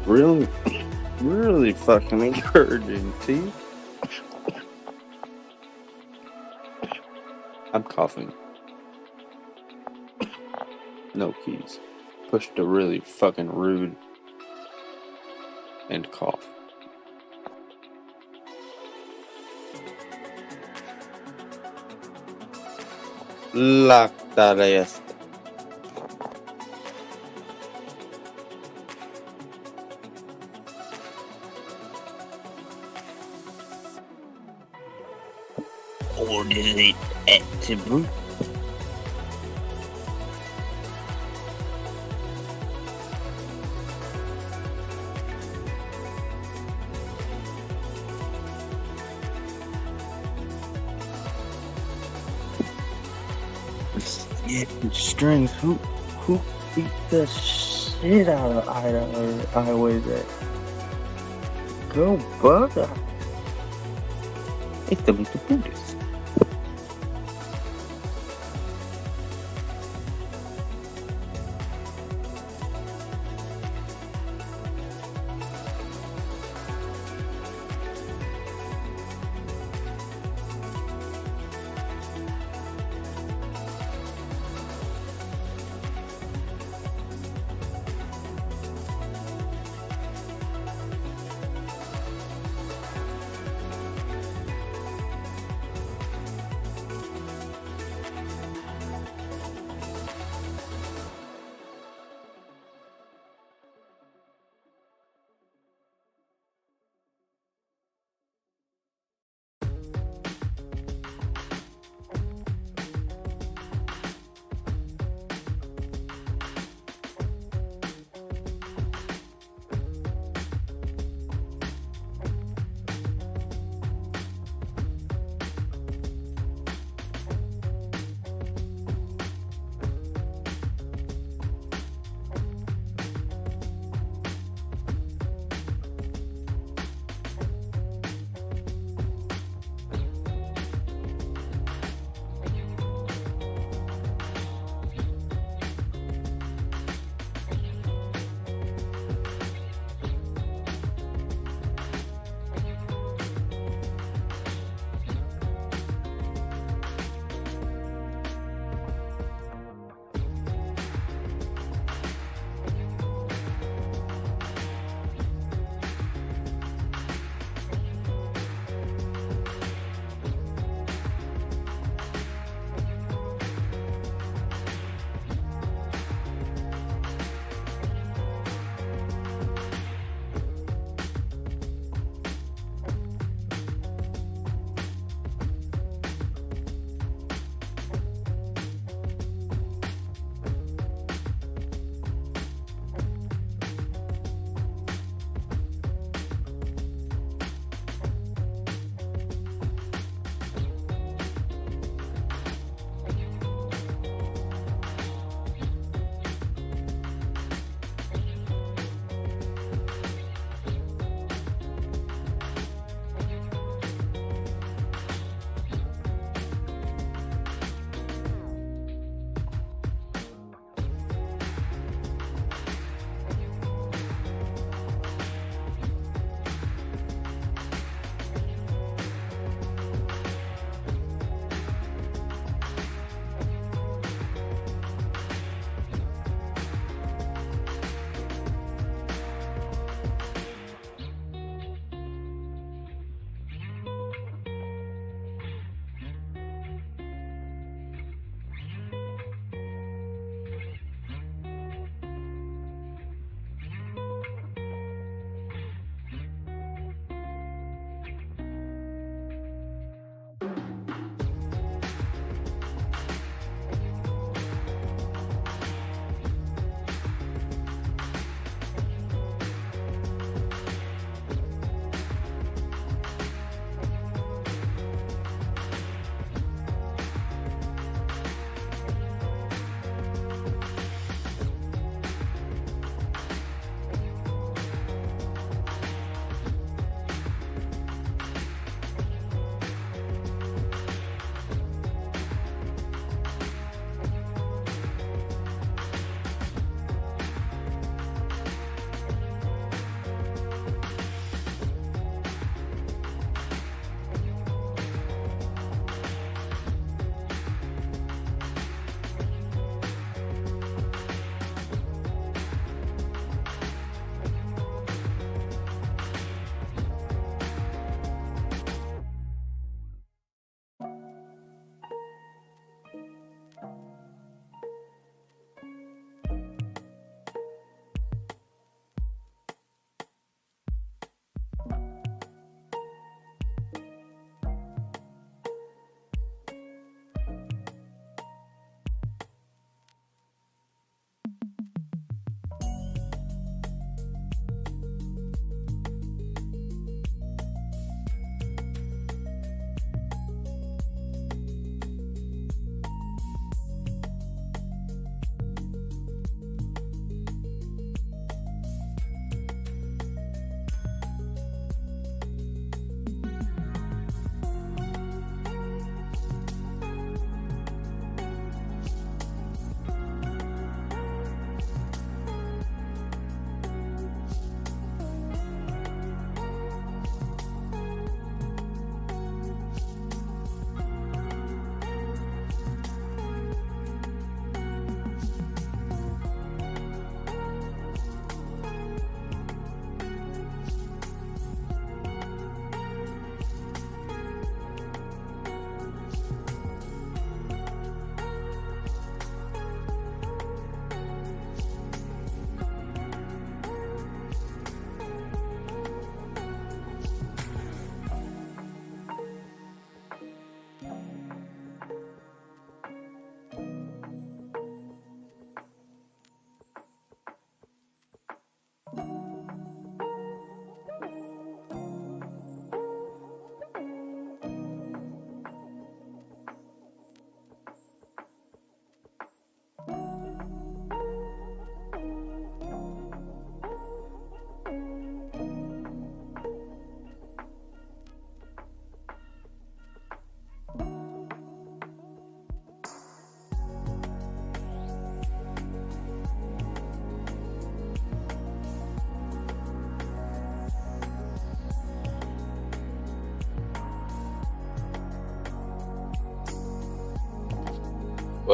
Really, really fucking encouraging, T. I'm coughing. No keys. Push to really fucking rude and cough. Lacta est. Ordinate activity. Yeah, strings. Who beat the shit out of Iowa with it? Go Bugger. It's the Buddhist.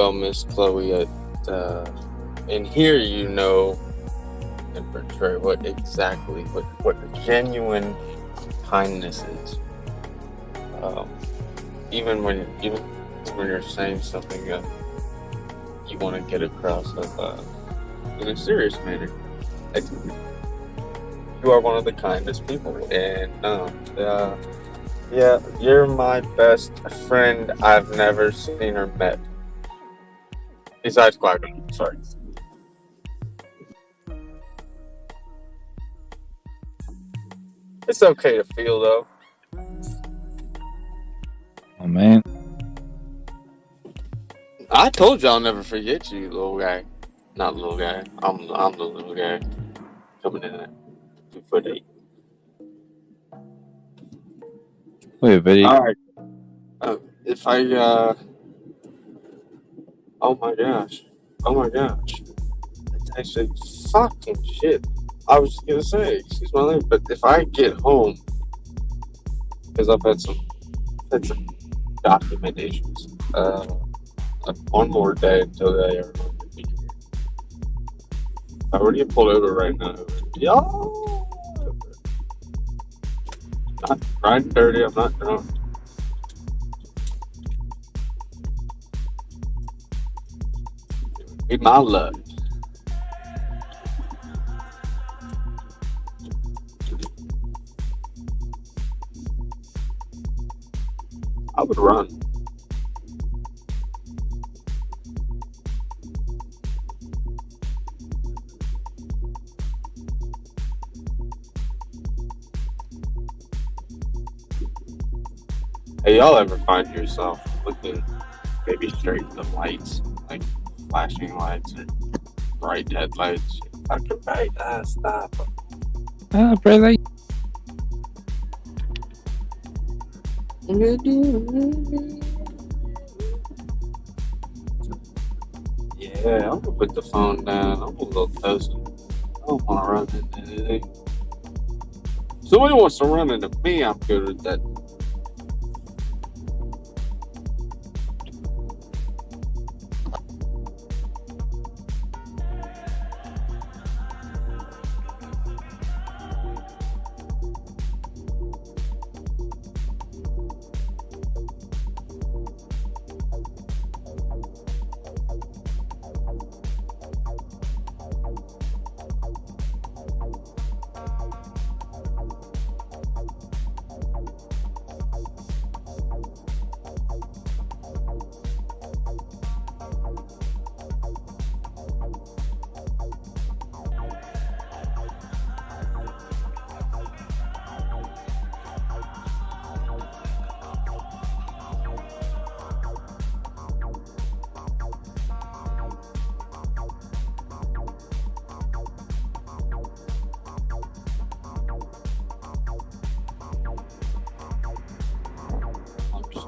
well, Miss Chloe, in here you know and portray what genuine kindness is. Even when you're saying something that you want to get across in a serious manner, you are one of the kindest people, and yeah, you're my best friend I've never seen or met. Besides Quacken, sorry. It's okay to feel though. Oh man. I told you I'll never forget you, little guy. Not little guy. I'm the little guy coming in at 2'8". Wait, but Alright. If I oh my gosh. It's actually fucking shit. I was just gonna say, excuse my language, but if I get home, because I've had some documentations, one more day until they are going to be here. If I were to get pulled over right now, yo, not riding dirty, I'm not drunk. Be my luck. I would run. Hey, y'all ever find yourself looking maybe straight at the lights, like flashing lights and bright headlights? Fucking bright, stop. bright light. Yeah, I'm gonna put the phone down. I'm a little toasted. I don't want to run into anything. Somebody wants to run into me, I'm good with that.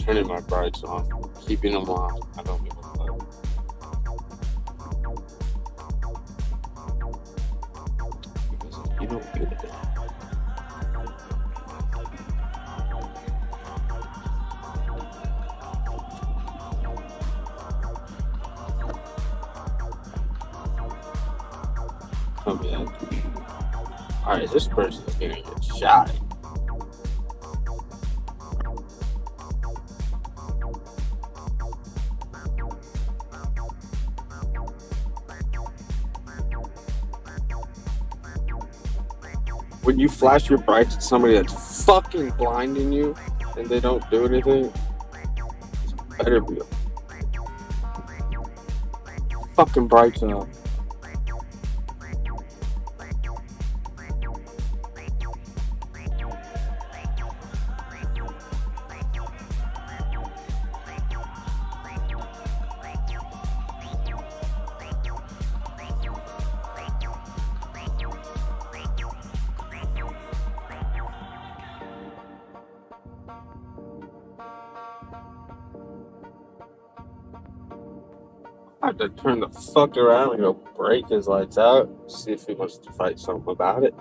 Turning my brights on, keeping them on. I don't give a fuck. Because you don't give a damn. Oh man. Alright, this person's gonna get shot. When you flash your brights at somebody that's fucking blinding you and they don't do anything, it's better be fucking brights out. I have to turn the fuck around and go break his lights out, see if he wants to fight something about it.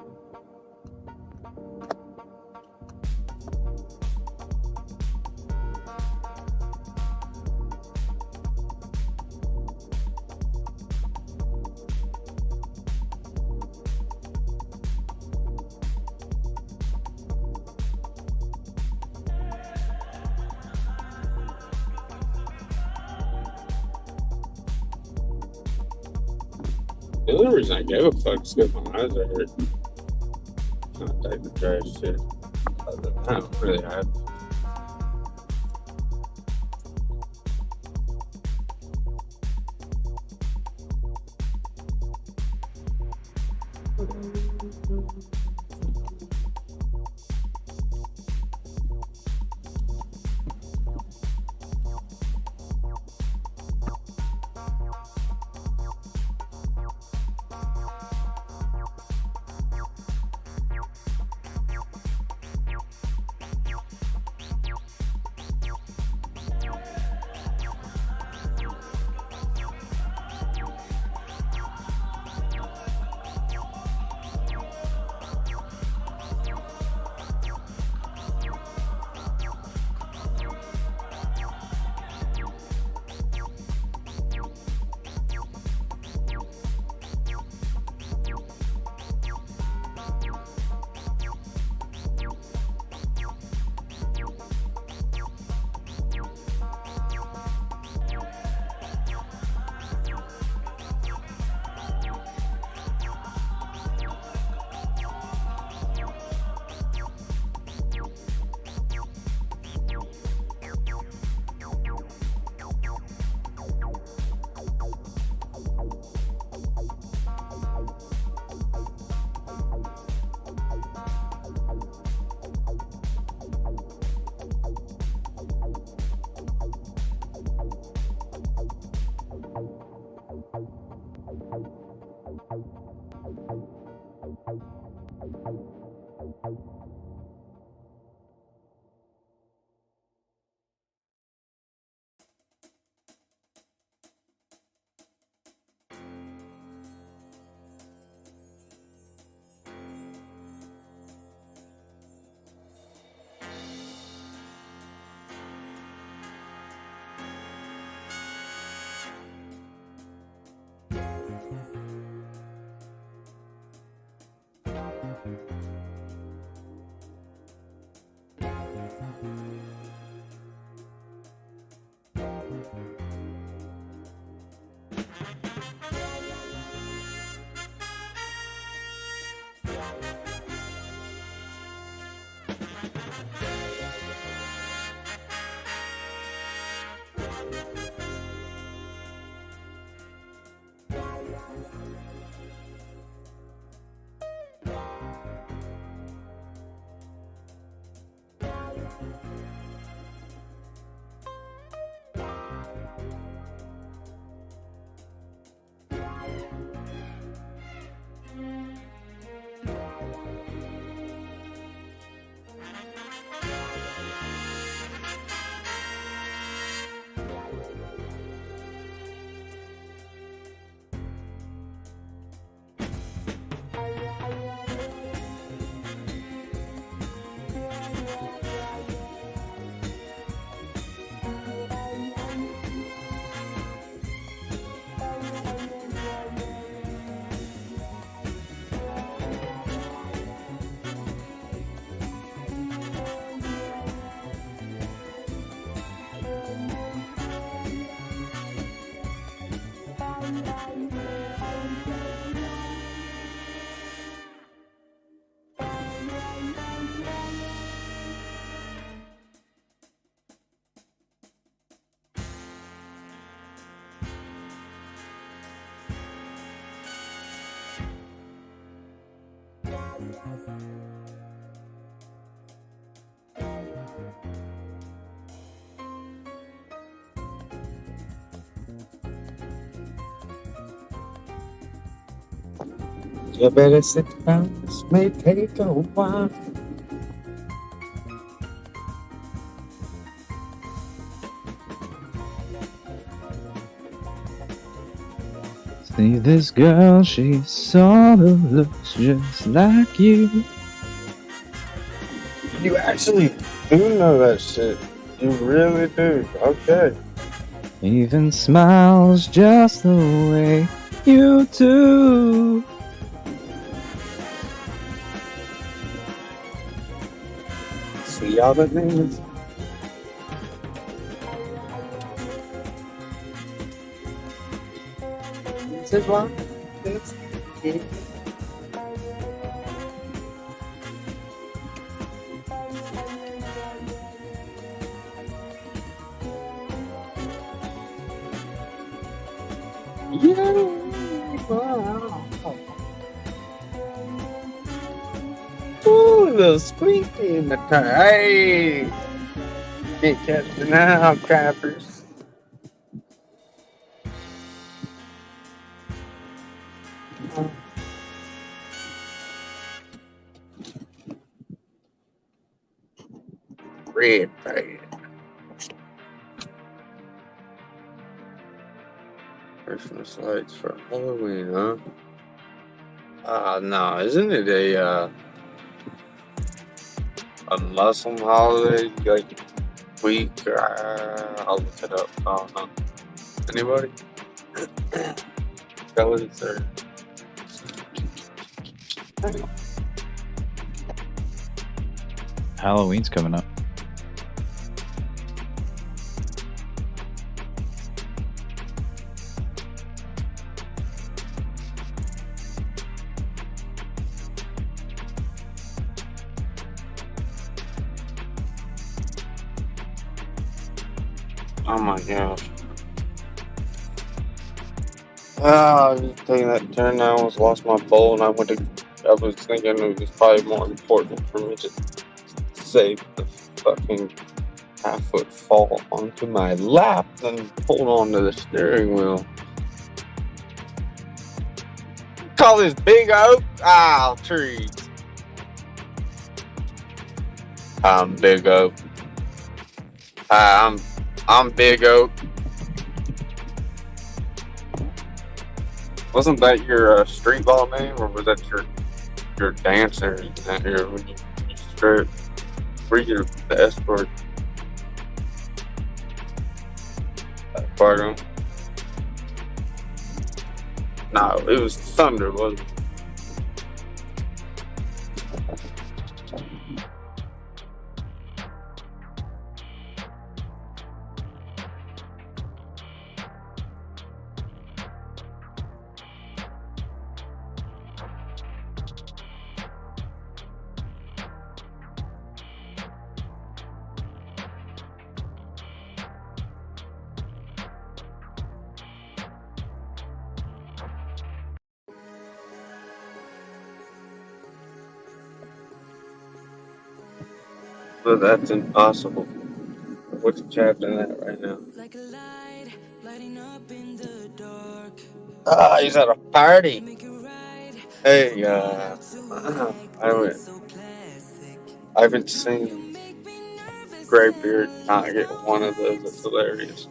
The only reason I gave a fuck is because my eyes are hurt. Not taking the trash shit. Other than that, I don't really have. You better sit down, this may take a while. See this girl, she sort of looks just like you. You actually do know that shit. You really do. Okay. Even smiles just the way you do. See all the things. This is why Ooh, little squeaky in the car. Hey, can't catch me now, crappers. Red bag. Christmas lights for Halloween, huh? No, isn't it a Muslim holiday, like week? I'll look it up. I don't know. Anybody? Fellas or Halloween's coming up. oh my gosh. I was taking that turn now. I almost lost my bowl, and I was thinking it was probably more important for me to save the fucking half-foot fall onto my lap than hold on to the steering wheel. Call this big oak? Trees. I'm Big Oak. Hi, I'm Big Oak. Wasn't that your street ball name, or was that your dancer when you strip? Were you the escort? Pardon? No, it was Thunder, wasn't it? But that's impossible. What's chapped in that right now? He's at a party. Hey, I haven't seen Graybeard not get one of those. It's hilarious.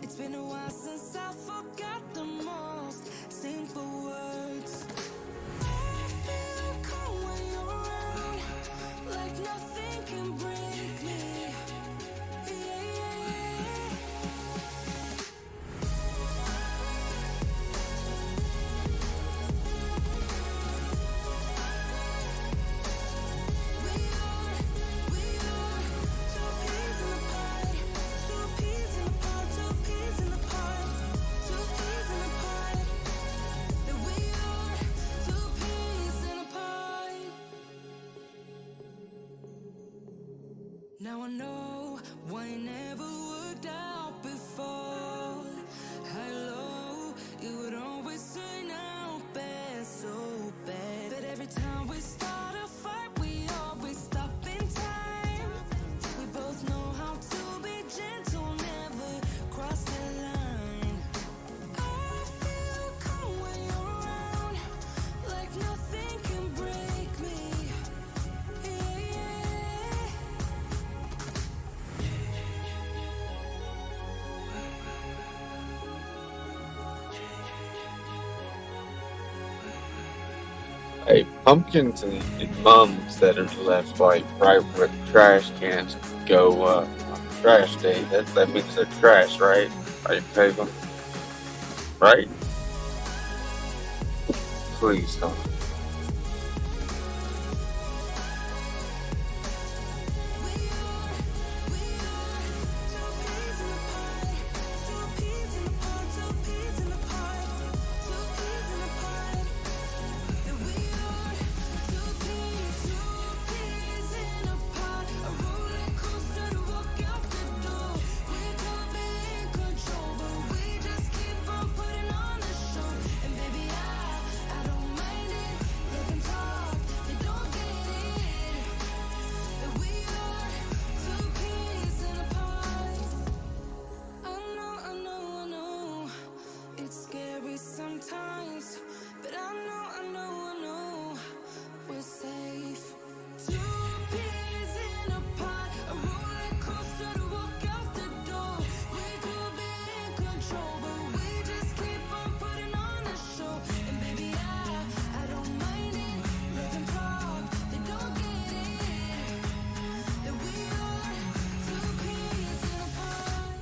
Now I know why it never worked out before. Hello, it would always turn out bad, so bad. But every time we start a fight, we always stop in time. We both know how to be gentle, never cross the line. I feel calm when you're around, like nothing can break me. Yeah, yeah. Hey, pumpkins and mums that are left like right where the trash cans go on trash day. That means they're trash, right? I take them, right? Please don't. times, but I know we're safe. Two peas in a pod, a roller coaster to walk out the door. We could be in control, but we just keep on putting on a show. And baby, I don't mind it. Love and pop, they don't get it. That we are two peas in a pod.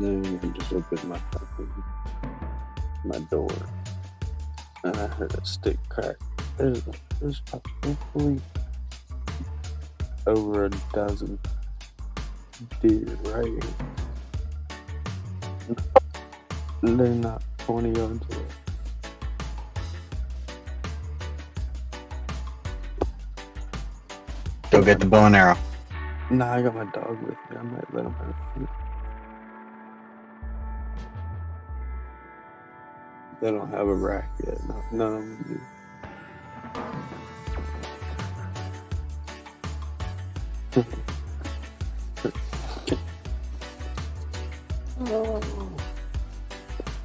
then I just opened my door, and I heard a stick crack. There's probably over a dozen deer right here. They're not 20 yards away. Go get the bow and arrow. Nah, I got my dog with me. I might let him have it. They don't have a rack yet. No, none of them do.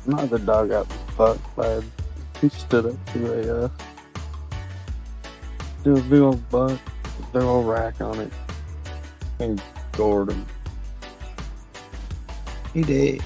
Not the dog got fucked by. He stood up to a big old buck, big old rack on it, and gored him. He did.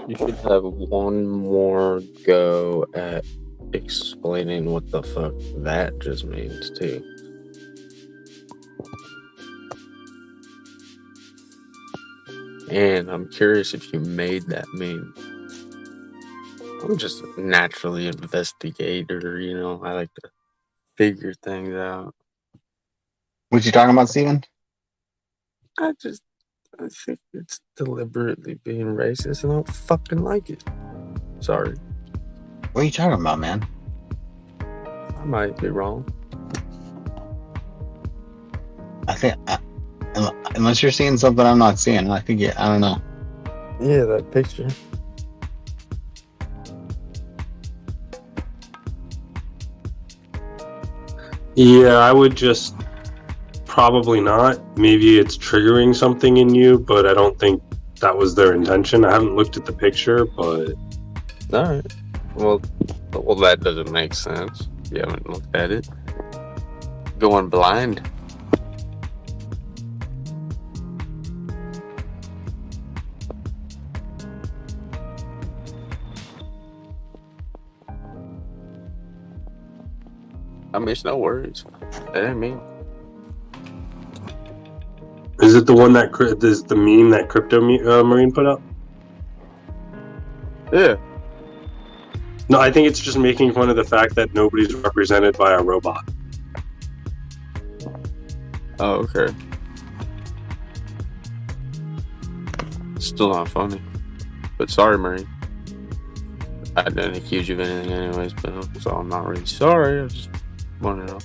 You should have one more go at explaining what the fuck that just means too. And I'm curious if you made that meme. I'm just naturally investigator, you know. I like to figure things out. What you talking about, Steven? I think it's deliberately being racist, and I don't fucking like it. Sorry. What are you talking about, man? I might be wrong. I think unless you're seeing something I'm not seeing, I think I don't know. Yeah, that picture. Yeah, I would just probably not. Maybe it's triggering something in you, but I don't think that was their intention. I haven't looked at the picture, but all right. Well, that doesn't make sense. You haven't looked at it. Going blind. I mean, it's no worries. That ain't me. is it the one that is the meme that Crypto Marine put up? Yeah. No, I think it's just making fun of the fact that nobody's represented by a robot. Oh, okay. Still not funny. But sorry, Marie. I didn't accuse you of anything anyways, but so I'm not really sorry. I just wanted to know.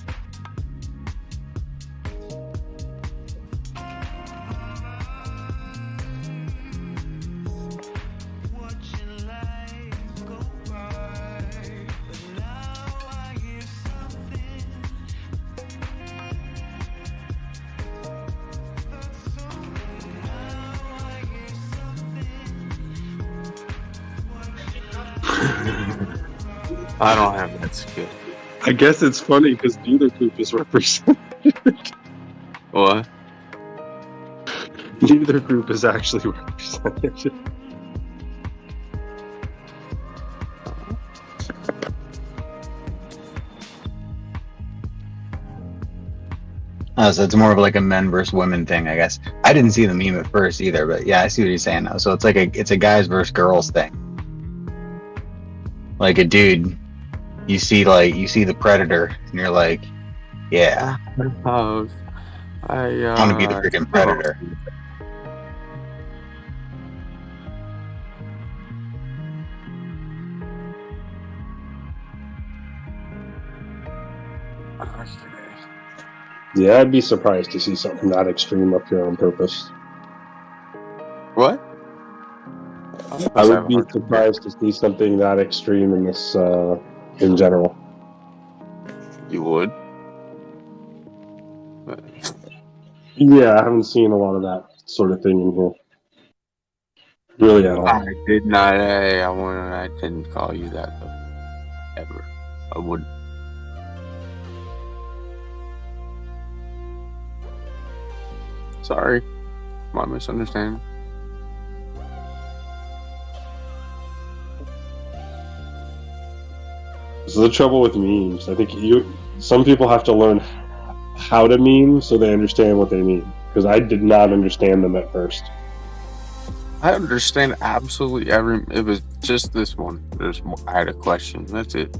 I don't have that skill. I guess it's funny because neither group is represented. What? Neither group is actually represented. So it's more of like a men versus women thing, I guess. I didn't see the meme at first either, but yeah, I see what you're saying now. So it's like it's a guys versus girls thing. Like a dude, you see the predator, and you're like, yeah, I want to be the freaking predator. Yeah, I'd be surprised to see something that extreme up here on purpose. What? I would be surprised to see something that extreme in this, in general. You would? Yeah, I haven't seen a lot of that sort of thing in here. Really at all. I did not. I didn't call you that though. Ever. I wouldn't. Sorry. My misunderstanding. This is the trouble with memes. I think some people have to learn how to meme so they understand what they mean. Because I did not understand them at first. I understand absolutely every. It was just this one. I had a question. That's it.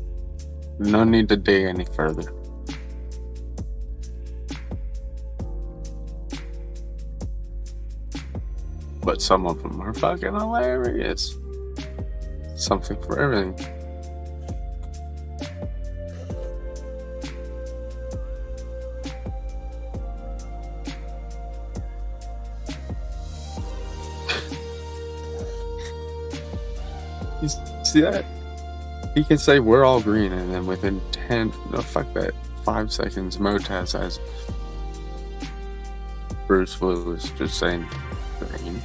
No need to dig any further. But some of them are fucking hilarious. Something for everything. You see that? He can say we're all green, and then within 5 seconds, Motaz has Bruce Willis just saying green.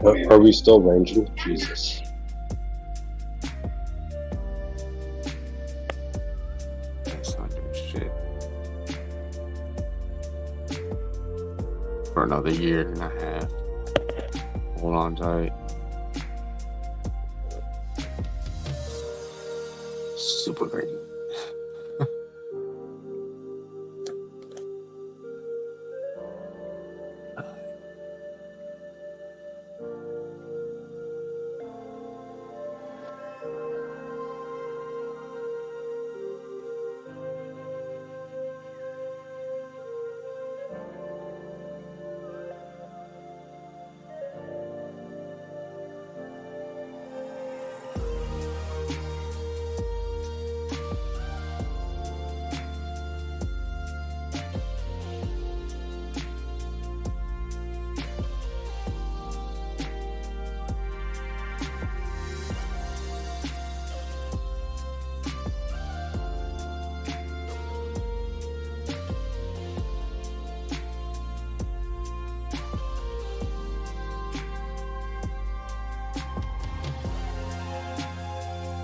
Are we still ranging? Jesus. That's not doing shit. For another year and a half. Hold on tight. Super great.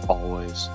Always.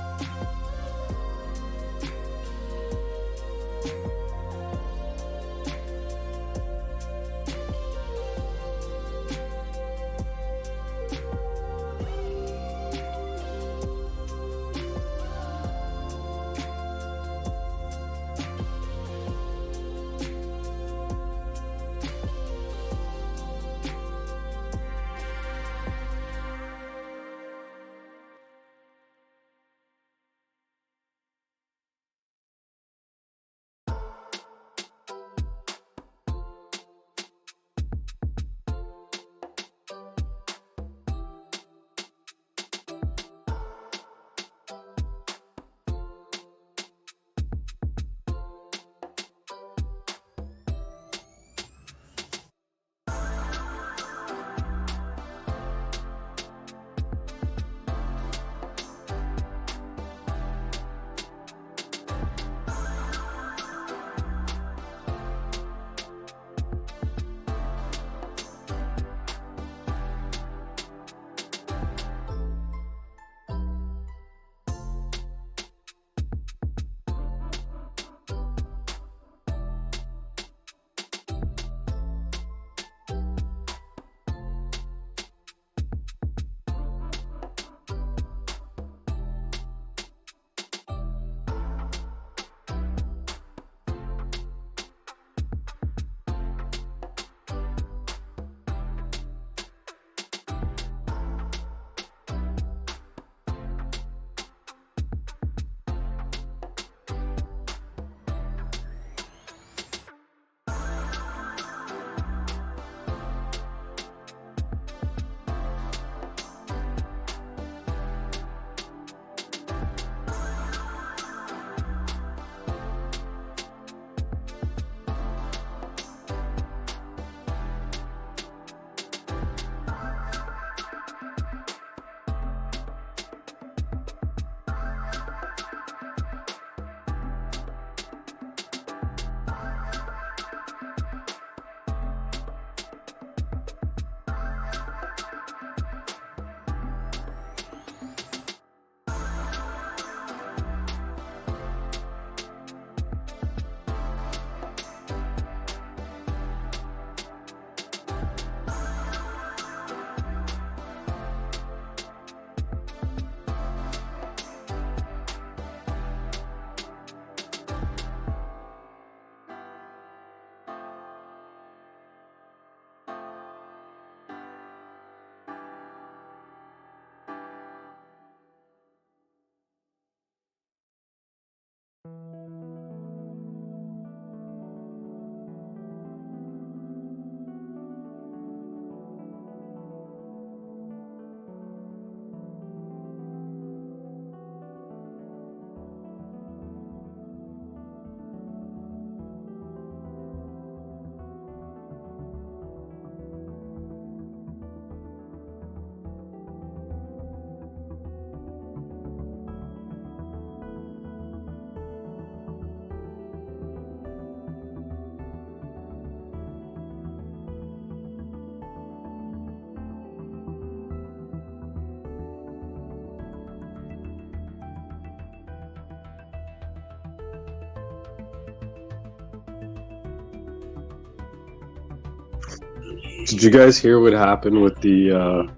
Did you guys hear what happened with the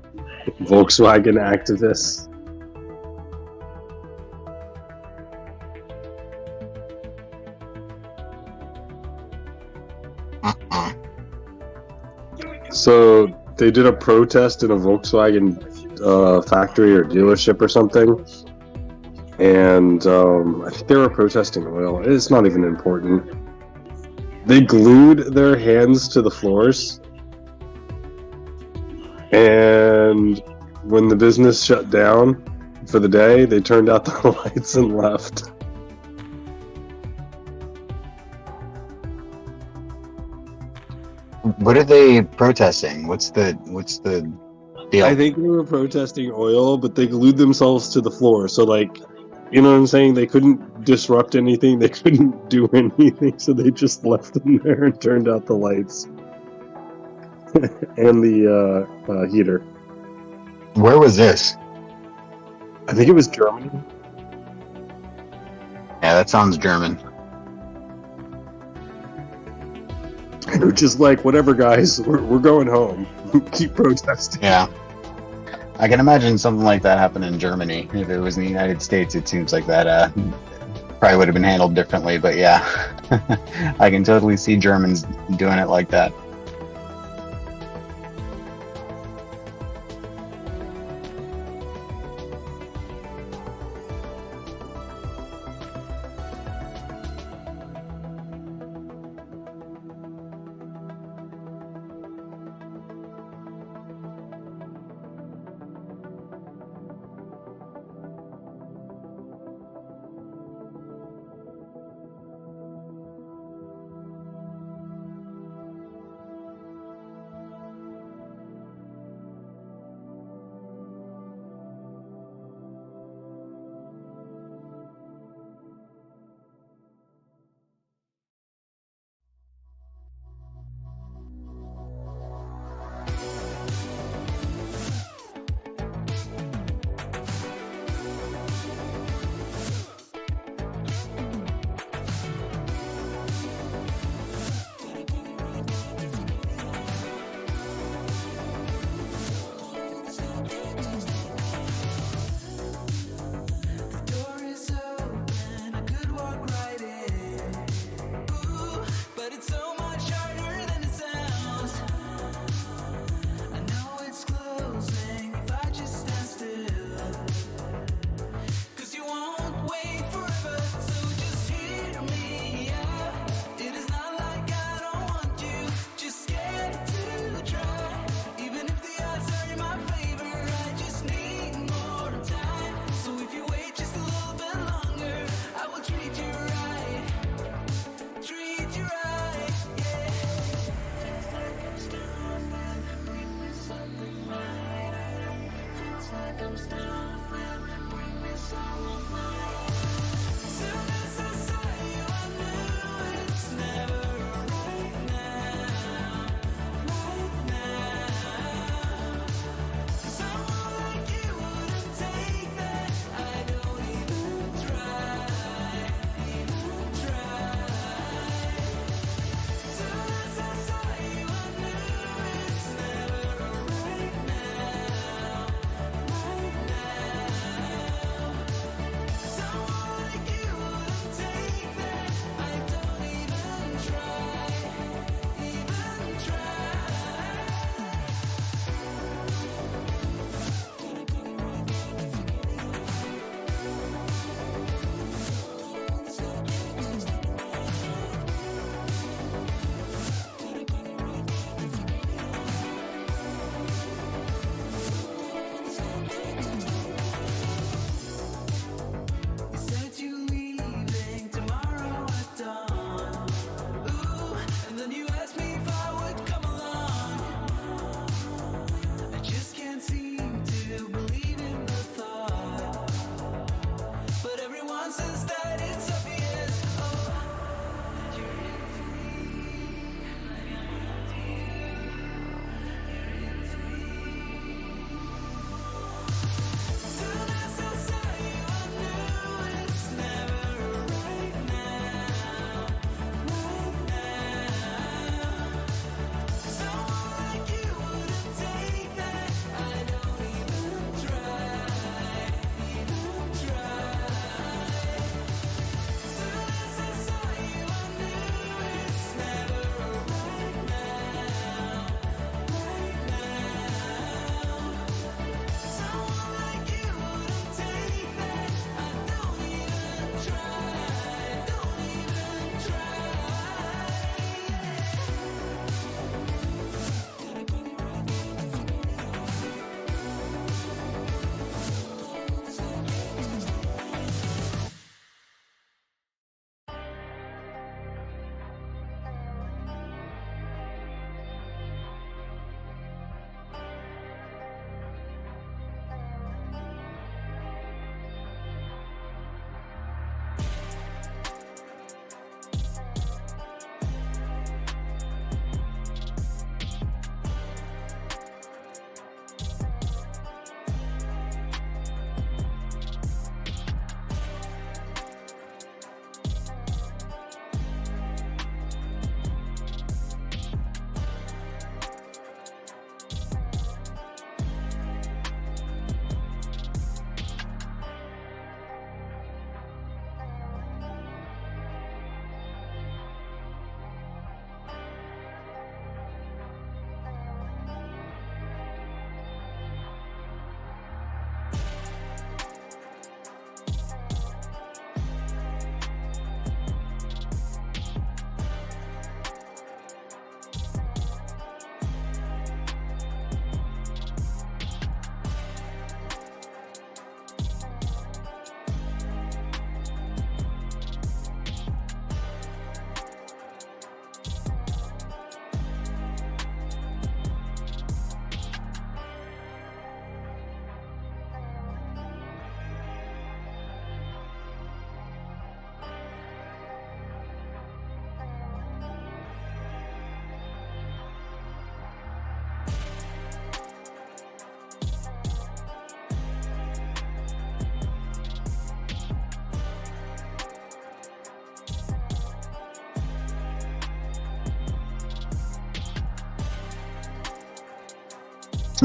Volkswagen activists? So they did a protest in a Volkswagen factory or dealership or something, and I think they were protesting oil. It's not even important. They glued their hands to the floors, and when the business shut down for the day, they turned out the lights and left. What are they protesting? What's the deal? I think they were protesting oil, but they glued themselves to the floor. So, like, you know what I'm saying? They couldn't disrupt anything. They couldn't do anything. So they just left them there and turned out the lights and the heater. Where was this? I think it was Germany. Yeah, that sounds German. And they're just like, whatever, guys, we're going home. Keep protesting. Yeah. I can imagine something like that happen in Germany. If it was in the United States, it seems like that probably would have been handled differently. But yeah, I can totally see Germans doing it like that.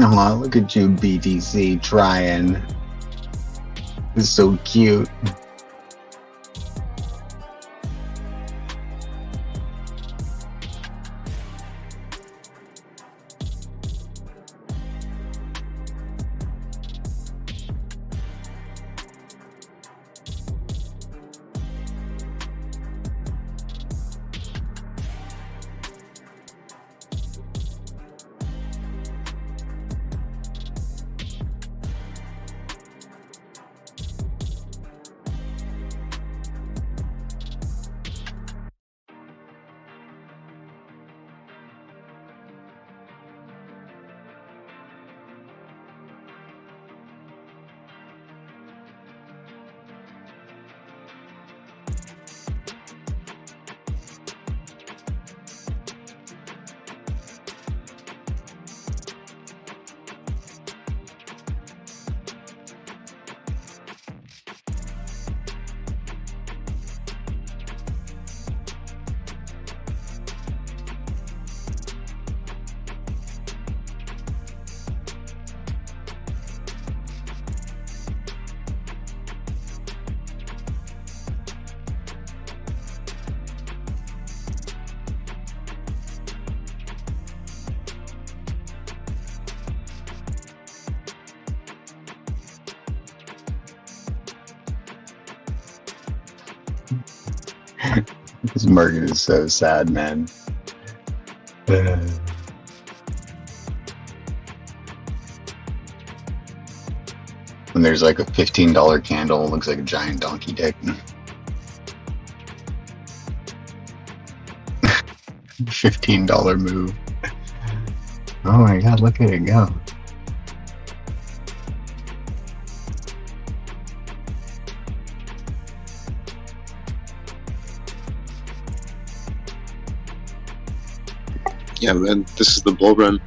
Oh, look at you, BTC, trying. It's so cute. This market is so sad, man. When there's like a $15 candle, it looks like a giant donkey dick. $15 move. Oh my god, look at it go. Yeah, man, this is the bull run.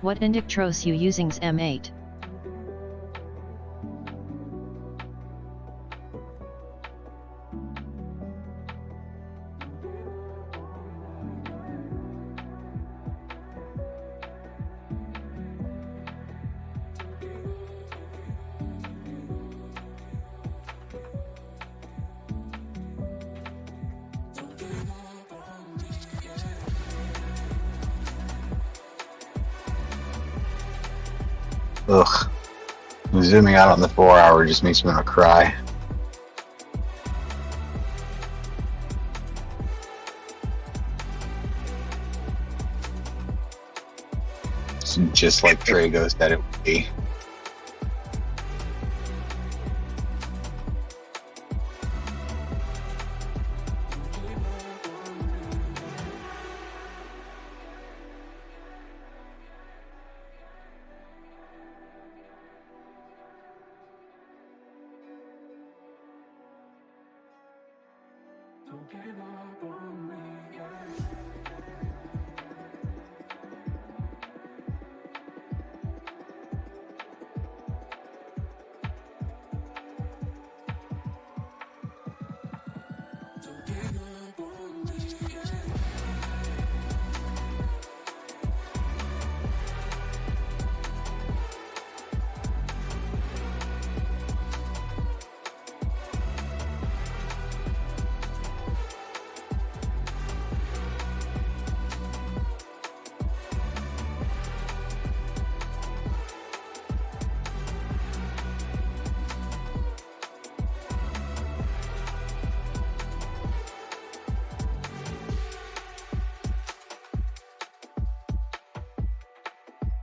What indictros you usings M8? Ugh. Zooming out on the 4 hour just makes me want to cry. It's just like Drago said it would be.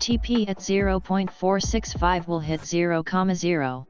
TP at 0.465 will hit 0,0.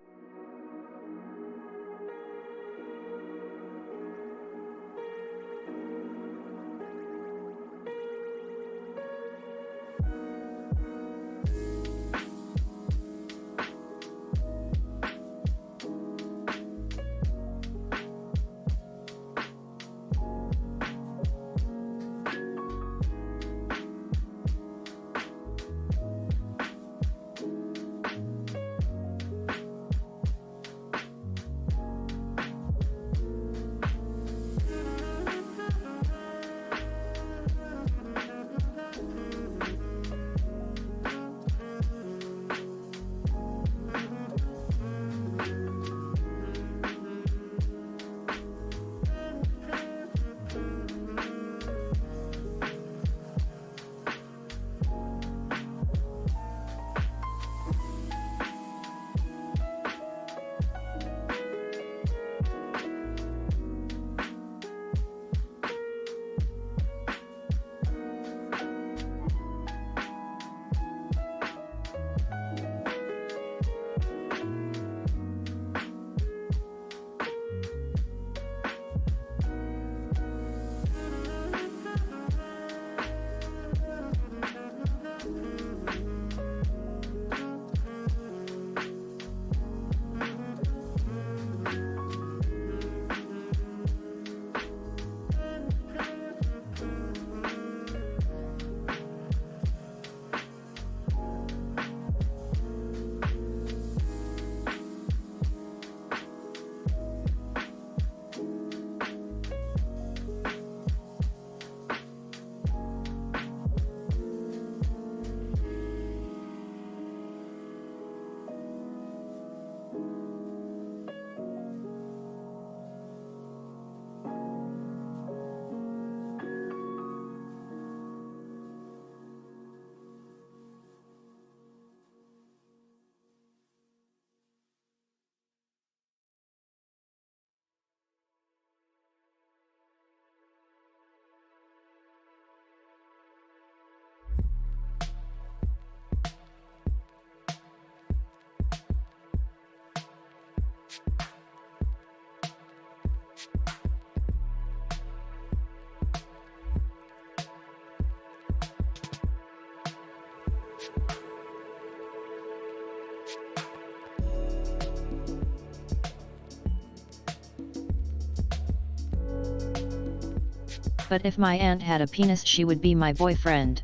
But if my aunt had a penis, she would be my boyfriend.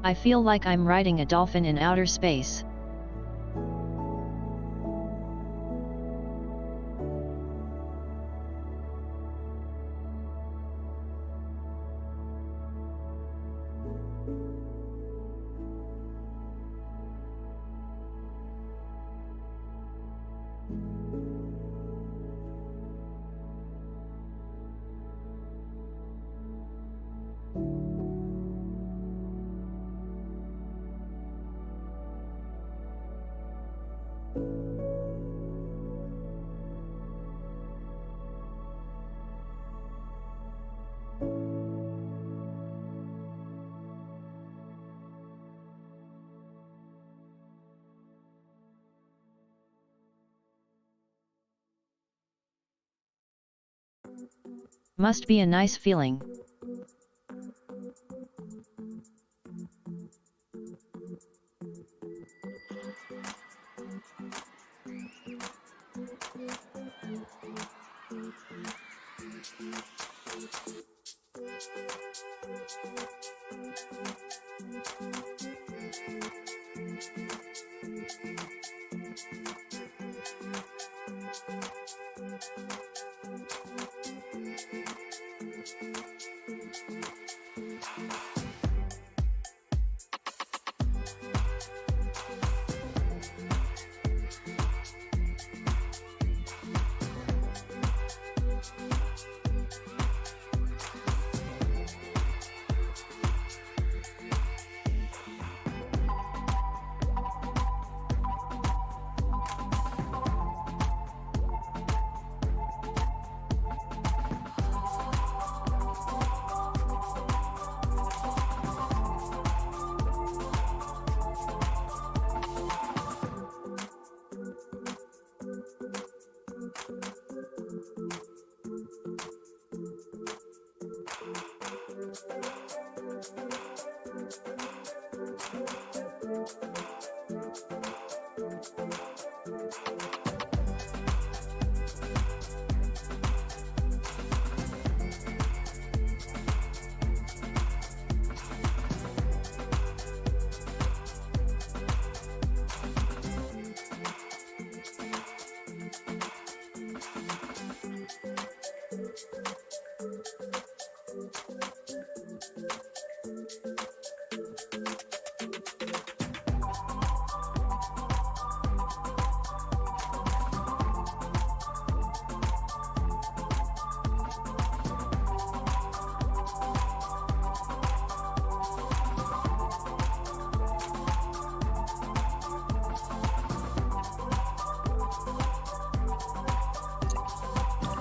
I feel like I'm riding a dolphin in outer space. Must be a nice feeling.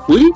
Oui?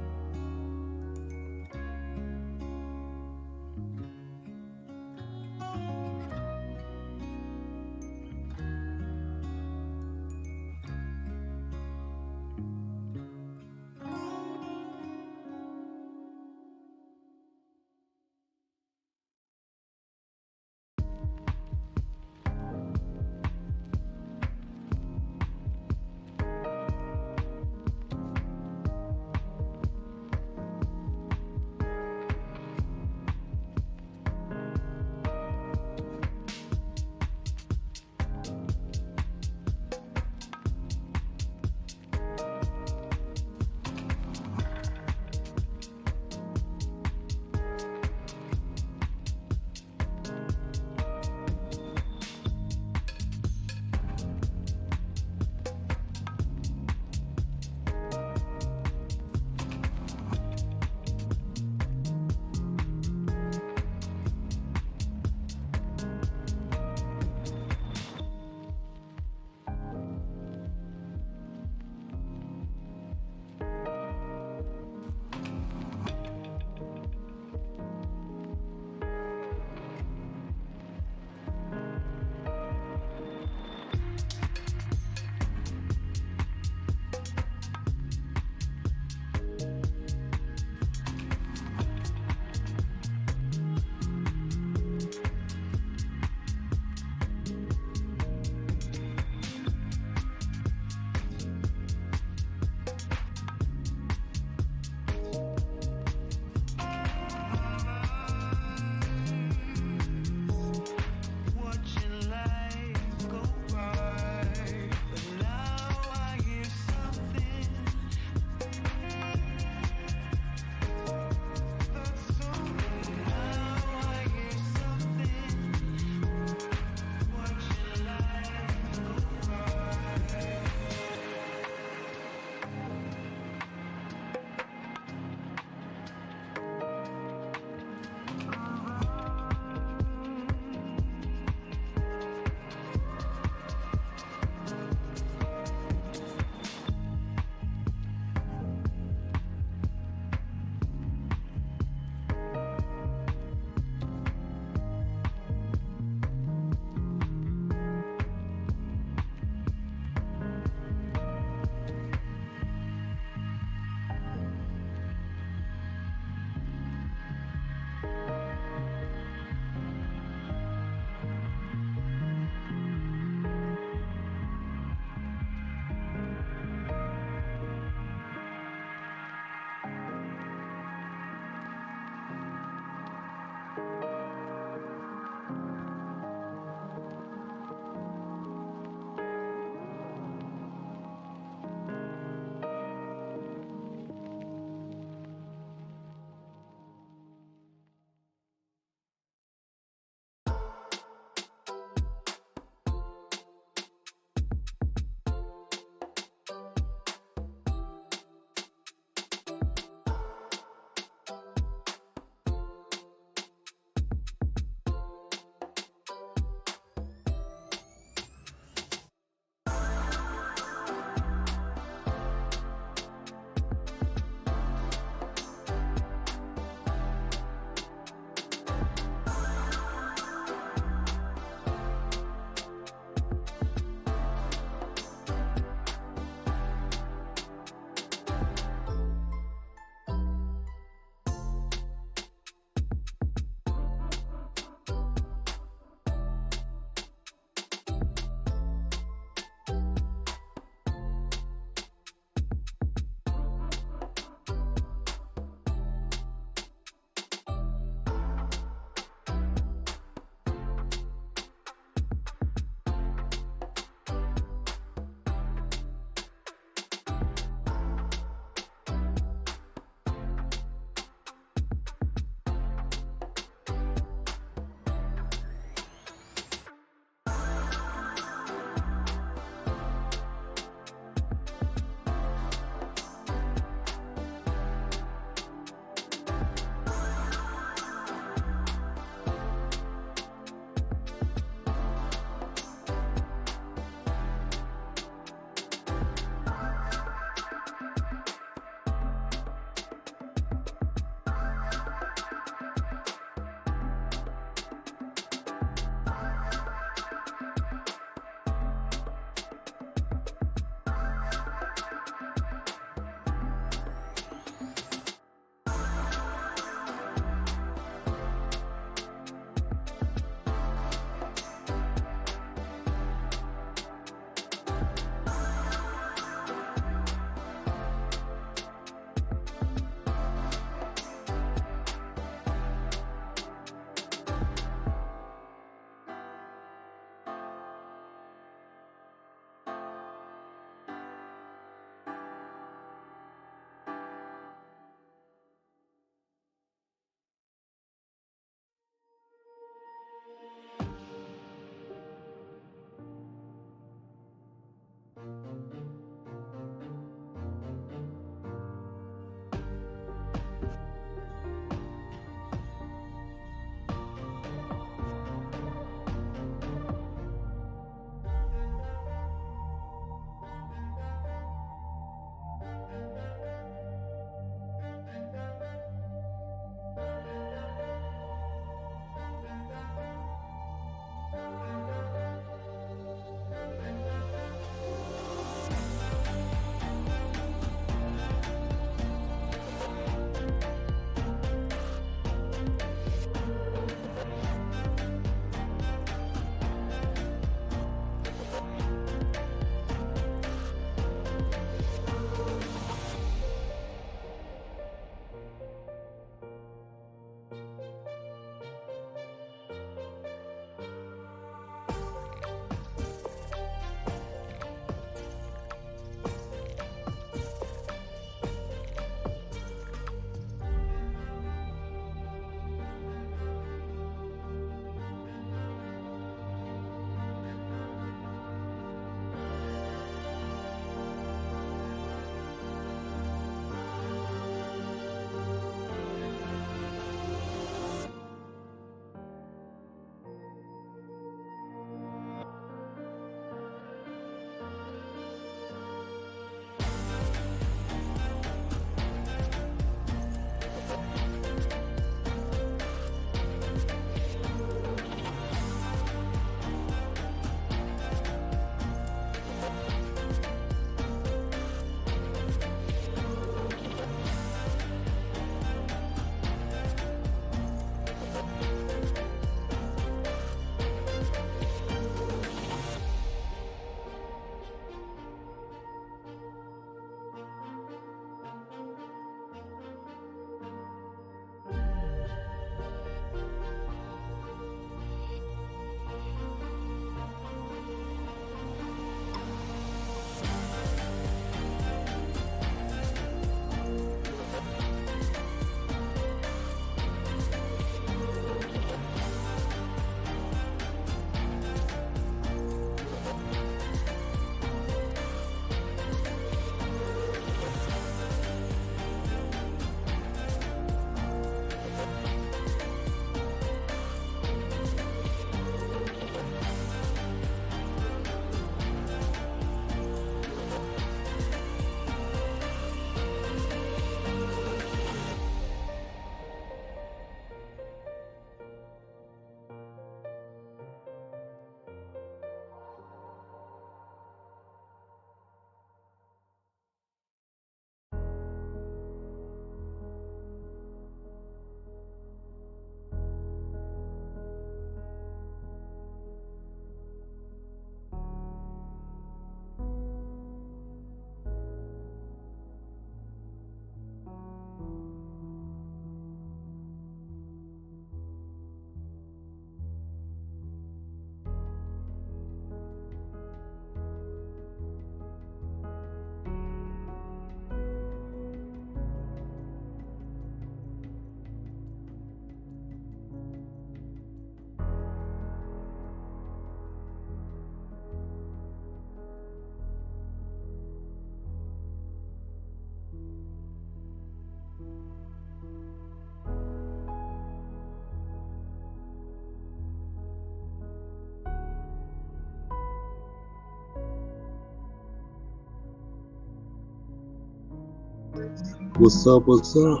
What's up? What's up?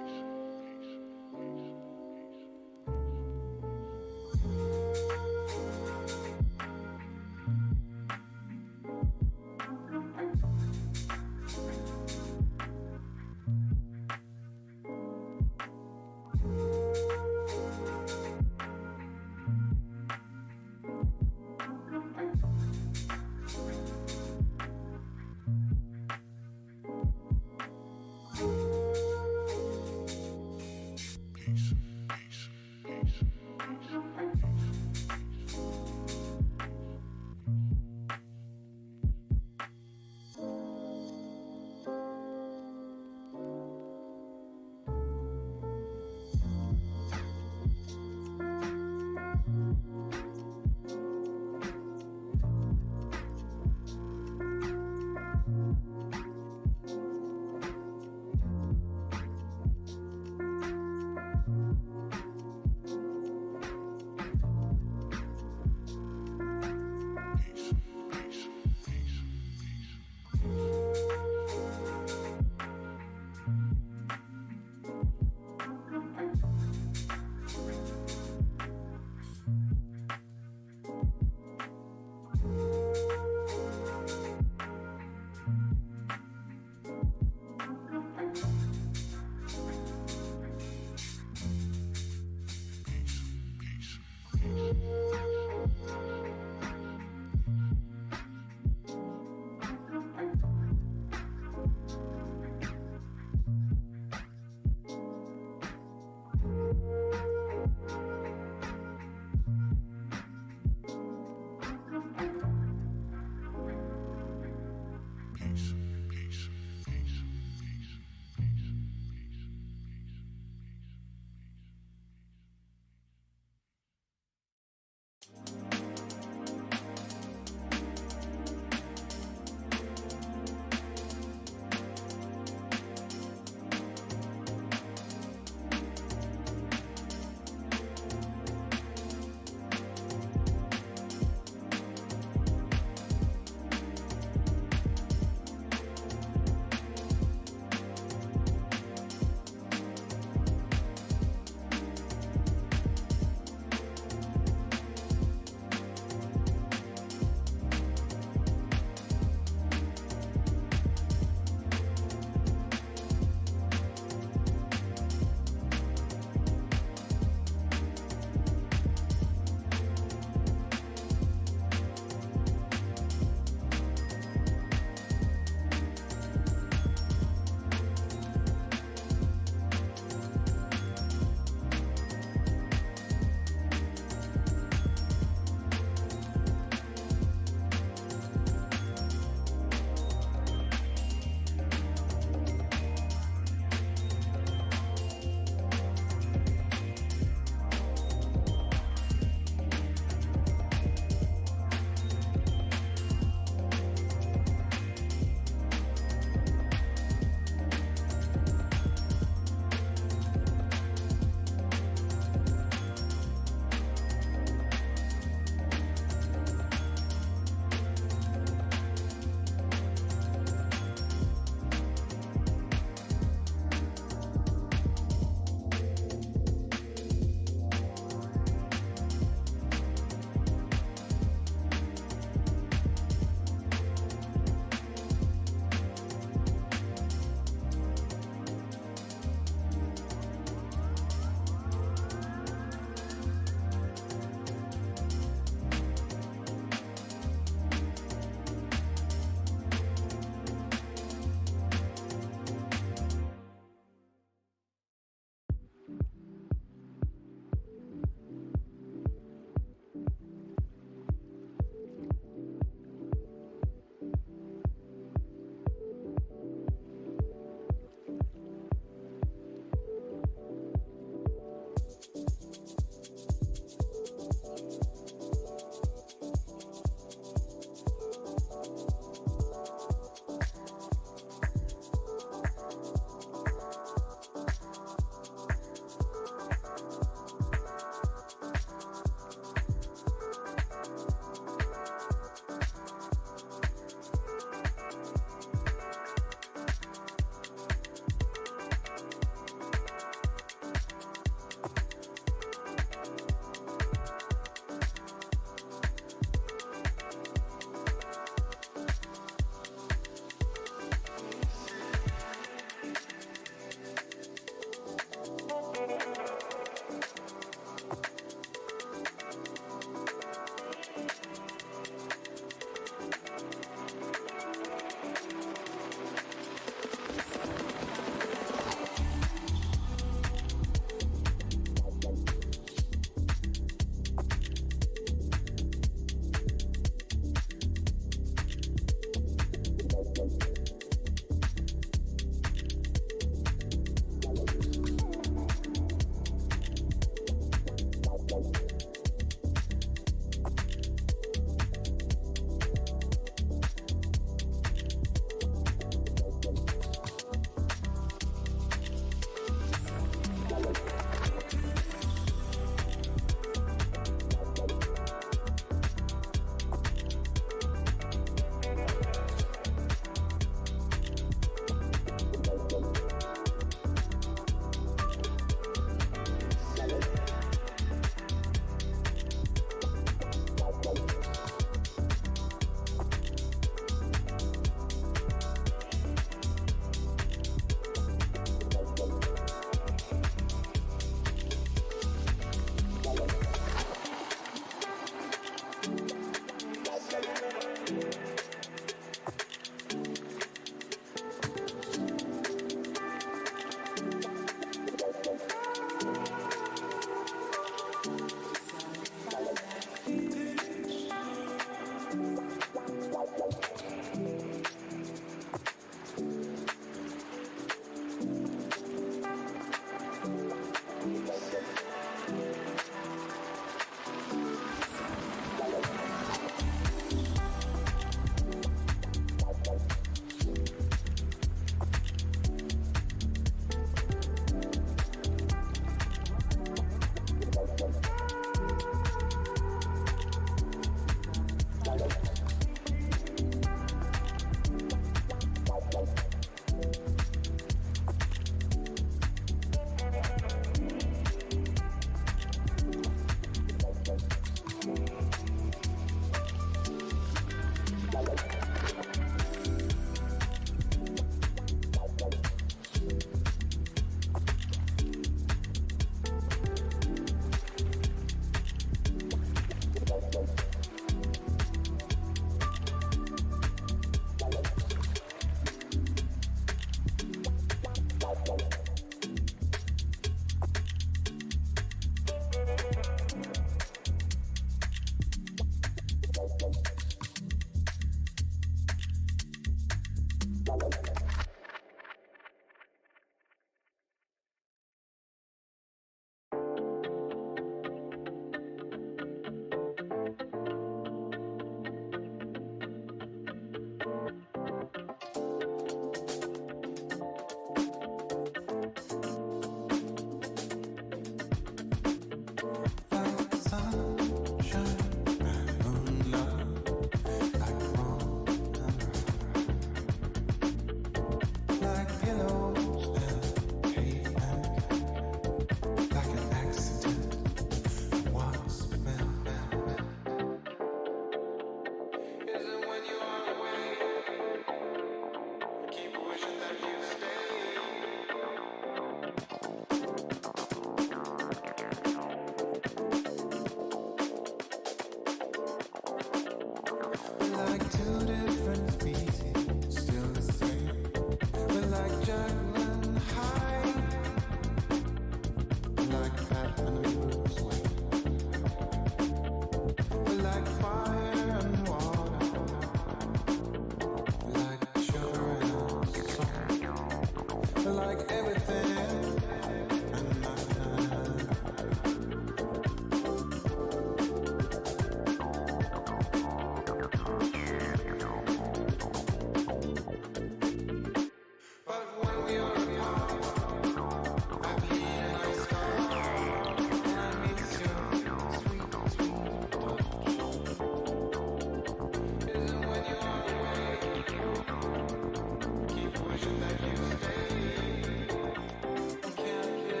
Can't get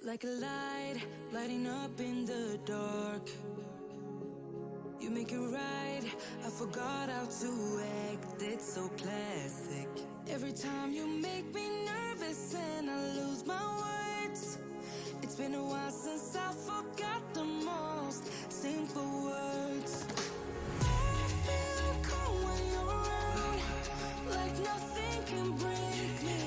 like a light, lighting up in the dark. You make it right, I forgot how to act, it's so classic. Every time you make me nervous and I lose my words. It's been a while since I forgot the most simple words. I feel calm when you're around, like nothing can break me.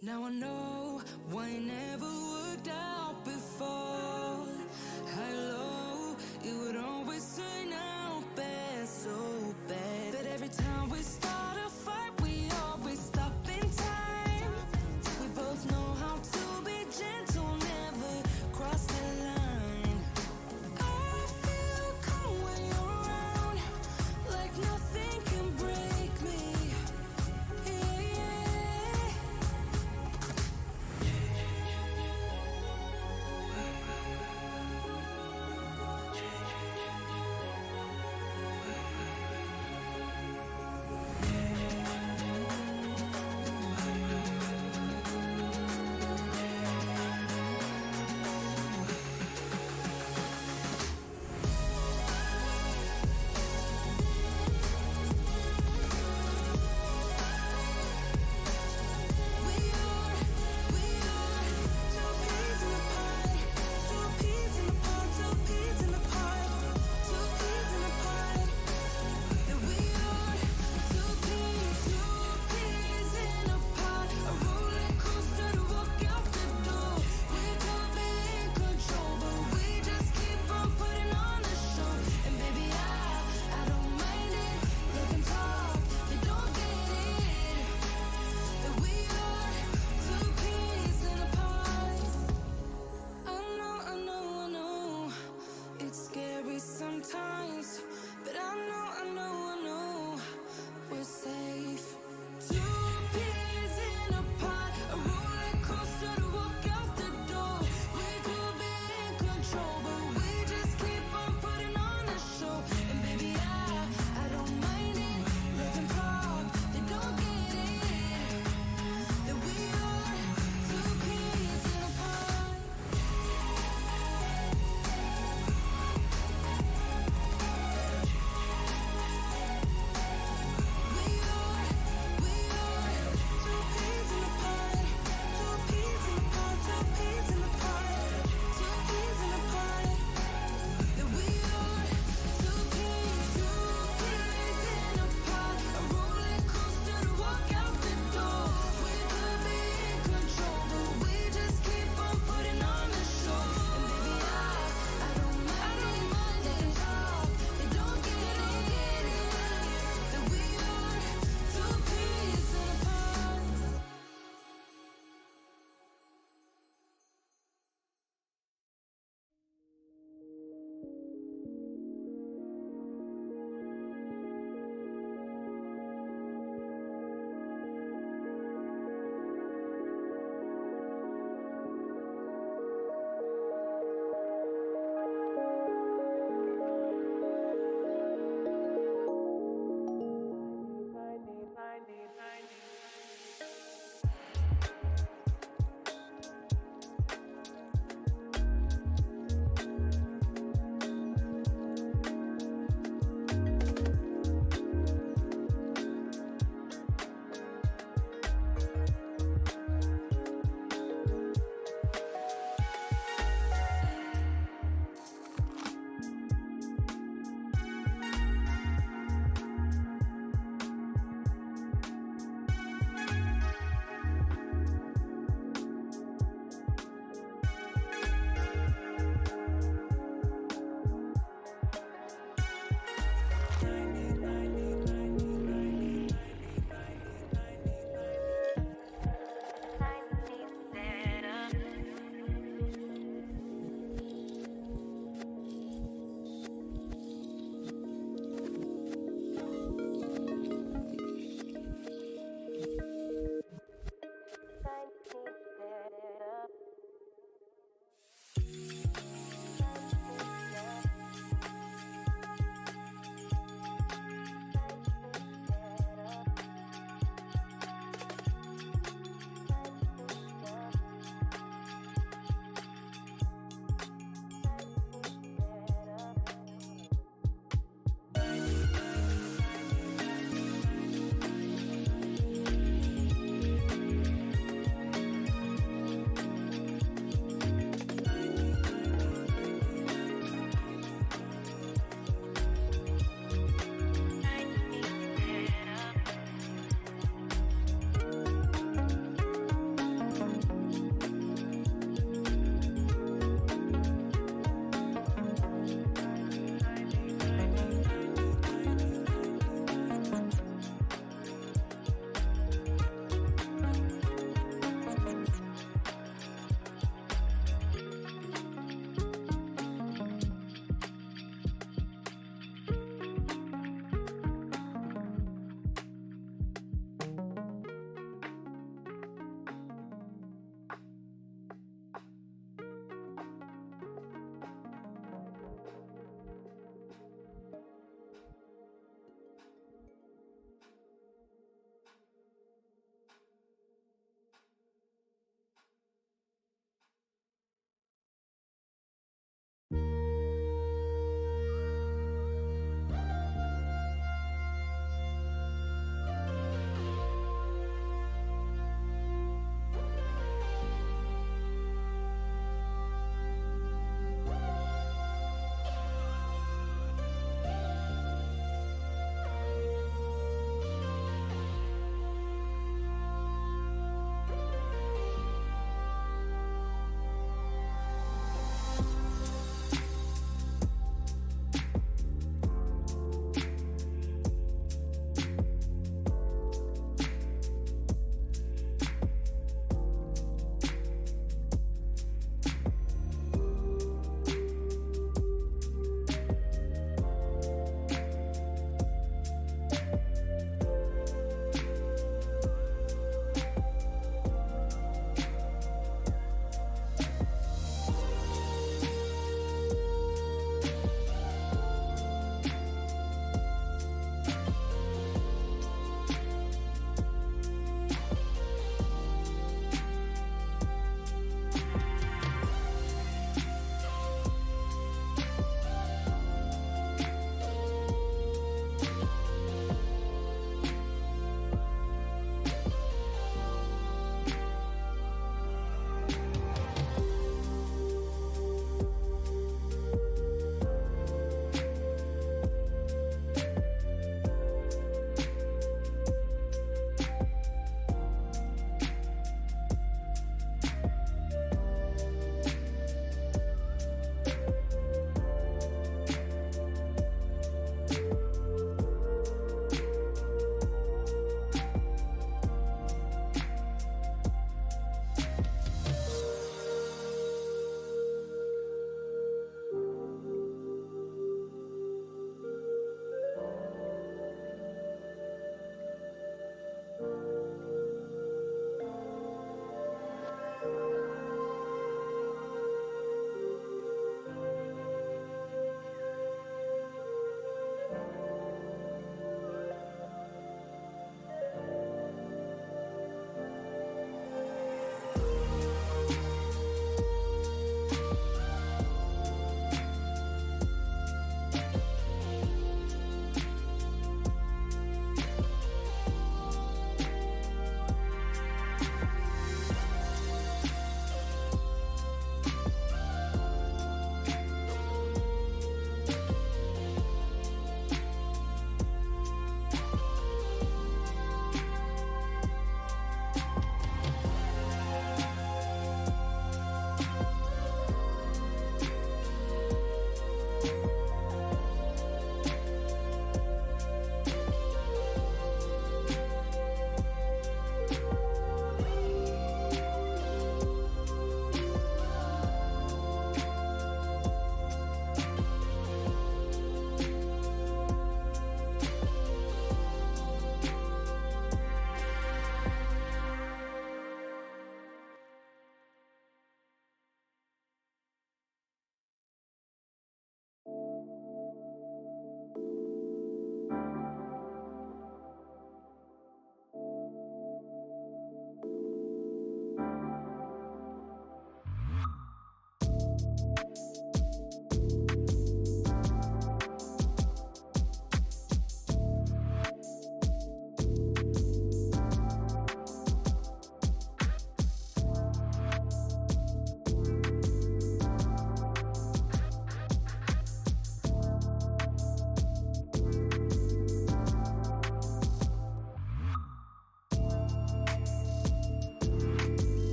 Now I know why it never worked out before. Hello, it would always turn out bad, so bad. But every time we start a fight, we always stop in time. We both know how to be gentle, never cross the line. I feel calm when you're around, like nothing can break me.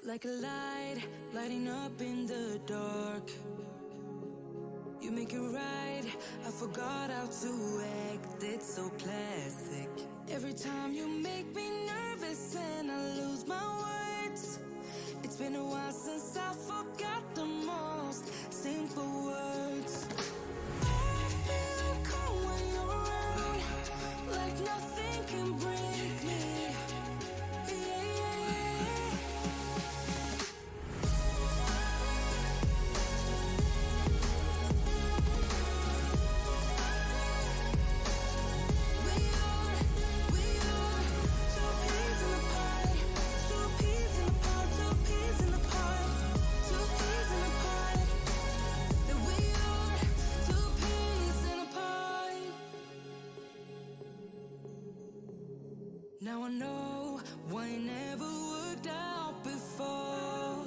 like a light, lighting up in the dark. You make it right, I forgot how to act, it's so classic. Every time you make me nervous and I lose my words. It's been a while since I forgot the most simple words. I feel calm when you're around, like nothing can break me. Now I know why it never worked out before.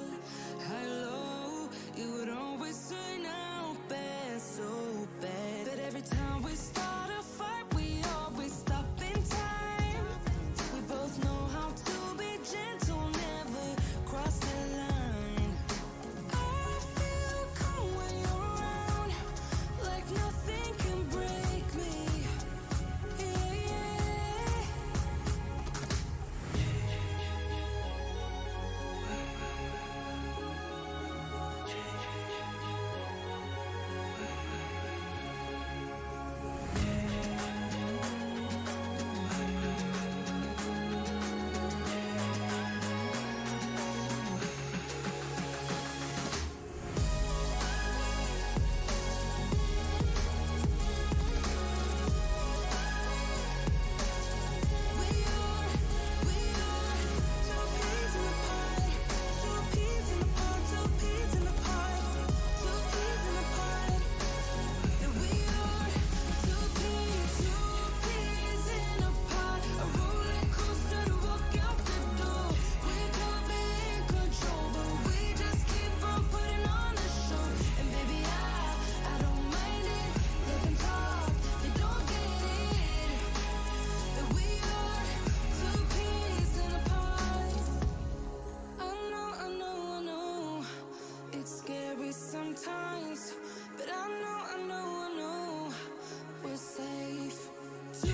High low, it would always turn out bad, so bad. But every time we start a fight, we always stop in time. We both know how to be gentle, never cross the line. I feel calm when you're around, like nothing can break me. Sometimes, but I know we're safe. Two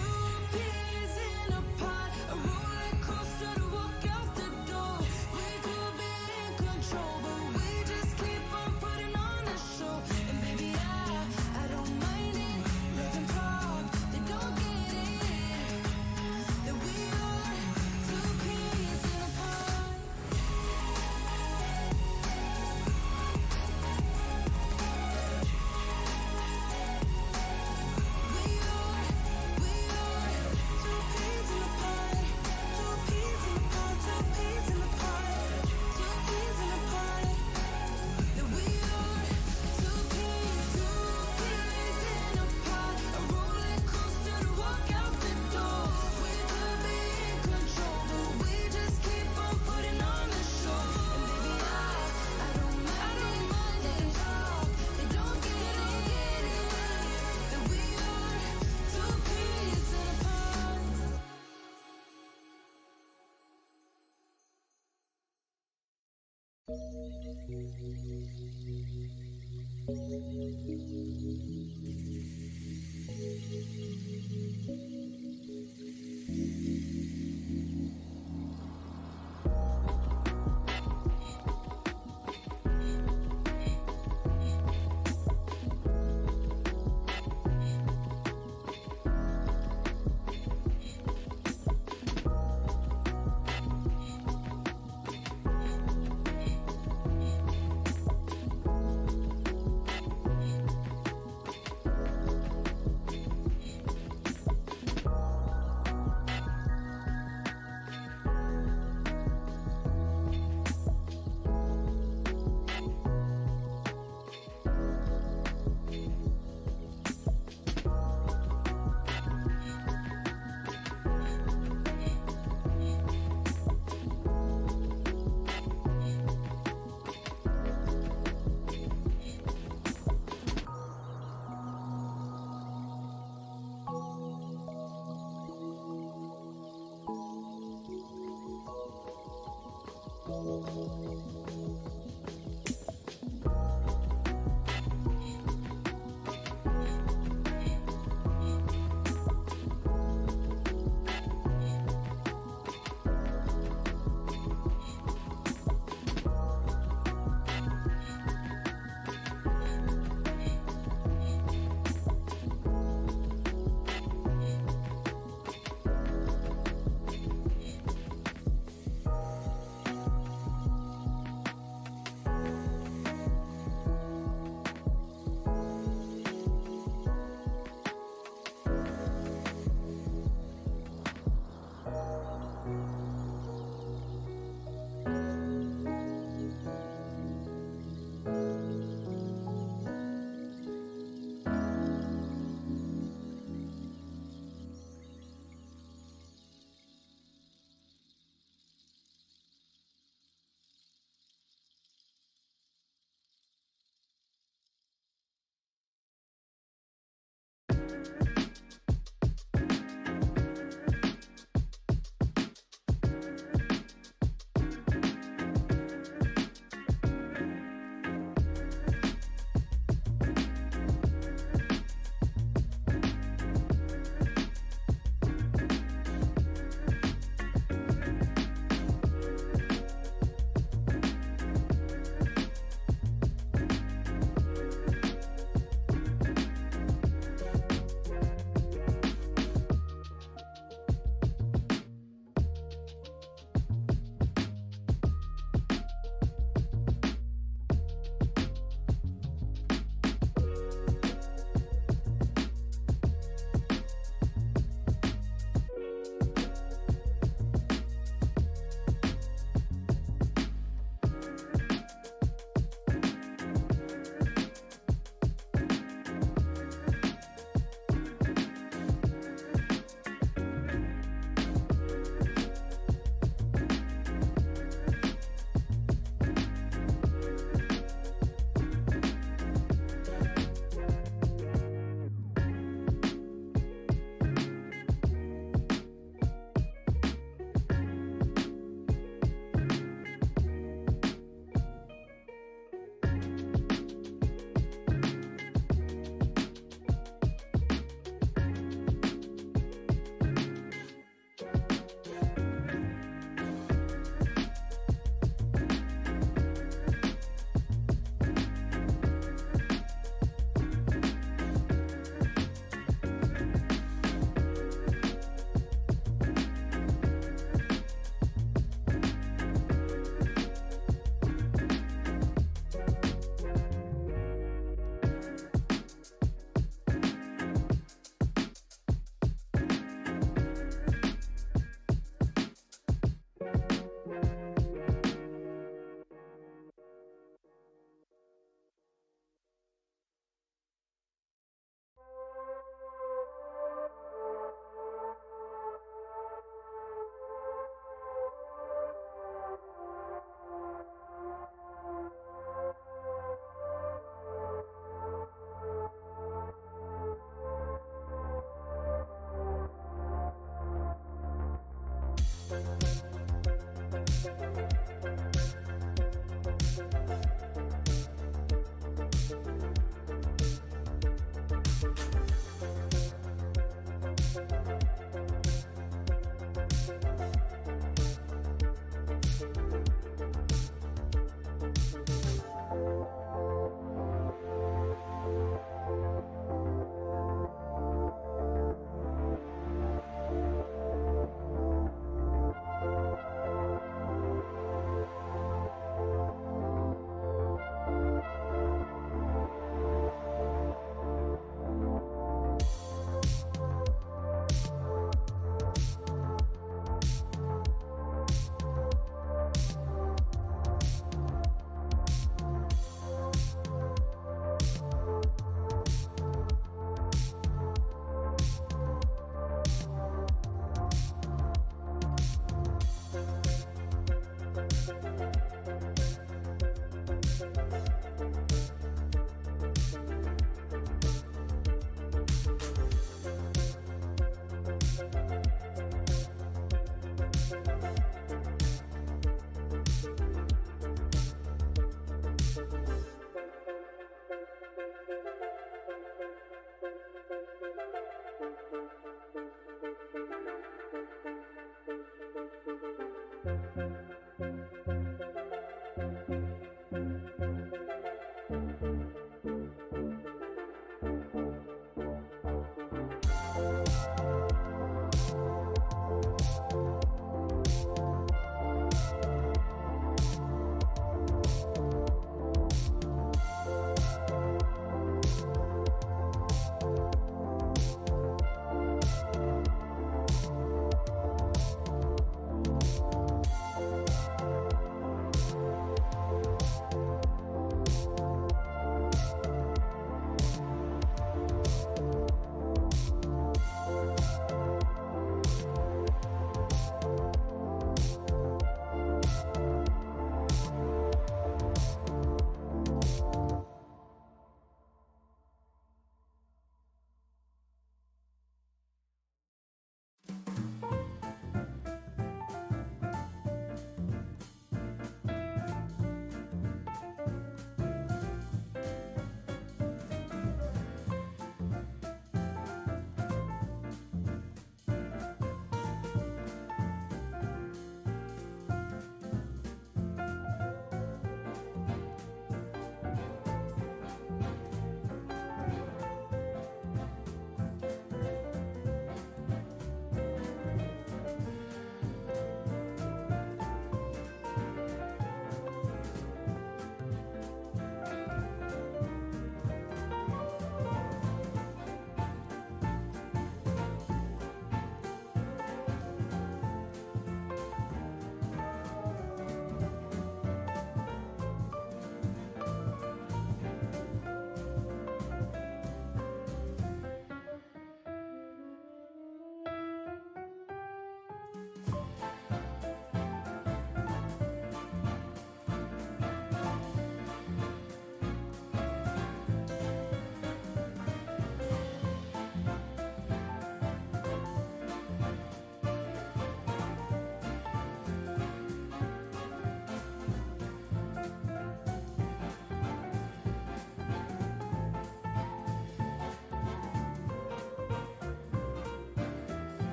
peas in a pod, a roller coaster to walk out the door. We could be in control, but we just keep on putting on a show. And baby, I don't mind it. Let them talk, they don't get it. That we are two peas in a pod.